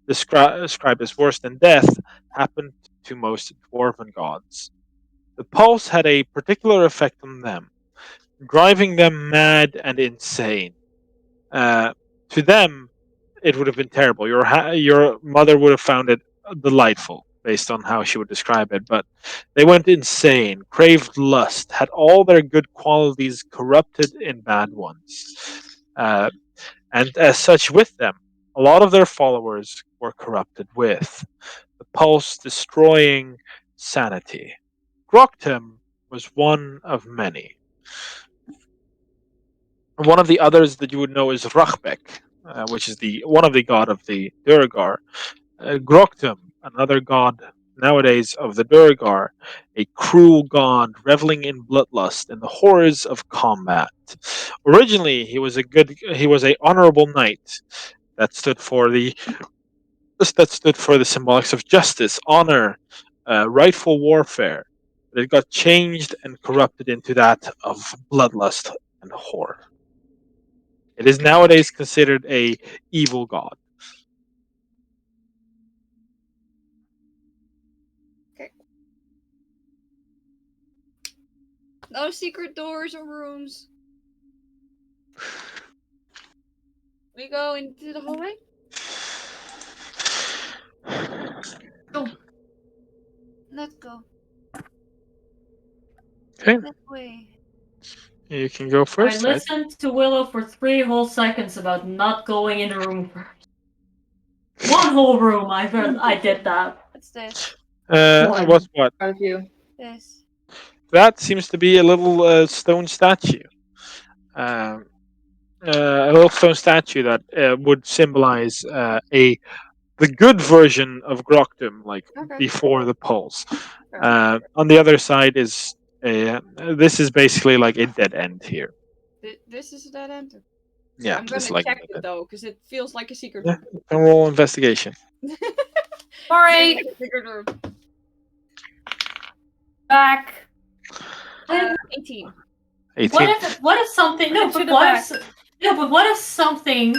described as worse than death happened to most dwarven gods. The pulse had a particular effect on them, driving them mad and insane. Uh, to them, it would have been terrible. Your mother would have found it delightful, based on how she would describe it. But they went insane, craved lust, had all their good qualities corrupted in bad ones, uh, and as such, with them, a lot of their followers were corrupted with the pulse destroying sanity. Groktim was one of many. One of the others that you would know is Rachbek, which is the one of the god of the Durgar. Groktum, another god nowadays of the Durgar, a cruel god reveling in bloodlust and the horrors of combat. Originally, he was a honorable knight that stood for the symbolics of justice, honor, rightful warfare. But it got changed and corrupted into that of bloodlust and horror. It is nowadays considered a evil god. No secret doors or rooms. We go into the hallway? Go. Let's go. Okay, That way. you can go I first. Right? listened to Willow for 3 whole seconds about not going in the room first. 1 whole room, I did that. What's this? What's what? Out of you. This. That seems to be a little stone statue. A little stone statue that would symbolize the good version of Groktum, like Okay. before the pulse. Okay. On the other side is this is basically like a dead end here. This is a dead end. Yeah, I'm this gonna is like check it though, because it feels like a secret yeah. room. And roll investigation. Mare, back. 18. 18. What if something? No, To but the what back. if? No, but what if something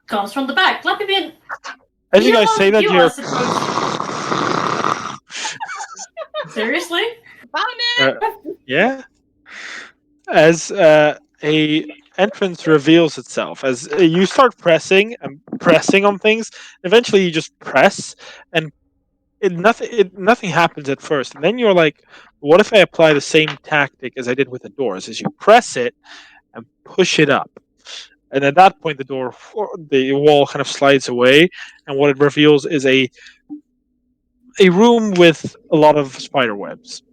comes from the back? Let me be an. As you guys say that, you you're. are supposed. Seriously? Found it! Yeah. As a entrance reveals itself, as you start pressing and pressing on things, eventually you just press, and nothing happens at first. And then you're like, what if I apply the same tactic as I did with the doors? Is you press it and push it up. And at that point, the wall kind of slides away, and what it reveals is a room with a lot of spider webs.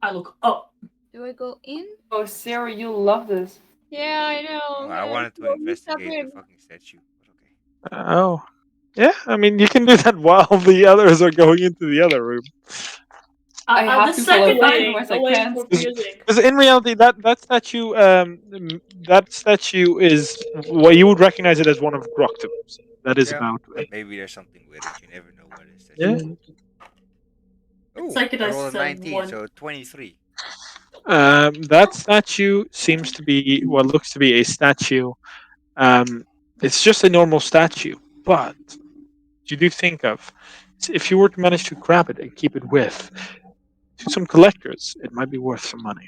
I look up. Do I go in? Oh, Sarah, you love this. Yeah, I know. Oh, I wanted to investigate the fucking statue. But okay. Oh, yeah. I mean, you can do that while the others are going into the other room. I have The to follow second back, I otherwise I go in can't. for music. Because in reality, that statue is well, you would recognize it as one of Groktum's. That is Yeah. about it. Maybe there's something with it. You never know what it is. Yeah. Oh, Second I I rolled a said 19, one. so 23. That statue seems to be what looks to be a statue. It's just a normal statue, but you do think of if you were to manage to grab it and keep it with to some collectors, it might be worth some money.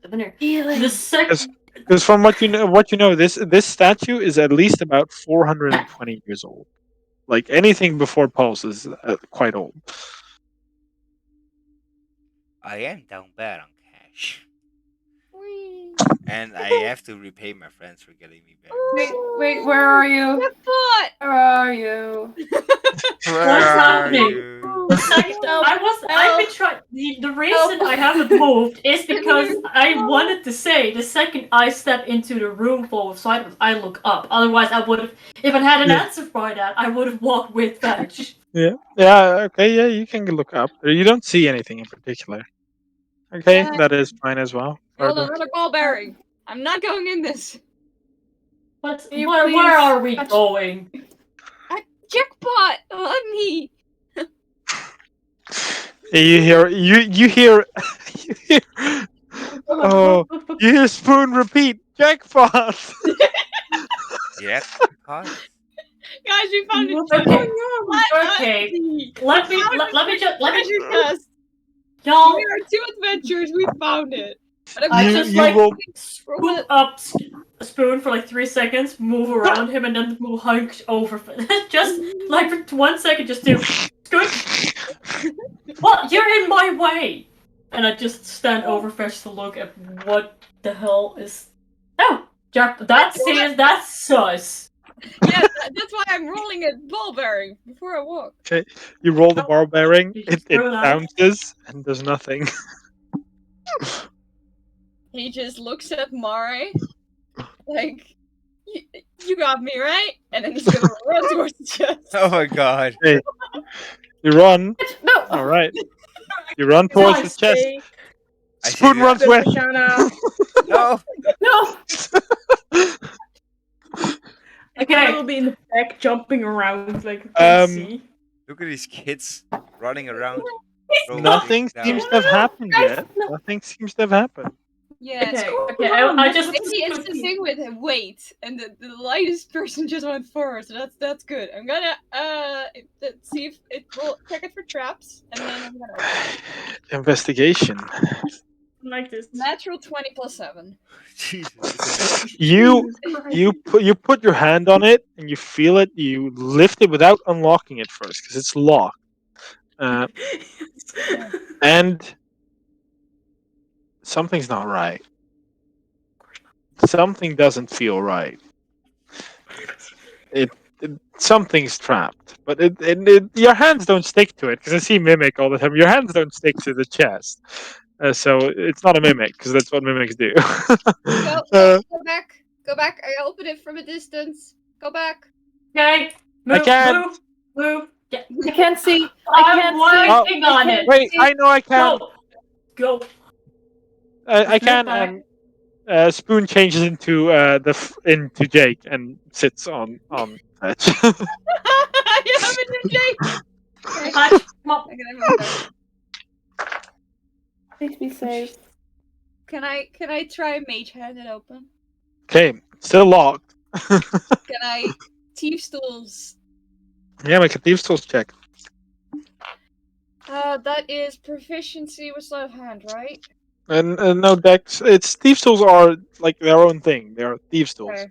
The second. Because from what you know, this statue is at least about 420 years old. Like anything before Pulse is quite old. I am down bad on cash. Whee. And I have to repay my friends for getting me back. Wait, where are you? Jackpot! Where are you? Where What's are happening? you? The second I've been trying. The reason I haven't moved is because I wanted to say the second I step into the room full of spiders, I look up. Otherwise, I would have. If I had an answer for that, I would have walked with Fetch. Yeah. Okay. Yeah, you can look up. You don't see anything in particular. Okay, that is fine as well. Rolled Further. another ball bearing. I'm not going in this. But Can you where please are we touch- going? Jackpot! Let me. You hear you hear oh, you hear Spoon repeat jackpot. Yeah, caught. Guys, we found it. Okay. Let me just treasure chest. y'all. We are two adventures. We found it. But I You- just you like rolled- scoop up a spoon for like 3 seconds, move around him, and then move hunch over. Just like for 1 second, just do scoop. What? You're in my way. And I just stand over Fetch to look at what the hell is. Oh, Jack, that's sus. Yeah, that's why I'm rolling a ball bearing before I walk. Okay, you roll the bar bearing. You It just throw it out. bounces and does nothing. He just looks at Mare, like, you got me, right? And then he's gonna run towards the chest. Oh my god. You run. No. All right. You run towards the chest. I see Spoon that. runs with. Shoshana. No! No. I will be in the back jumping around like a pussy. Look at these kids running around. throwing Nothing things down. seems to have happened yet. No. Nothing seems to have happened. Yeah, Okay, I just maybe it's the thing with weight, and the lightest person just went first. So that's good. I'm gonna see if it will check it for traps, and then I'm gonna open it. Investigation. Like this. Natural 20 plus 7. Jesus. You put your hand on it and you feel it. You lift it without unlocking it first because it's locked. And something's not right. Something doesn't feel right. Something's trapped, but your hands don't stick to it because I see mimic all the time. Your hands don't stick to the chest, so it's not a mimic because that's what mimics do. Go back. I open it from a distance. Go back. okay. I can't. Move. Yeah. I can't see. I'm working on it. Wait, I know I can. Go. I can. back. Spoon changes into into Jake and sits on Fetch. I have a new Jake. Patch, come on. I can have him back. Please be safe. Can I try mage hand it open? Okay, still locked. Can I thief tools? Yeah, make a thieves tools check. That is proficiency with sleight of hand, right? And no dex. It's thieves tools are like their own thing. They are thieves tools. Okay.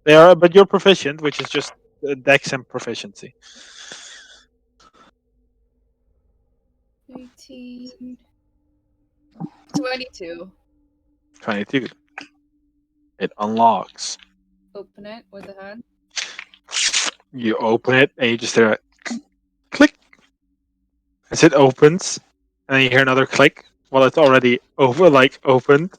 They are, but you're proficient, which is just dex and proficiency. 18. 22. 22. It unlocks. Open it with the hand. You open it and you just hear a click as it opens, and then you hear another click while it's already opened,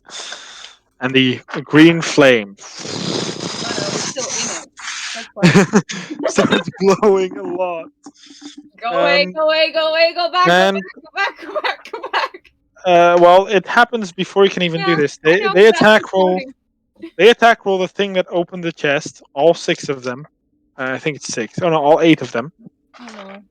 and the green flame Oh no, we're still in it. That's fine. starts glowing a lot. Go away, go away, go away, go back, And go back, go back, go back. well, it happens before you can even do Yeah, this. I know, They that's attack roll. recording. They attack roll the thing that opened the chest. All 6 of them. I think it's 6. Oh no, all 8 of them. Oh no.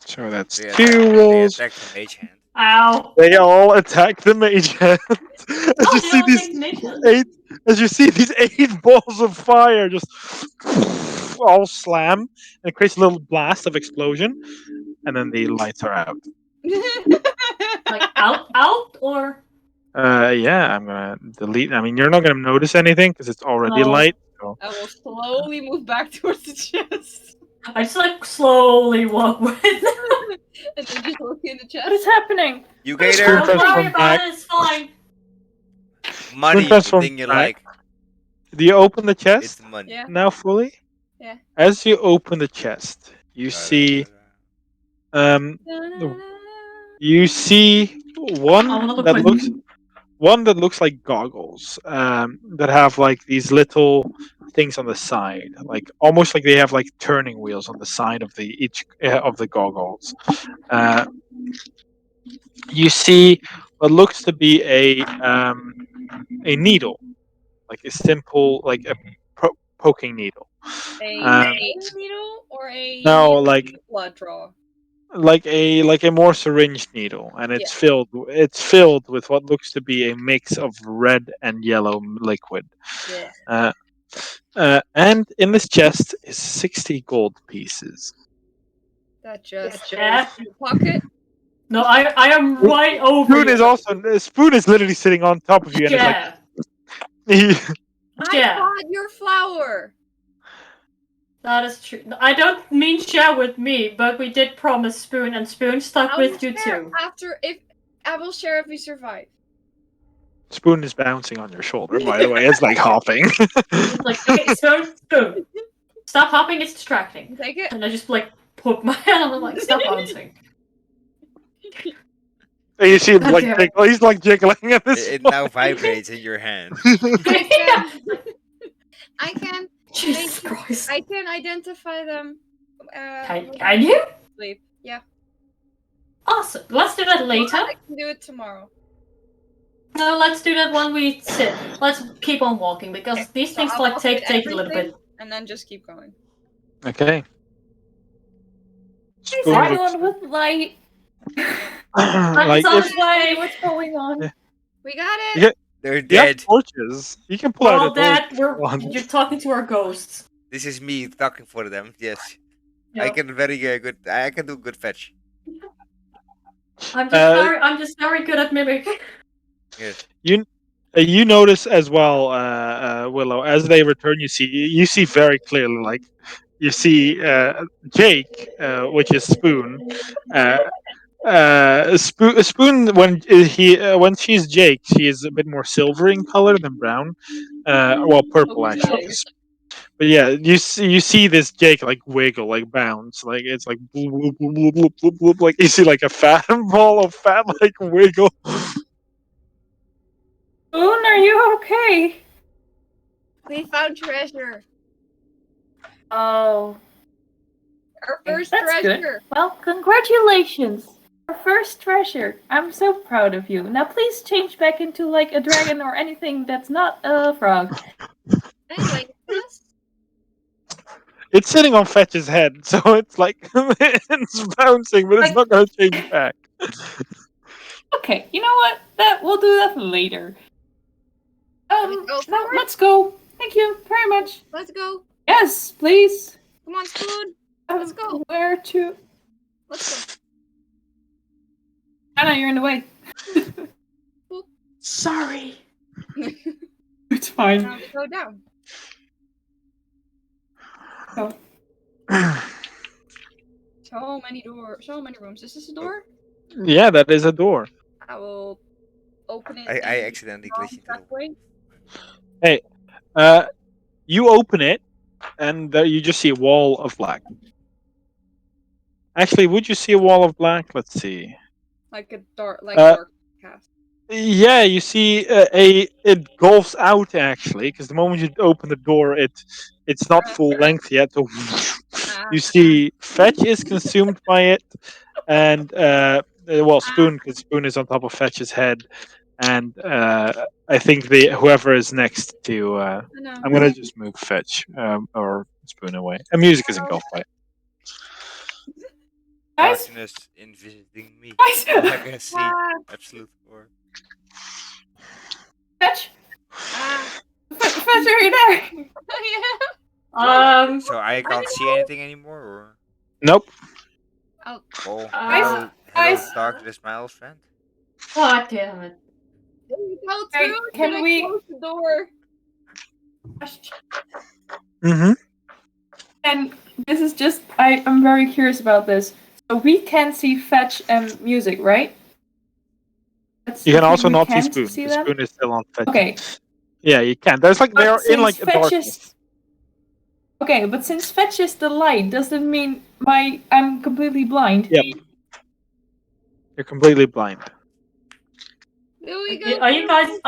So that's They 2 attack, they rolls. attack the mage hand. Ow. They all attack the mage hand. As Oh, you they see all these take nature. 8, as you see these 8 balls of fire just all slam, and it creates a little blast of explosion, and then the lights are out. Like out or Yeah, I'm gonna delete. I mean, you're not gonna notice anything because it's already No. light. So. I will slowly move back towards the chest. I just like slowly walk with. And then just look in the chest. What is happening? You Spoon gator Don't press worry from about back. it. It's fine. money, press the from thing you back. like. Do you open the It's chest money. Yeah. now fully? Yeah. As you open the chest, you see um you see I wanna look one that looks like goggles that have like these little things on the side, like almost like they have like turning wheels on the side of the each of the goggles. Uh, you see what looks to be a needle, like a simple like a poking needle. A Um, healing needle or a no, needle like with blood draw? like a more syringe needle, and it's filled with what looks to be a mix of red and yellow liquid. Yeah. And in this chest is 60 gold pieces. That just Yeah. goes in the pocket. No, I am right over Spoon you. is also Spoon is literally sitting on top of you, and Yeah. it's like I Yeah. bought your flower. That is true. I don't mean share with me, but we did promise Spoon, and Spoon stuck I with will you share too. after if I will share if we survive. Spoon is bouncing on your shoulder. By the way, it's like hopping. It's like, okay, Spoon, stop hopping. It's distracting. Take it. And I just like put my hand on him, like, stop bouncing. And you see him like Okay. jiggle. He's like jiggling at this. It now vibrates in your hand. Yeah. I can. Jesus Maybe Christ. I can identify them. Can you? Sleep. Yeah. Awesome. Let's do that later. I can do it tomorrow. No, let's do that when we sit. Let's keep on walking because Okay, these so things I'll like walk take with a little bit. everything, and then just keep going. Okay. Is Spoon looks everyone with light? like It's on if its way. What's going on? Yeah. We got it. Yeah. They're you have dead. torches, you can pull We're out all a torch. dead. You're talking to our ghosts. This is me talking for them. Yes, I Yep. can very good. I can do good fetch. I'm just very good at mimic. Yes. You notice as well, Willow, as they return, you see very clearly, like you see Jake, which is Spoon. Spoon when she's Jake, she is a bit more silver in color than brown. Well, purple actually. Nice. But yeah, you see this Jake like wiggle, like bounce, like it's like bloop, bloop, bloop, bloop, bloop, bloop, bloop, like you see like a fat ball of fat like wiggle. Spoon, are you okay? We found treasure. Oh, Our first that's good. treasure. Well, congratulations. Our first treasure. I'm so proud of you. Now please change back into like a dragon or anything that's not a frog. Anyway, yes. It's sitting on Fetch's head, so it's like it's bouncing, but it's Like- not going to change back. Okay, you know what? We'll do that later. we go for Now it? let's go. Thank you very much. Let's go. Yes, please. Come on, Spoon. Let's go. Where to? Let's Anna, you're in the way. Sorry. go. It's fine. Now we go down. So many doors. So many rooms. Is this a door? Yeah, that is a door. I will open it. I and accidentally go glitched into that the way. You open it, and there you just see a wall of black. Actually, would you see a wall of black? Let's see. Like a dark, dark cast. Yeah, you see it golfs out actually, because the moment you open the door, it's not full length yet. So you see Fetch is consumed by it, and Spoon, because Spoon is on top of Fetch's head, and I think whoever is next to I'm gonna just move Fetch or Spoon away. And music is engulfed by it. Guys? darkness in visiting me. Guys? All I can see. Absolute horror. Fetch? Ah. Fetch, are you there? Yeah. So I can't see anything anymore, or? Nope. Oh. Oh, Guys? hello, Guys? darkness, my old friend. God damn it. There you go, Hey, too. can I we- close the door? Mm-hmm. And this is just, I'm very curious about this. So we can see Fetch and music, right? That's You the can thing, also we not see can't Spoon. see The them? Spoon is still on Fetch. Okay. Yeah, you can. There's like But they're in like since a Fetch darkness. is... Okay, but since Fetch is the light, does that mean I'm completely blind? Yep. You're completely blind. Do we go? Are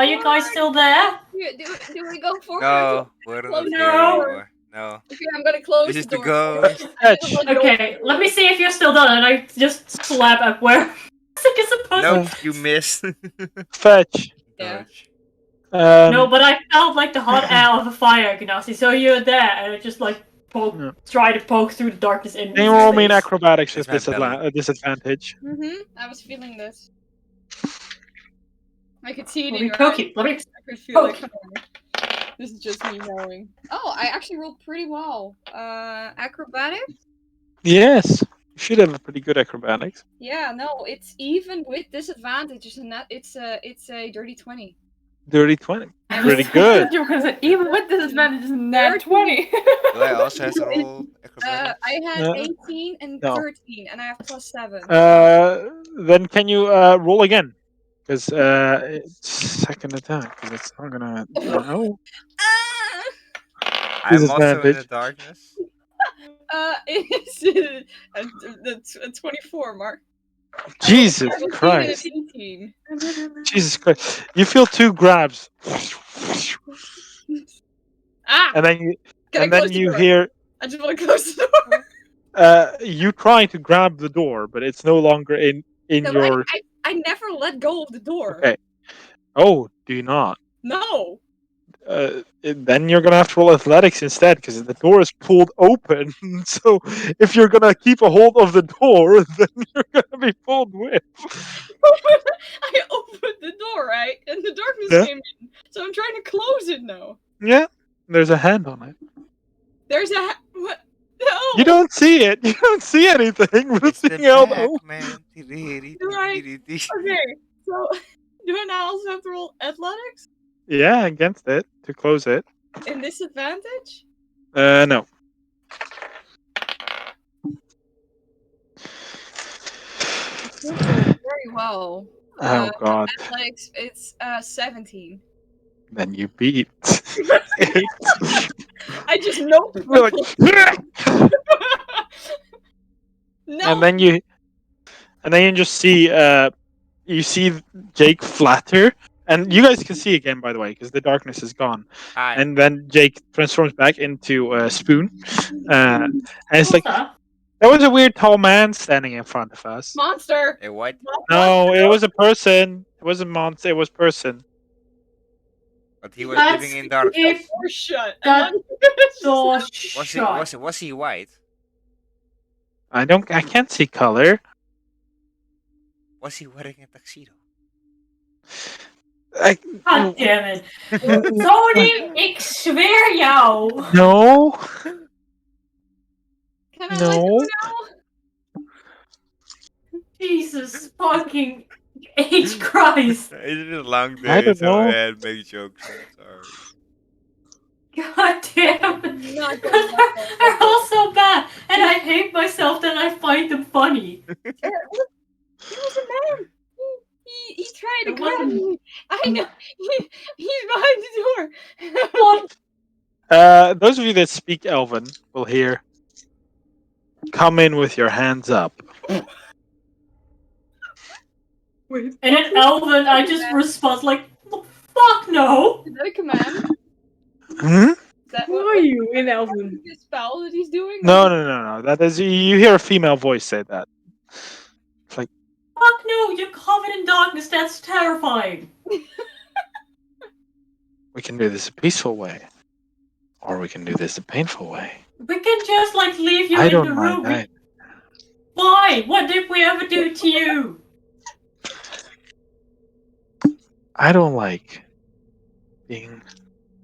you guys still there? Do we go forward? No, we're not Close here the door. anymore. No. Okay, I'm gonna close This the is the door. ghost. Fetch. Okay, let me see if you're still done, and I just slap at where music is supposed Nope, you missed. Fetch. Yeah. Dodge. No, but I felt like the hot air of a fire, Gnasty, so you're there, and I just like Yeah. try to poke through the darkness in Can you roll me an space. acrobatics with It's my belly. disadvantage? I was feeling this. I could see it Let in me your poke eyes. you. Let me I could feel poke it coming. This is just me knowing. Oh, I actually rolled pretty well. Acrobatics? Yes. You should have a pretty good acrobatics. Yeah, no, it's even with disadvantages, and that it's a dirty 20. Dirty 20. I Pretty was- good. You were gonna say, even with disadvantage, nat 20. Do I also have to roll acrobatics? I had Uh, 18 and no. 13, and I have +7. Then can you roll again? Because it's second attack. Because it's not gonna. Oh. Ah! I'm also in the disadvantage. darkness. It's a 24, Mark. Jesus 17 Christ. and 18. Jesus Christ. You feel two grabs. Ah! And then you Can I and then close the you door? hear I just want to close the door. you trying to grab the door, but it's no longer in No, your I never let go of the door. Okay. Oh, do you not? No. Then you're gonna have to roll athletics instead because the door is pulled open. So if you're gonna keep a hold of the door, then you're gonna be pulled with. I opened the door, right? And the darkness Yeah. came in. So I'm trying to close it now. Yeah, there's a hand on it. There's a what? No. You don't see it. You don't see anything, but it's It's the being held open. Pac-Man. Okay. So do I now also have to roll athletics Yeah, against it to close it. and disadvantage? No. Very well. Oh God. Athletics, it's 17. Then you beat. I just know. You're like, No. and then you just see you see Jake flatter, and you guys can see again by the way because the darkness is gone. Hi. And then Jake transforms back into Spoon, and it's like, What's that? There was a weird tall man standing in front of us. Monster. A white. No, it was a person. It wasn't monster. It was person. But he was Let's living in darkness. keep Or shut. that door Was shut. he white? I can't see color. Was he wearing a tuxedo? God damn it. Tony, ik zweer jou. No. Can I let No. you know? Jesus fucking H Christ. It's been a long I day, don't so I know. had to make jokes. I'm sorry. God damn it. Not Because going that far. they're all so bad. And I hate myself that I find them funny. He was a man. He tried to It grab wasn't- me. I know. He's behind the door. What? Those of you that speak Elven will hear. Come in with your hands up. Wait, And in Elven, I just respond like, fuck no. Is that a command? Hmm? Is that who are you in Elven? the spell that he's doing? No. That is you hear a female voice say that. It's like Fuck no, you're covered in darkness. That's terrifying. we can do this a peaceful way, or we can do this a painful way. We can just like leave you I in don't the mind room. that. Why? What did we ever do to you? I don't like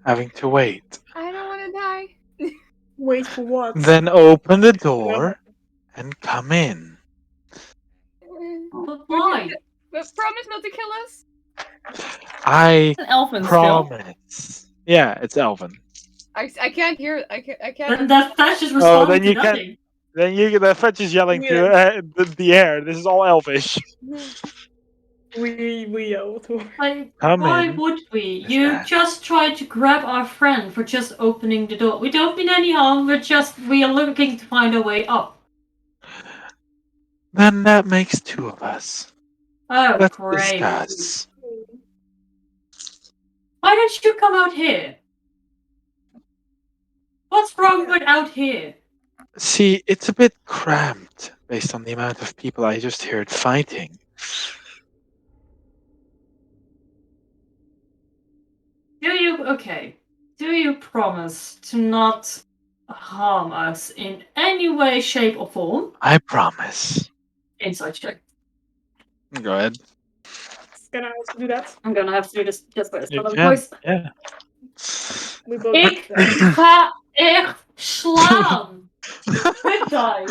having to wait. I don't want to die. Wait for what? Then open the door and come in. But why? But promise not to kill us. I An elfin still. promise. Yeah, it's Elven. I can't hear. I Then can't. that flash is Oh, responding then to you can't- nothing. Then the fetch is yelling to the air. This is all Elvish. We yell to her. Like, Come why in. would we? with You that. just tried to grab our friend for just opening the door. We don't mean any harm. We are looking to find a way up. Then that makes two of us. Oh, Let's great. discuss. Why don't you come out here? What's wrong with out here? See, it's a bit cramped based on the amount of people I just heard fighting. Do you promise to not harm us in any way, shape, or form? I promise. Inside check. Go ahead. Can I also do that? I'm gonna have to do this just by a You standard can. voice. Yeah. We both Ik do that. ga echt slaan. Good die.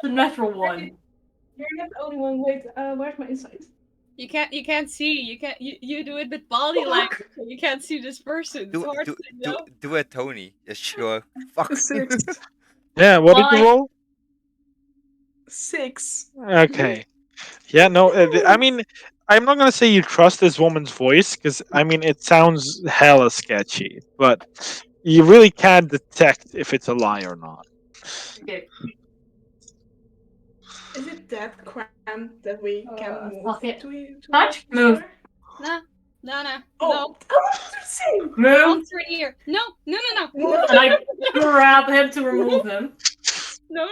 The natural one. You're not the only one. Wait, where's my insight? You can't see. You do it with body Fuck. language. So you can't see this person. It's hard to know. Do it, Tony. Just sure. Fuck. 6. Yeah, what did Why? you roll? 6. Okay. Yeah, no, I mean, I'm not going to say you trust this woman's voice, because, I mean, it sounds hella sketchy, but you really can't detect if it's a lie or not. Okay. Is it that cramped that we can move fuck it. to Touch, each move. other? No. Oh, No. I want to do the same. Move. Monster in here. No. And I grab him to remove him. No.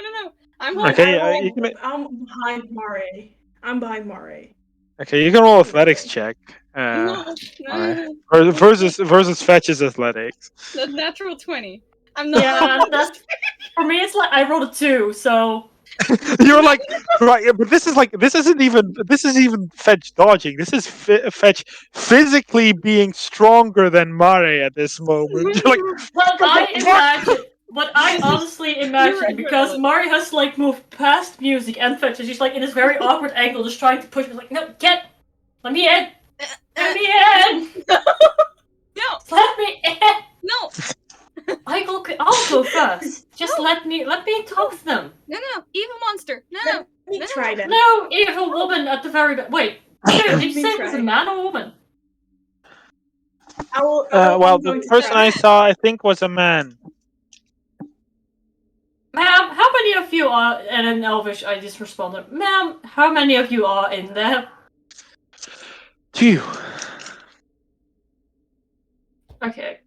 I'm Okay, holding. you can I'm behind Mare. I'm behind Mare. okay, you can roll athletics check. No. Alright. Versus Fetch's athletics. That's natural 20. I'm not. Yeah, that's for me. It's like I rolled a 2, so You're like, right, but this isn't even Fetch dodging. This is Fetch physically being stronger than Mare at this moment. You're like, What I honestly imagine, right, because Ellen. Mari has to like move past music and Fetch, and she's like in this very awkward angle, just trying to push me. Like, no, let me in, let me in, No. let me in. No. I'll go first. Just let me talk to them. No. Evil monster. No. Let me No. try that. No, evil woman at the very back. Wait, dude, did you Me say it try. was a man or woman? well, I'm the going to person try. I saw, I think, was a man. Ma'am, how many of you are? And in Elvish, I just responded, ma'am, how many of you are in there? 2. Okay.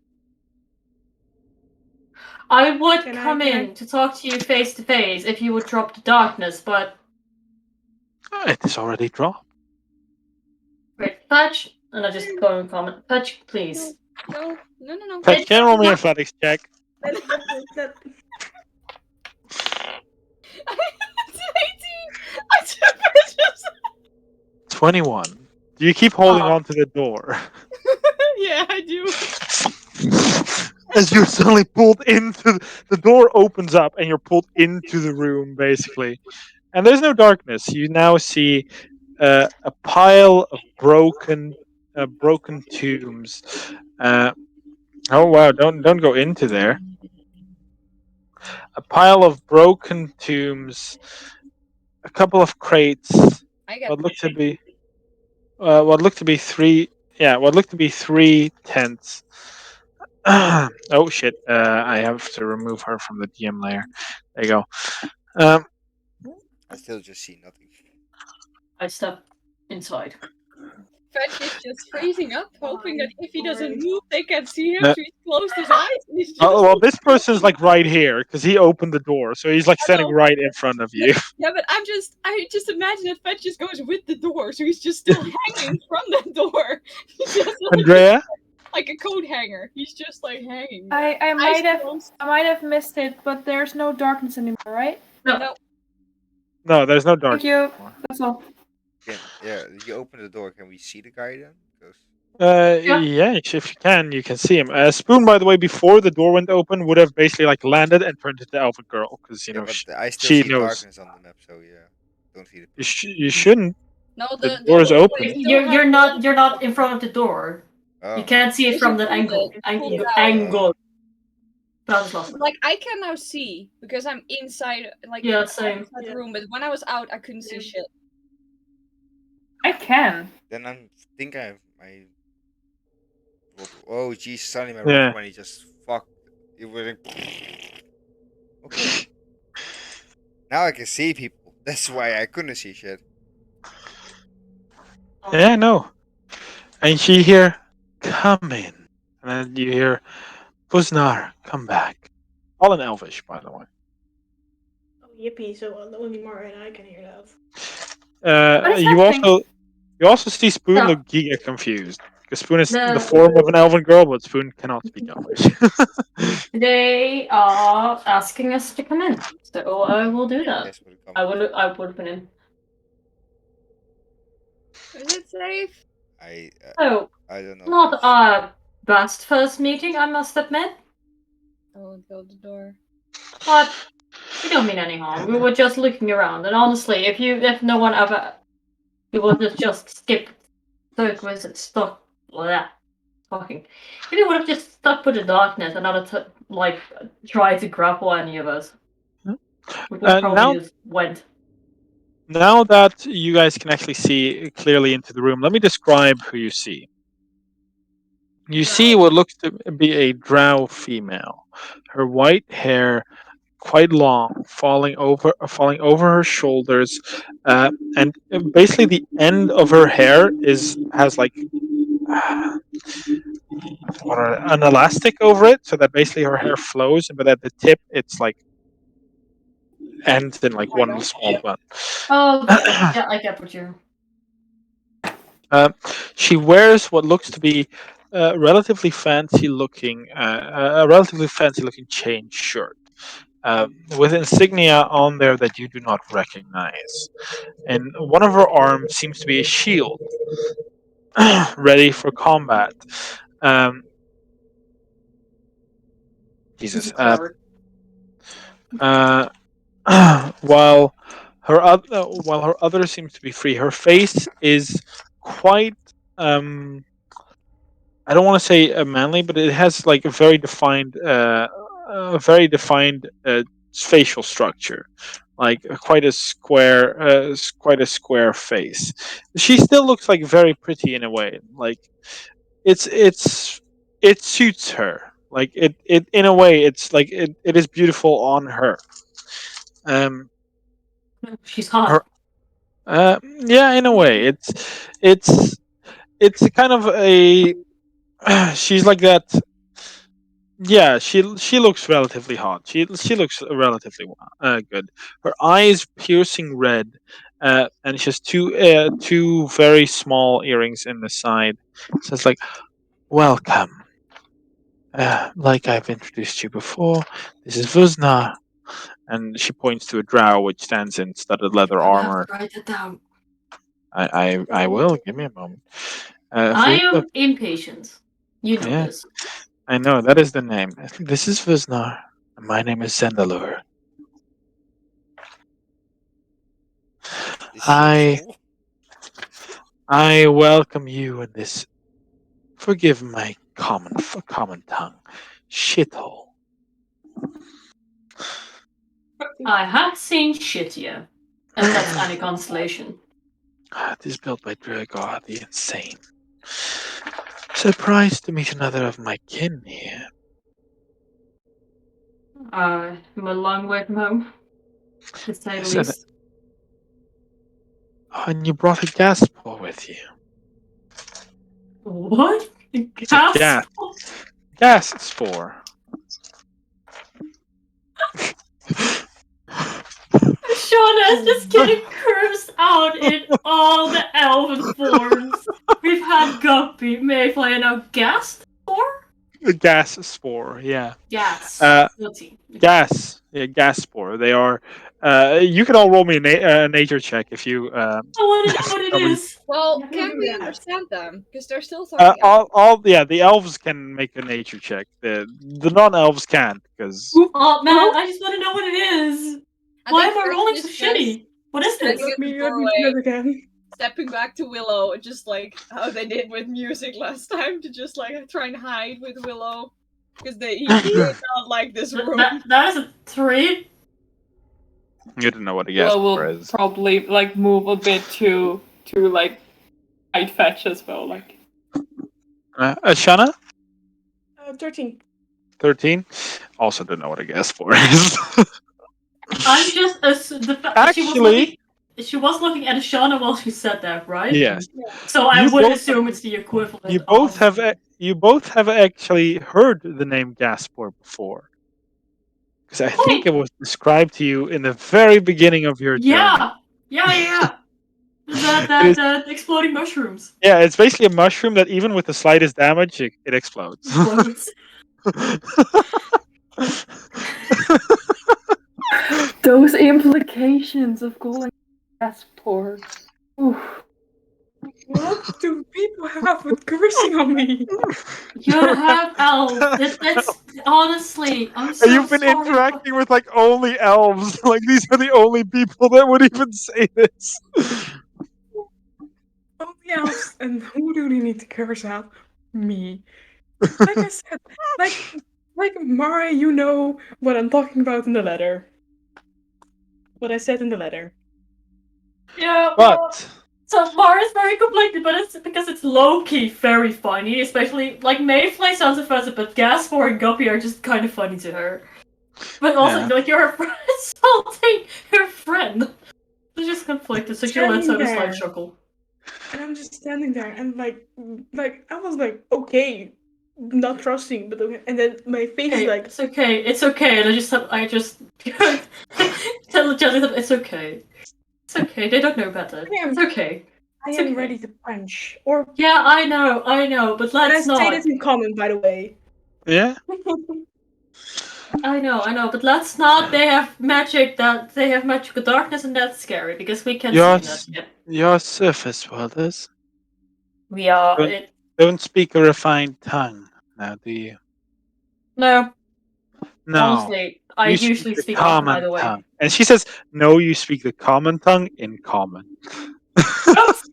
I would Can I- come can I- in to talk to you face to face if you would drop the darkness, but It is already dropped. wait, Fetch, and I just go and comment. Fetch, please. No. Fetch, It's can you roll me an not- athletics check? That- It's 18! I just 21. Do you keep holding on to the door? Yeah, I do. As you're suddenly pulled into the door opens up and you're pulled into the room basically, and there's no darkness. You now see a pile of broken tombs. Oh wow! Don't go into there. A pile of broken tombs, a couple of crates. I got What look to be three. Yeah, what look to be three tents. Oh shit! I have to remove her from the DM layer. There you go. I still just see nothing. I step inside. Fetch is just freezing up, hoping that if he doesn't Fine. move, they can see him. Uh, So he's closed his eyes. And he's just well, this person's like right here because he opened the door, so he's like standing know. right in front of you. Yeah, but I just imagine that Fetch just goes with the door, so he's just still hanging from the door. He's just Andrea, like a coat hanger. He's just like hanging. I Eyes might have missed it, but there's no darkness anymore, right? No, no, there's no dark. Thank you. That's all. You open the door. Can we see the guy then? 'Cause- Yeah, if you can see him. Spoon, by the way, before the door went open, would have basically like landed and turned into Elven Girl because yeah, but I still she see knows. darkness on the map, so yeah, don't see the. You shouldn't. No, The door is open. you're not in front of the door. Oh. You can't see it If from you that pull angle. it, pull it out. Angle. That was lost. Like I can now see because I'm inside, like Yeah, inside same. the room. But when I was out, I couldn't see shit. I can. Then I think I. Oh geez, suddenly my Yeah. rough money just fucked. It was like. Okay. Now I can see people. That's why I couldn't see shit. Yeah, I know. And you hear, "Come in," and then you hear, "Buznar, come back." All in Elvish, by the way. Oh, yippee! So only Mara and I can hear that. What is You happening? also see Spoon No. look giga confused because Spoon is No. the form of an Elven girl, but Spoon cannot speak Elvish. They are asking us to come in, so I will do that. Yes, would come. I would have been in. Is it safe? So I don't know. not our best first meeting, I must admit, I won't go to the door. but we don't mean any harm. We were just looking around, and honestly, if no one ever, you would have just skipped third visit, stuck that talking. If you would have just stuck with the darkness and not try to grapple any of us, we would probably now- just went. Now that you guys can actually see clearly into the room, let me describe who you see. You see what looks to be a drow female. Her white hair, quite long, falling over her shoulders, and basically the end of her hair has like an elastic over it, so that basically her hair flows, but at the tip it's like ends in like one small bun. Oh, yeah, I get what you. She wears what looks to be a relatively fancy looking chain shirt with insignia on there that you do not recognize. And one of her arms seems to be a shield, ready for combat. Jesus. While her other seems to be free. Her face is quite I don't want to say manly, but it has like a very defined facial structure, like quite a square face. She still looks like very pretty in a way. Like it suits her. Like it in a way, it's like it is beautiful on her. She's hot. Her, yeah, in a way, it's a kind of a she's like that. Yeah, she looks relatively hot. She looks relatively good. Her eyes piercing red, and she has two very small earrings in the side. So it's like, welcome. Like I've introduced you before, this is Vuzna, and she points to a drow which stands in studded leather I have armor. to write it down. I will. Give me a moment. I am impatient. You know Yeah, this. I know that is the name. This is Vuznar. My name is Zendalur. Is she a I troll? I welcome you in this. Forgive my common tongue, shithole. I have seen shit, yeah. If that's any consolation. It is built by Durgar the Insane. Surprised to meet another of my kin here. I'm a long way from home, to say the Yes, and, least. and you brought a gas ball with you. What? It's a Gas? gas spore. Shauna is just getting cursed out in all the elven forms. We've had Guppy, Mayfly, and now Gas? Or? A gas spore, yeah. Gas. Uh, Guilty. gas, yeah, gas spore. They are. You can all roll me a nature check if you. I want to know what it tell me. is. Well, Yeah, can do we that. understand them? Because they're still talking. Yeah, the elves can make a nature check. The non-elves can't because Oh man, I just want to know what it is. I Why think am I Fetch rolling is so just shitty? What is standing this? at the Let me do doorway, that again. stepping back to Willow, just like how they did with music last time, to just like try and hide with Willow. Because he did not like this room. That is a 3. you didn't know what a gas Willow spore will is. probably like move a bit to like hide Fetch as well. Like Shana, 13. 13, also don't know what a gas spore is. I'm just the fact that Actually, she was looking at Shauna while she said that, right? yes. So I You would both assume it's the equivalent you both of. have you both have actually heard the name gas spore before because I think Wait, it was described to you in the very beginning of your journey. yeah. It is, The exploding mushrooms. yeah, it's basically a mushroom that even with the slightest damage, it explodes. Explodes. those implications of calling passport. Oof. What do people have with cursing on me? You're half elf. That's honestly, I'm And so you've been sorry. interacting with like only elves. Like these are the only people that would even say this. Only else, and who do they need to curse out? Me. Like I said, like Mare, you know what I'm talking about in the letter. What I said in the letter. Yeah, well, But so Mara's very conflicted, but it's because it's low key very funny, especially like Mayfly sounds offensive, but Gaspar and Guppy are just kind of funny to her. But also, yeah. like you're insulting her friend. She's just conflicted, so she lets out a slight There. chuckle. And I'm just standing there, and like I was like, okay, not trusting, but okay. And then my face is Hey, like, it's okay, and I just tell Jelly that it's okay. It's okay, they don't know better. It's okay. I It's am okay. ready to punch. Or Yeah, I know, but and I let's say not. this in common, by the way. Yeah. I know, but let's not. They have magical darkness, and that's scary because we can Your see that. Yeah. your surface dwellers We are don't, it. don't speak a refined tongue, now do you? No, No. honestly, I You speak usually the speak Elf, by common the way. tongue. And she says, no, you speak the common tongue in common. Oops.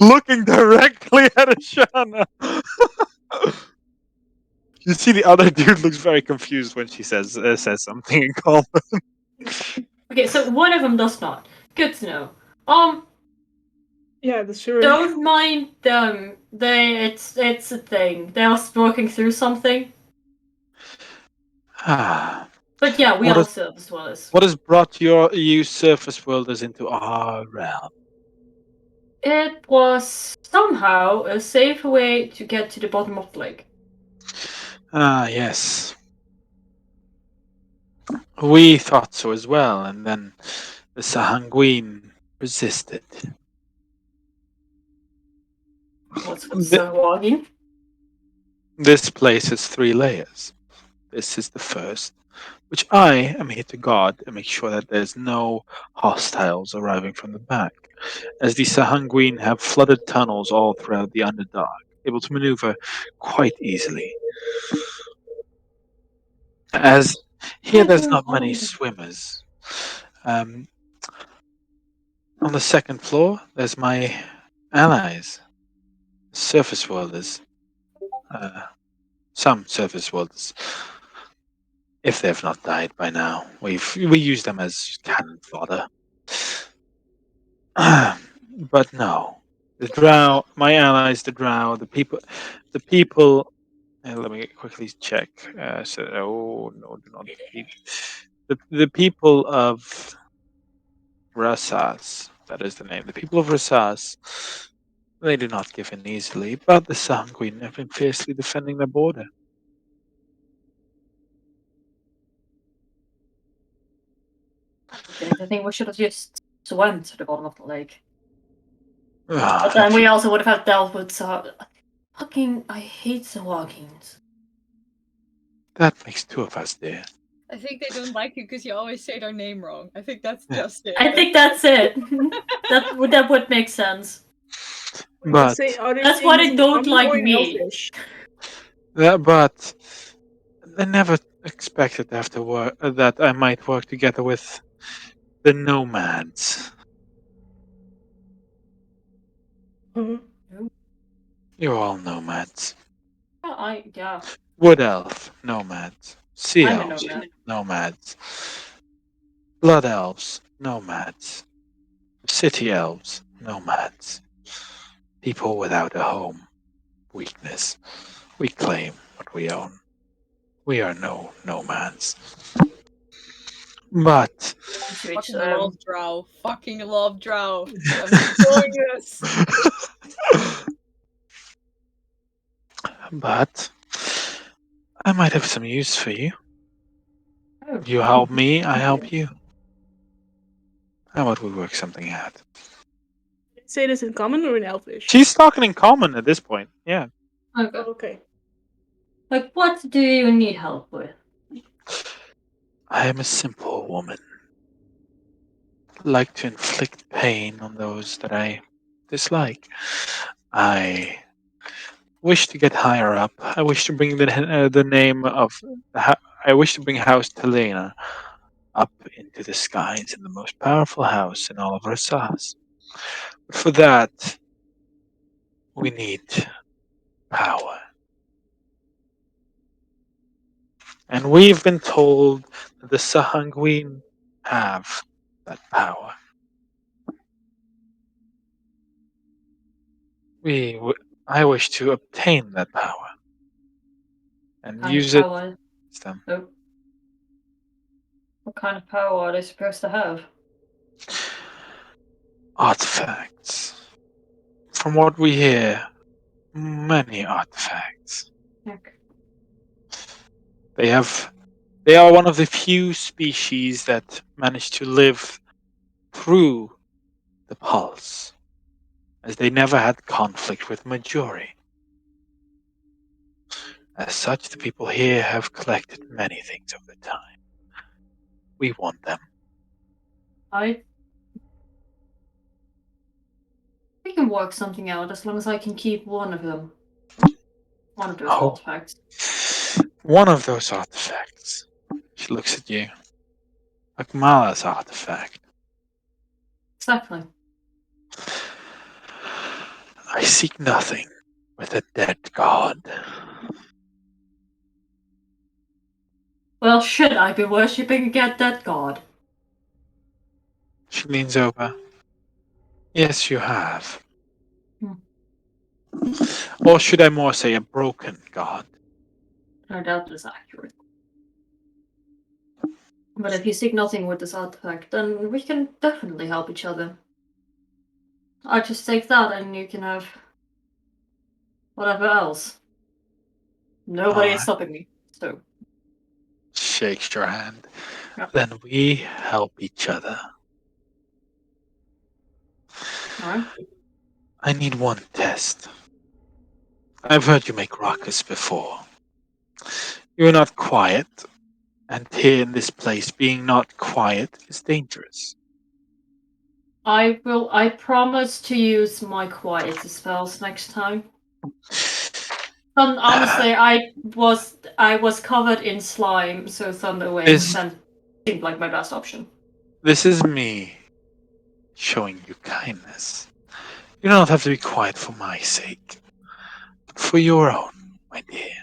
Looking directly at Ashana. You see the other dude looks very confused when she says something in common. Okay, so one of them does not. Good to know. Yeah, that's true. Don't mind them. It's a thing. They're working through something. Ah, But yeah, we What all is- serve as well as. what has brought you surface worlders into our realm? It was somehow a safe way to get to the bottom of the lake. Ah, yes. We thought so as well, and then the Sahanguin resisted. What's Th- walking? This place has 3 layers. This is the first, which I am here to guard and make sure that there's no hostiles arriving from the back, as the Sahanguin have flooded tunnels all throughout the Underdark, able to maneuver quite easily. As here, there's not many swimmers. Um, on the 2nd floor, there's my allies, surface worlders. Some surface worlders, if they've not died by now. We use them as cannon fodder. But no, the Drow, my allies, the Drow, the people. Let me quickly check. Oh no, do not repeat. The people of Rasas. That is the name. The people of Rasas. They do not give in easily, but the Sanguine have been fiercely defending their border. I think we should have just swam to the bottom of the lake. Ah, But then we also would have had dealt with fucking. I hate Sawagins. that makes 2 of us, dear. I think they don't like you because you always say their name wrong. I think that's just it. I think that's it. that would make sense. But That's why they don't like me. but I never expected to have to work that I might work together with the nomads. You're all nomads. Yeah. Wood elf, nomads. Sea I'm a elves, nomad. nomads. Blood elves, nomads. City elves, nomads. People without a home. Weakness. We claim what we own. We are no nomads. But Fucking love Drow. Fucking love Drow. I'm enjoying this. but I might have some use for you. You help me, I help you. How about we work something out? Say this in common or in Elvish? She's talking in common at this point. Yeah. Okay. Okay. Like, what do you need help with? I am a simple woman. Like to inflict pain on those that I dislike. I wish to get higher up. I wish to bring the name of I wish to bring House Telena up into the skies in the most powerful house in all of Rasas. But for that, we need power. And we've been told that the Sahanguin have that power. I wish to obtain that power and use it against them. Oh. What kind of power are they supposed to have? Artifacts. From what we hear, many artifacts. Okay. They are one of the few species that manage to live through the pulse, as they never had conflict with Majori. As such, the people here have collected many things over time. We want them. We can work something out as long as I can keep one of them. One of those Oh. artifacts. One of those artifacts. She looks at you. Akmala's artifact. Exactly. I seek nothing with a dead god. Well, should I be worshipping against that god? She leans over. Yes, you have. Or should I more say a broken god? No doubt that is accurate. But if you seek nothing with this artifact, then we can definitely help each other. I just take that and you can have whatever else. Nobody is stopping me, so. shakes your hand. Yeah. Then we help each other. Alright. I need one test. I've heard you make ruckus before. You're not quiet, and here in this place, being not quiet is dangerous. I promise to use my quiet spells next time. Honestly, I was covered in slime, so Thunder Wave This then seemed like my best option. this is me showing you kindness. You don't have to be quiet for my sake, but for your own, my dear.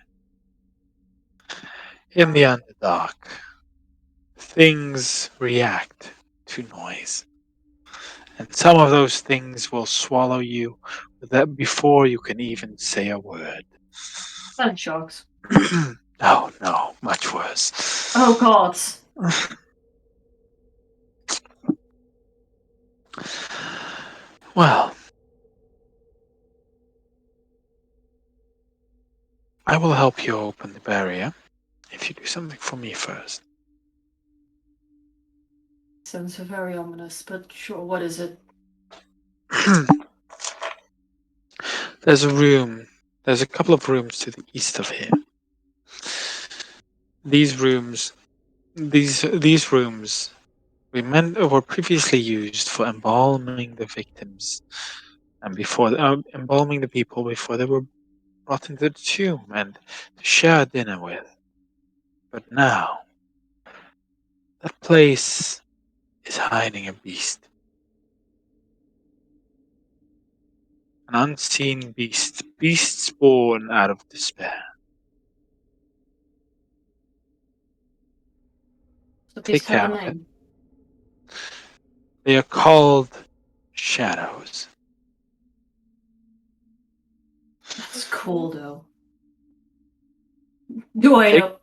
In the Underdark, things react to noise. And some of those things will swallow you that before you can even say a word. Land sharks. No, much worse. Oh god. Well, I will help you open the barrier if you do something for me first. Sounds very ominous, but sure, what is it? There's a room. There's a couple of rooms to the east of here. These rooms, these rooms, were previously used for embalming the victims, and before embalming the people before they were brought into the tomb and to share dinner with. But now, that place is hiding a beast. An unseen beast. Beasts born out of despair. So Take these have care a of it. name. They are called shadows. That's cool though. Do I Take- know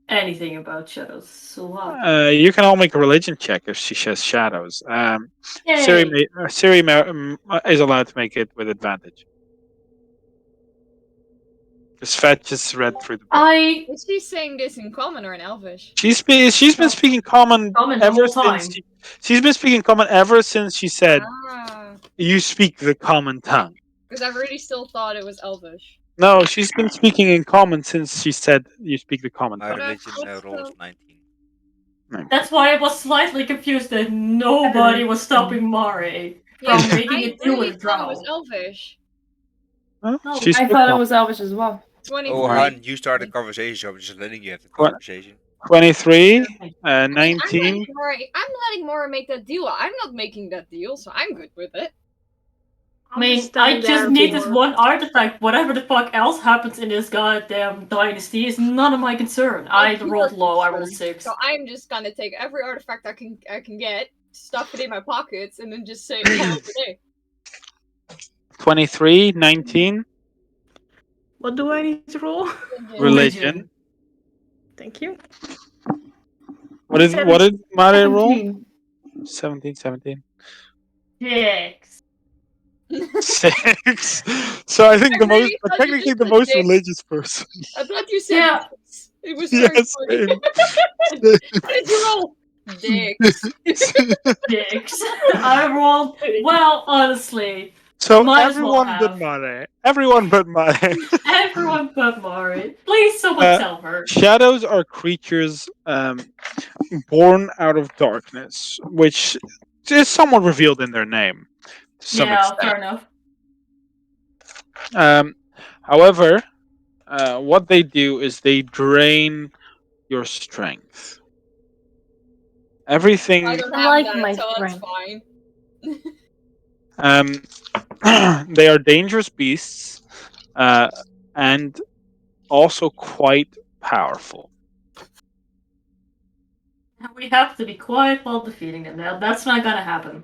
anything about shadows? So what? You can all make a religion check if she says shadows. Siri, Yay! is allowed to make it with advantage. Because Fetch just read through the book. I Is she saying this in common or in Elvish? She's been speaking common Common the ever whole since time. she's been speaking common ever since she said Ah, you speak the common tongue. because I really still thought it was Elvish. No, she's been speaking in common since she said you speak the common My tongue. religion What's roll is the- 19. That's why I was slightly confused that nobody was stopping Mare Yeah, from making I it do really with thought it was Drow. Elvish. Huh? No, She I spoke thought it common. was Elvish as well. 23. Oh, Han, you start the conversation, so I'm just letting you have the What? conversation. 23, I mean, 19. I'm letting Mora make that deal. I'm not making that deal, so I'm good with it. I mean, I just need this one artifact. Whatever the fuck else happens in this goddamn dynasty is none of my concern. I rolled low. I rolled 6. So I'm just gonna take every artifact I can get, stuff it in my pockets, and then just say call it a day. 23, 19. What do I need to roll? Religion. Thank you. What did Mare roll? 17. 17, 17. 6. 6. So I think I really thought you technically just the said most six. religious person. I thought you said Yeah. dicks. It was very Yes. funny. Same. What did you roll? Dicks. 6. I rolled. Well, honestly, So might as well everyone but have. Mare. Everyone but Mare. Everyone but Mare. Please, someone tell her. Shadows are creatures born out of darkness, which is somewhat revealed in their name to some Yeah, extent. fair enough. However, what they do is they drain your strength. Everything. I don't I have like that, my so that's strength. fine. They are dangerous beasts, and also quite powerful. We have to be quiet while defeating them. Now, that's not gonna happen.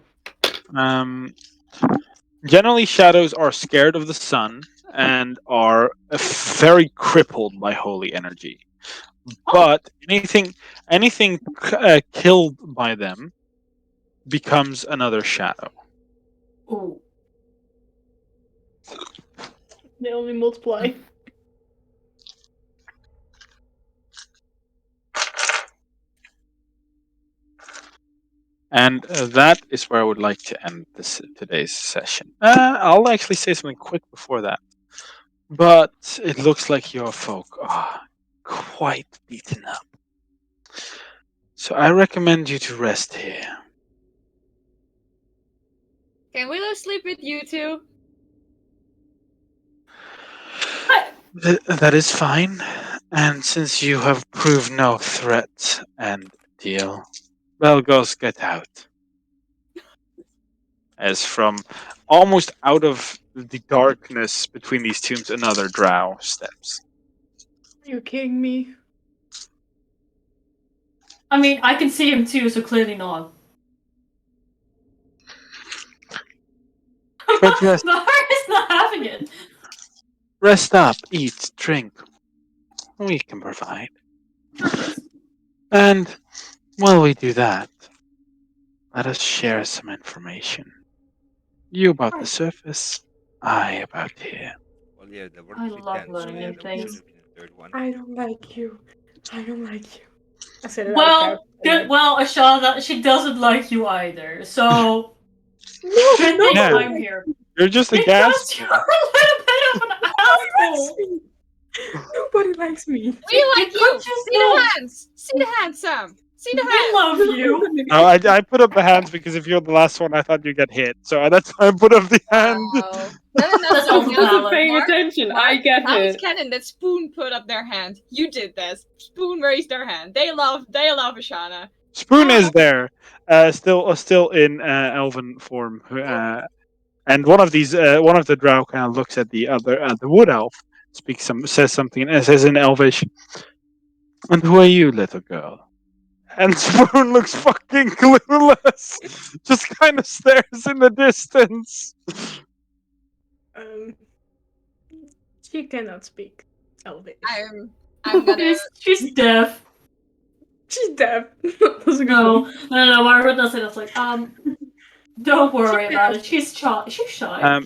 Generally, shadows are scared of the sun and are very crippled by holy energy. But anything killed by them becomes another shadow. Ooh. They only multiply. And that is where I would like to end today's session. I'll actually say something quick before that. But it looks like your folk are quite beaten up. So I recommend you to rest here. Can Willow sleep with you two? That is fine. And since you have proved no threat and deal, Belgos, get out. As from almost out of the darkness between these tombs, another drow steps. Are you kidding me? I mean, I can see him too, so clearly not. But rest, Mara is not having it. rest up, eat, drink. We can provide. And while we do that, let us share some information. You about the surface, I about here. Well, yeah, there were I three love tents, so learning yeah, new there should things. have been a third one. I don't like you. I don't like you. I said it out Well, loud. good. Well, Ashana, she doesn't like you either. So No, good no, thing Yeah. I'm here. You're just a Because gas. you're a little bit of an asshole. Nobody likes me. We like could you! just See the hands! See the hands, Sam! See the We hands! love you. No, I put up the hands because if you're the last one, I thought you get hit. So that's why I put up the hand. Wow. No, That's no, also no. valid. Wasn't paying Mark, attention. Mark, I get now it's it. canon that Spoon put up their hand. You did this. Spoon raised their hand. They love Ashana. Spoon is there, still in elven form, and one of the drow kind of looks at the other, the wood elf, says something, and says in Elvish, "And who are you, little girl?" And Spoon looks fucking clueless, just kind of stares in the distance. Um, she cannot speak Elvish. I'm gonna. She's deaf. She's deaf. Doesn't No, go. no, Margaret does it. It's like, don't worry about it. She's shy. She's shy.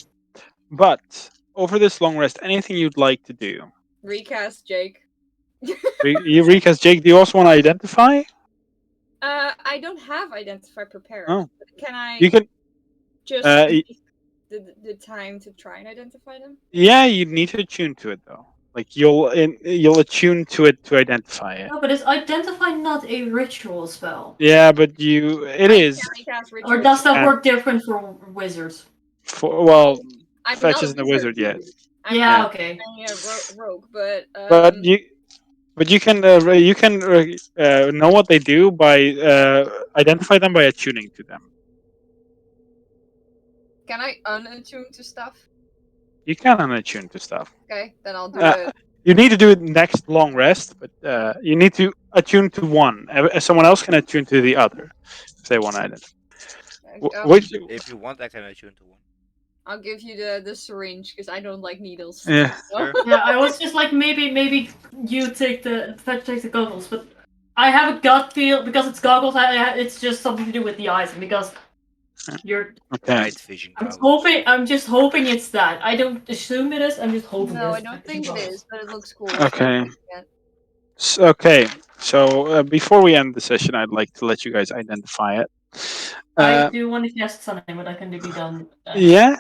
But over this long rest, anything you'd like to do? Recast Jake. You recast Jake. Do you also want to identify? I don't have identify prepared. Oh. Can I You can. just y- take the time to try and identify them? Yeah, you need to attune to it though. Like you'll attune to it to identify it. No, but is identify not a ritual spell? Yeah, but it is. Can recast Or ritual. does that And- work different for wizards? Well, I'm Fetch not isn't a wizard yet. I'm Yeah, not okay. a rogue, but you can know what they do by identify them by attuning to them. can I unattune to stuff? You can unattune to stuff. Okay, then I'll do Uh, it. You need to do it next long rest, but you need to attune to one. Someone else can attune to the other if they want to identify. If you want, I can attune to one. I'll give you the syringe because I don't like needles. Yeah. Sure. Yeah, I was just like maybe you take the goggles, but I have a gut feel because it's goggles. It's just something to do with the eyes, and because you're. Okay. Night vision goggles. I'm just hoping it's that. I don't assume it is. I'm just hoping. No, it I is. don't think it is, but it looks cool. Okay. So before we end the session, I'd like to let you guys identify it. I do want to cast something, but I can be done. Yeah,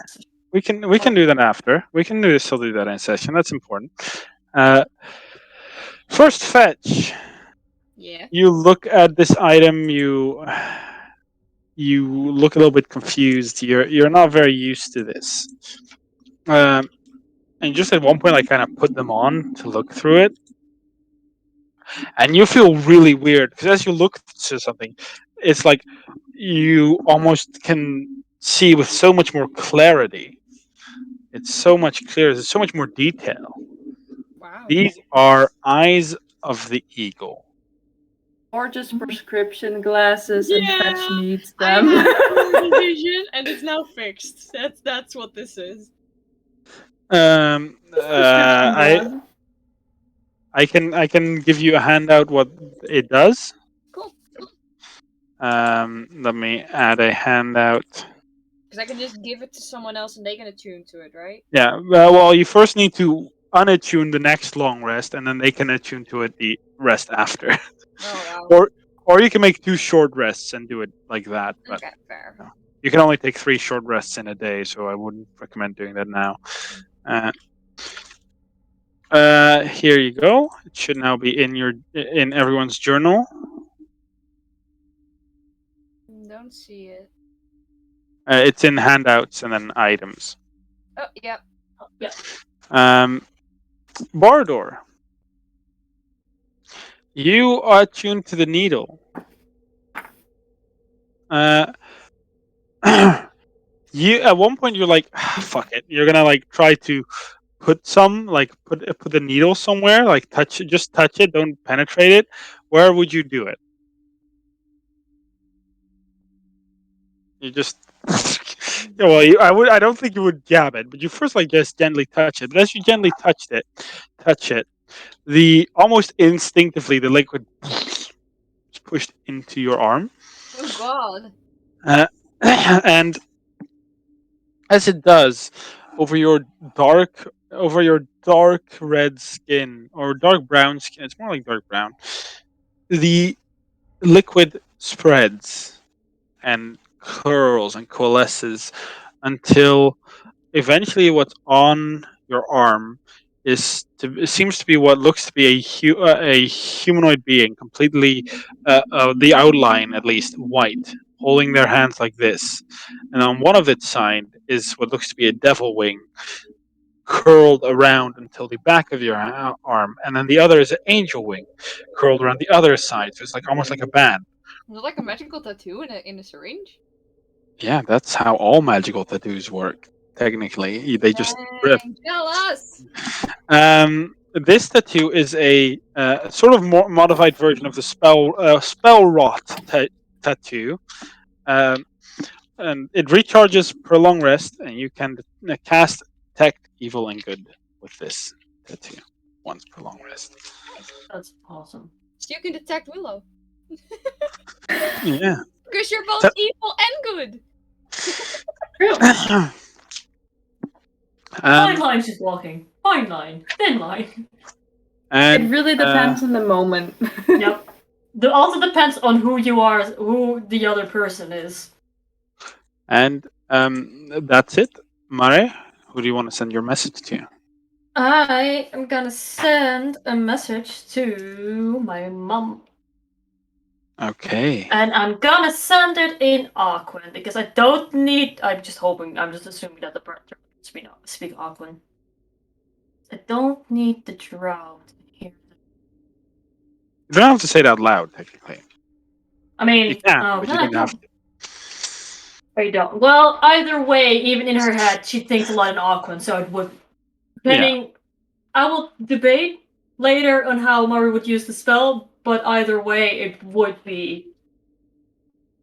we can do that after. We can still do that in session. That's important. First fetch. Yeah. You look at this item. You look a little bit confused. You're not very used to this. And just at one point, I kind of put them on to look through it, and you feel really weird because as you look to something, it's like you almost can see with so much more clarity. It's so much clearer. There's so much more detail. Wow. These are eyes of the eagle. Or just prescription glasses and Fetch Yeah, needs I them. have a vision, and it's now fixed. That's what this is. I can give you a handout what it does. Cool. Let me add a handout. Because I can just give it to someone else and they can attune to it, right? Yeah. Well, you first need to unattune the next long rest, and then they can attune to it the rest after. Oh wow. Or you can make 2 short rests and do it like that. But Okay, fair. you can only take 3 short rests in a day, so I wouldn't recommend doing that now. Here you go. It should now be in everyone's journal. Don't see it. It's in handouts and then items. Oh, yep. Bardor, you are attuned to the needle. You at one point you're like, fuck it. You're gonna like try to put the needle somewhere, like touch it, just touch it, don't penetrate it. Where would you do it? You just yeah, well, I don't think you would jab it, but you first like just gently touch it. But as you gently touch it, the almost instinctively the liquid is pushed into your arm, Oh god. and as it does, over your dark red skin or dark brown skin, it's more like dark brown. The liquid spreads and curls and coalesces until eventually what's on your arm it seems to be what looks to be a humanoid being, completely the outline at least white, holding their hands like this, and on one of its side is what looks to be a devil wing curled around until the back of your arm, and then the other is an angel wing curled around the other side, so it's like almost like a band. Is it like a magical tattoo in a syringe? Yeah, that's how all magical tattoos work. Technically, they just rip. Dang, jealous! This tattoo is a sort of more modified version of the spell rot tattoo, um, and it recharges per long rest, and you can cast detect evil and good with this tattoo once per long rest. That's awesome. So you can detect Willow. Yeah. Because you're both So- evil and good. Fine line she's walking. Fine line. Thin line. and It really depends on the moment. Yep. It also depends on who you are, who the other person is. And that's it. Mare, who do you want to send your message to? I am gonna send a message to my mom. Okay. And I'm gonna send it in Aquan because I don't need. I'm just assuming that the partner speak Aquan. I don't need the drow to hear. You don't have to say that out loud, technically. I mean, You can, but you no, don't have to. Oh, you don't. Well, either way, even in her head, she thinks a lot in Aquan, so it would. Depending, I will debate later on how Mari would use the spell, but either way, it would be.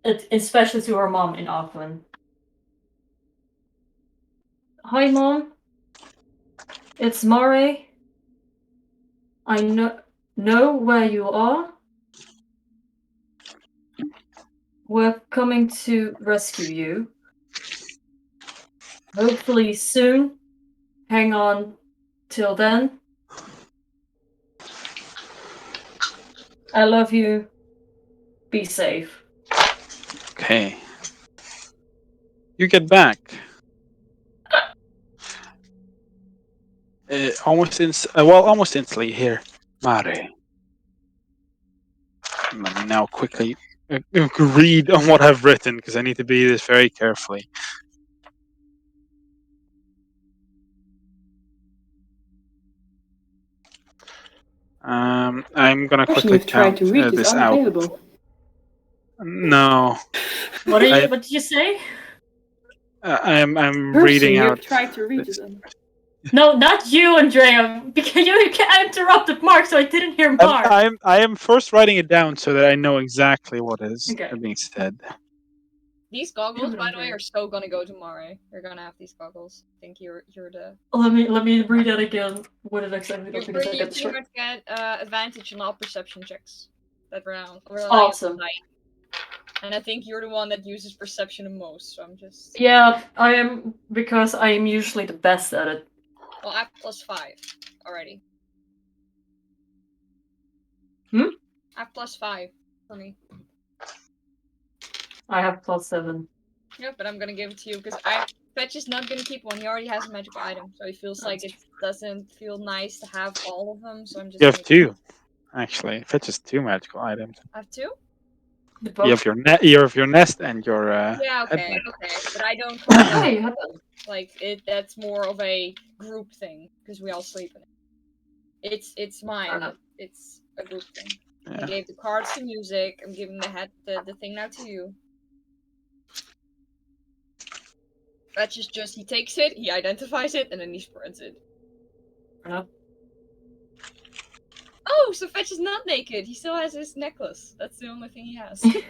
Especially to her mom in Aquan. Hi, Mom. It's Mare. I know where you are. We're coming to rescue you. Hopefully soon. Hang on till then. I love you. Be safe. Okay. You get back. Almost instantly here. Mare. Let me now quickly read on what I've written because I need to be this very carefully. I'm gonna Person quickly you've tried count to reach is this out. unavailable. No, What did you say? I'm Person reading you've out. tried to reach is No, not you, Andrea. Because you interrupted Mark, so I didn't hear Mark. I am first writing it down so that I know exactly what is Okay. being said. These goggles, by the way, are so gonna go to Mare. You're gonna have these goggles. I think you're the. Let me read that again. What it exactly You looks because I get pretty much get advantage on all perception checks that round. awesome. And I think you're the one that uses perception the most, so I'm just. Yeah, I am because I am usually the best at it. Well, I have +5 already. Hmm? I have +5. Funny. I have +7. Yeah, but I'm gonna give it to you because Fetch is not gonna keep one. He already has a magical item, so he feels like it doesn't feel nice to have all of them. So I'm just. You have two, actually. Fetches two magical items. I have two. You have your nest and your Yeah, okay, headband. okay, but I don't count Yeah, you that. have them. Like that's more of a group thing because we all sleep in it. It's mine, but it's a group thing. I Yeah. gave the cards to music. I'm giving the thing now to you. Fetch is just he takes it, he identifies it, and then he spreads it. Oh, so Fetch is not naked. He still has his necklace. That's the only thing he has. He's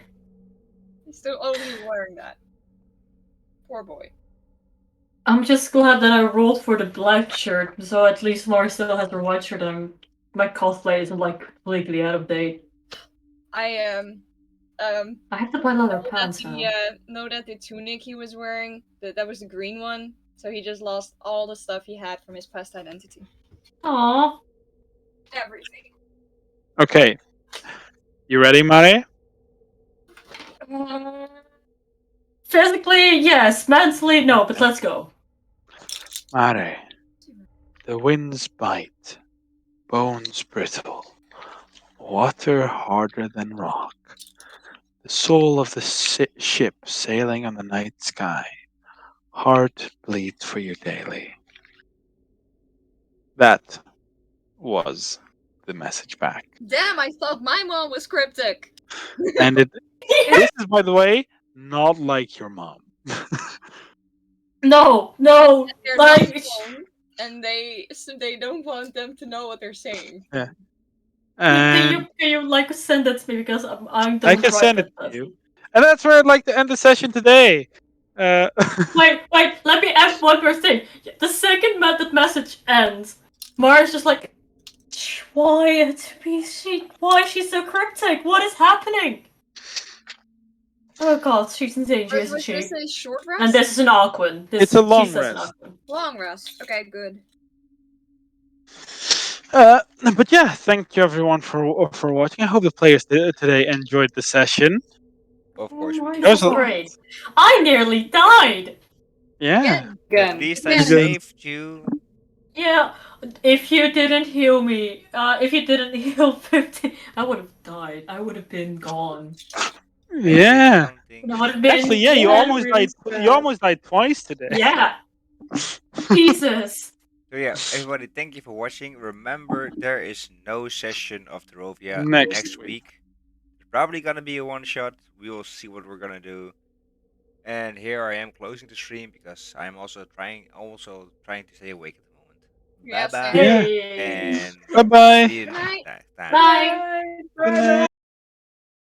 still only wearing that. Poor boy. I'm just glad that I rolled for the black shirt, so at least Mari still has her white shirt and my cosplay isn't like completely out of date. I I have to buy leather pants now. know that the tunic he was wearing, that was the green one, so he just lost all the stuff he had from his past identity. Aww. Everything. Okay. You ready, Mare? Physically, yes. Mentally, no, but let's go. Mare. The winds bite, bones brittle, water harder than rock. The soul of the ship sailing on the night sky. Heart bleeds for you daily. That was the message back. Damn, I thought my mom was cryptic. And this is, by the way, not like your mom. No, They're like not alone, and they don't want them to know what they're saying. Yeah. can you like send that to me because I don't I can write send it that to you. And that's where I'd like to end the session today. Wait, let me add one more thing. The second that message ends, Mara's just like, why is she so cryptic? What is happening? Oh god, she's insane, she isn't Was she? this a short rest? And this is an Aquan. It's a long rest. Long rest. Okay, good. But yeah, thank you everyone for watching. I hope the players today enjoyed the session. Of course we That was did. great. I nearly died! Yeah. At least I Again. saved you. Yeah, if you didn't heal me, if you didn't heal 50, I would have died. I would have been gone. Yeah. I would have been Actually, yeah, you almost died. You almost died twice today. Yeah. Jesus. So yeah, everybody, thank you for watching. Remember, there is no session of Terrovia Next next week. It's probably gonna be a one shot. We will see what we're gonna do. And here I am closing the stream because I'm also trying to stay awake at the moment. Yes, Bye bye. Yeah. Hey. And Bye bye. see you next time. Bye. Good night.